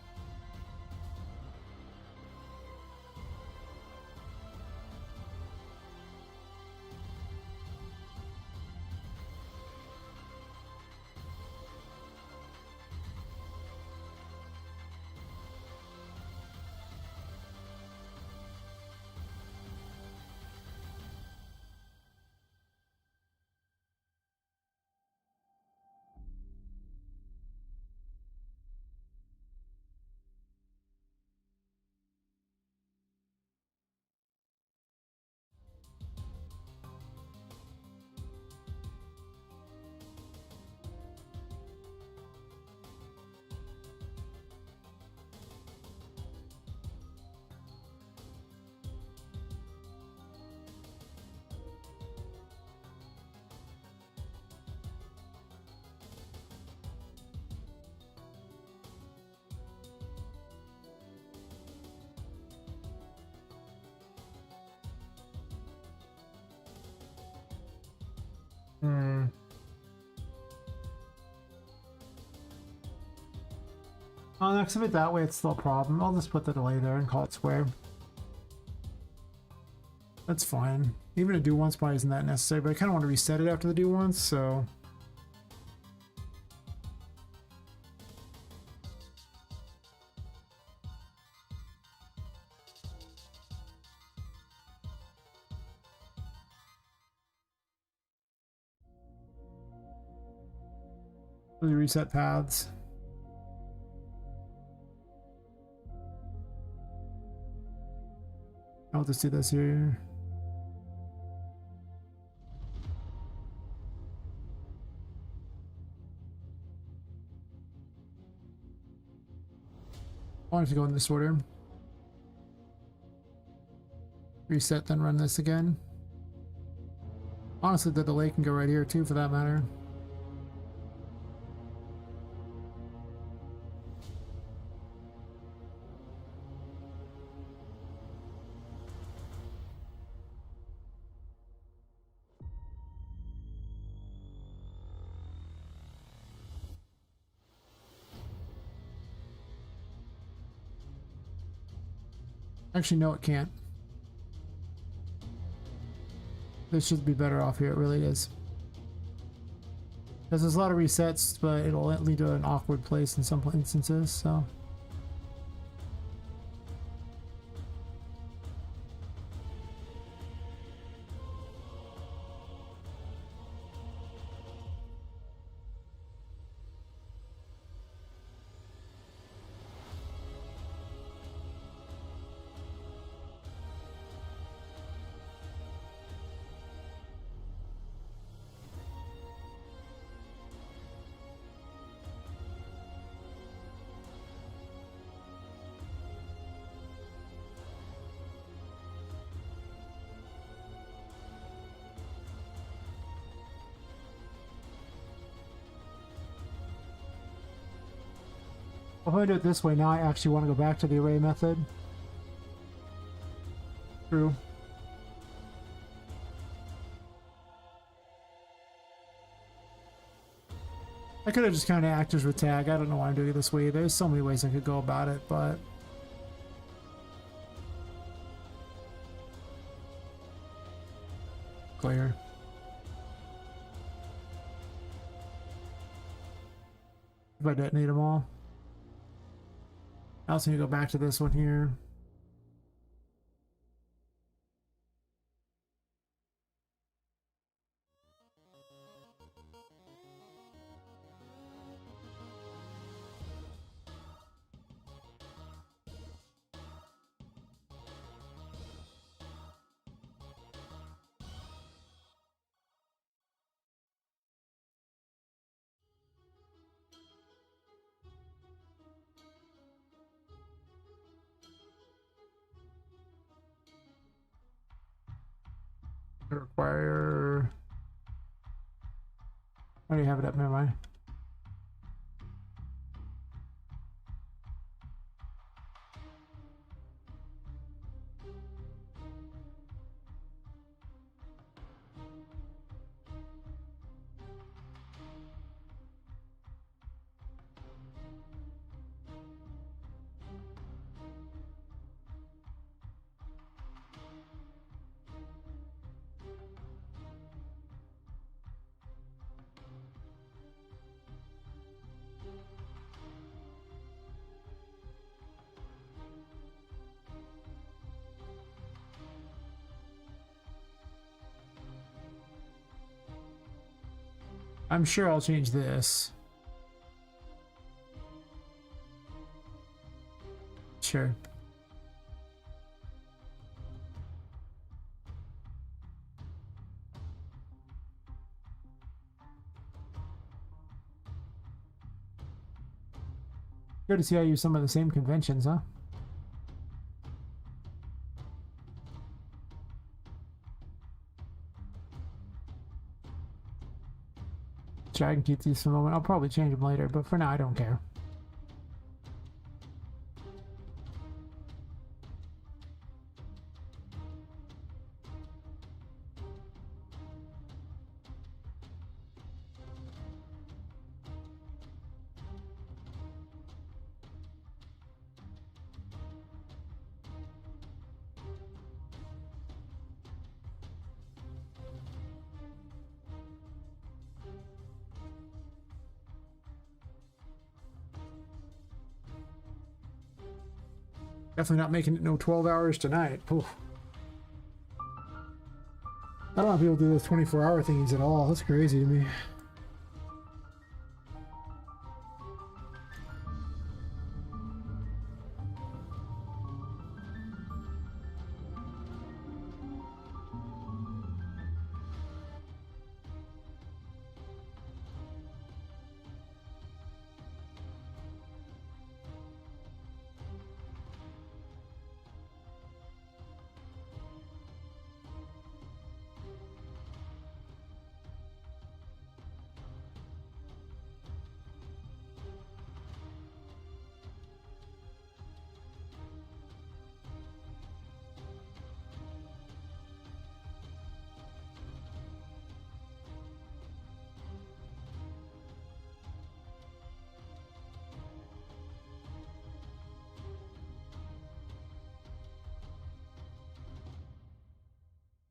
Speaker 1: Oh, next of it that way, it's still a problem. I'll just put the delay there and call it square. That's fine. Even a do once probably isn't that necessary, but I kind of want to reset it after the do once, so. Really reset paths. I'll just do this here. I want it to go in this order. Reset, then run this again. Honestly, the delay can go right here too, for that matter. Actually, no, it can't. This should be better off here, it really is. Because there's a lot of resets, but it'll lead to an awkward place in some instances, so. If I do it this way, now I actually want to go back to the array method. True. I could have just kind of actors with tag. I don't know why I'm doing it this way. There's so many ways I could go about it, but... Clear. If I detonate them all. I also need to go back to this one here. Require... I already have it up, never mind. I'm sure I'll change this. Sure. Good to see I use some of the same conventions, huh? Sure, I can keep these for a moment. I'll probably change them later, but for now I don't care. Definitely not making it no 12 hours tonight. Oof. I don't know if people do those 24-hour things at all. That's crazy to me.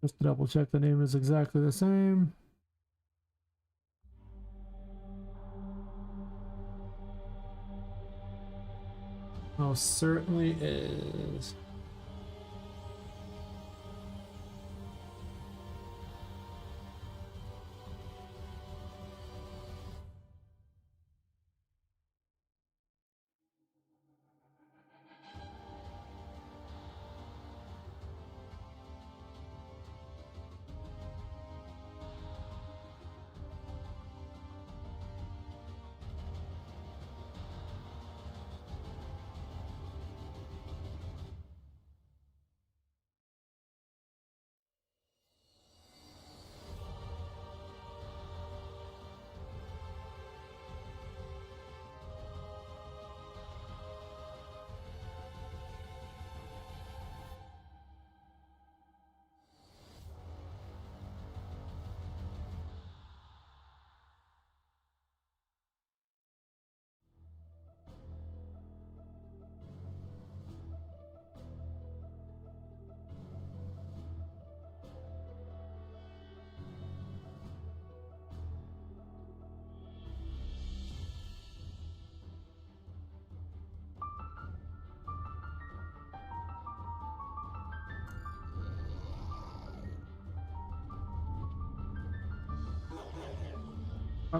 Speaker 1: Just to double check the name is exactly the same. Most certainly is.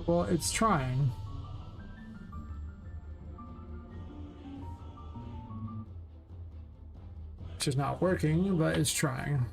Speaker 1: Well, it's trying. Which is not working, but it's trying.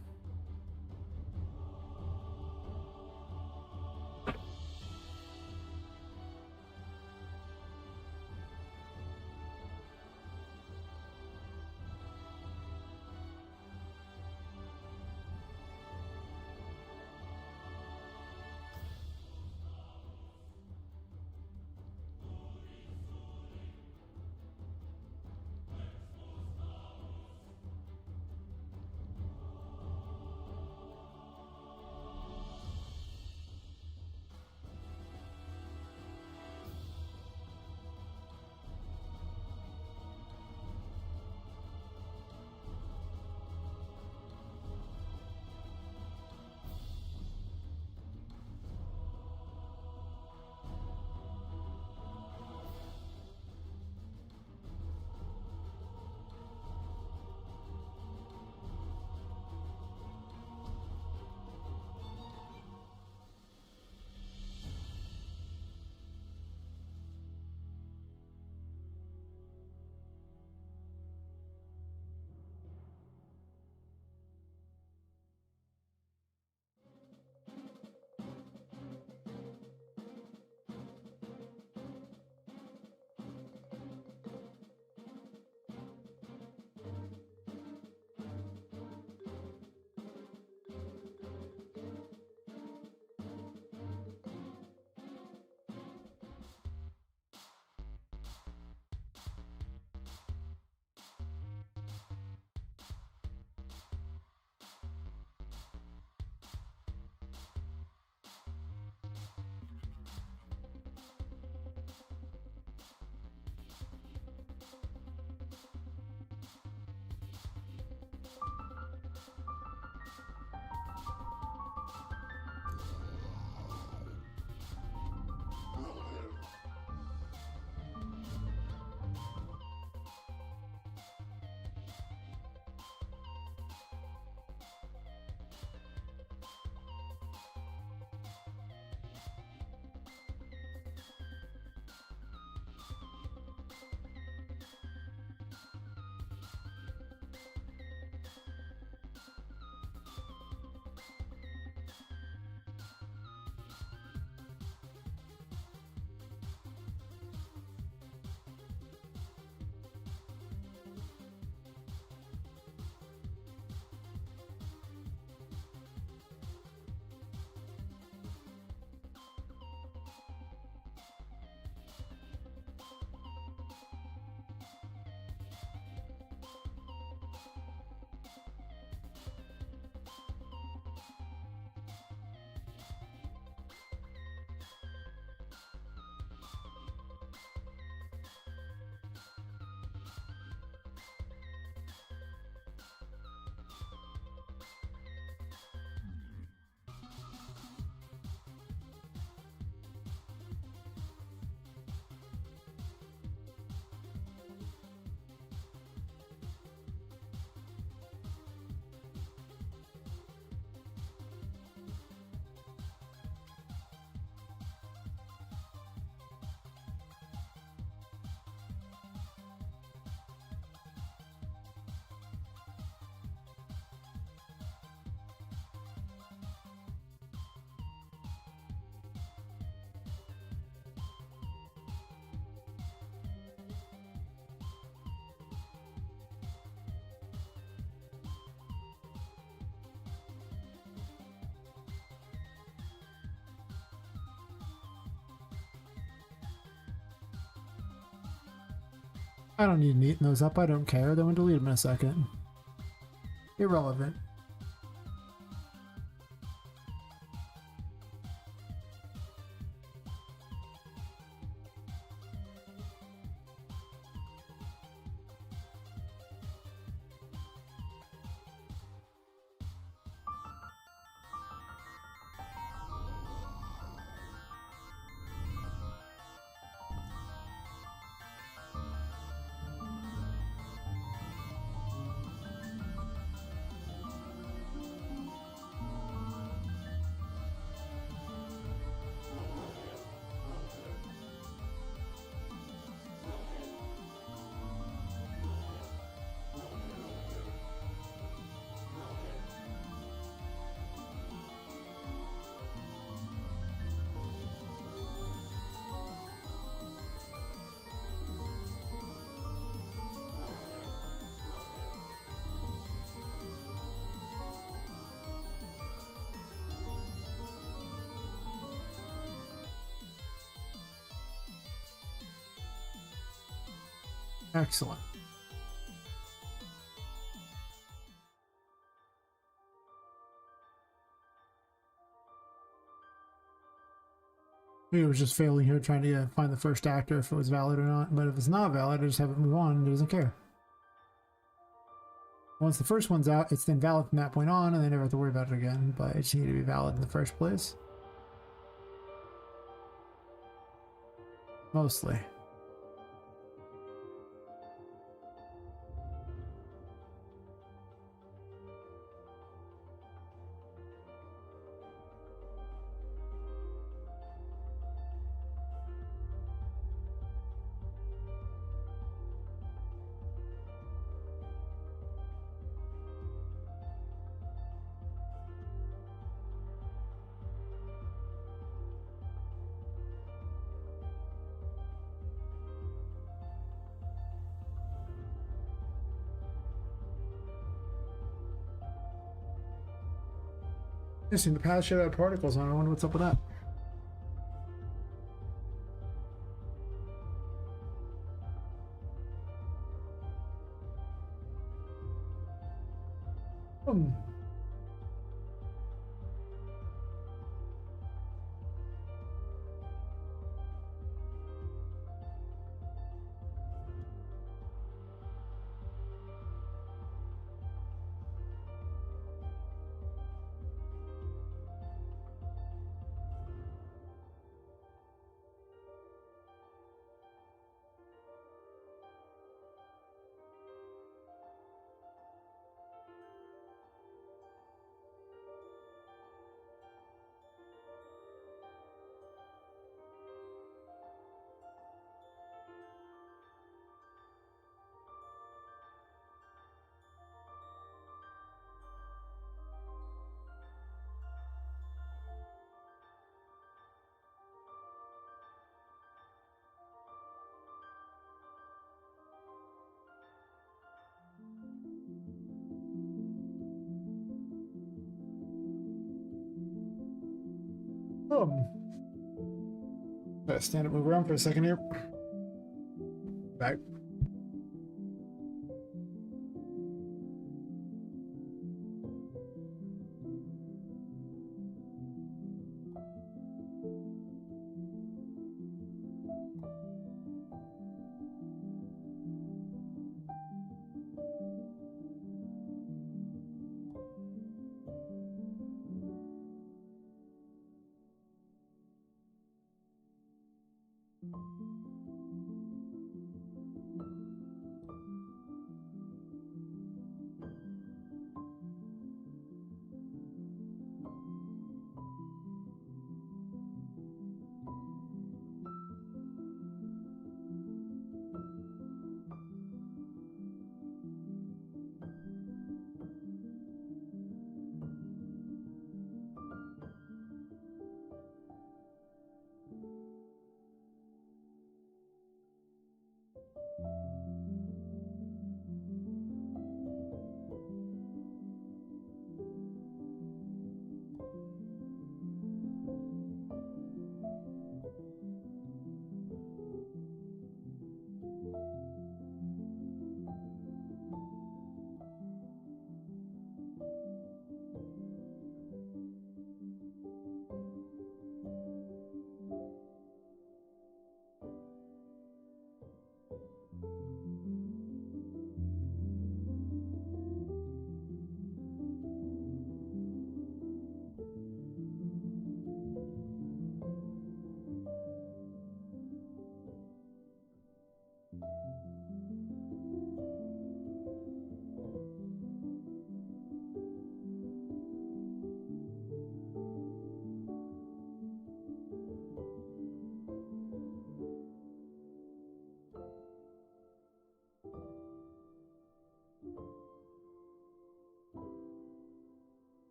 Speaker 1: I don't need neaten those up. I don't care. Then we'll delete them in a second. Irrelevant. Excellent. Maybe it was just failing here trying to find the first actor if it was valid or not. But if it's not valid, I just have it move on. It doesn't care. Once the first one's out, it's then valid from that point on, and they never have to worry about it again. But it just needed to be valid in the first place. Mostly. They seem to pass shit out of particles on. I wonder what's up with that. Hmm. Gotta stand up, move around for a second here. Back.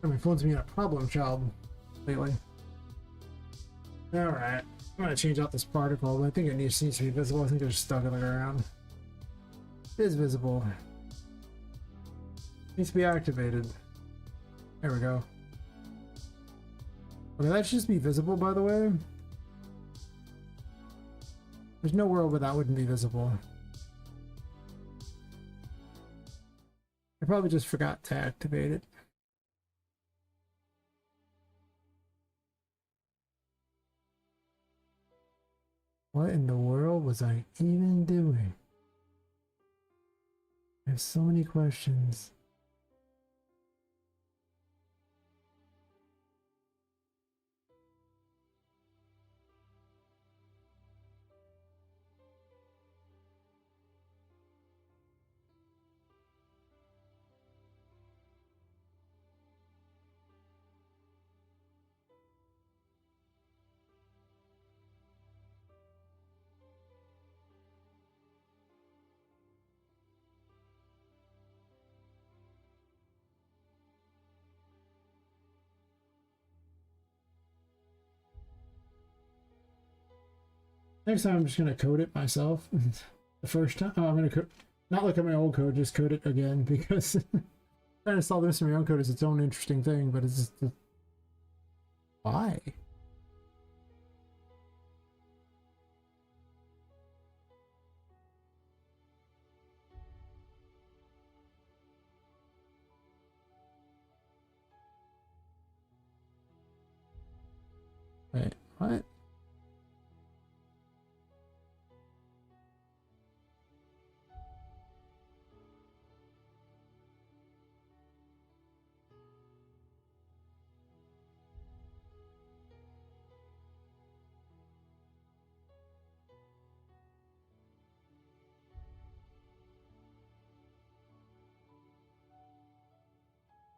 Speaker 1: My phone's being a problem child lately. Alright. I'm gonna change out this particle, but I think it needs to be visible. I think they're stuck in the ground. It is visible. Needs to be activated. There we go. Okay, that should just be visible, by the way. There's no world where that wouldn't be visible. I probably just forgot to activate it. What in the world was I even doing? I have so many questions. Next time I'm just gonna code it myself. The first time, I'm gonna not look at my old code, just code it again because trying to solve this in my own code is its own interesting thing. But it's just why? Wait, what?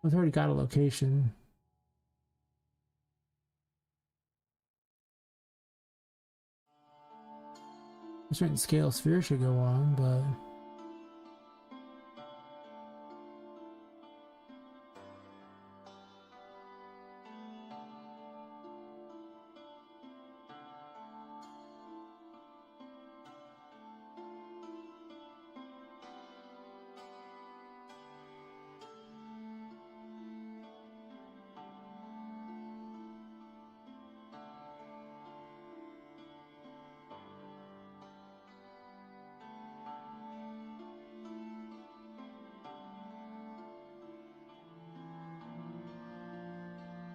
Speaker 1: I've already got a location. A certain scale sphere should go on, but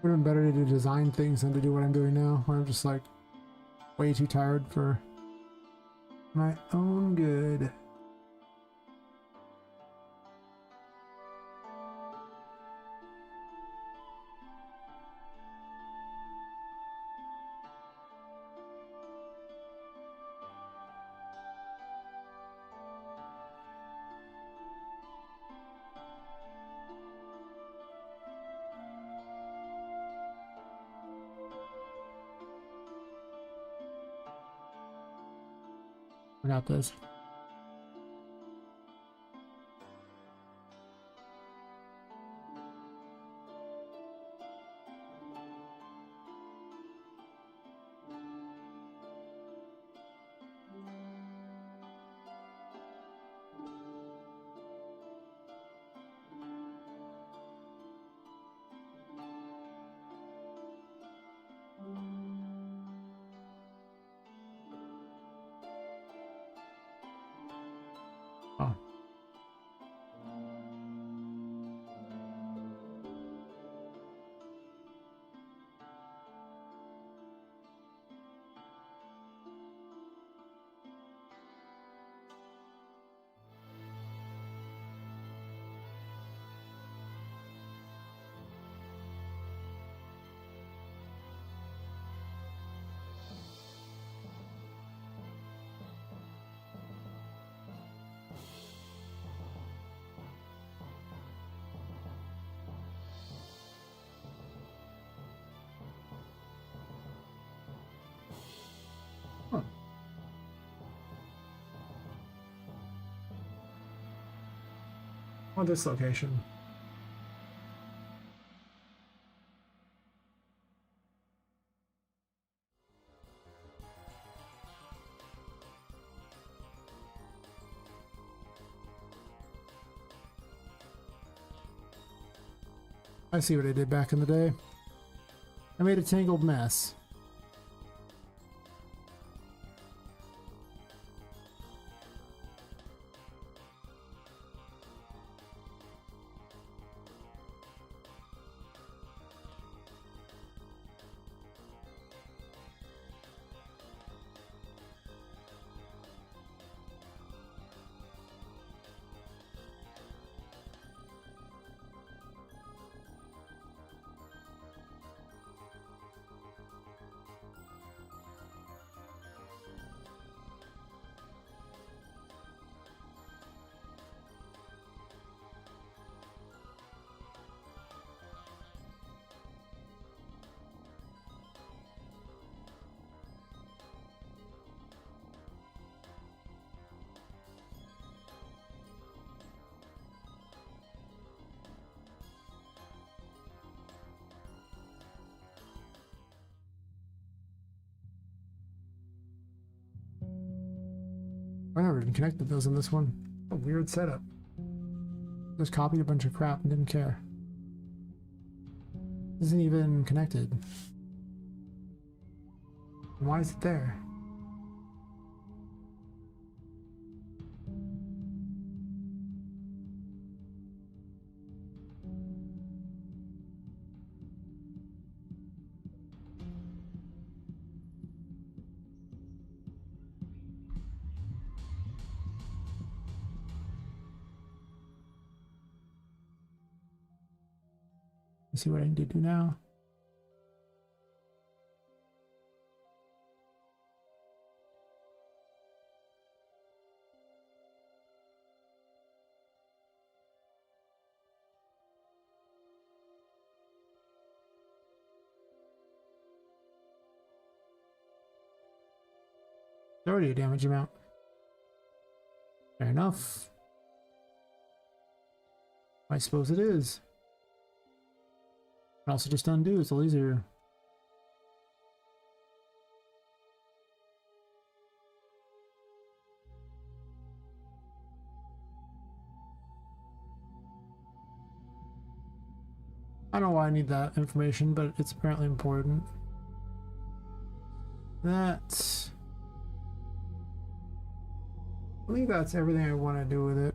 Speaker 1: would have been better to design things than to do what I'm doing now, where I'm just like way too tired for my own good. I got this. Oh. Huh. Oh, this location. I see what I did back in the day. I made a tangled mess. I never even connected those in this one. A weird setup. Just copied a bunch of crap and didn't care. Isn't even connected. Why is it there? Let's see what I need to do now. Already a damage amount. Fair enough. I suppose it is. Can also just undo, it's a little easier. I don't know why I need that information, but it's apparently important. That's... I think that's everything I want to do with it.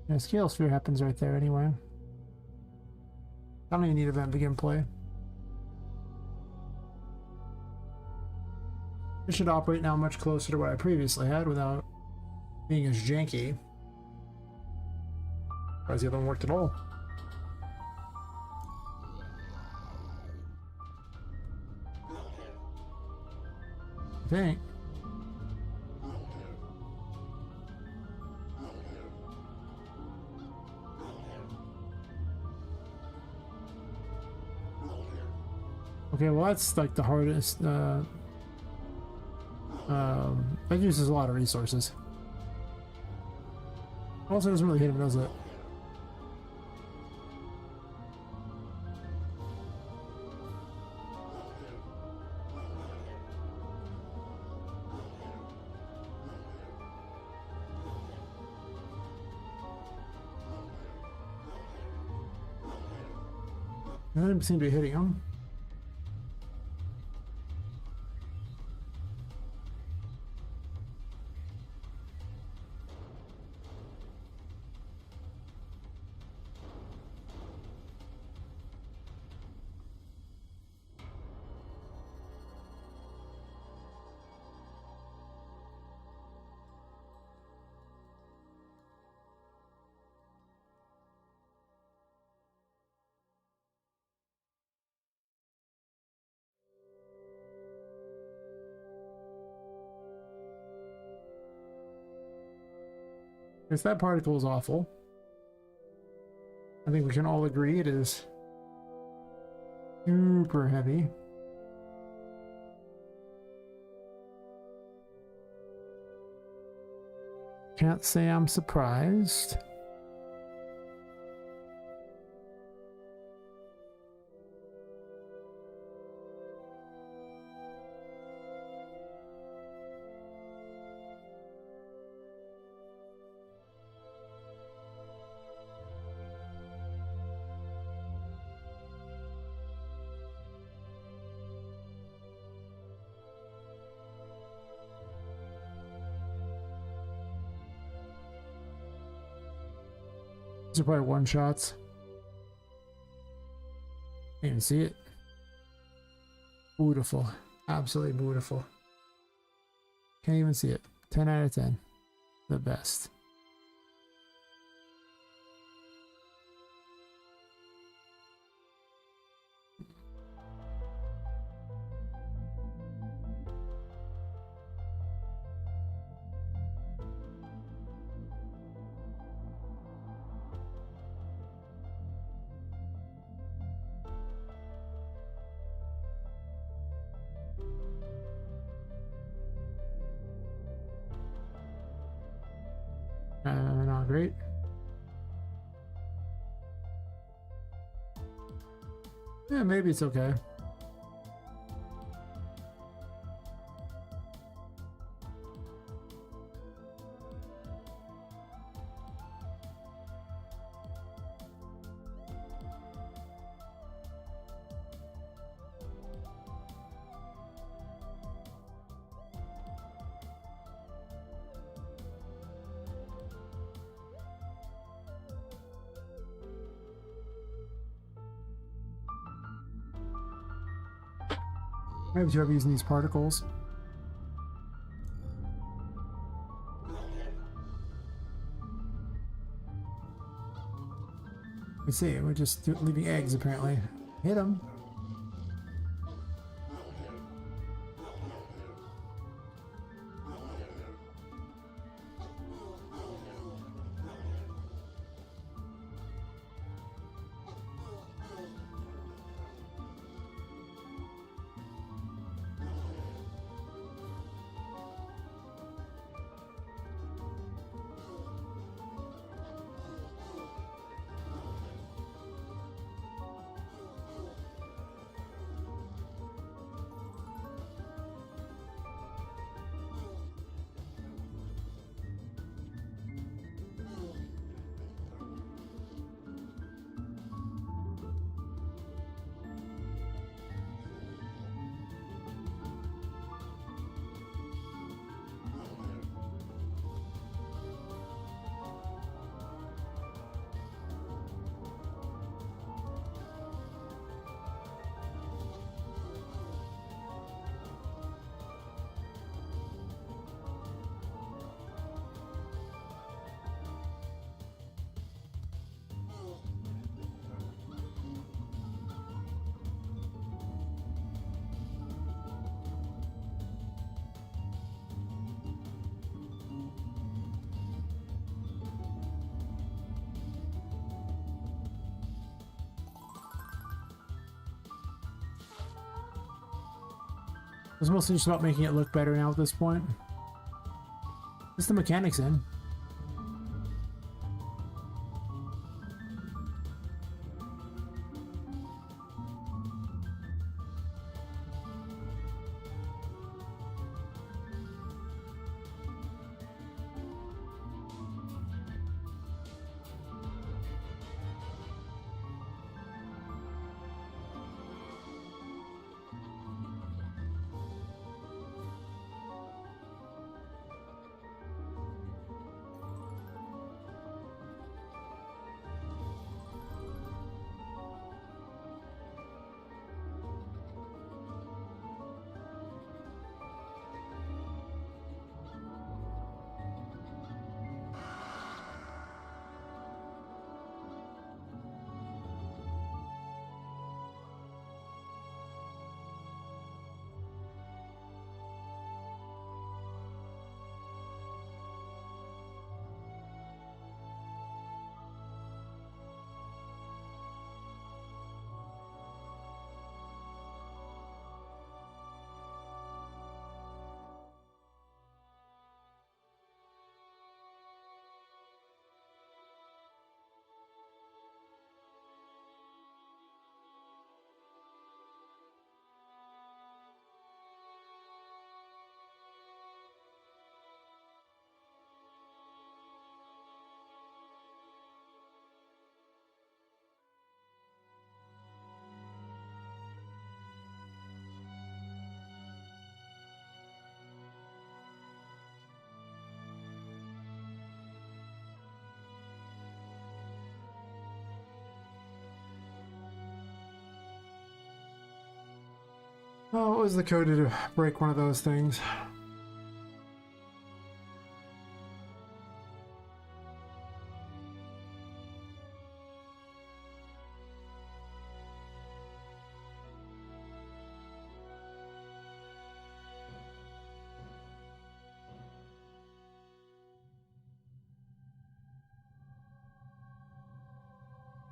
Speaker 1: Yeah, scale sphere happens right there anyway. I don't even need event begin play. It should operate now much closer to what I previously had without being as janky. Whereas the other one worked at all. I think. Okay, well that's like the hardest. That uses a lot of resources. Also doesn't really hit him, does it? I didn't seem to be hitting him. If that particle is awful, I think we can all agree it is super heavy. Can't say I'm surprised. These are probably one shots. Can't even see it. Beautiful. Absolutely beautiful. Can't even see it. 10 out of 10. The best. Not great. Yeah, maybe it's okay. Maybe too heavy using these particles. Let's see, we're just leaving eggs apparently. Hit them. It's mostly just about making it look better now at this point. Just the mechanics in. Oh, what was the code to break one of those things?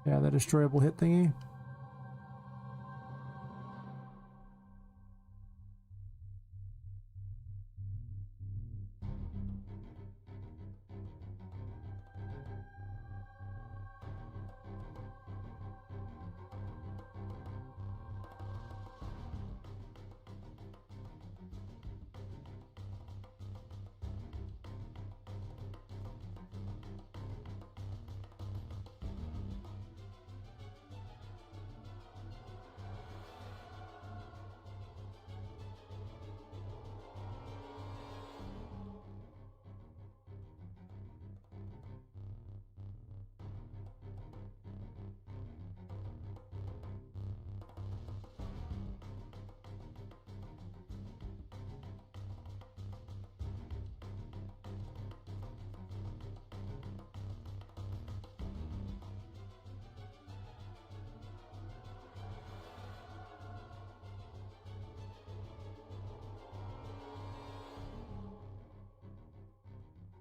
Speaker 1: Yeah, the destroyable hit thingy.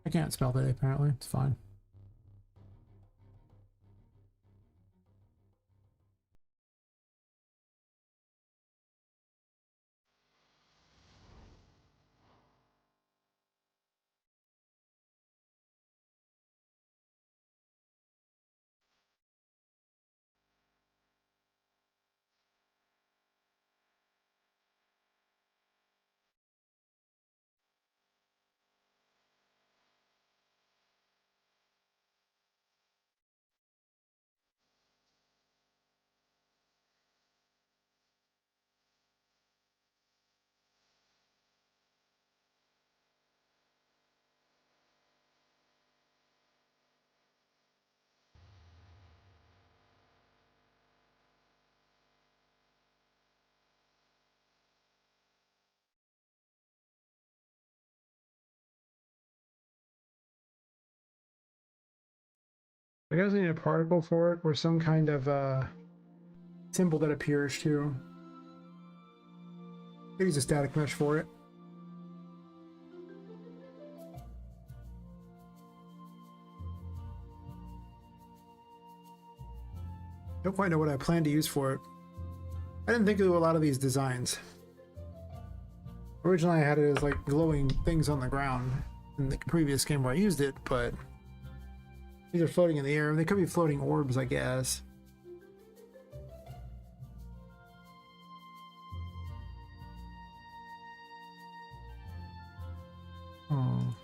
Speaker 1: I can't spell that apparently. It's fine. I guess I need a particle for it or some kind of symbol that appears too. I use a static mesh for it. Don't quite know what I plan to use for it. I didn't think of a lot of these designs. Originally I had it as like glowing things on the ground in the previous game where I used it, but these are floating in the air. They could be floating orbs, I guess. Oh.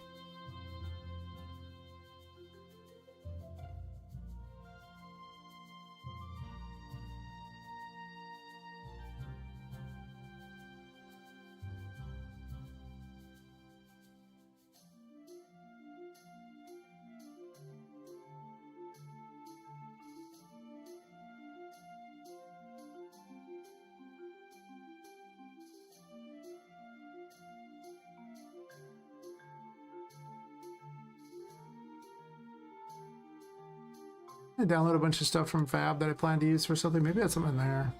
Speaker 1: I download a bunch of stuff from Fab that I plan to use for something. Maybe that's something there.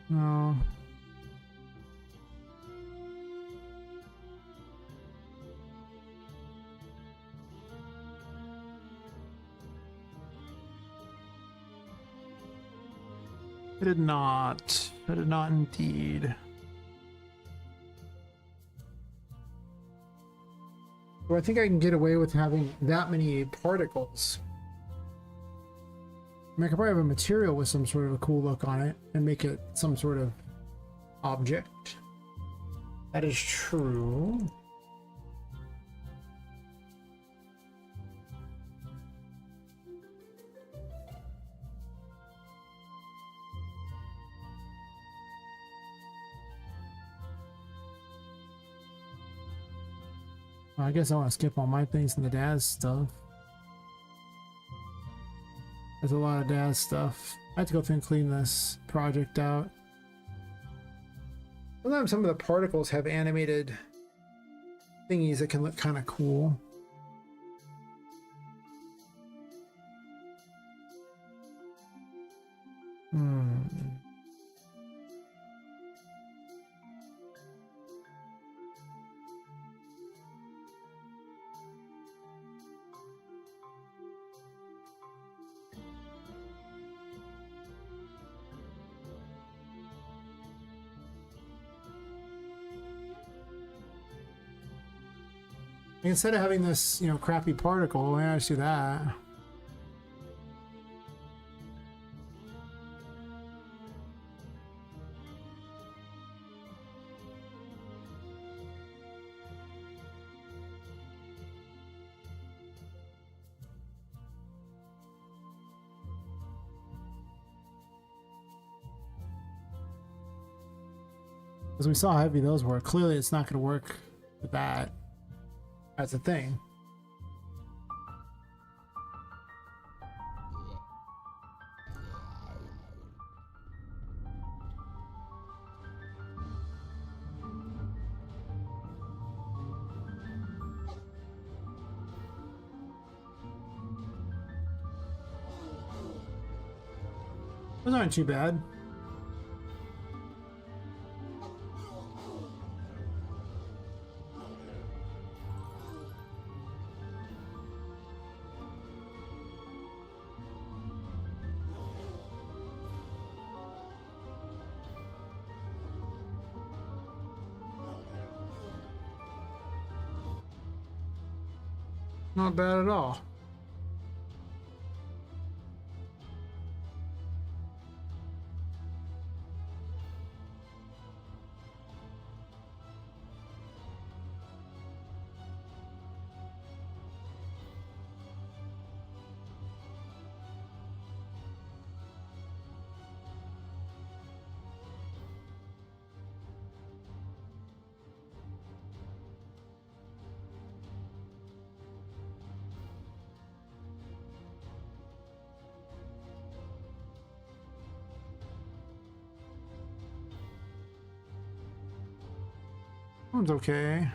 Speaker 1: No. I did not. I did not indeed. Well, I think I can get away with having that many particles. I mean, I could probably have a material with some sort of a cool look on it and make it some sort of object. That is true. Well, I guess I want to skip all my things and the dad's stuff. There's a lot of dad stuff. I have to go through and clean this project out. Sometimes some of the particles have animated thingies that can look kind of cool. Instead of having this, you know, crappy particle, I just do that. Because we saw how heavy those were. Clearly it's not going to work with that. That's a thing. Those aren't too bad. Not bad at all. One's okay.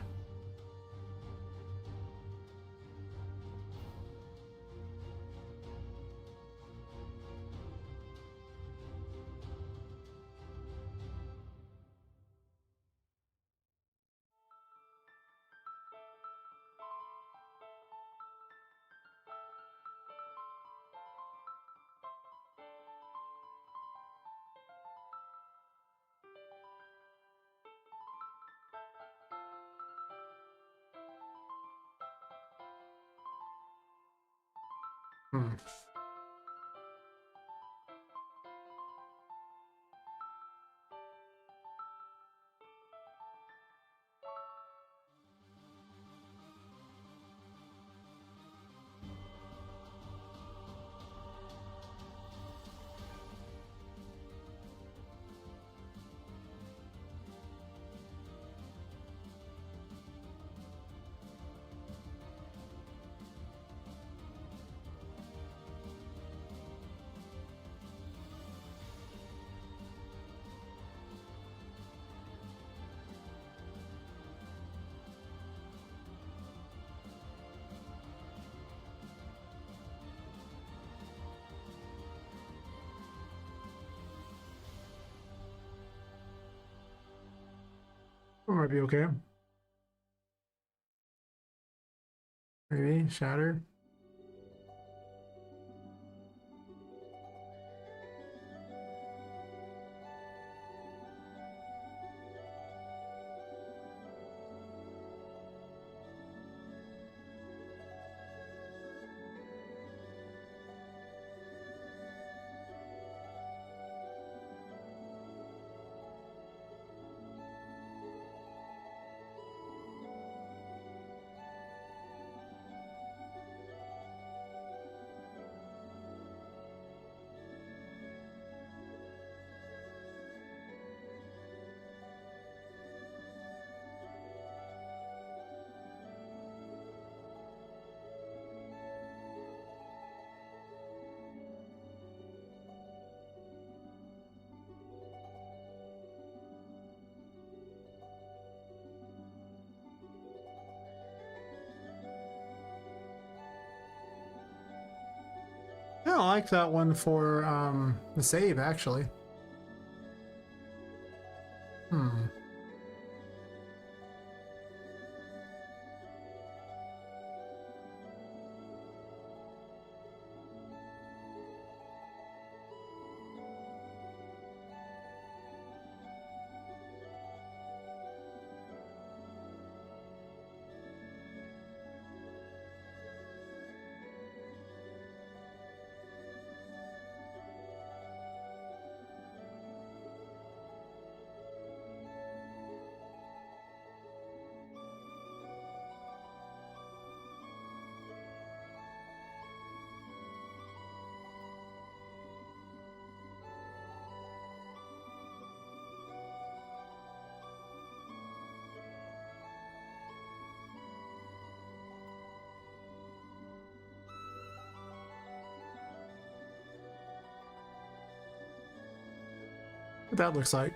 Speaker 1: It might be okay. Maybe shatter. of like that one for the save, actually. Hmm. What that looks like.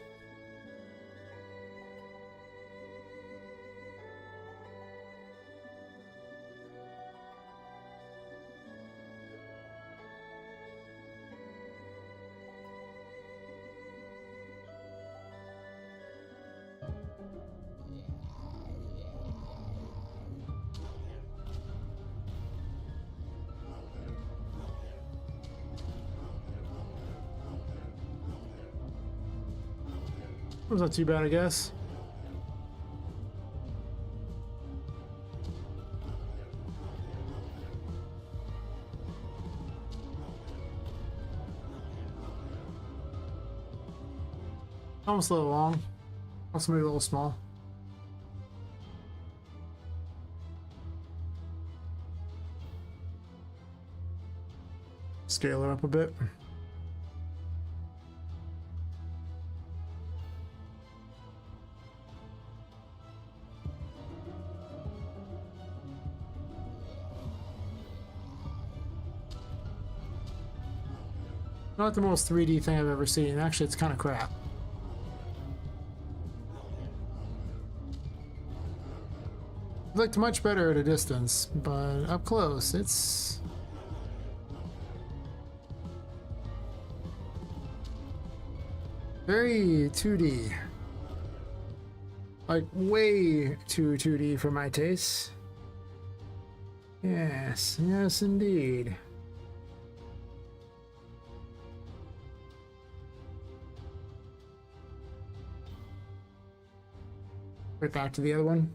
Speaker 1: Was not too bad, I guess. Almost a little long. Also maybe a little small. Scale it up a bit. Not the most 3D thing I've ever seen. Actually, it's kind of crap. It looked much better at a distance, but up close, it's... very 2D. Like, way too 2D for my taste. Yes, yes indeed. Right back to the other one.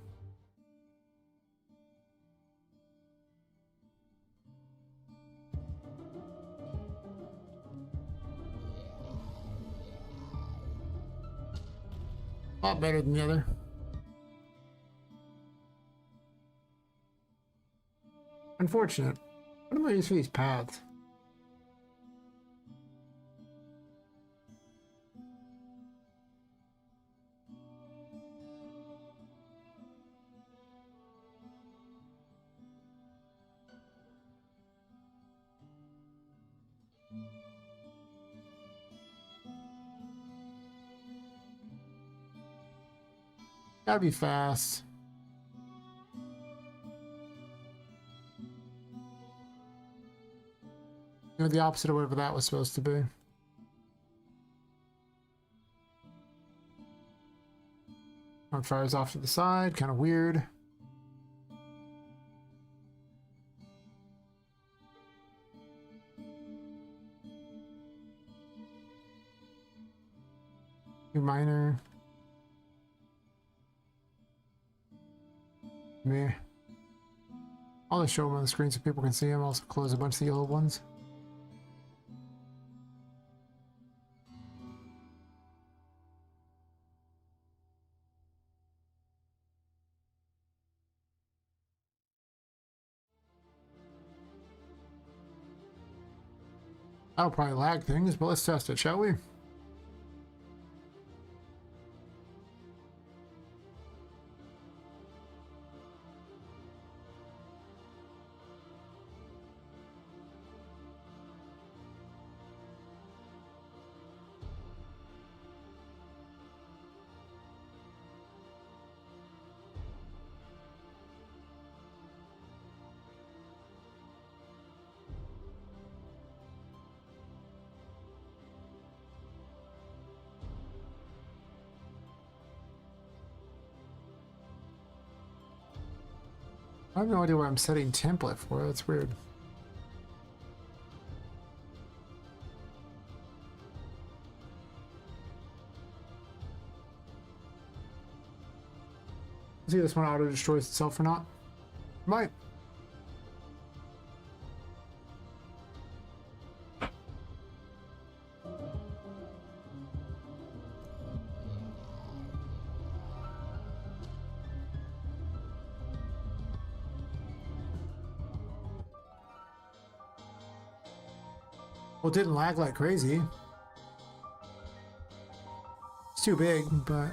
Speaker 1: A lot better than the other. Unfortunate. What am I using for these paths? Gotta be fast. You know, the opposite of whatever that was supposed to be. One fires off to the side, kind of weird. Minor. Meh. I'll just show them on the screen so people can see them. Also close a bunch of the old ones. That'll probably lag things, but let's test it, shall we? have no idea where I'm setting template for. That's weird. See if this one auto destroys itself or not. Might. Well, it didn't lag like crazy. It's too big, but...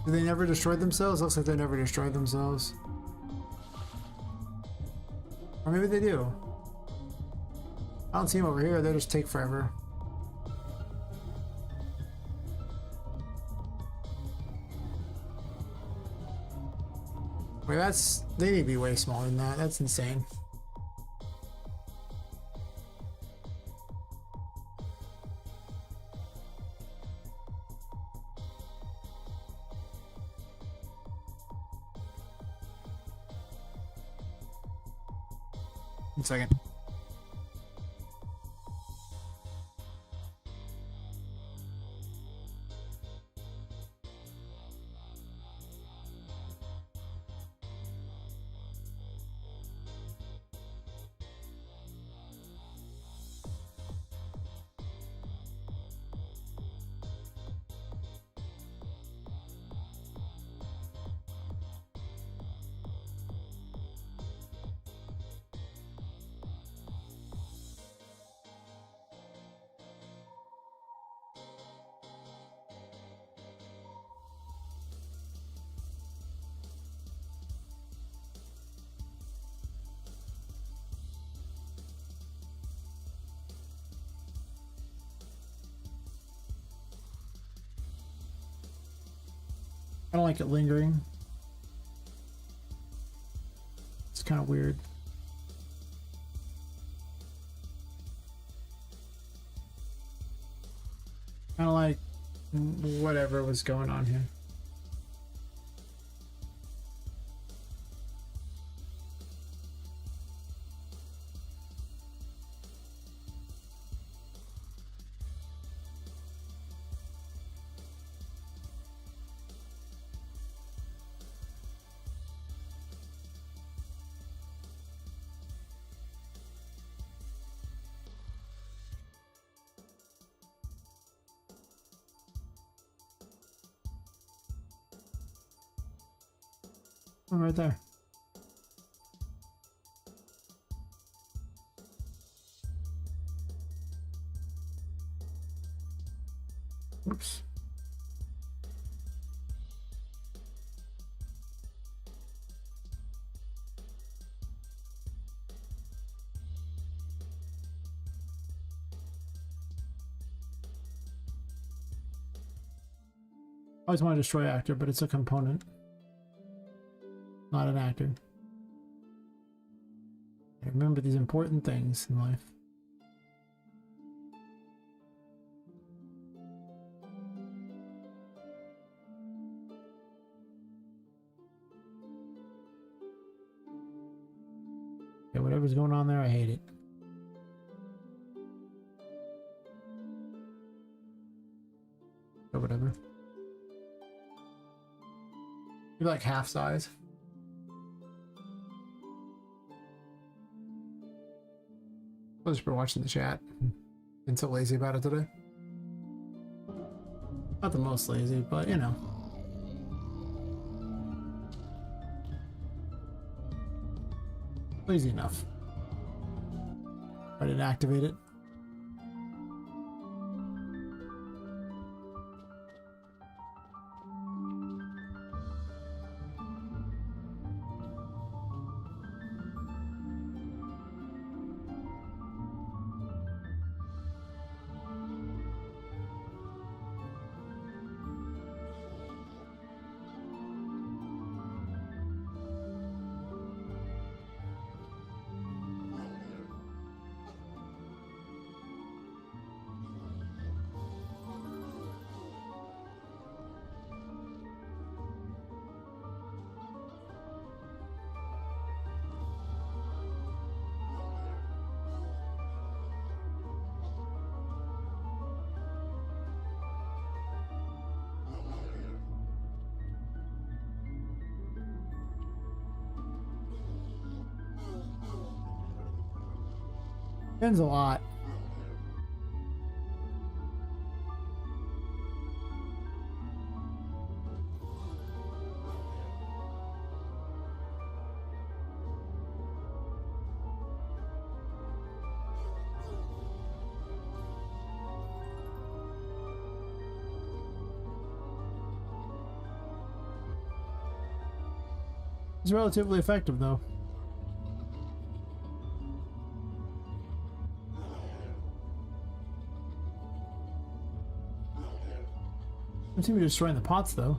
Speaker 1: Did they never destroy themselves? Looks like they never destroyed themselves. Or maybe they do. I don't see them over here. They just take forever. Wait, that's... They need to be way smaller than that. That's insane. One second. I don't like it lingering. It's kind of weird. Kind of like whatever was going on here. Oh, right there. Oops. I always want to destroy actor, but it's a component, not an actor. I remember these important things in life. Yeah, whatever's going on there, I hate it. Or whatever. You're like half size. Thanks for watching the chat. Been so lazy about it today. Not the most lazy, but you know. Lazy enough. I didn't activate it. Depends a lot. It's relatively effective though. I seem to be destroying the pots though.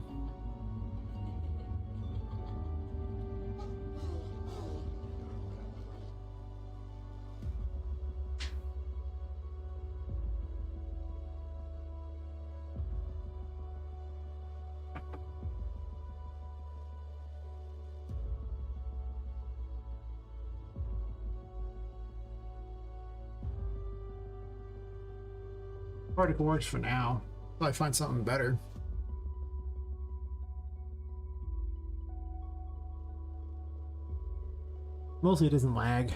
Speaker 1: Particle works for now. Until I find something better. Mostly it doesn't lag.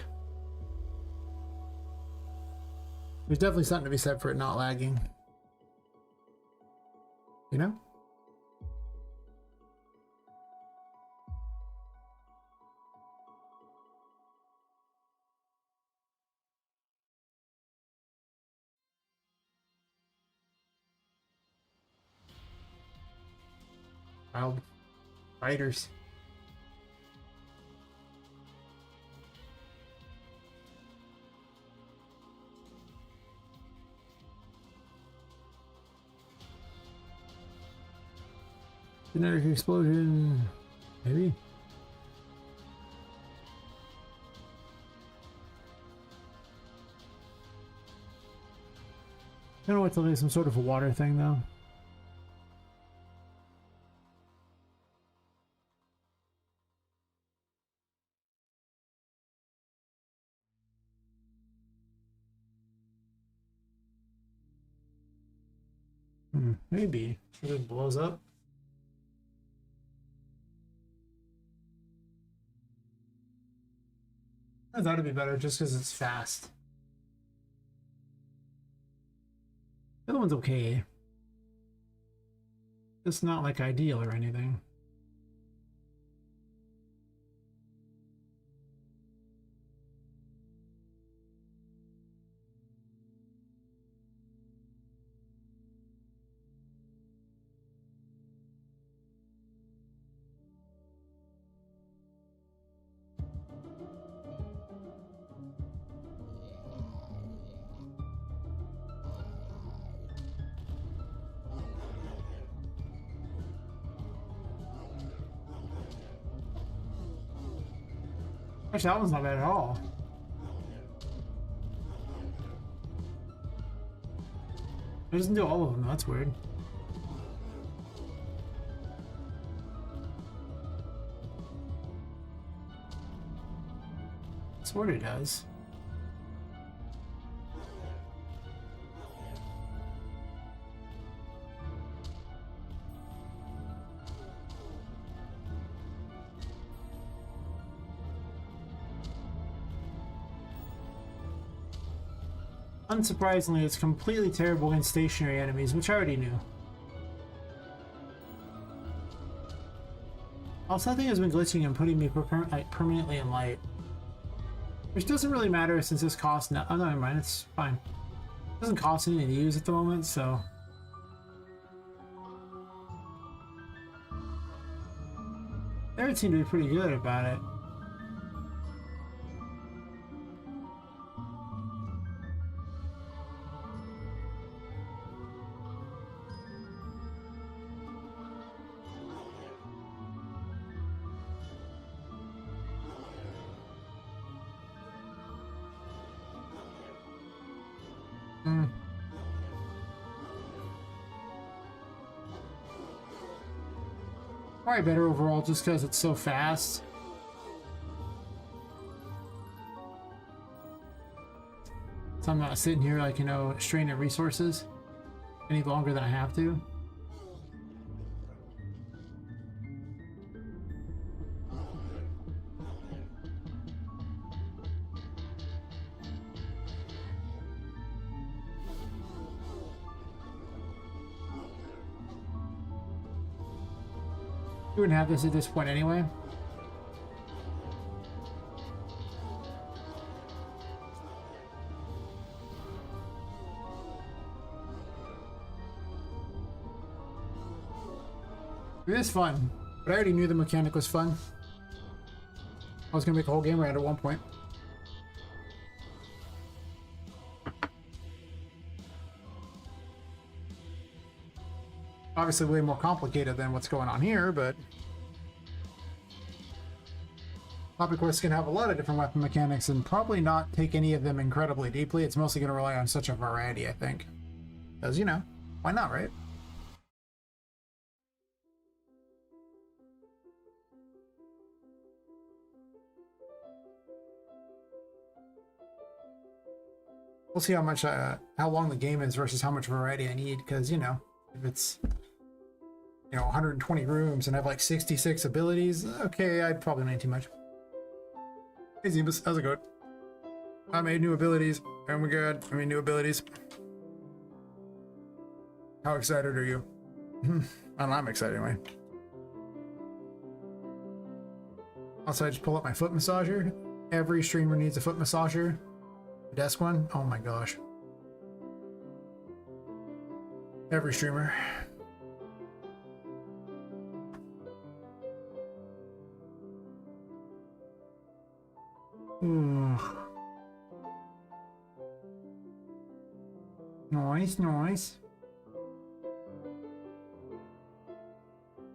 Speaker 1: There's definitely something to be said for it not lagging. You know? Wild fighters. Genetic explosion, maybe. I don't know what to do, some sort of a water thing though. Maybe. If it blows up. I thought it'd be better just because it's fast. The other one's okay. It's not like ideal or anything. Actually, that one's not bad at all. It doesn't do all of them, that's weird. That's what it does. Unsurprisingly, it's completely terrible against stationary enemies, which I already knew. Also, I think it's been glitching and putting me permanently in light. Which doesn't really matter since this costs no- oh, no, never mind, it's fine. It doesn't cost anything to use at the moment, so... They would seem to be pretty good about it. Probably better overall just because it's so fast. So I'm not sitting here like, you know, straining resources any longer than I have to. You wouldn't have this at this point anyway. It is fun, but I already knew the mechanic was fun. I was gonna make a whole game around it at one point. Obviously way more complicated than what's going on here, but Poppet Quest can have a lot of different weapon mechanics and probably not take any of them incredibly deeply. It's mostly going to rely on such a variety, I think. Because, you know, why not, right? We'll see how much, how long the game is versus how much variety I need. Because, you know, if it's, you know, 120 rooms and I have like 66 abilities, okay, I'd probably need too much. Hey Zebus, how's it going? I made new abilities. Oh my god, I made new abilities. How excited are you? I don't know, I'm excited anyway. Also, I just pull up my foot massager. Every streamer needs a foot massager. The desk one, oh my gosh. Every streamer. Ooh. Nice, nice.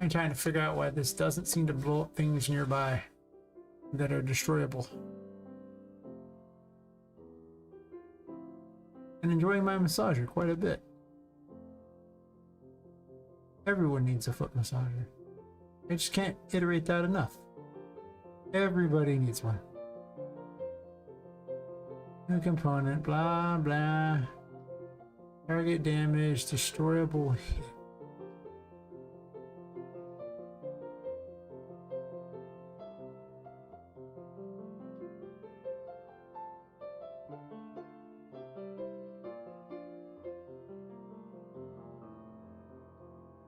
Speaker 1: I'm trying to figure out why this doesn't seem to blow up things nearby that are destroyable. And enjoying my massager quite a bit. Everyone needs a foot massager. I just can't iterate that enough. Everybody needs one. New component, blah blah. Target damage, destroyable hit.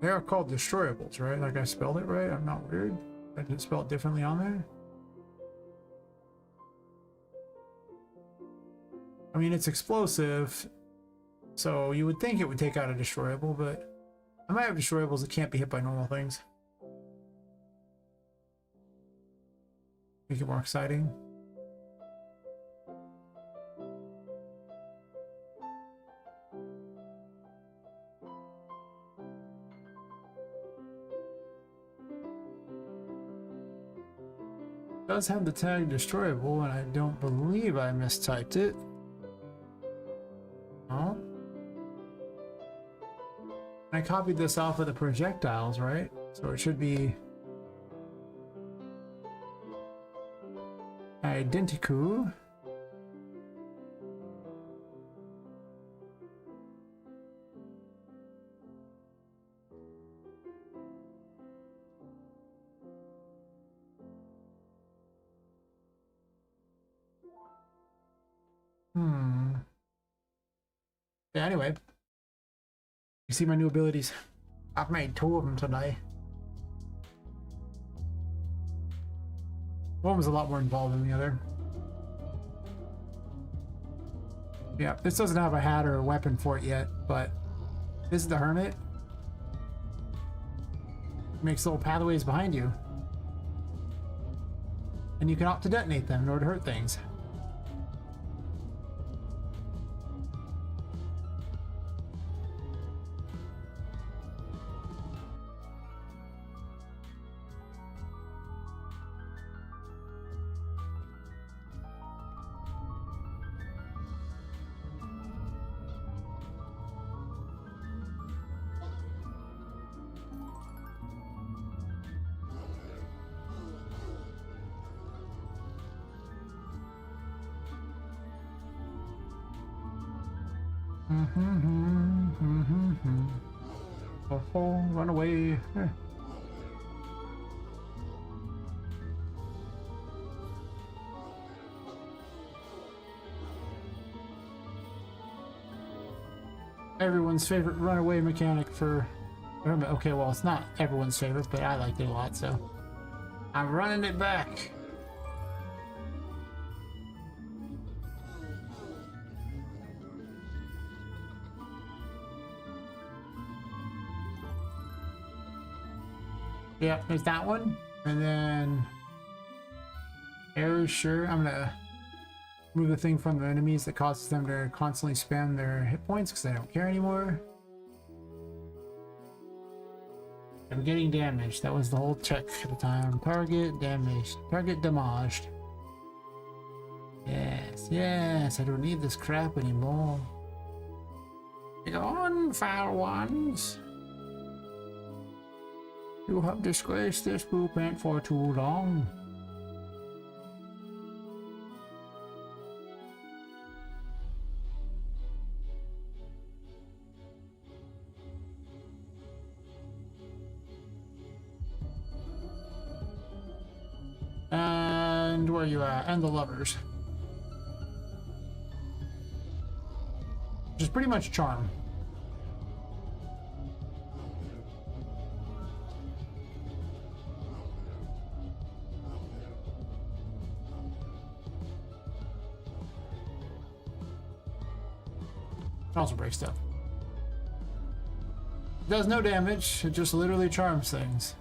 Speaker 1: They are called destroyables, right? Like I spelled it right? I'm not weird. I didn't spell it differently on there. I mean, it's explosive, so you would think it would take out a destroyable, but I might have destroyables that can't be hit by normal things. Make it more exciting. It does have the tag destroyable, and I don't believe I mistyped it. Oh. I copied this off of the projectiles, right? So it should be identical. Yeah, anyway. You see my new abilities. I've made 2 of them today. One was a lot more involved than the other. Yeah, this doesn't have a hat or a weapon for it yet, but this is the Hermit. It makes little pathways behind you. And you can opt to detonate them in order to hurt things. Oh, run away. Everyone's favorite runaway mechanic for Okay, well, it's not everyone's favorite, but I liked it a lot, so I'm running it back. Yeah, there's that one. And then arrows, sure. I'm gonna move the thing from the enemies that causes them to constantly spam their hit points because they don't care anymore. I'm getting damaged. That was the whole check at the time. Target damaged. Target damaged. Yes, yes. I don't need this crap anymore. Get on, foul ones. You have disgraced this blueprint for too long. And where are you at? And the lovers. Which is pretty much charm. It also breaks stuff. It does no damage, it just literally charms things.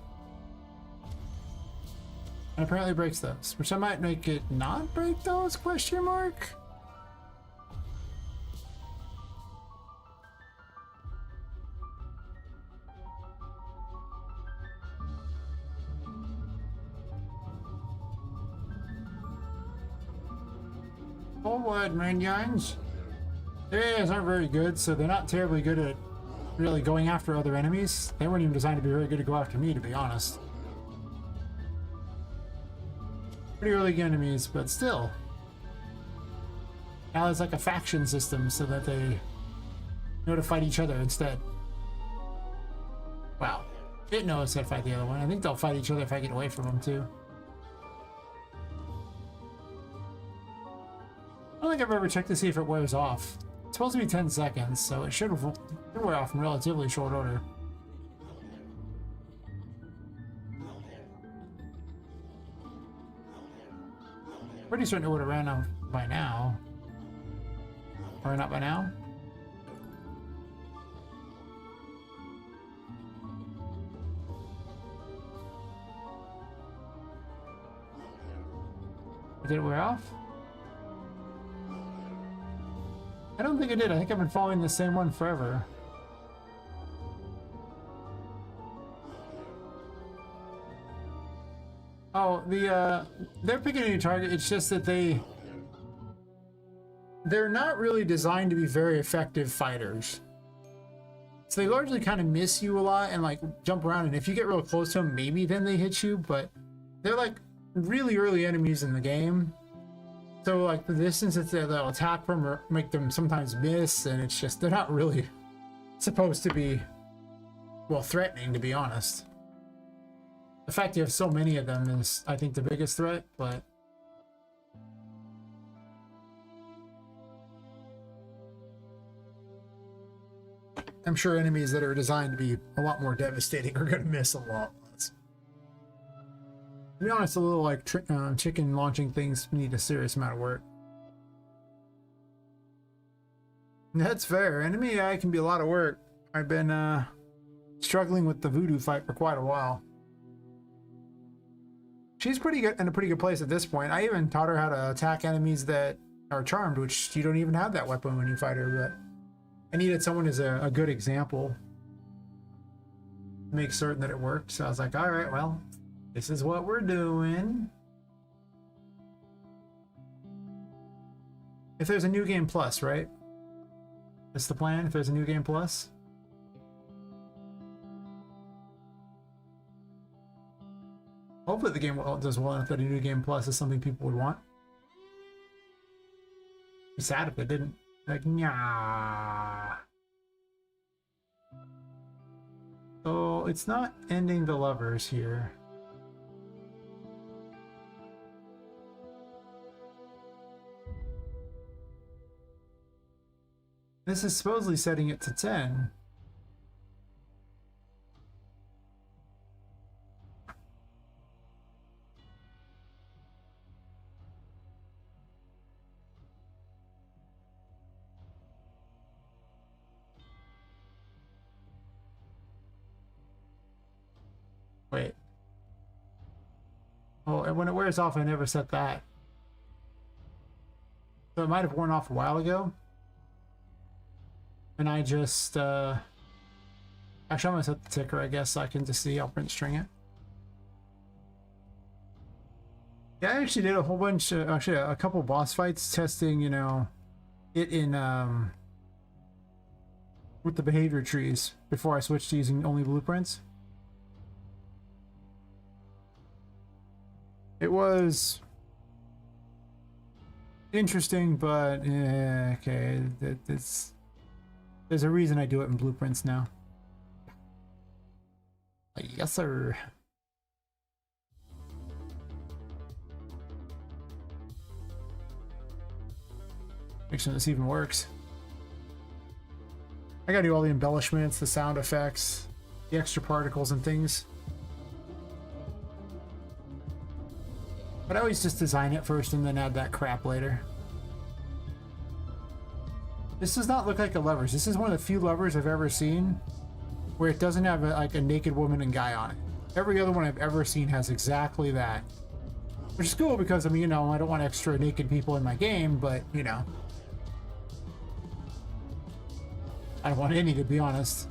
Speaker 1: And apparently breaks those, which I might make it not break those, question mark? Forward, minions! These aren't very good, so they're not terribly good at really going after other enemies. They weren't even designed to be very good to go after me, to be honest. Pretty early enemies, but still. Now it's like a faction system so that they know to fight each other instead. Wow. Didn't know it's to fight the other one. I think they'll fight each other if I get away from them too. I don't think I've ever checked to see if it wears off. It's supposed to be 10 seconds, so it should wear off in relatively short order. Pretty certain it would have ran out by now. Or not by now? Did it wear off? I don't think it did. I think I've been following the same one forever. Oh, they're picking a new target. It's just that they're not really designed to be very effective fighters. So they largely kind of miss you a lot and like jump around, and if you get real close to them, maybe then they hit you, but they're like really early enemies in the game. So like the distance that they'll attack from or make them sometimes miss, and it's just, they're not really supposed to be, well, threatening, to be honest. The fact you have so many of them is, I think, the biggest threat, but I'm sure enemies that are designed to be a lot more devastating are going to miss a lot less. To be honest, a little like chicken launching things need a serious amount of work. That's fair. Enemy AI can be a lot of work. I've been struggling with the voodoo fight for quite a while. She's pretty good, in a pretty good place at this point. I even taught her how to attack enemies that are charmed, which you don't even have that weapon when you fight her, but I needed someone as a good example to make certain that it worked. So I was like, all right, well, this is what we're doing. If there's a new game plus, right? That's the plan, if there's a new game plus? Hopefully the game does well enough that a new game plus is something people would want. Be sad if it didn't. Like, nah. So it's not ending the lovers here. This is supposedly setting it to 10. Oh, and when it wears off, I never set that. So it might have worn off a while ago. And I just, actually I'm gonna set the ticker, I guess, so I can just see. I'll print string it. Yeah, I actually did a whole bunch, actually a couple boss fights testing, you know, it in, with the behavior trees before I switched to using only blueprints. It was interesting, but okay, there's a reason I do it in blueprints now. Yes, sir. Make sure this even works. I gotta do all the embellishments, the sound effects, the extra particles and things. But I always just design it first and then add that crap later. This does not look like a levers. This is one of the few levers I've ever seen where it doesn't have like a naked woman and guy on it. Every other one I've ever seen has exactly that. Which is cool because, I mean, you know, I don't want extra naked people in my game, but, you know. I don't want any, to be honest.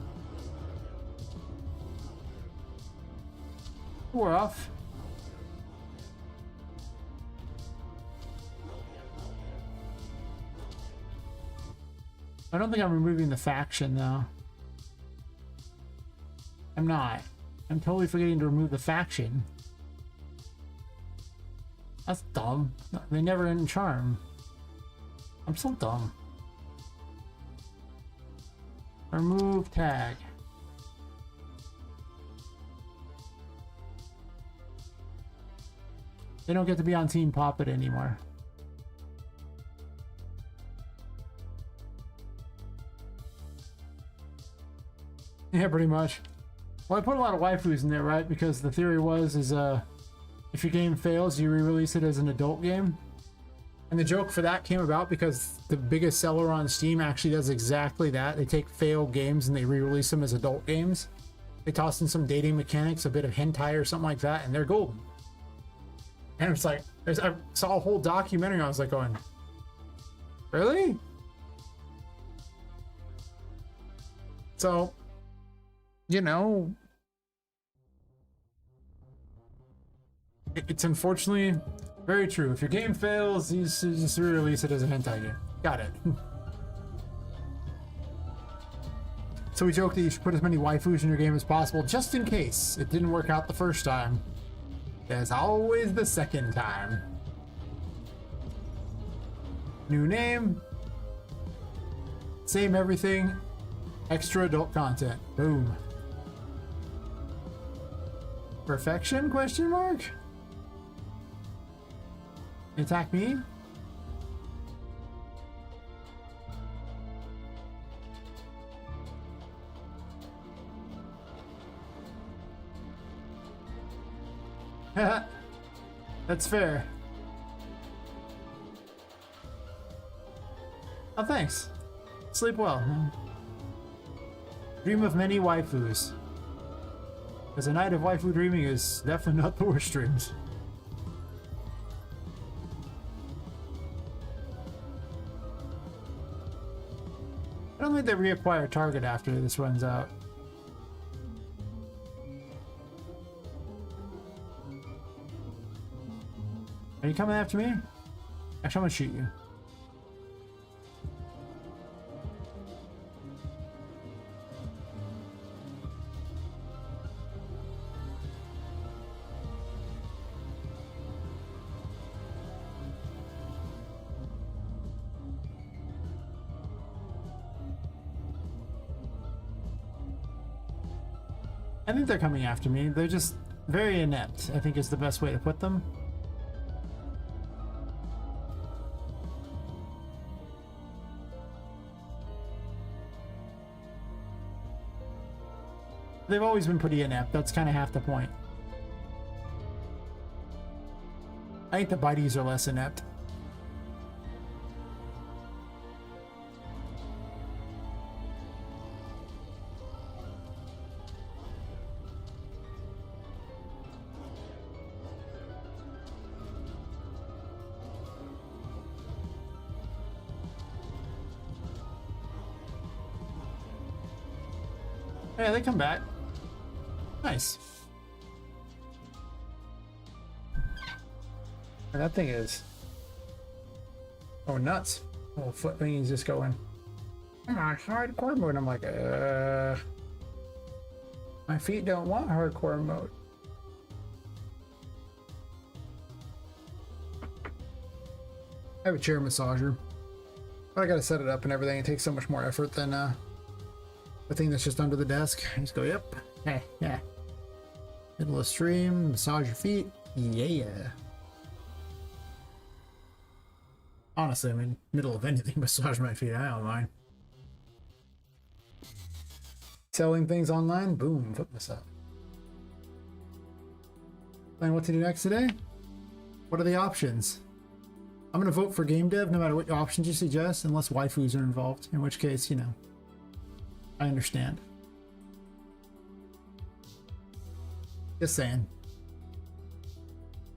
Speaker 1: We're off. I don't think I'm removing the faction, though. I'm not. I'm totally forgetting to remove the faction. That's dumb. They never end charm. I'm so dumb. Remove tag. They don't get to be on Team Poppet anymore. Yeah, pretty much. Well, I put a lot of waifus in there, right? Because the theory was, if your game fails, you re-release it as an adult game. And the joke for that came about because the biggest seller on Steam actually does exactly that. They take failed games and they re-release them as adult games. They toss in some dating mechanics, a bit of hentai or something like that, and they're golden. And it's like, I saw a whole documentary, I was like going, really? So, you know, it's unfortunately very true. If your game fails, you just re-release it as a hentai game. Got it. So we joke that you should put as many waifus in your game as possible, just in case it didn't work out the first time. There's always the second time. New name. Same everything. Extra adult content. Boom. Perfection? Question mark? Attack me? That's fair. Oh, thanks. Sleep well. Dream of many waifus. Because a night of waifu dreaming is definitely not the worst dreams. I don't think they reacquire target after this runs out. Are you coming after me? Actually, I'm gonna shoot you. I think they're coming after me. They're just very inept, I think is the best way to put them. They've always been pretty inept. That's kind of half the point. I think the biteys are less inept. Yeah, they come back. Nice. And that thing is... Oh, nuts. Oh, foot thingy's just going... Come on, hardcore mode. I'm like, my feet don't want hardcore mode. I have a chair massager, but I gotta set it up and everything. It takes so much more effort than the thing that's just under the desk. I just go, yep, yeah. Middle of stream, massage your feet, yeah. Honestly, I mean, middle of anything, massage my feet. I don't mind. Selling things online, boom, foot massage. Plan what to do next today? What are the options? I'm gonna vote for game dev no matter what options you suggest, unless waifus are involved, in which case, you know, I understand. Just saying.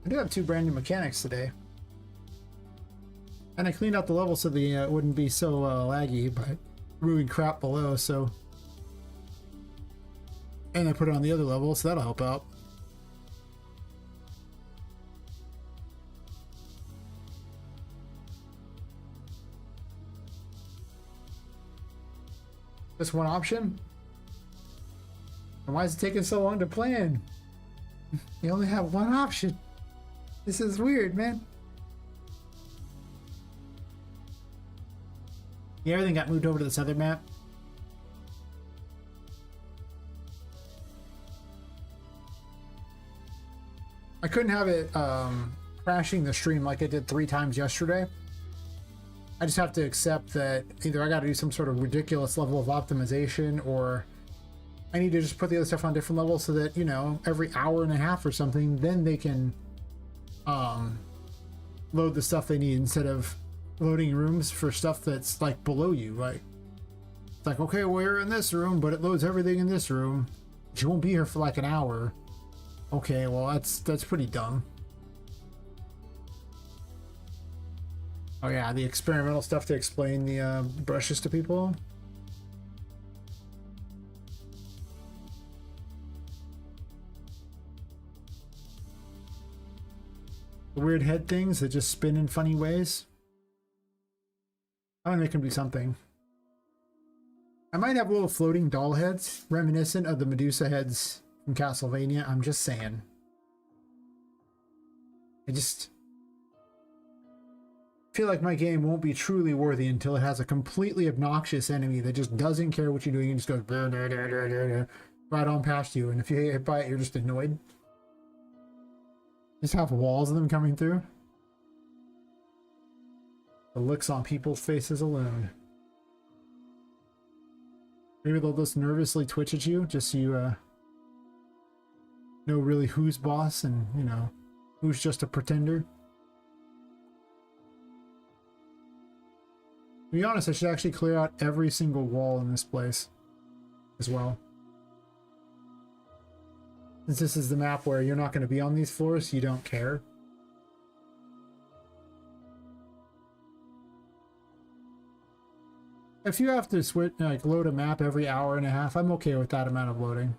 Speaker 1: I do have 2 brand new mechanics today. And I cleaned out the level so the it wouldn't be so laggy by removing crap below, so... And I put it on the other level, so that'll help out. Just one option? And why is it taking so long to plan? You only have one option. This is weird, man. Yeah, everything got moved over to this other map. I couldn't have it crashing the stream like it did 3 times yesterday. I just have to accept that either I got to do some sort of ridiculous level of optimization, or I need to just put the other stuff on different levels so that, you know, every hour and a half or something, then they can load the stuff they need instead of loading rooms for stuff that's like below you. Like, it's like, okay, we're in this room, but it loads everything in this room. You won't be here for like an hour. Okay, well, that's pretty dumb. Oh yeah, the experimental stuff to explain the brushes to people. The weird head things that just spin in funny ways. I want to make them do something. I might have little floating doll heads reminiscent of the Medusa heads from Castlevania. I'm just saying. I just feel like my game won't be truly worthy until it has a completely obnoxious enemy that just doesn't care what you're doing and just goes right on past you. And if you get hit by it, you're just annoyed. Just have walls of them coming through. The looks on people's faces alone. Maybe they'll just nervously twitch at you just so you know really who's boss and, you know, who's just a pretender. To be honest, I should actually clear out every single wall in this place as well. Since this is the map where you're not going to be on these floors, you don't care. If you have to switch, like, load a map every hour and a half, I'm okay with that amount of loading.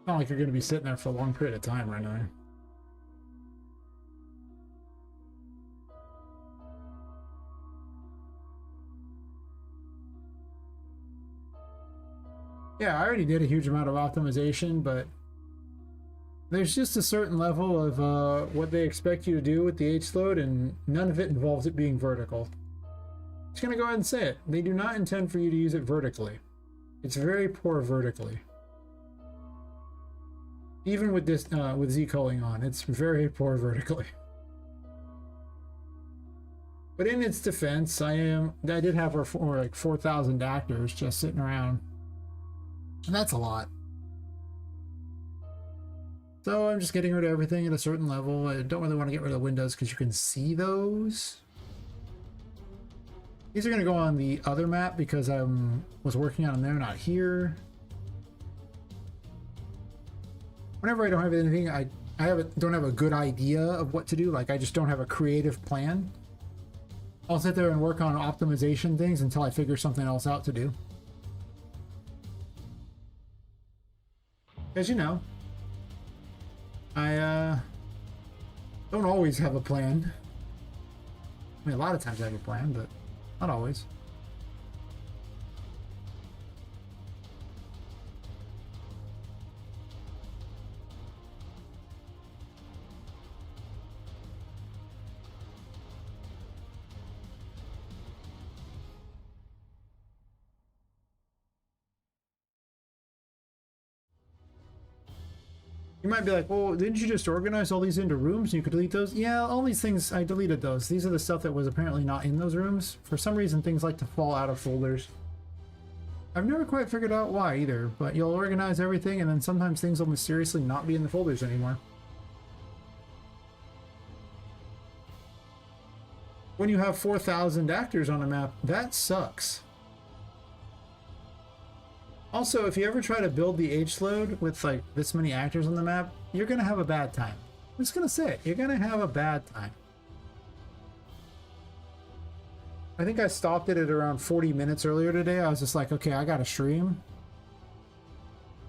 Speaker 1: Not like you're going to be sitting there for a long period of time right now. Yeah, I already did a huge amount of optimization, but there's just a certain level of what they expect you to do with the H-load, and none of it involves it being vertical. I'm just gonna go ahead and say it. They do not intend for you to use it vertically. It's very poor vertically. Even with this, with Z-culling on, it's very poor vertically. But in its defense, I did have like 4,000 actors just sitting around. And that's a lot. So I'm just getting rid of everything at a certain level. I don't really want to get rid of the windows because you can see those. These are going to go on the other map because I was working on them there, not here. Whenever I don't have anything, I don't have a good idea of what to do. Like, I just don't have a creative plan. I'll sit there and work on optimization things until I figure something else out to do. As you know, I don't always have a plan. I mean, a lot of times I have a plan, but not always. You might be like, well, didn't you just organize all these into rooms and you could delete those? Yeah, all these things, I deleted those. These are the stuff that was apparently not in those rooms. For some reason, things like to fall out of folders. I've never quite figured out why either, but you'll organize everything and then sometimes things will mysteriously not be in the folders anymore. When you have 4,000 actors on a map, that sucks. Also, if you ever try to build the H-load with like this many actors on the map, you're gonna have a bad time. I'm just gonna say it, you're gonna have a bad time. I think I stopped it at around 40 minutes earlier today. I was just like, okay, I gotta stream.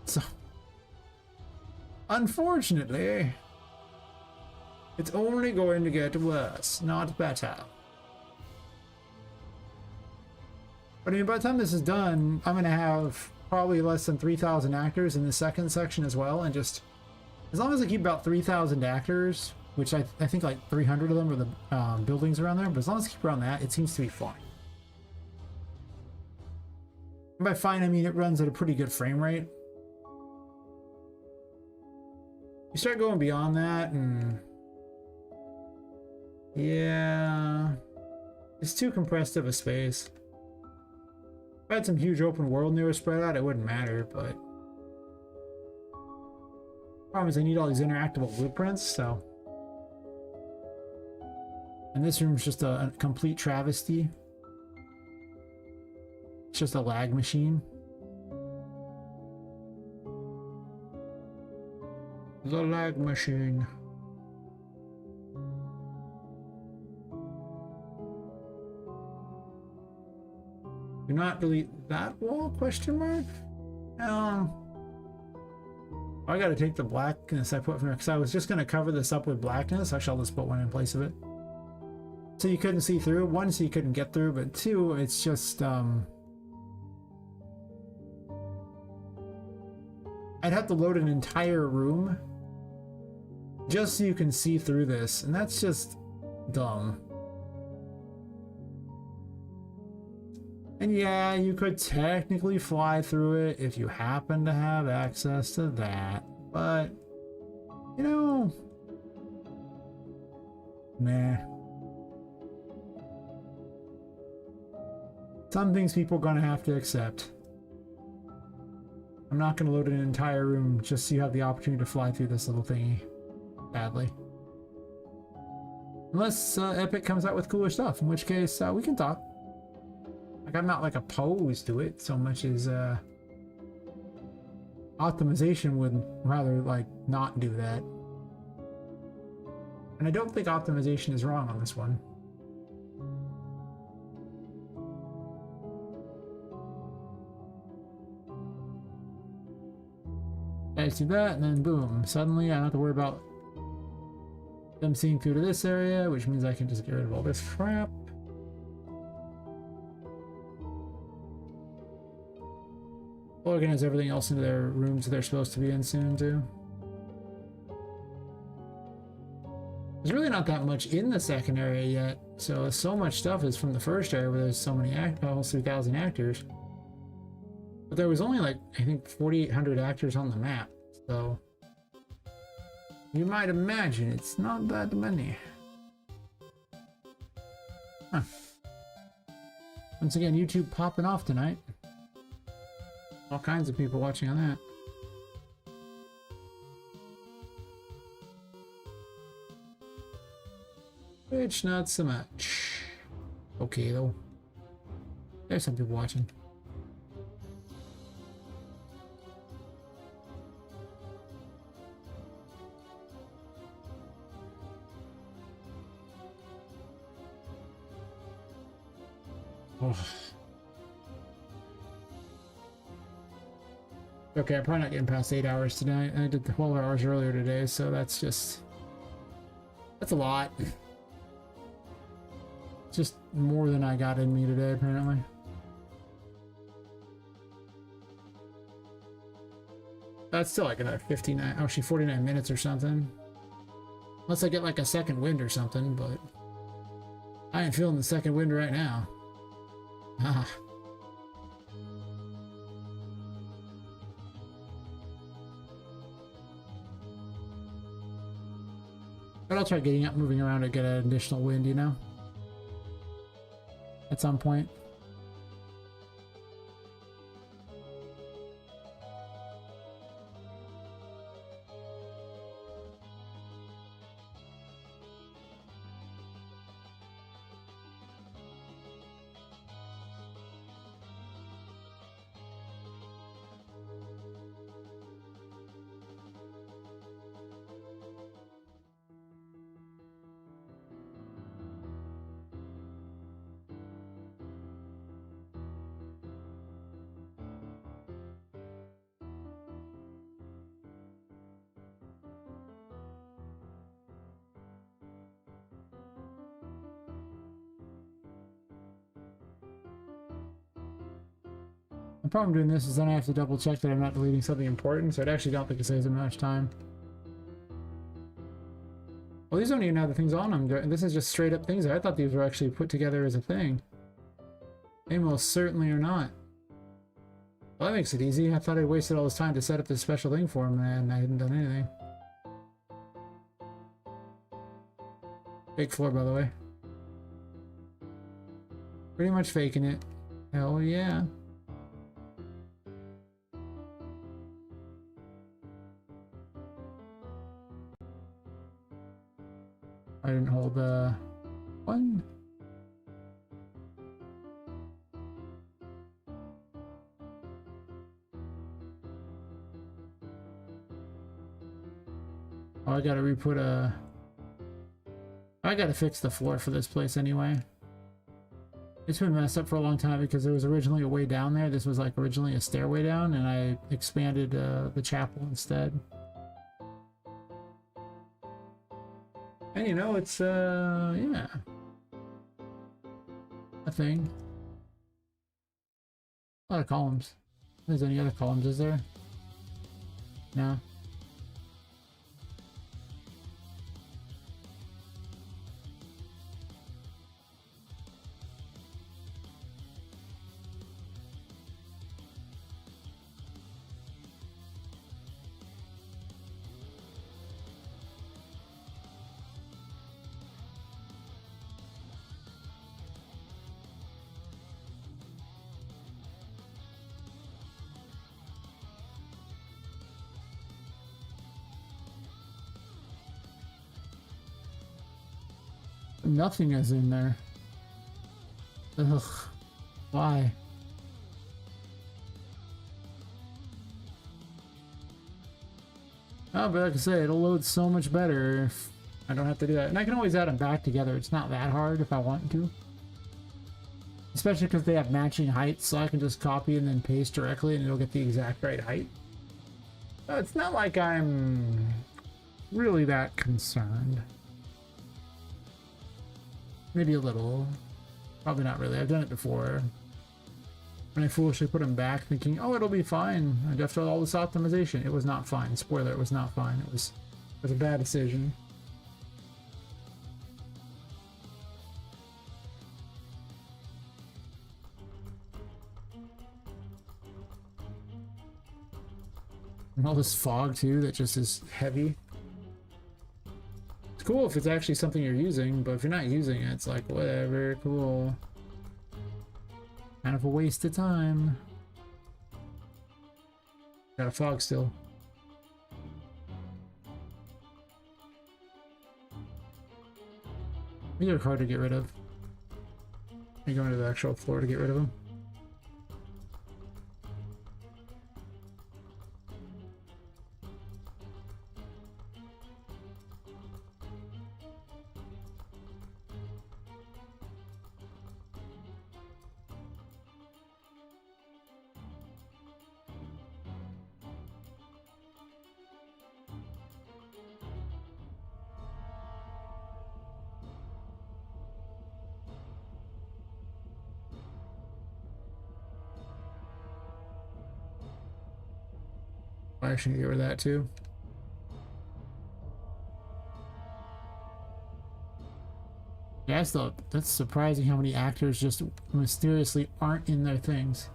Speaker 1: So, unfortunately, it's only going to get worse, not better. But I mean, by the time this is done, I'm gonna have probably less than 3,000 actors in the second section as well, and just as long as I keep about 3,000 actors, which I think like 300 of them are the buildings around there, but as long as I keep around that, it seems to be fine. And by fine, I mean it runs at a pretty good frame rate. You start going beyond that, and yeah, it's too compressed of a space. If I had some huge open world and they were spread out, it wouldn't matter, but problem is I need all these interactable blueprints, so. And this room's just a complete travesty. It's just a lag machine. The lag machine. Do not delete that wall, question mark? I gotta take the blackness I put from there, because I was just gonna cover this up with blackness. Actually, I'll just put one in place of it. So you couldn't see through. One, so you couldn't get through, but two, it's just, I'd have to load an entire room just so you can see through this, and that's just dumb. And yeah, you could technically fly through it if you happen to have access to that, but, you know, meh. Some things people are gonna have to accept. I'm not gonna load an entire room just so you have the opportunity to fly through this little thingy. Badly. Unless Epic comes out with cooler stuff, in which case we can talk. Like, I'm not like opposed to it so much as optimization would rather like not do that. And I don't think optimization is wrong on this one. I do that, and then boom, suddenly I don't have to worry about them seeing through to this area, which means I can just get rid of all this crap. Organize everything else into their rooms they're supposed to be in soon too. There's really not that much in the second area yet, so much stuff is from the first area where there's so many almost 3,000 actors. But there was only like, I think 4,800 actors on the map, so you might imagine it's not that many. Huh. Once again, YouTube popping off tonight. All kinds of people watching on that. Which not so much. Okay though. There's some people watching. Oh. Okay, I'm probably not getting past 8 hours tonight. I did 12 hours earlier today, so that's a lot. Just more than I got in me today, apparently. That's still like another 59, actually 49 minutes or something. Unless I get like a second wind or something, but I ain't feeling the second wind right now. Ah. But I'll try getting up, moving around to get an additional wind, you know? At some point. The problem doing this is then I have to double check that I'm not deleting something important, so I actually don't think it saves them much time. Well, these don't even have the things on them. This is just straight up things. I thought these were actually put together as a thing. They most certainly are not. Well, that makes it easy. I thought I wasted all this time to set up this special thing for him, and I hadn't done anything. Big floor, by the way. Pretty much faking it. Hell yeah. I didn't hold one. Oh, I gotta re-put I gotta fix the floor for this place anyway. It's been messed up for a long time because there was originally a way down there. This was like originally a stairway down, and I expanded the chapel instead. And you know, it's yeah, a thing. A lot of columns. If there's any other columns, is there? No. Nothing is in there. Ugh. Why? Oh, but like I say, it'll load so much better if I don't have to do that. And I can always add them back together. It's not that hard if I want to. Especially because they have matching heights, so I can just copy and then paste directly and it'll get the exact right height. So it's not like I'm really that concerned. Maybe a little. Probably not really. I've done it before. And I foolishly put them back thinking, oh, it'll be fine. And after all this optimization, it was not fine. Spoiler, it was not fine. It was a bad decision. And all this fog too that just is heavy. It's cool if it's actually something you're using, but if you're not using it, it's like, whatever, cool. Kind of a waste of time. Got a fog still. These are hard to get rid of. You're going to the actual floor to get rid of them. actually get rid of that too. Yeah, that's surprising how many actors just mysteriously aren't in their things.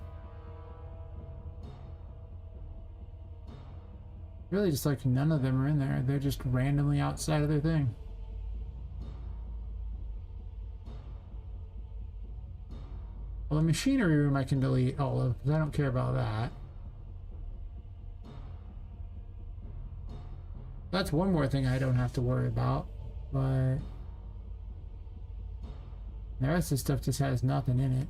Speaker 1: Really, just like none of them are in there. They're just randomly outside of their thing. Well, the machinery room I can delete all of, because I don't care about that. That's one more thing I don't have to worry about, but the rest of the stuff just has nothing in it.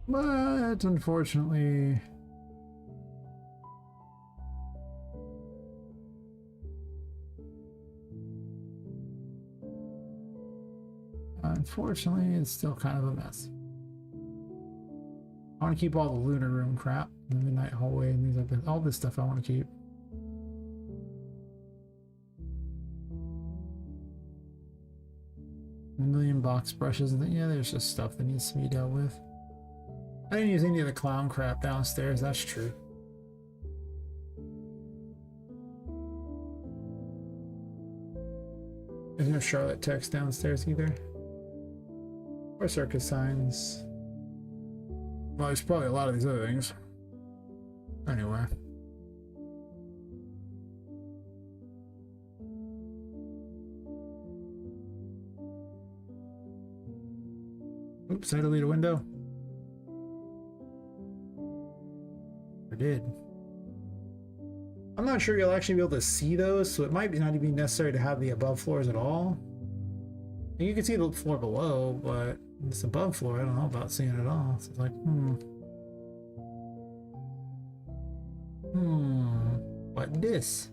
Speaker 1: But unfortunately, it's still kind of a mess. I want to keep all the lunar room crap, the midnight hallway, and things like that. All this stuff I want to keep. A million box brushes, and yeah, there's just stuff that needs to be dealt with. I didn't use any of the clown crap downstairs, that's true. There's no Charlotte text downstairs either. Or circus signs. Well, there's probably a lot of these other things. Anyway. Oops, I deleted a window. I did. I'm not sure you'll actually be able to see those, so it might not even be necessary to have the above floors at all. You can see the floor below, but this above floor, I don't know about seeing it all. So it's like, what this?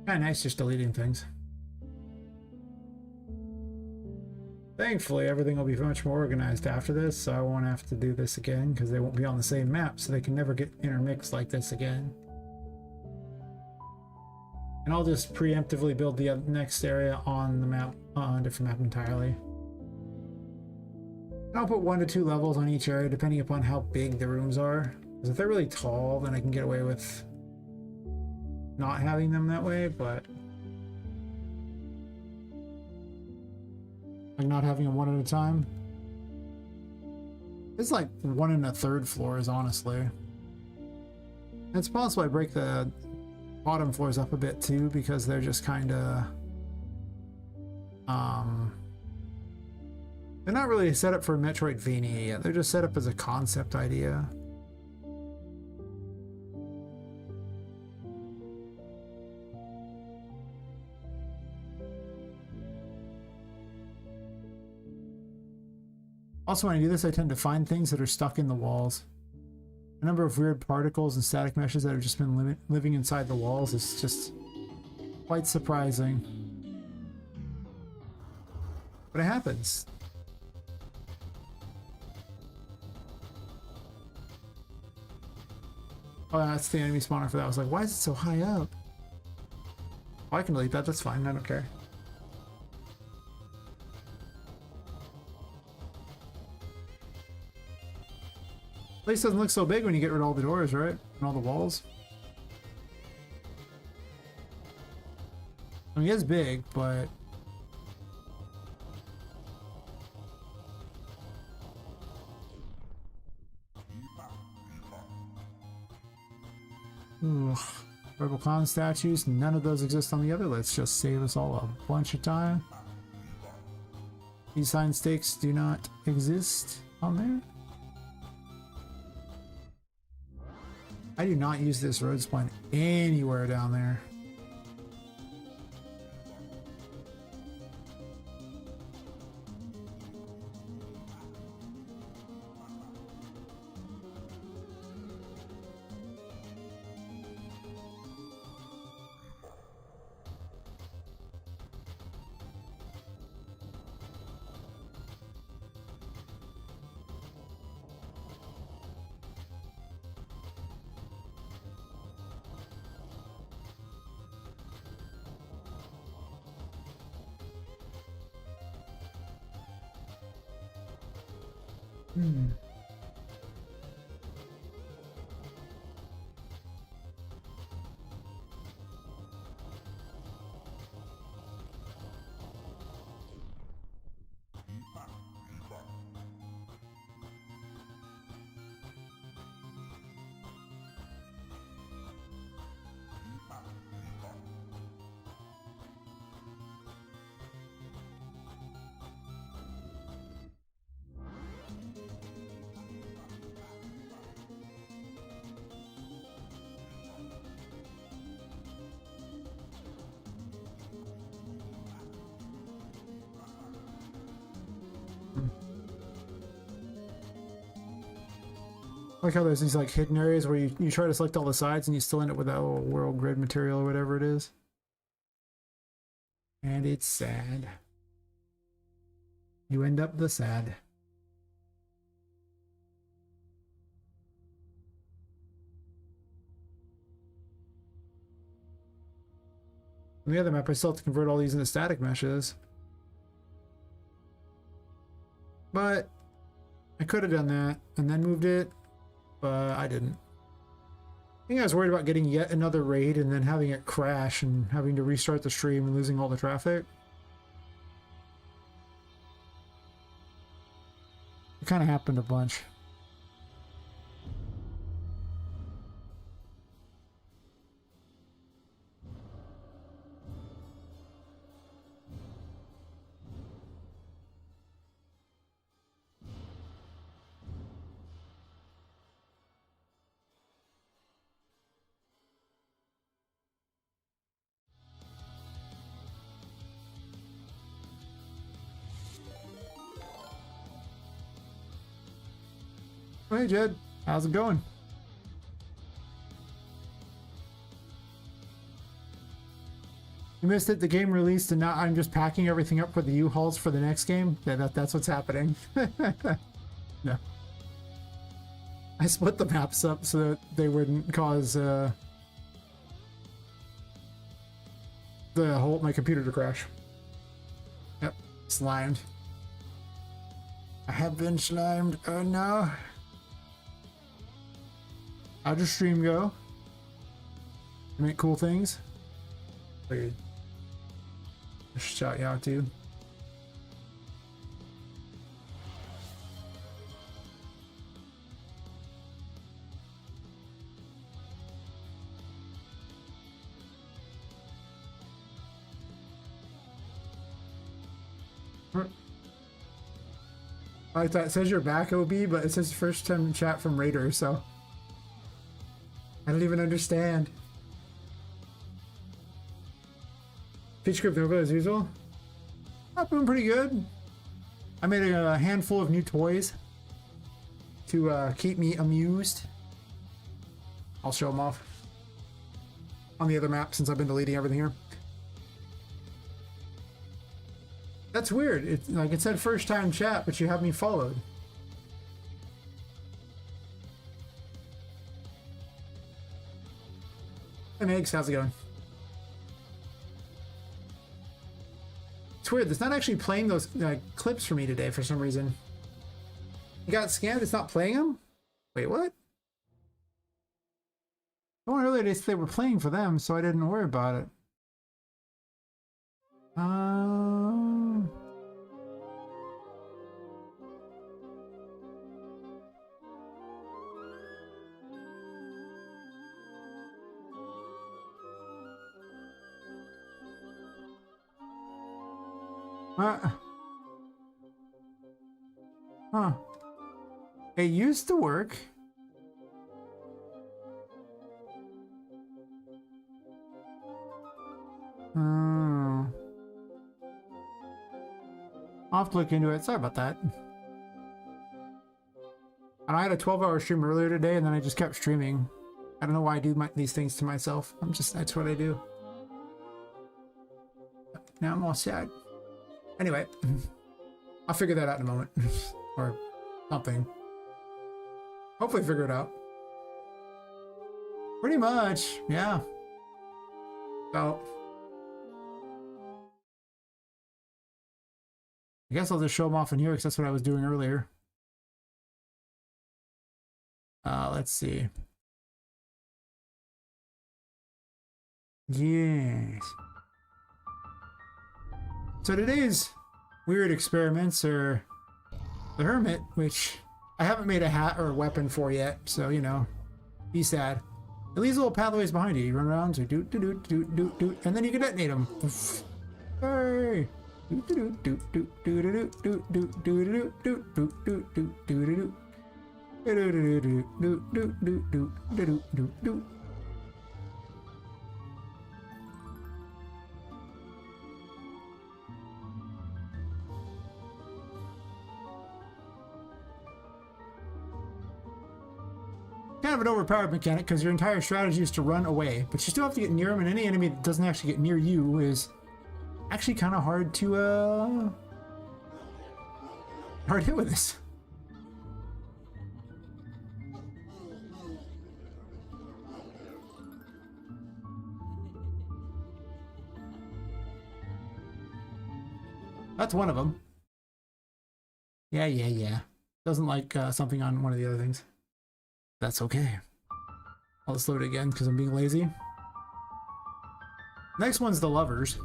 Speaker 1: Kinda nice just deleting things. Thankfully, everything will be much more organized after this, so I won't have to do this again, because they won't be on the same map, so they can never get intermixed like this again. And I'll just preemptively build the next area on the map, on a different map entirely. And I'll put 1 to 2 levels on each area, depending upon how big the rooms are. Because if they're really tall, then I can get away with not having them that way, but like not having them 1 at a time. It's like 1 1/3 floors, honestly. It's possible I break the bottom floors up a bit too, because they're just kind of they're not really set up for Metroidvania yet. They're just set up as a concept idea. Also, when I do this, I tend to find things that are stuck in the walls. A number of weird particles and static meshes that have just been living inside the walls is just quite surprising. But it happens. Oh, that's the enemy spawner for that. I was like, why is it so high up? Oh, I can delete that. That's fine. I don't care. Place doesn't look so big when you get rid of all the doors, right? And all the walls. I mean, it's big, but ugh. Rebel Clown statues, none of those exist on the other. Let's just save us all a bunch of time. These sign stakes do not exist on there. I do not use this road spline anywhere down there. Hmm. I like how there's these like hidden areas where you try to select all the sides and you still end up with that little world grid material or whatever it is. And it's sad. You end up the sad. On the other map, I still have to convert all these into static meshes. But I could have done that and then moved it, but I didn't. I think I was worried about getting yet another raid and then having it crash and having to restart the stream and losing all the traffic. It kind of happened a bunch. Hey Jed, how's it going? You missed it. The game released, and now I'm just packing everything up for the U-Hauls for the next game. Yeah, that's what's happening. No, I split the maps up so that they wouldn't cause the whole my computer to crash. Yep, slimed. I have been slimed. Oh no. How'd your stream go? You make cool things? Figured. Shout you out too. I thought it says you're back, OB, but it says first time chat from Raider, so I don't even understand. Peach Script Nova as usual. I'm doing pretty good. I made a handful of new toys to keep me amused. I'll show them off on the other map since I've been deleting everything here. That's weird. It's like it said first time chat, but you have me followed. Hey Megs, how's it going? It's weird. It's not actually playing those clips for me today for some reason. You got scanned. It's not playing them. Wait, what? Someone earlier they said they were playing for them, so I didn't worry about it. Huh. It used to work. I'll have to look into it. Sorry about that. And I had a 12-hour stream earlier today, and then I just kept streaming. I don't know why I do these things to myself. That's what I do. Now I'm all sad. Anyway, I'll figure that out in a moment. Or something. Hopefully figure it out. Pretty much, yeah. So, I guess I'll just show them off in here because that's what I was doing earlier. Let's see. Yes. So today's weird experiments are the Hermit, which I haven't made a hat or a weapon for yet, so you know, be sad. It leaves little pathways behind you. You run around, so doot doot doot doot doot doot, and then you can detonate them. Hey! Doot doot doot doot doot doot doot doot doot doot doot doot doot doot doot. Kind of an overpowered mechanic because your entire strategy is to run away, but you still have to get near them, and any enemy that doesn't actually get near you is actually kind of hard to hard hit with this. That's one of them. Yeah. Doesn't like something on one of the other things. That's okay. I'll just load it again because I'm being lazy. Next one's the lovers.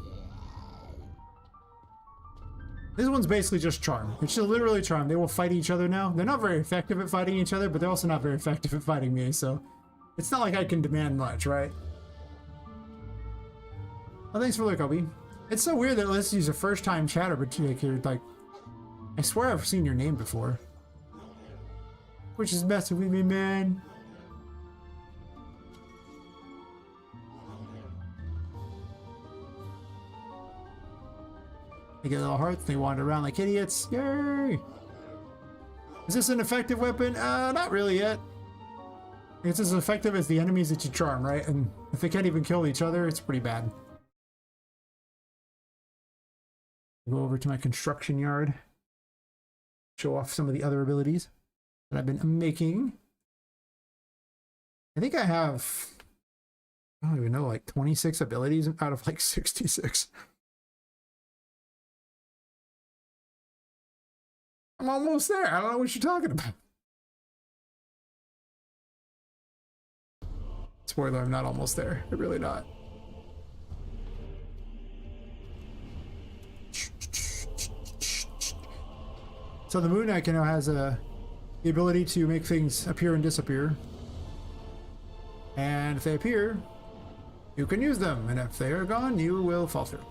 Speaker 1: This one's basically just charm. It's just literally charm. They will fight each other now. They're not very effective at fighting each other, but they're also not very effective at fighting me, so it's not like I can demand much, right? Well, thanks for the Kobe. It's so weird that let's use a first-time chatter, but you're like, I swear I've seen your name before. Which is messing with me, man. They get little hearts, they wander around like idiots. Yay! Is this an effective weapon? Not really yet. It's as effective as the enemies that you charm, right? And if they can't even kill each other, it's pretty bad. Go over to my construction yard. Show off some of the other abilities that I've been making. I think I have, I don't even know, like 26 abilities out of like 66. I'm almost there. I don't know what you're talking about. Spoiler, I'm not almost there. I'm really not. So the Moon Knight now has the ability to make things appear and disappear. And if they appear, you can use them. And if they are gone, you will fall through.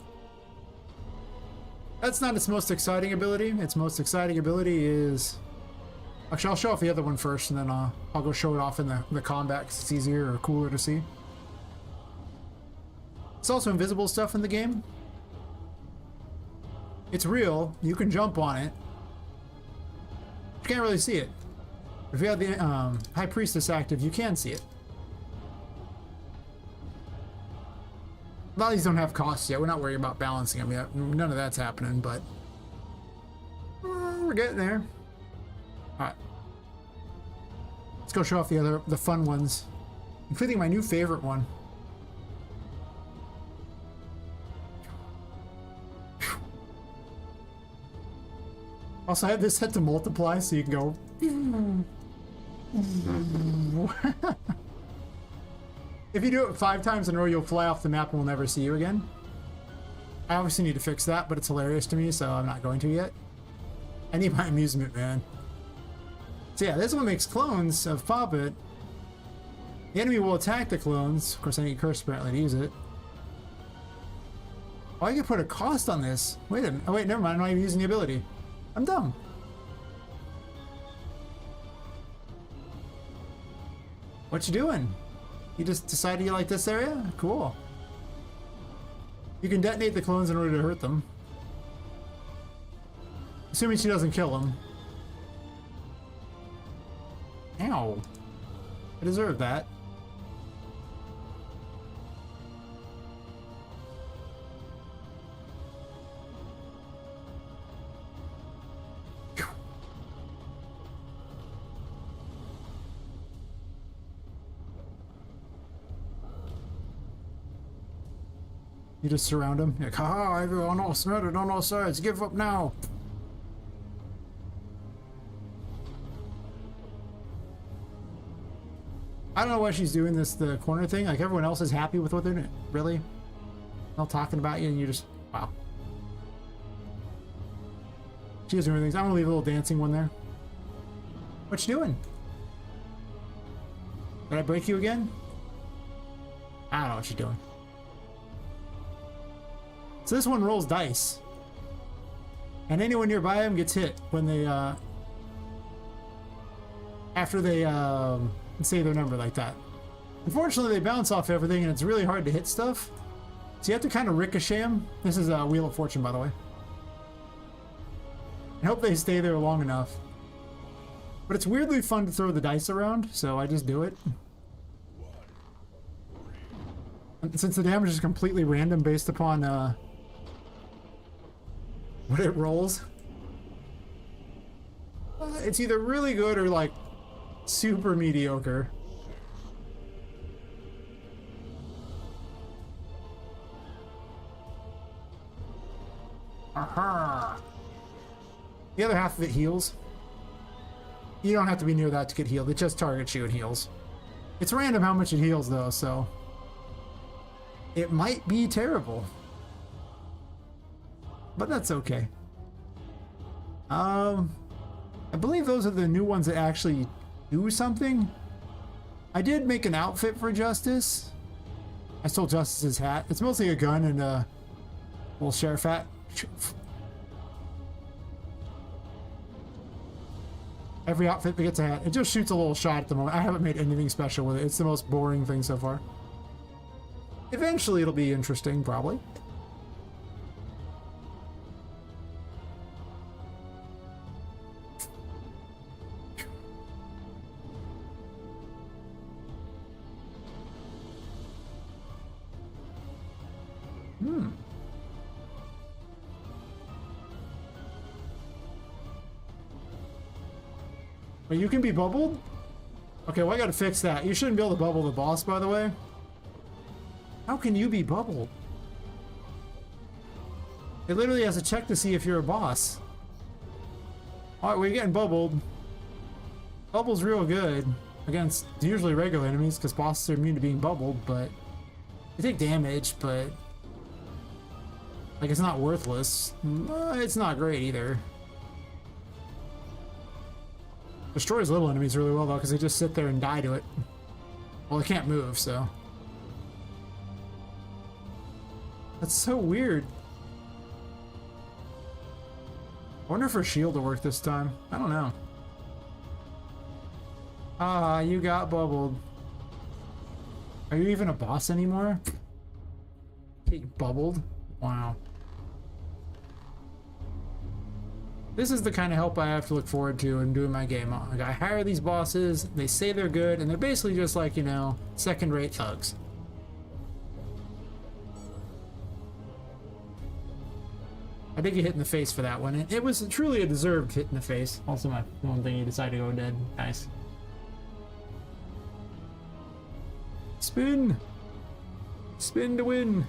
Speaker 1: That's not its most exciting ability. Its most exciting ability is... Actually, I'll show off the other one first, and then I'll go show it off in the combat because it's easier or cooler to see. It's also invisible stuff in the game. It's real. You can jump on it. You can't really see it. If you have the High Priestess active, you can see it. A lot of these don't have costs yet. We're not worried about balancing them yet. None of that's happening, but we're getting there. All right, let's go show off the fun ones, including my new favorite one. Also, I have this set to multiply, so you can go. If you do it 5 times in a row, you'll fly off the map and we'll never see you again. I obviously need to fix that, but it's hilarious to me, so I'm not going to yet. I need my amusement, man. So yeah, this one makes clones of Poppet. The enemy will attack the clones. Of course, I need Curse apparently to use it. Oh, I can put a cost on this. Wait a minute. Oh wait, never mind. I'm not even using the ability. I'm dumb. What you doing? You just decided you like this area? Cool. You can detonate the clones in order to hurt them. Assuming she doesn't kill them. Ow. I deserve that. You just surround him. Like, haha, everyone all smattered on all sides. Give up now. I don't know why she's doing this, the corner thing. Like, everyone else is happy with what they're doing. Really? All talking about you and you just, wow. She doesn't do things. I'm gonna leave a little dancing one there. What you doing? Did I break you again? I don't know what you're doing. So this one rolls dice. And anyone nearby him gets hit when they, after they, say their number like that. Unfortunately, they bounce off everything and it's really hard to hit stuff. So you have to kind of ricochet them. This is a Wheel of Fortune, by the way. I hope they stay there long enough. But it's weirdly fun to throw the dice around, so I just do it. And since the damage is completely random based upon what it rolls, it's either really good or like super mediocre. Aha! The other half of it heals. You don't have to be near that to get healed. It just targets you and heals. It's random how much it heals though, so it might be terrible. But that's okay. I believe those are the new ones that actually do something. I did make an outfit for Justice. I stole Justice's hat. It's mostly a gun and a little sheriff hat. Every outfit that gets a hat. It just shoots a little shot at the moment. I haven't made anything special with it. It's the most boring thing so far. Eventually it'll be interesting, probably. But you can be bubbled? Okay, well I gotta fix that. You shouldn't be able to bubble the boss, by the way. How can you be bubbled? It literally has a check to see if you're a boss. Alright, we're getting bubbled. Bubble's real good against usually regular enemies because bosses are immune to being bubbled, but they take damage, but like it's not worthless. It's not great either. Destroys little enemies really well though because they just sit there and die to it. Well, they can't move, so. That's so weird. I wonder if her shield will work this time. I don't know. Ah, you got bubbled. Are you even a boss anymore? Get bubbled? Wow. This is the kind of help I have to look forward to in doing my game. Like, I hire these bosses, they say they're good, and they're basically just like, you know, second-rate thugs. I did get hit in the face for that one. It was truly a deserved hit in the face. Also my one thing, you decided to go dead. Nice. Spin! Spin to win!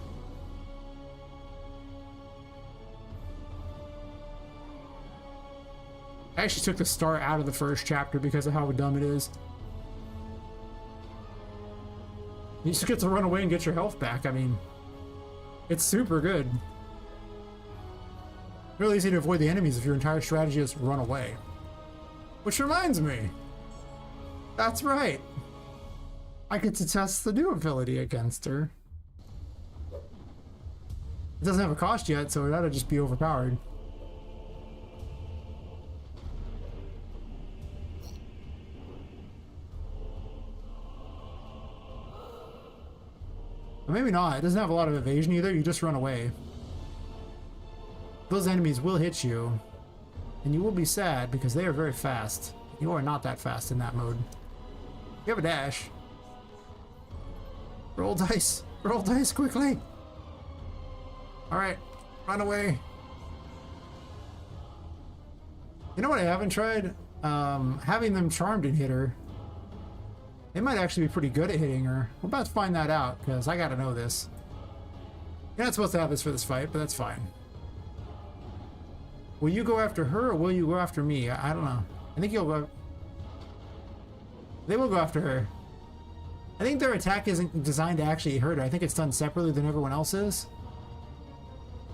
Speaker 1: I actually took the star out of the first chapter because of how dumb it is. You just get to run away and get your health back. I mean, it's super good. Really easy to avoid the enemies if your entire strategy is run away. Which reminds me, that's right. I get to test the new ability against her. It doesn't have a cost yet, so it ought to just be overpowered. Or maybe not. It doesn't have a lot of evasion either. You just run away. Those enemies will hit you, and you will be sad because they are very fast. You are not that fast in that mode. You have a dash. Roll dice. Roll dice quickly. Alright. Run away. You know what I haven't tried? Having them charmed and hit her. They might actually be pretty good at hitting her. We're about to find that out, because I gotta know this. You're not supposed to have this for this fight, but that's fine. Will you go after her, or will you go after me? I don't know. I think you'll go... They will go after her. I think their attack isn't designed to actually hurt her. I think it's done separately than everyone else's.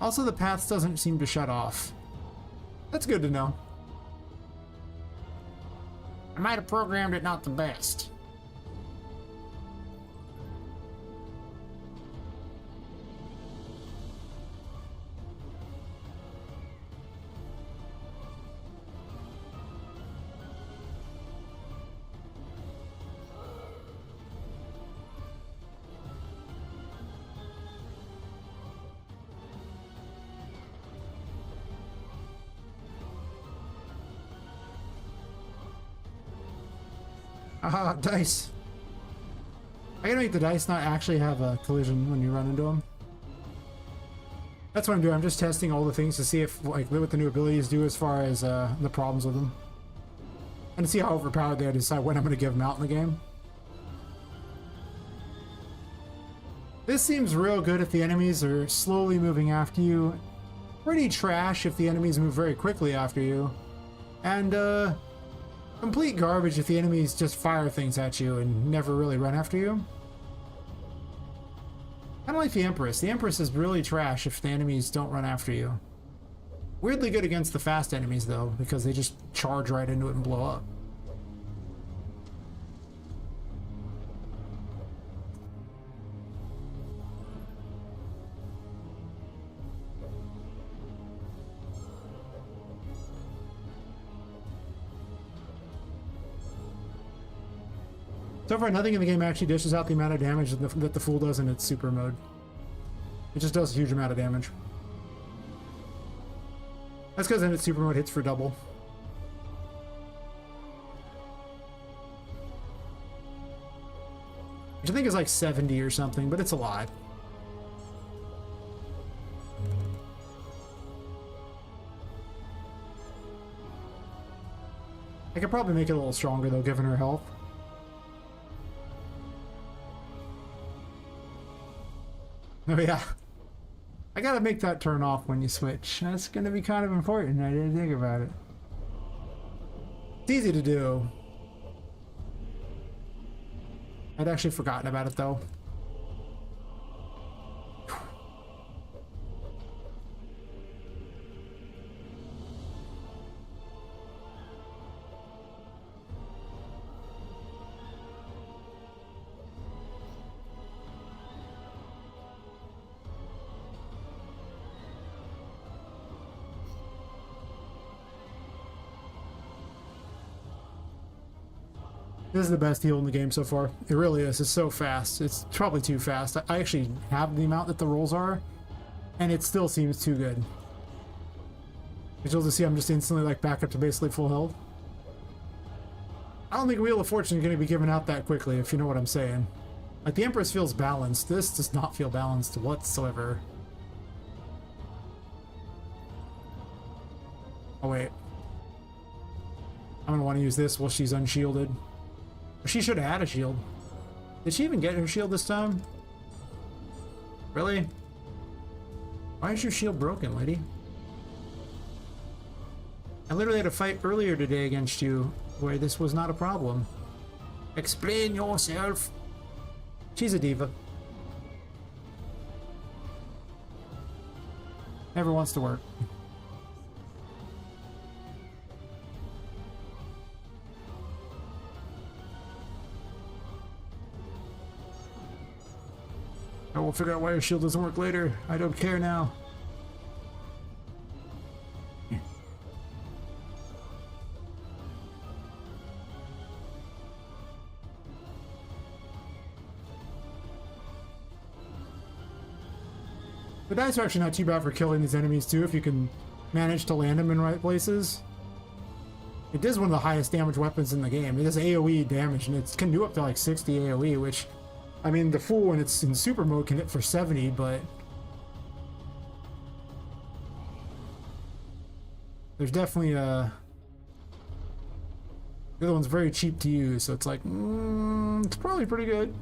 Speaker 1: Also, the paths doesn't seem to shut off. That's good to know. I might have programmed it not the best. Ah, dice. I gotta make the dice not actually have a collision when you run into them. That's what I'm doing. I'm just testing all the things to see if, like, what the new abilities do as far as the problems with them. And to see how overpowered they are to decide when I'm gonna give them out in the game. This seems real good if the enemies are slowly moving after you. Pretty trash if the enemies move very quickly after you. And, complete garbage if the enemies just fire things at you and never really run after you. Kind of like the Empress. The Empress is really trash if the enemies don't run after you. Weirdly good against the fast enemies though, because they just charge right into it and blow up. So far, nothing in the game actually dishes out the amount of damage that the Fool does in its super mode. It just does a huge amount of damage. That's because in its super mode hits for double. Which I think is like 70 or something, but it's a lot. I could probably make it a little stronger though, given her health. Oh yeah. I gotta make that turn off when you switch. That's gonna be kind of important. I didn't think about it. It's easy to do. I'd actually forgotten about it though. This is the best heal in the game so far. It really is. It's so fast. It's probably too fast. I actually have the amount that the rolls are, and it still seems too good. You'll just see I'm just instantly like back up to basically full health. I don't think Wheel of Fortune is going to be given out that quickly, if you know what I'm saying. Like, the Empress feels balanced. This does not feel balanced whatsoever. Oh, wait. I'm going to want to use this while she's unshielded. She should have had a shield. Did she even get her shield this time? Really? Why is your shield broken, lady? I literally had a fight earlier today against you where this was not a problem. Explain yourself. She's a diva. Never wants to work. I will figure out why your shield doesn't work later. I don't care now. The dice are actually not too bad for killing these enemies too, if you can manage to land them in right places. It is one of the highest damage weapons in the game. It is AoE damage, and it can do up to like 60 AoE, which, I mean, the Fool when it's in super mode can hit for 70, but there's definitely a... The other one's very cheap to use, so it's like, it's probably pretty good.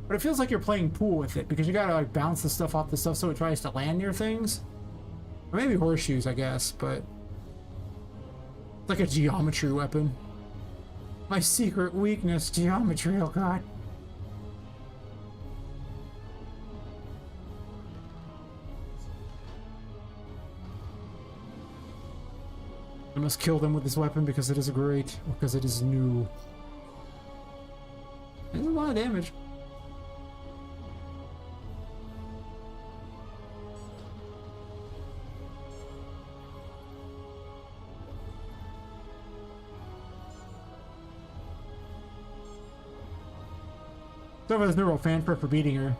Speaker 1: But it feels like you're playing pool with it, because you gotta like bounce the stuff off the stuff so it tries to land near things. Or maybe horseshoes, I guess, but it's like a geometry weapon. My secret weakness, geometry, oh god. I must kill them with this weapon because it is great, because it is new. It's a lot of damage. So there's no real fanfare for beating her.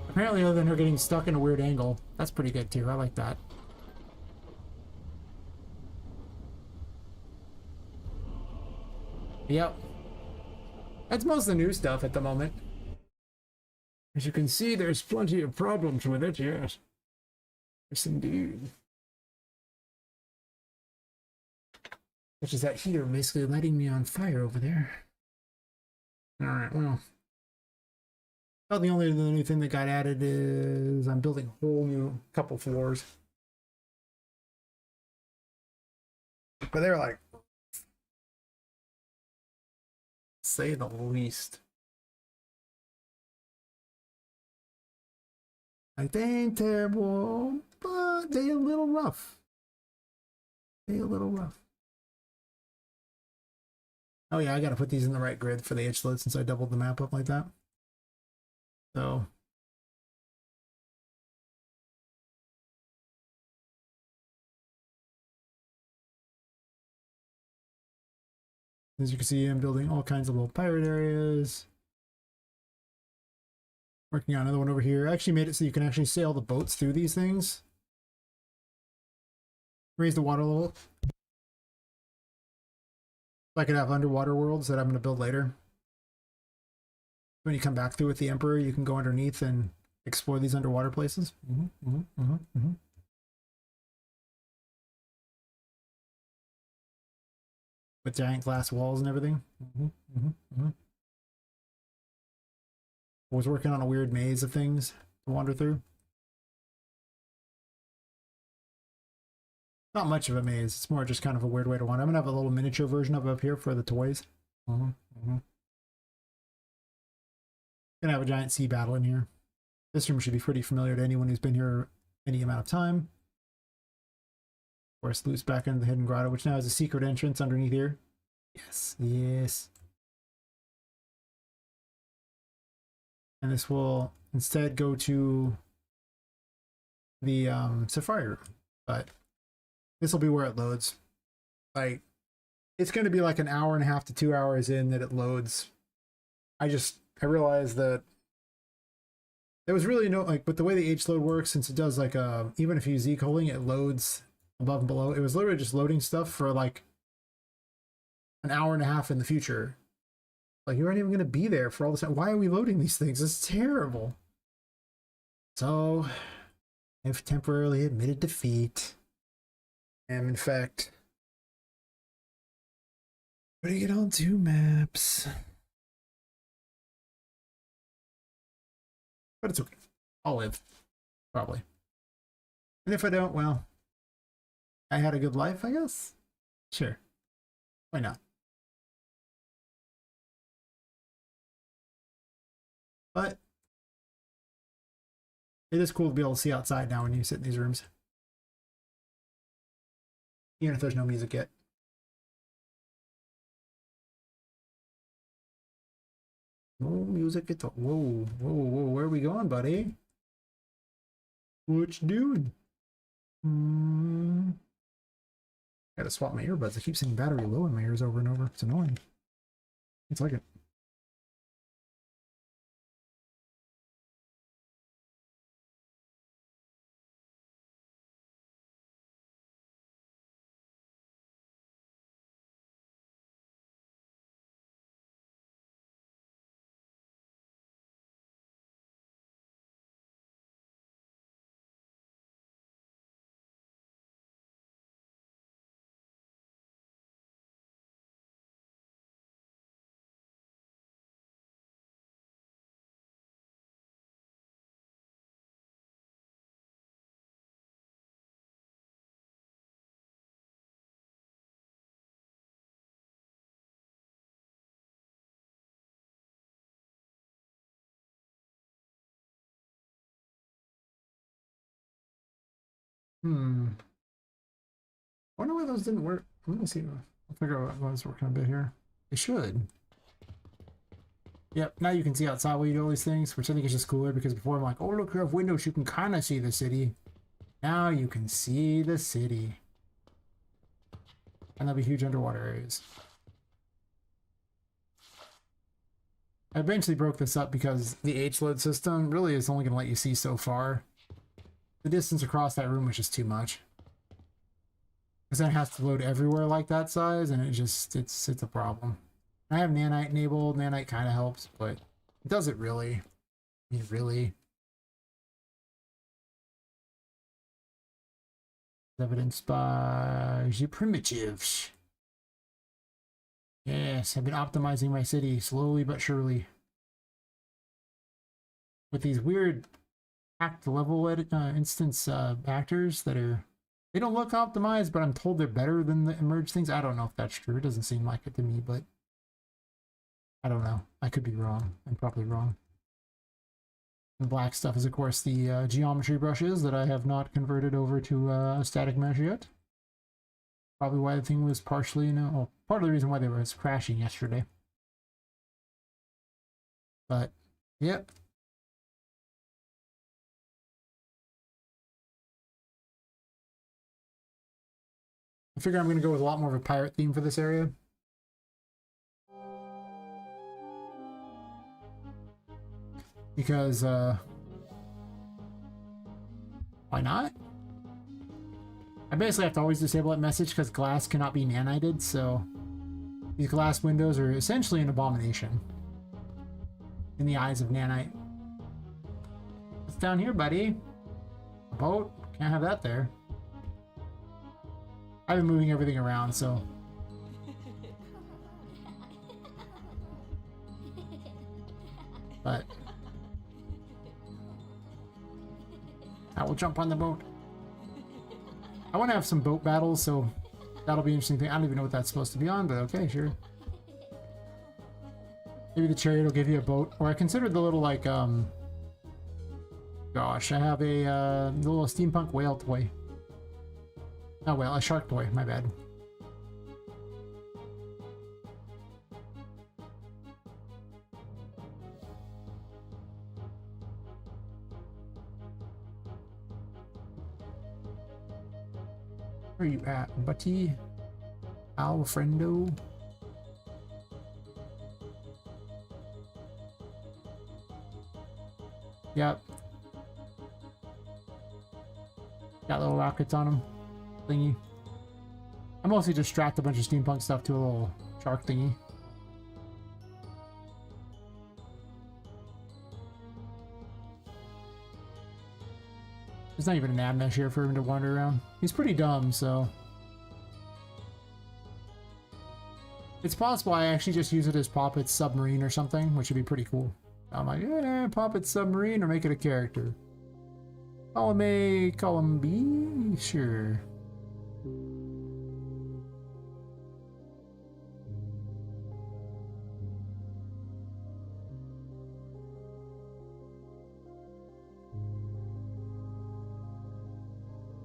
Speaker 1: Apparently, other than her getting stuck in a weird angle. That's pretty good too. I like that. Yep. That's most of the new stuff at the moment. As you can see, there's plenty of problems with it, yes. Yes, indeed. Which is that heater basically lighting me on fire over there. Alright, well. Well, the only new thing that got added is I'm building a whole new couple floors. But they're like, say the least. Like, they ain't terrible, but they a little rough. They a little rough. Oh yeah, I gotta put these in the right grid for the H load since I doubled the map up like that. So as you can see, I'm building all kinds of little pirate areas. Working on another one over here. I actually made it so you can actually sail the boats through these things. Raise the water level. So I could have underwater worlds that I'm going to build later. When you come back through with the Emperor, you can go underneath and explore these underwater places. With giant glass walls and everything. I was working on a weird maze of things to wander through. Not much of a maze. It's more just kind of a weird way to wander. I'm going to have a little miniature version of it up here for the toys. Gonna have a giant sea battle in here. This room should be pretty familiar to anyone who's been here any amount of time. Of course, loops back into the hidden grotto, which now has a secret entrance underneath here. Yes, yes. And this will instead go to the Safari room, but this will be where it loads. Like, it's going to be like an hour and a half to 2 hours in that it loads. I realized that there was really no, like, with the way the H load works, since it does like even if you Z calling, it loads above and below. It was literally just loading stuff for like an hour and a half in the future. Like, you aren't even going to be there for all this time. Why are we loading these things? It's terrible. So, I've temporarily admitted defeat. And in fact, putting it on 2 maps. But it's okay. I'll live. Probably. And if I don't, well, I had a good life, I guess? Sure. Why not? But it is cool to be able to see outside now when you sit in these rooms. Even if there's no music yet. No music at all. Whoa, whoa, whoa, where are we going, buddy? What you doing? Gotta swap my earbuds. I keep saying battery low in my ears over and over. It's annoying. It's like it. Hmm. I wonder why those didn't work. Let me see. I'll figure out what was working a bit here. They should. Yep, now you can see outside while you do all these things, which I think is just cooler because before I'm like, oh, look, you have windows, you can kind of see the city. Now you can see the city. And there'll be huge underwater areas. I eventually broke this up because the H-load system really is only going to let you see so far. The distance across that room was just too much. Because then it has to load everywhere like that size, and it's a problem. I have nanite enabled. Nanite kind of helps, but does it really? I mean, really? Evidenced by the primitives. Yes, I've been optimizing my city slowly but surely. With these weird hacked level instance actors that are... They don't look optimized, but I'm told they're better than the emerge things. I don't know if that's true. It doesn't seem like it to me, but... I don't know. I could be wrong. I'm probably wrong. The black stuff is, of course, the geometry brushes that I have not converted over to a static mesh yet. Probably why the thing was partially, well, part of the reason why they were crashing yesterday. But, yep. I figure I'm going to go with a lot more of a pirate theme for this area. Because, why not? I basically have to always disable that message because glass cannot be nanited, so these glass windows are essentially an abomination in the eyes of nanite. What's down here, buddy? A boat? Can't have that there. I've been moving everything around, so... But... I will jump on the boat. I want to have some boat battles, so that'll be an interesting thing. I don't even know what that's supposed to be on, but okay, sure. Maybe the chariot will give you a boat. Or I considered the little, like, gosh, I have a little steampunk whale toy. Oh, well, a shark toy, my bad. Where are you at, buddy? Alfredo? Yep. Got little rockets on them. Thingy. I mostly just strapped a bunch of steampunk stuff to a little shark thingy. There's not even an ad mesh here for him to wander around. He's pretty dumb, so... It's possible I actually just use it as Poppet's submarine or something, which would be pretty cool. I'm like, yeah, Poppet's submarine or make it a character. Column A, column B, sure.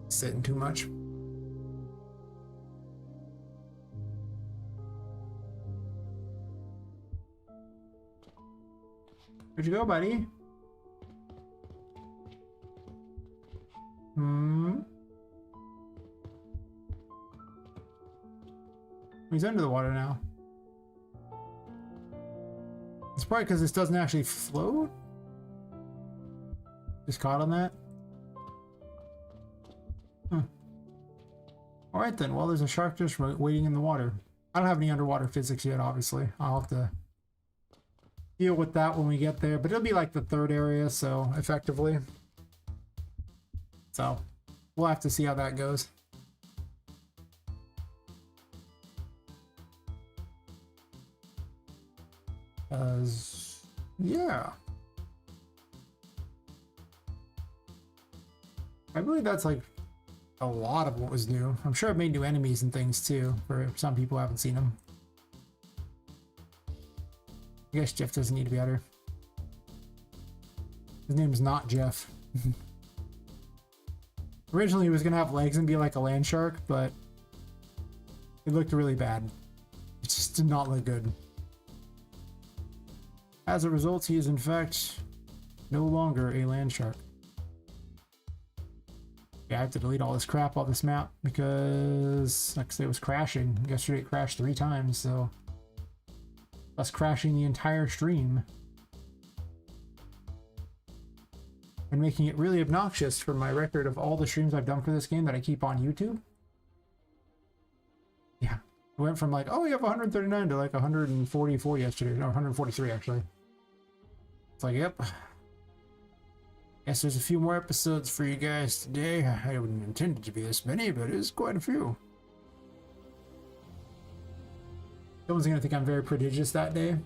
Speaker 1: Sitting too much. Where'd you go, buddy? He's under the water now. It's probably because this doesn't actually float. Just caught on that. Huh. Alright then, well there's a shark just waiting in the water. I don't have any underwater physics yet, obviously. I'll have to deal with that when we get there, but it'll be like the third area, so effectively. So, we'll have to see how that goes. Yeah. I believe that's like a lot of what was new. I'm sure I've made new enemies and things too, for some people who haven't seen them. I guess Jeff doesn't need to be better. His name is not Jeff. Originally, it was gonna have legs and be like a land shark, but it looked really bad. It just did not look good. As a result, he is in fact no longer a land shark. Yeah, I have to delete all this crap off this map because, like I said, it was crashing. Yesterday it crashed 3 times, so thus crashing the entire stream. And making it really obnoxious for my record of all the streams I've done for this game that I keep on YouTube. Yeah, it went from like, oh, you have 139 to like 144 yesterday. No, 143 actually. It's like, yep. Guess there's a few more episodes for you guys today. I wouldn't intend it to be this many, but it is quite a few. Someone's gonna think I'm very prodigious that day.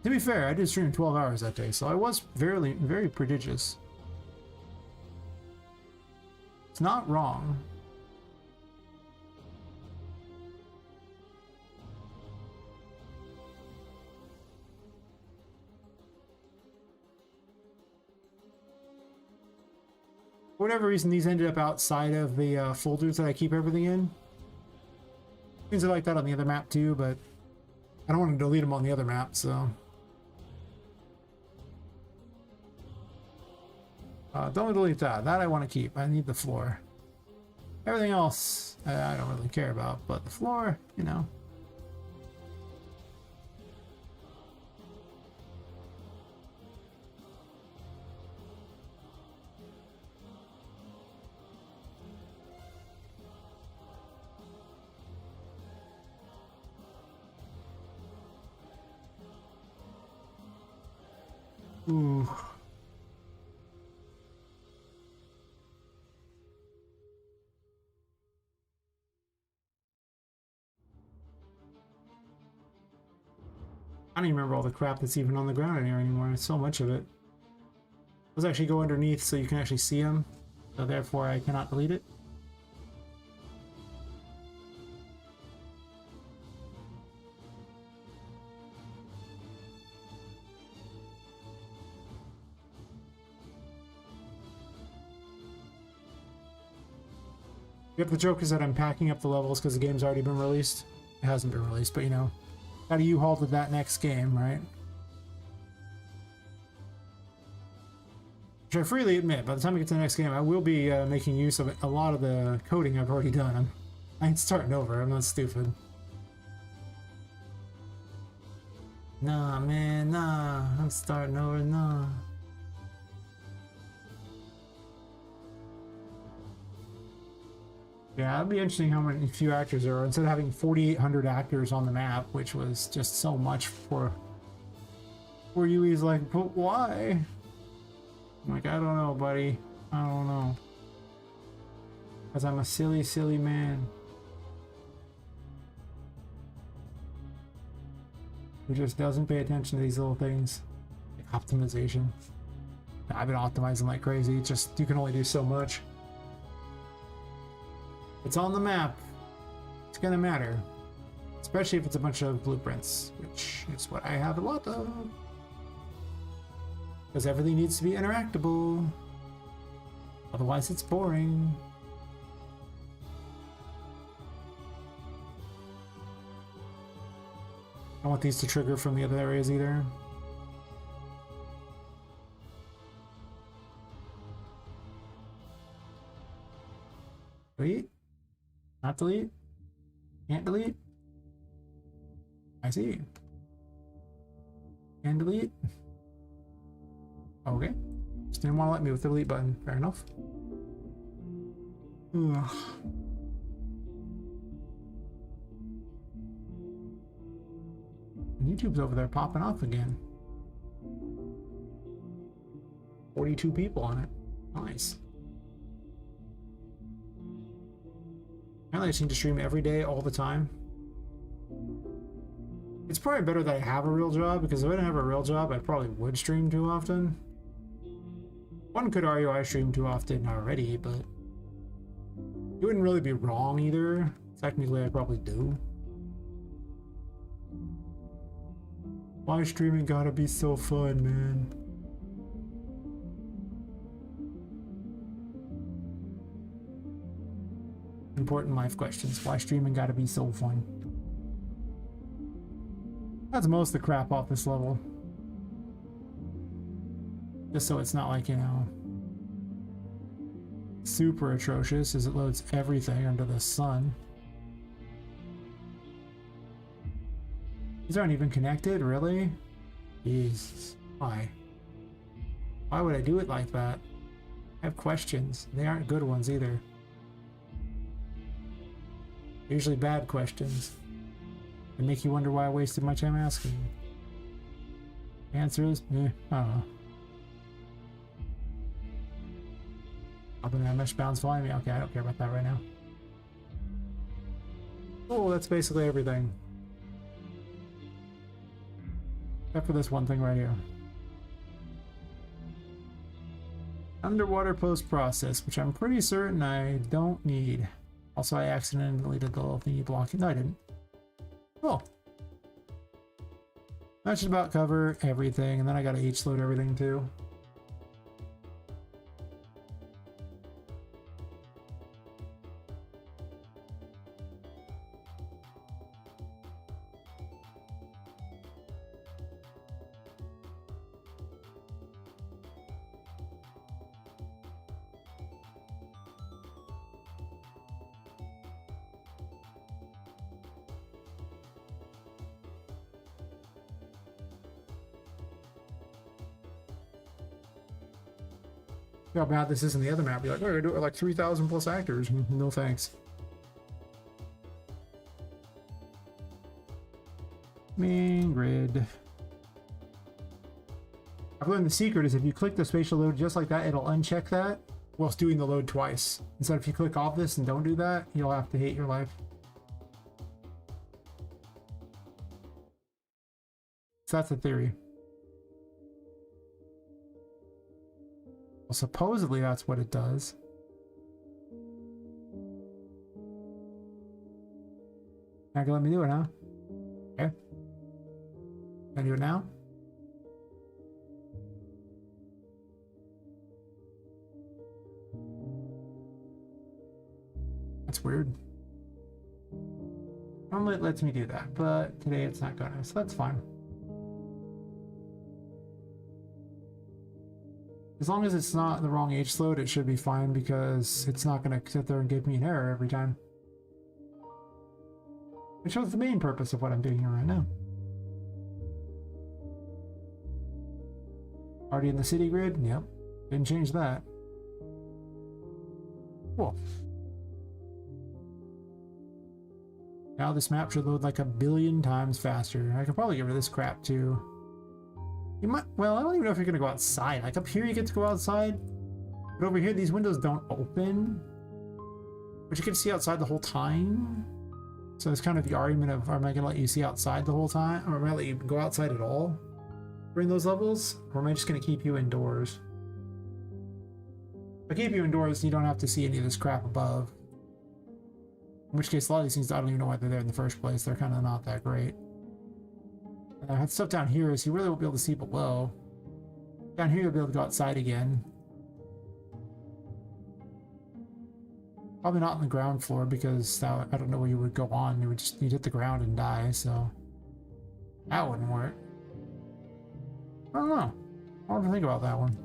Speaker 1: To be fair, I did stream 12 hours that day, so I was very prodigious. It's not wrong. For whatever reason, these ended up outside of the folders that I keep everything in. Things are like that on the other map too, but I don't want to delete them on the other map, so... don't delete that. That I want to keep. I need the floor. Everything else, I don't really care about, but the floor, you know. Ooh. I don't even remember all the crap that's even on the ground in here anymore. There's so much of it. Let's actually go underneath so you can actually see them. So therefore I cannot delete it. Yep, the joke is that I'm packing up the levels because the game's already been released. It hasn't been released, but you know. How do you haul to that next game, right? Which I freely admit, by the time I get to the next game, I will be making use of a lot of the coding I've already done. I ain't starting over, I'm not stupid. Nah, man, nah. I'm starting over, nah. Yeah, it'd be interesting how many few actors there are. Instead of having 4,800 actors on the map, which was just so much for you, he's like, but why? I'm like, I don't know, buddy. I don't know. Because I'm a silly, silly man. Who just doesn't pay attention to these little things. Like optimization. I've been optimizing like crazy. It's just, you can only do so much. It's on the map. It's gonna matter. Especially if it's a bunch of blueprints, which is what I have a lot of. Because everything needs to be interactable. Otherwise it's boring. I don't want these to trigger from the other areas either. Delete? Not delete? Can't delete? I see. Can delete? Okay. Just didn't want to let me with the delete button. Fair enough. Ugh. YouTube's over there popping off again. 42 people on it. Nice. Apparently I just need to stream every day, all the time. It's probably better that I have a real job, because if I didn't have a real job, I probably would stream too often. One could argue I stream too often already, but it wouldn't really be wrong either. Technically, I probably do. Why streaming gotta be so fun, man? Important life questions. Why streaming gotta be so fun? That's most of the crap off this level. Just so it's not like, you know, super atrocious as it loads everything under the sun. These aren't even connected, really? Jeez. Why? Why would I do it like that? I have questions. They aren't good ones either. Usually bad questions. They make you wonder why I wasted my time asking. The answer is, I don't know. Other than that much bounce volume? Yeah, okay, I don't care about that right now. Oh, that's basically everything. Except for this one thing right here. Underwater post-process, which I'm pretty certain I don't need. Also, I accidentally deleted the little thingy blocking. No, I didn't. Cool. That should about cover everything, and then I gotta H-load everything too. How bad this is in the other map. Be like, oh, you're gonna do it with like 3,000 plus actors. No thanks. Main grid. I've learned the secret is if you click the spatial load just like that, it'll uncheck that whilst doing the load twice. Instead, if you click off this and don't do that, you'll have to hate your life. So that's the theory. Well, supposedly that's what it does. Not gonna let me do it, huh? Okay. Can I do it now? That's weird. Normally it lets me do that, but today it's not gonna, so that's fine. As long as it's not the wrong H load, it should be fine because it's not going to sit there and give me an error every time. Which was the main purpose of what I'm doing here right now. Already in the city grid? Yep. Didn't change that. Cool. Now this map should load like 1 billion times faster. I could probably get rid of this crap too. You might, well, I don't even know if you're gonna go outside. Like up here you get to go outside, but over here these windows don't open, but you can see outside the whole time. So it's kind of the argument of, am I gonna let you see outside the whole time, or am I gonna let you go outside at all during those levels, or am I just gonna keep you indoors? If I keep you indoors, you don't have to see any of this crap above. In which case, a lot of these things I don't even know why they're there in the first place. They're kind of not that great. Stuff down here is you really won't be able to see below. Down here you'll be able to go outside again. Probably not on the ground floor because that, I don't know where you would go on. You would just, you'd hit the ground and die, so that wouldn't work. I don't know. I'll have to think about that one.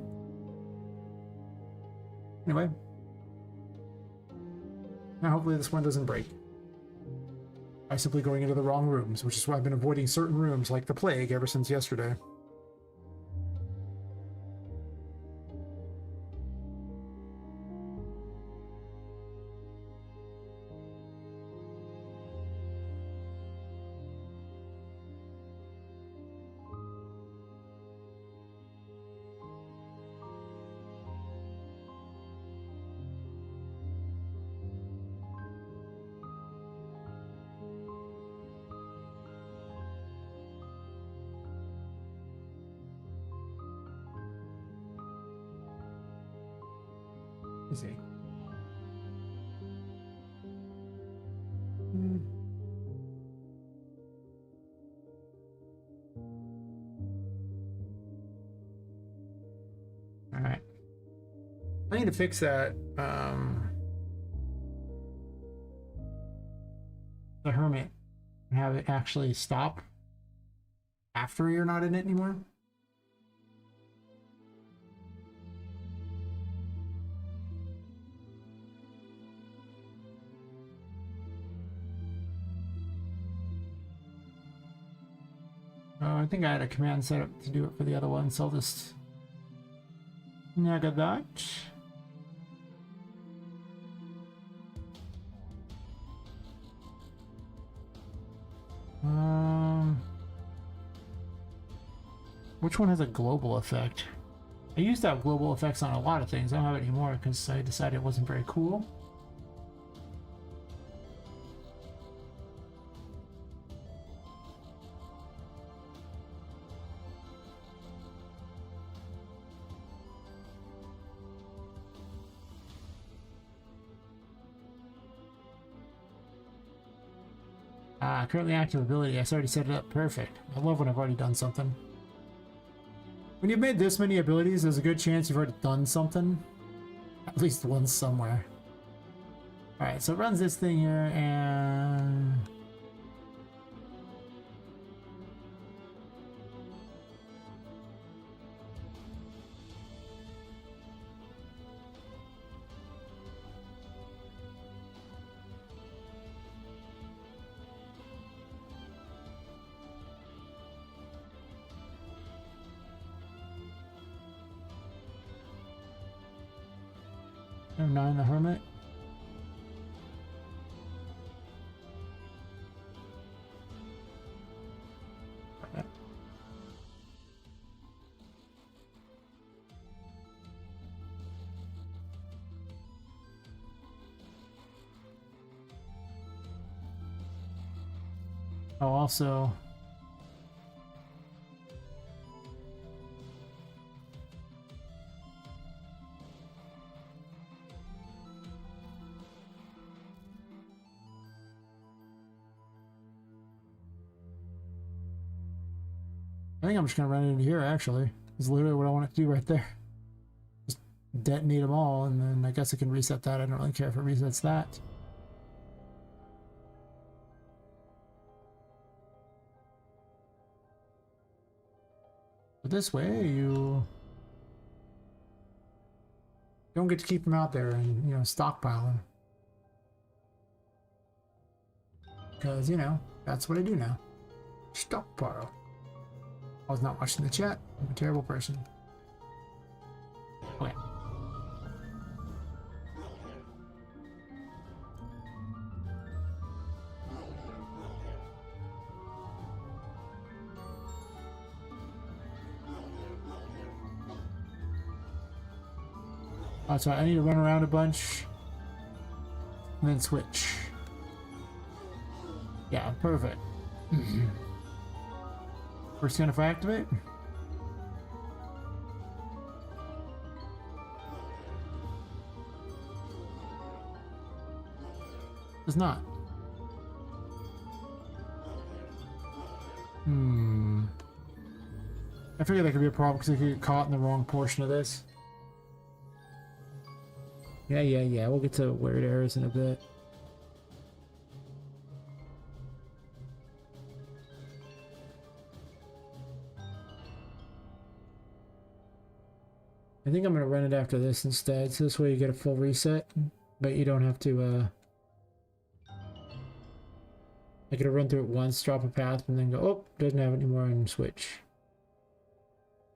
Speaker 1: Anyway. Now hopefully this one doesn't break. By simply going into the wrong rooms, which is why I've been avoiding certain rooms like the plague ever since yesterday. Let's see. All right. I need to fix that. the hermit and have it actually stop after you're not in it anymore. I think I had a command set up to do it for the other one, so I'll just snag that. Which one has a global effect? I used to have global effects on a lot of things. I don't have it anymore because I decided it wasn't very cool. Currently active ability. I already set it up. Perfect. I love when I've already done something. When you've made this many abilities, there's a good chance you've already done something. At least once somewhere. Alright, so it runs this thing here and... Number 9, the Hermit. Okay. Oh, also... I think I'm just gonna run it into here, actually. It's literally what I want it to do right there. Just detonate them all, and then I guess I can reset that. I don't really care if it resets that. But this way, you don't get to keep them out there and, you know, stockpile them. Because, you know, that's what I do now. Stockpile. I was not watching the chat. I'm a terrible person. Okay. Oh, sorry, I need to run around a bunch and then switch. Yeah, perfect. First gun if I activate. Does not. I figured that could be a problem because I could get caught in the wrong portion of this. Yeah. We'll get to weird errors in a bit. I think I'm going to run it after this instead, so this way you get a full reset, but you don't have to, I could run through it once, drop a path, and then go, oh, doesn't have it anymore, and switch.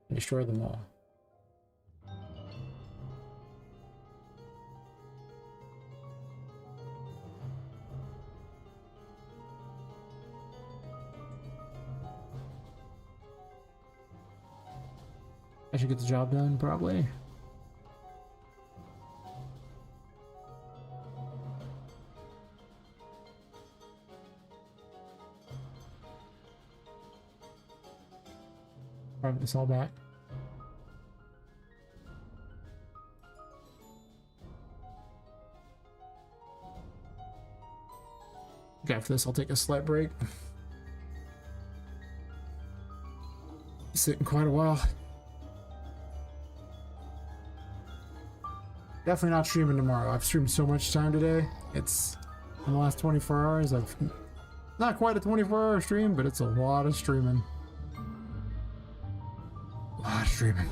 Speaker 1: And destroy them all. I should get the job done, probably. Run this all back. Okay, after this I'll take a slight break. Sitting quite a while. Definitely not streaming tomorrow. I've streamed so much time today. It's in the last 24 hours. I've Not quite a 24-hour stream, but it's a lot of streaming. A lot of streaming.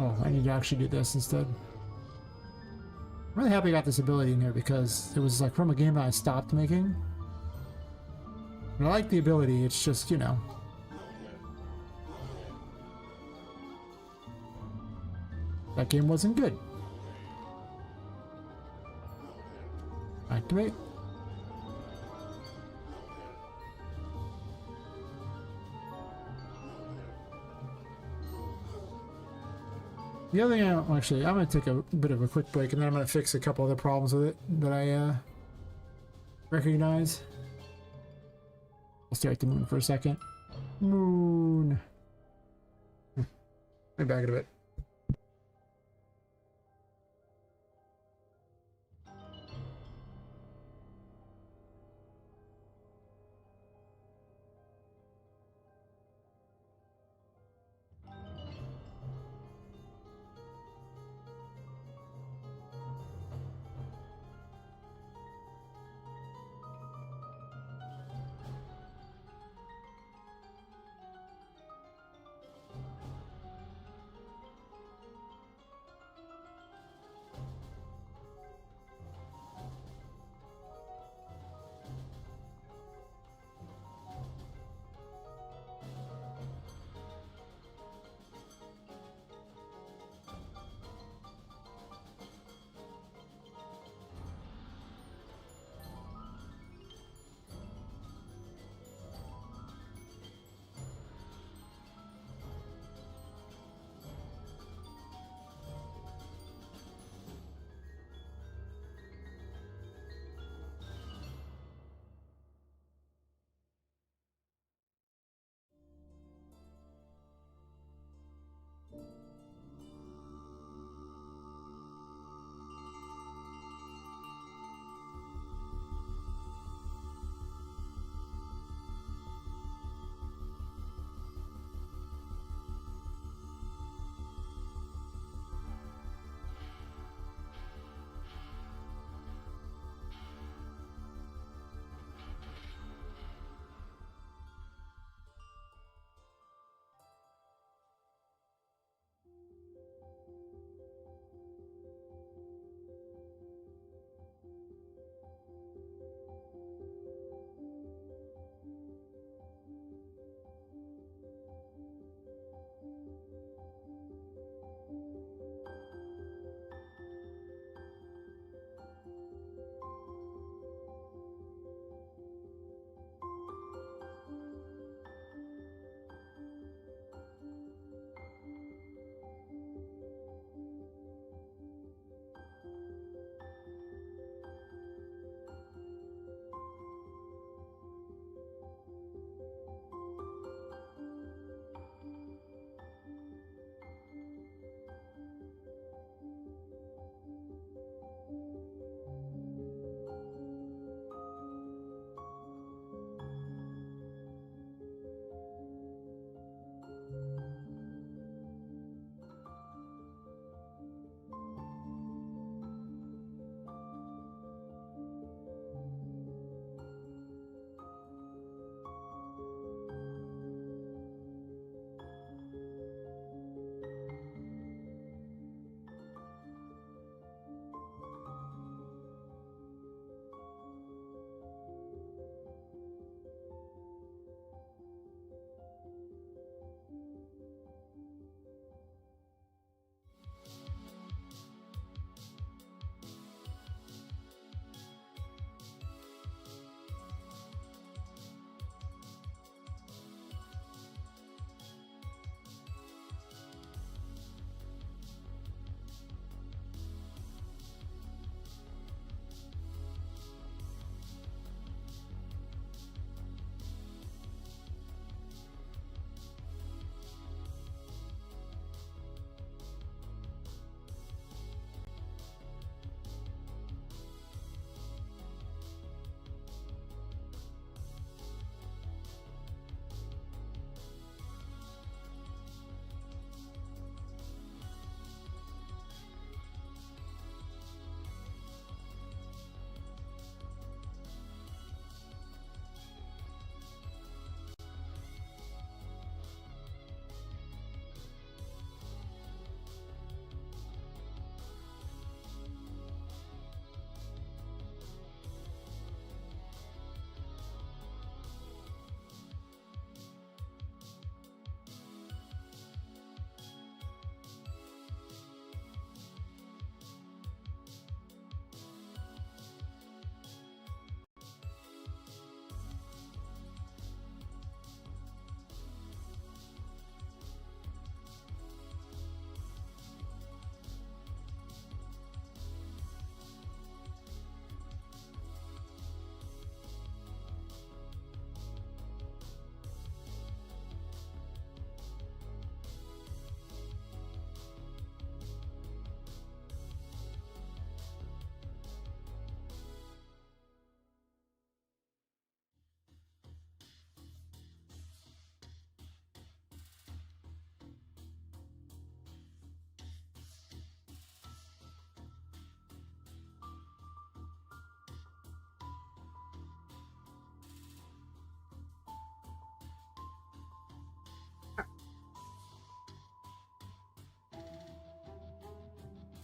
Speaker 1: Oh, I need to actually do this instead. I'm really happy I got this ability in here because it was like from a game that I stopped making. And I like the ability, it's just, you know. That game wasn't good. Activate. The other thing, I'm going to take a bit of a quick break and then I'm going to fix a couple other problems with it that I recognize. I'll stare at the moon for a second. Moon. Let me back it a bit.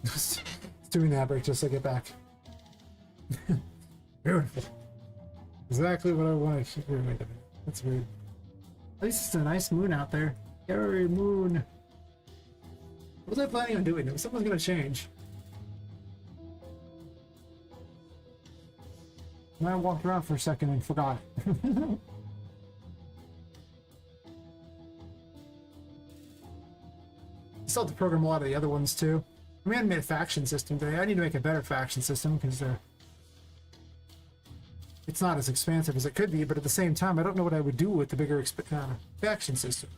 Speaker 1: It's doing that break just to get back. Beautiful. Exactly what I want to hear. Wait a minute. That's weird. At least it's a nice moon out there. Yay, moon. What was I planning on doing? Something's gonna change. And I walked around for a second and forgot it. Still have to program a lot of the other ones too. I mean, I made a faction system today. I need to make a better faction system because it's not as expansive as it could be, but at the same time, I don't know what I would do with the bigger faction system.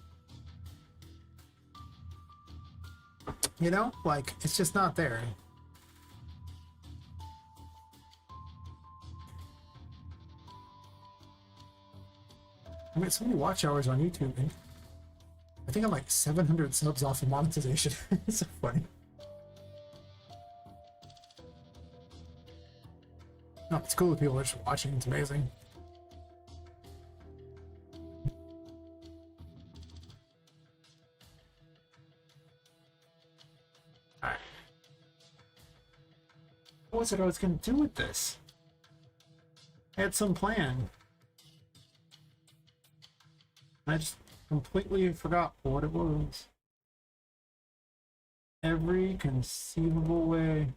Speaker 1: You know? Like, it's just not there. I mean, so many watch hours on YouTube, and I think I'm like 700 subs off of monetization. It's so funny. No, it's cool that people are just watching. It's amazing. Alright. What was it I was going to do with this? I had some plan. I just completely forgot what it was. Every conceivable way.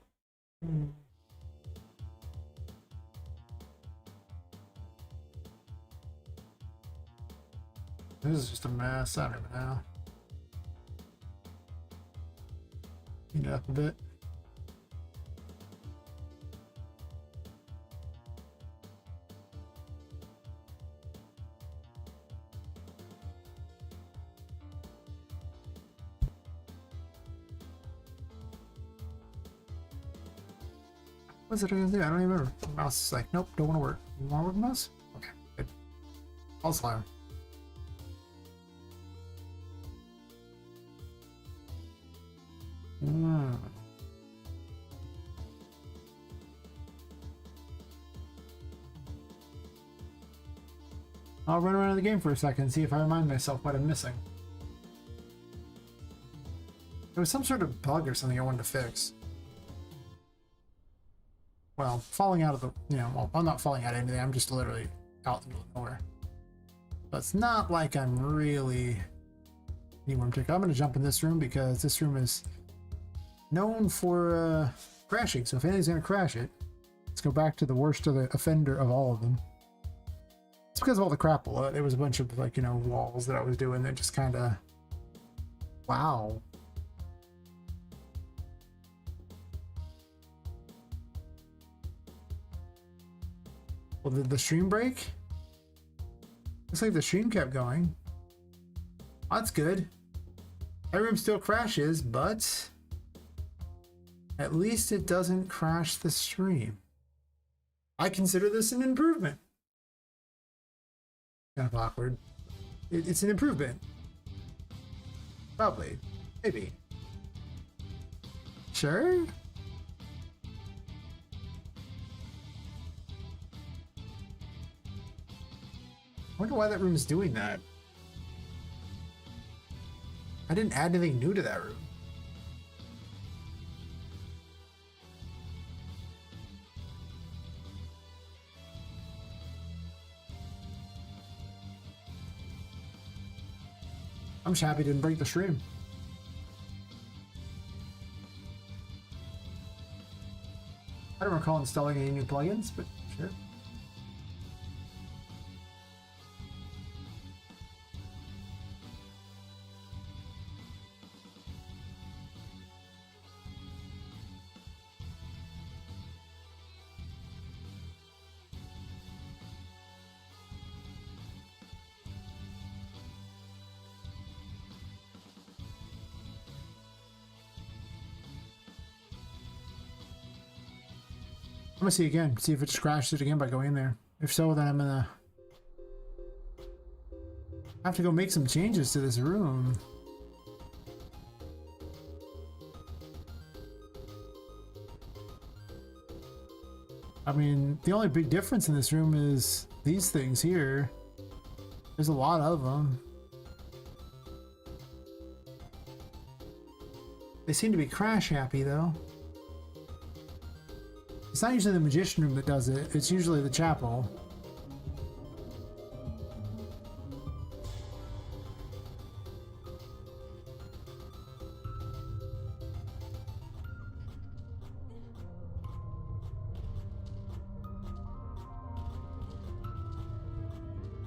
Speaker 1: This is just a mess. I don't even know. Clean it up a bit. What's it gonna do? I don't even remember. The mouse is like, nope, don't want to work. You want to work with mouse? Okay, good. I'll slam. I'll run around the game for a second and see if I remind myself what I'm missing. There was some sort of bug or something I wanted to fix. Well, falling out of the, well, I'm not falling out of anything, I'm just literally out in the middle of nowhere. But it's not like I'm really anywhere in particular. I'm going to jump in this room because this room is known for crashing. So if anything's going to crash it, let's go back to the worst of the offender of all of them. It's because of all the crap. There was a bunch of walls that I was doing that just kind of, wow. Well, did the stream break? Looks like the stream kept going. That's good. That room still crashes, but at least it doesn't crash the stream. I consider this an improvement. Kind of awkward. It's an improvement. Probably. Maybe. Sure? I wonder why that room is doing that. I didn't add anything new to that room. I'm just happy it didn't break the stream. I don't recall installing any new plugins, but sure. I'm gonna see again, see if it just crashed it again by going in there. If so, then I'm gonna have to go make some changes to this room. I mean, the only big difference in this room is these things here. There's a lot of them. They seem to be crash happy though. It's not usually the magician room that does it. It's usually the chapel.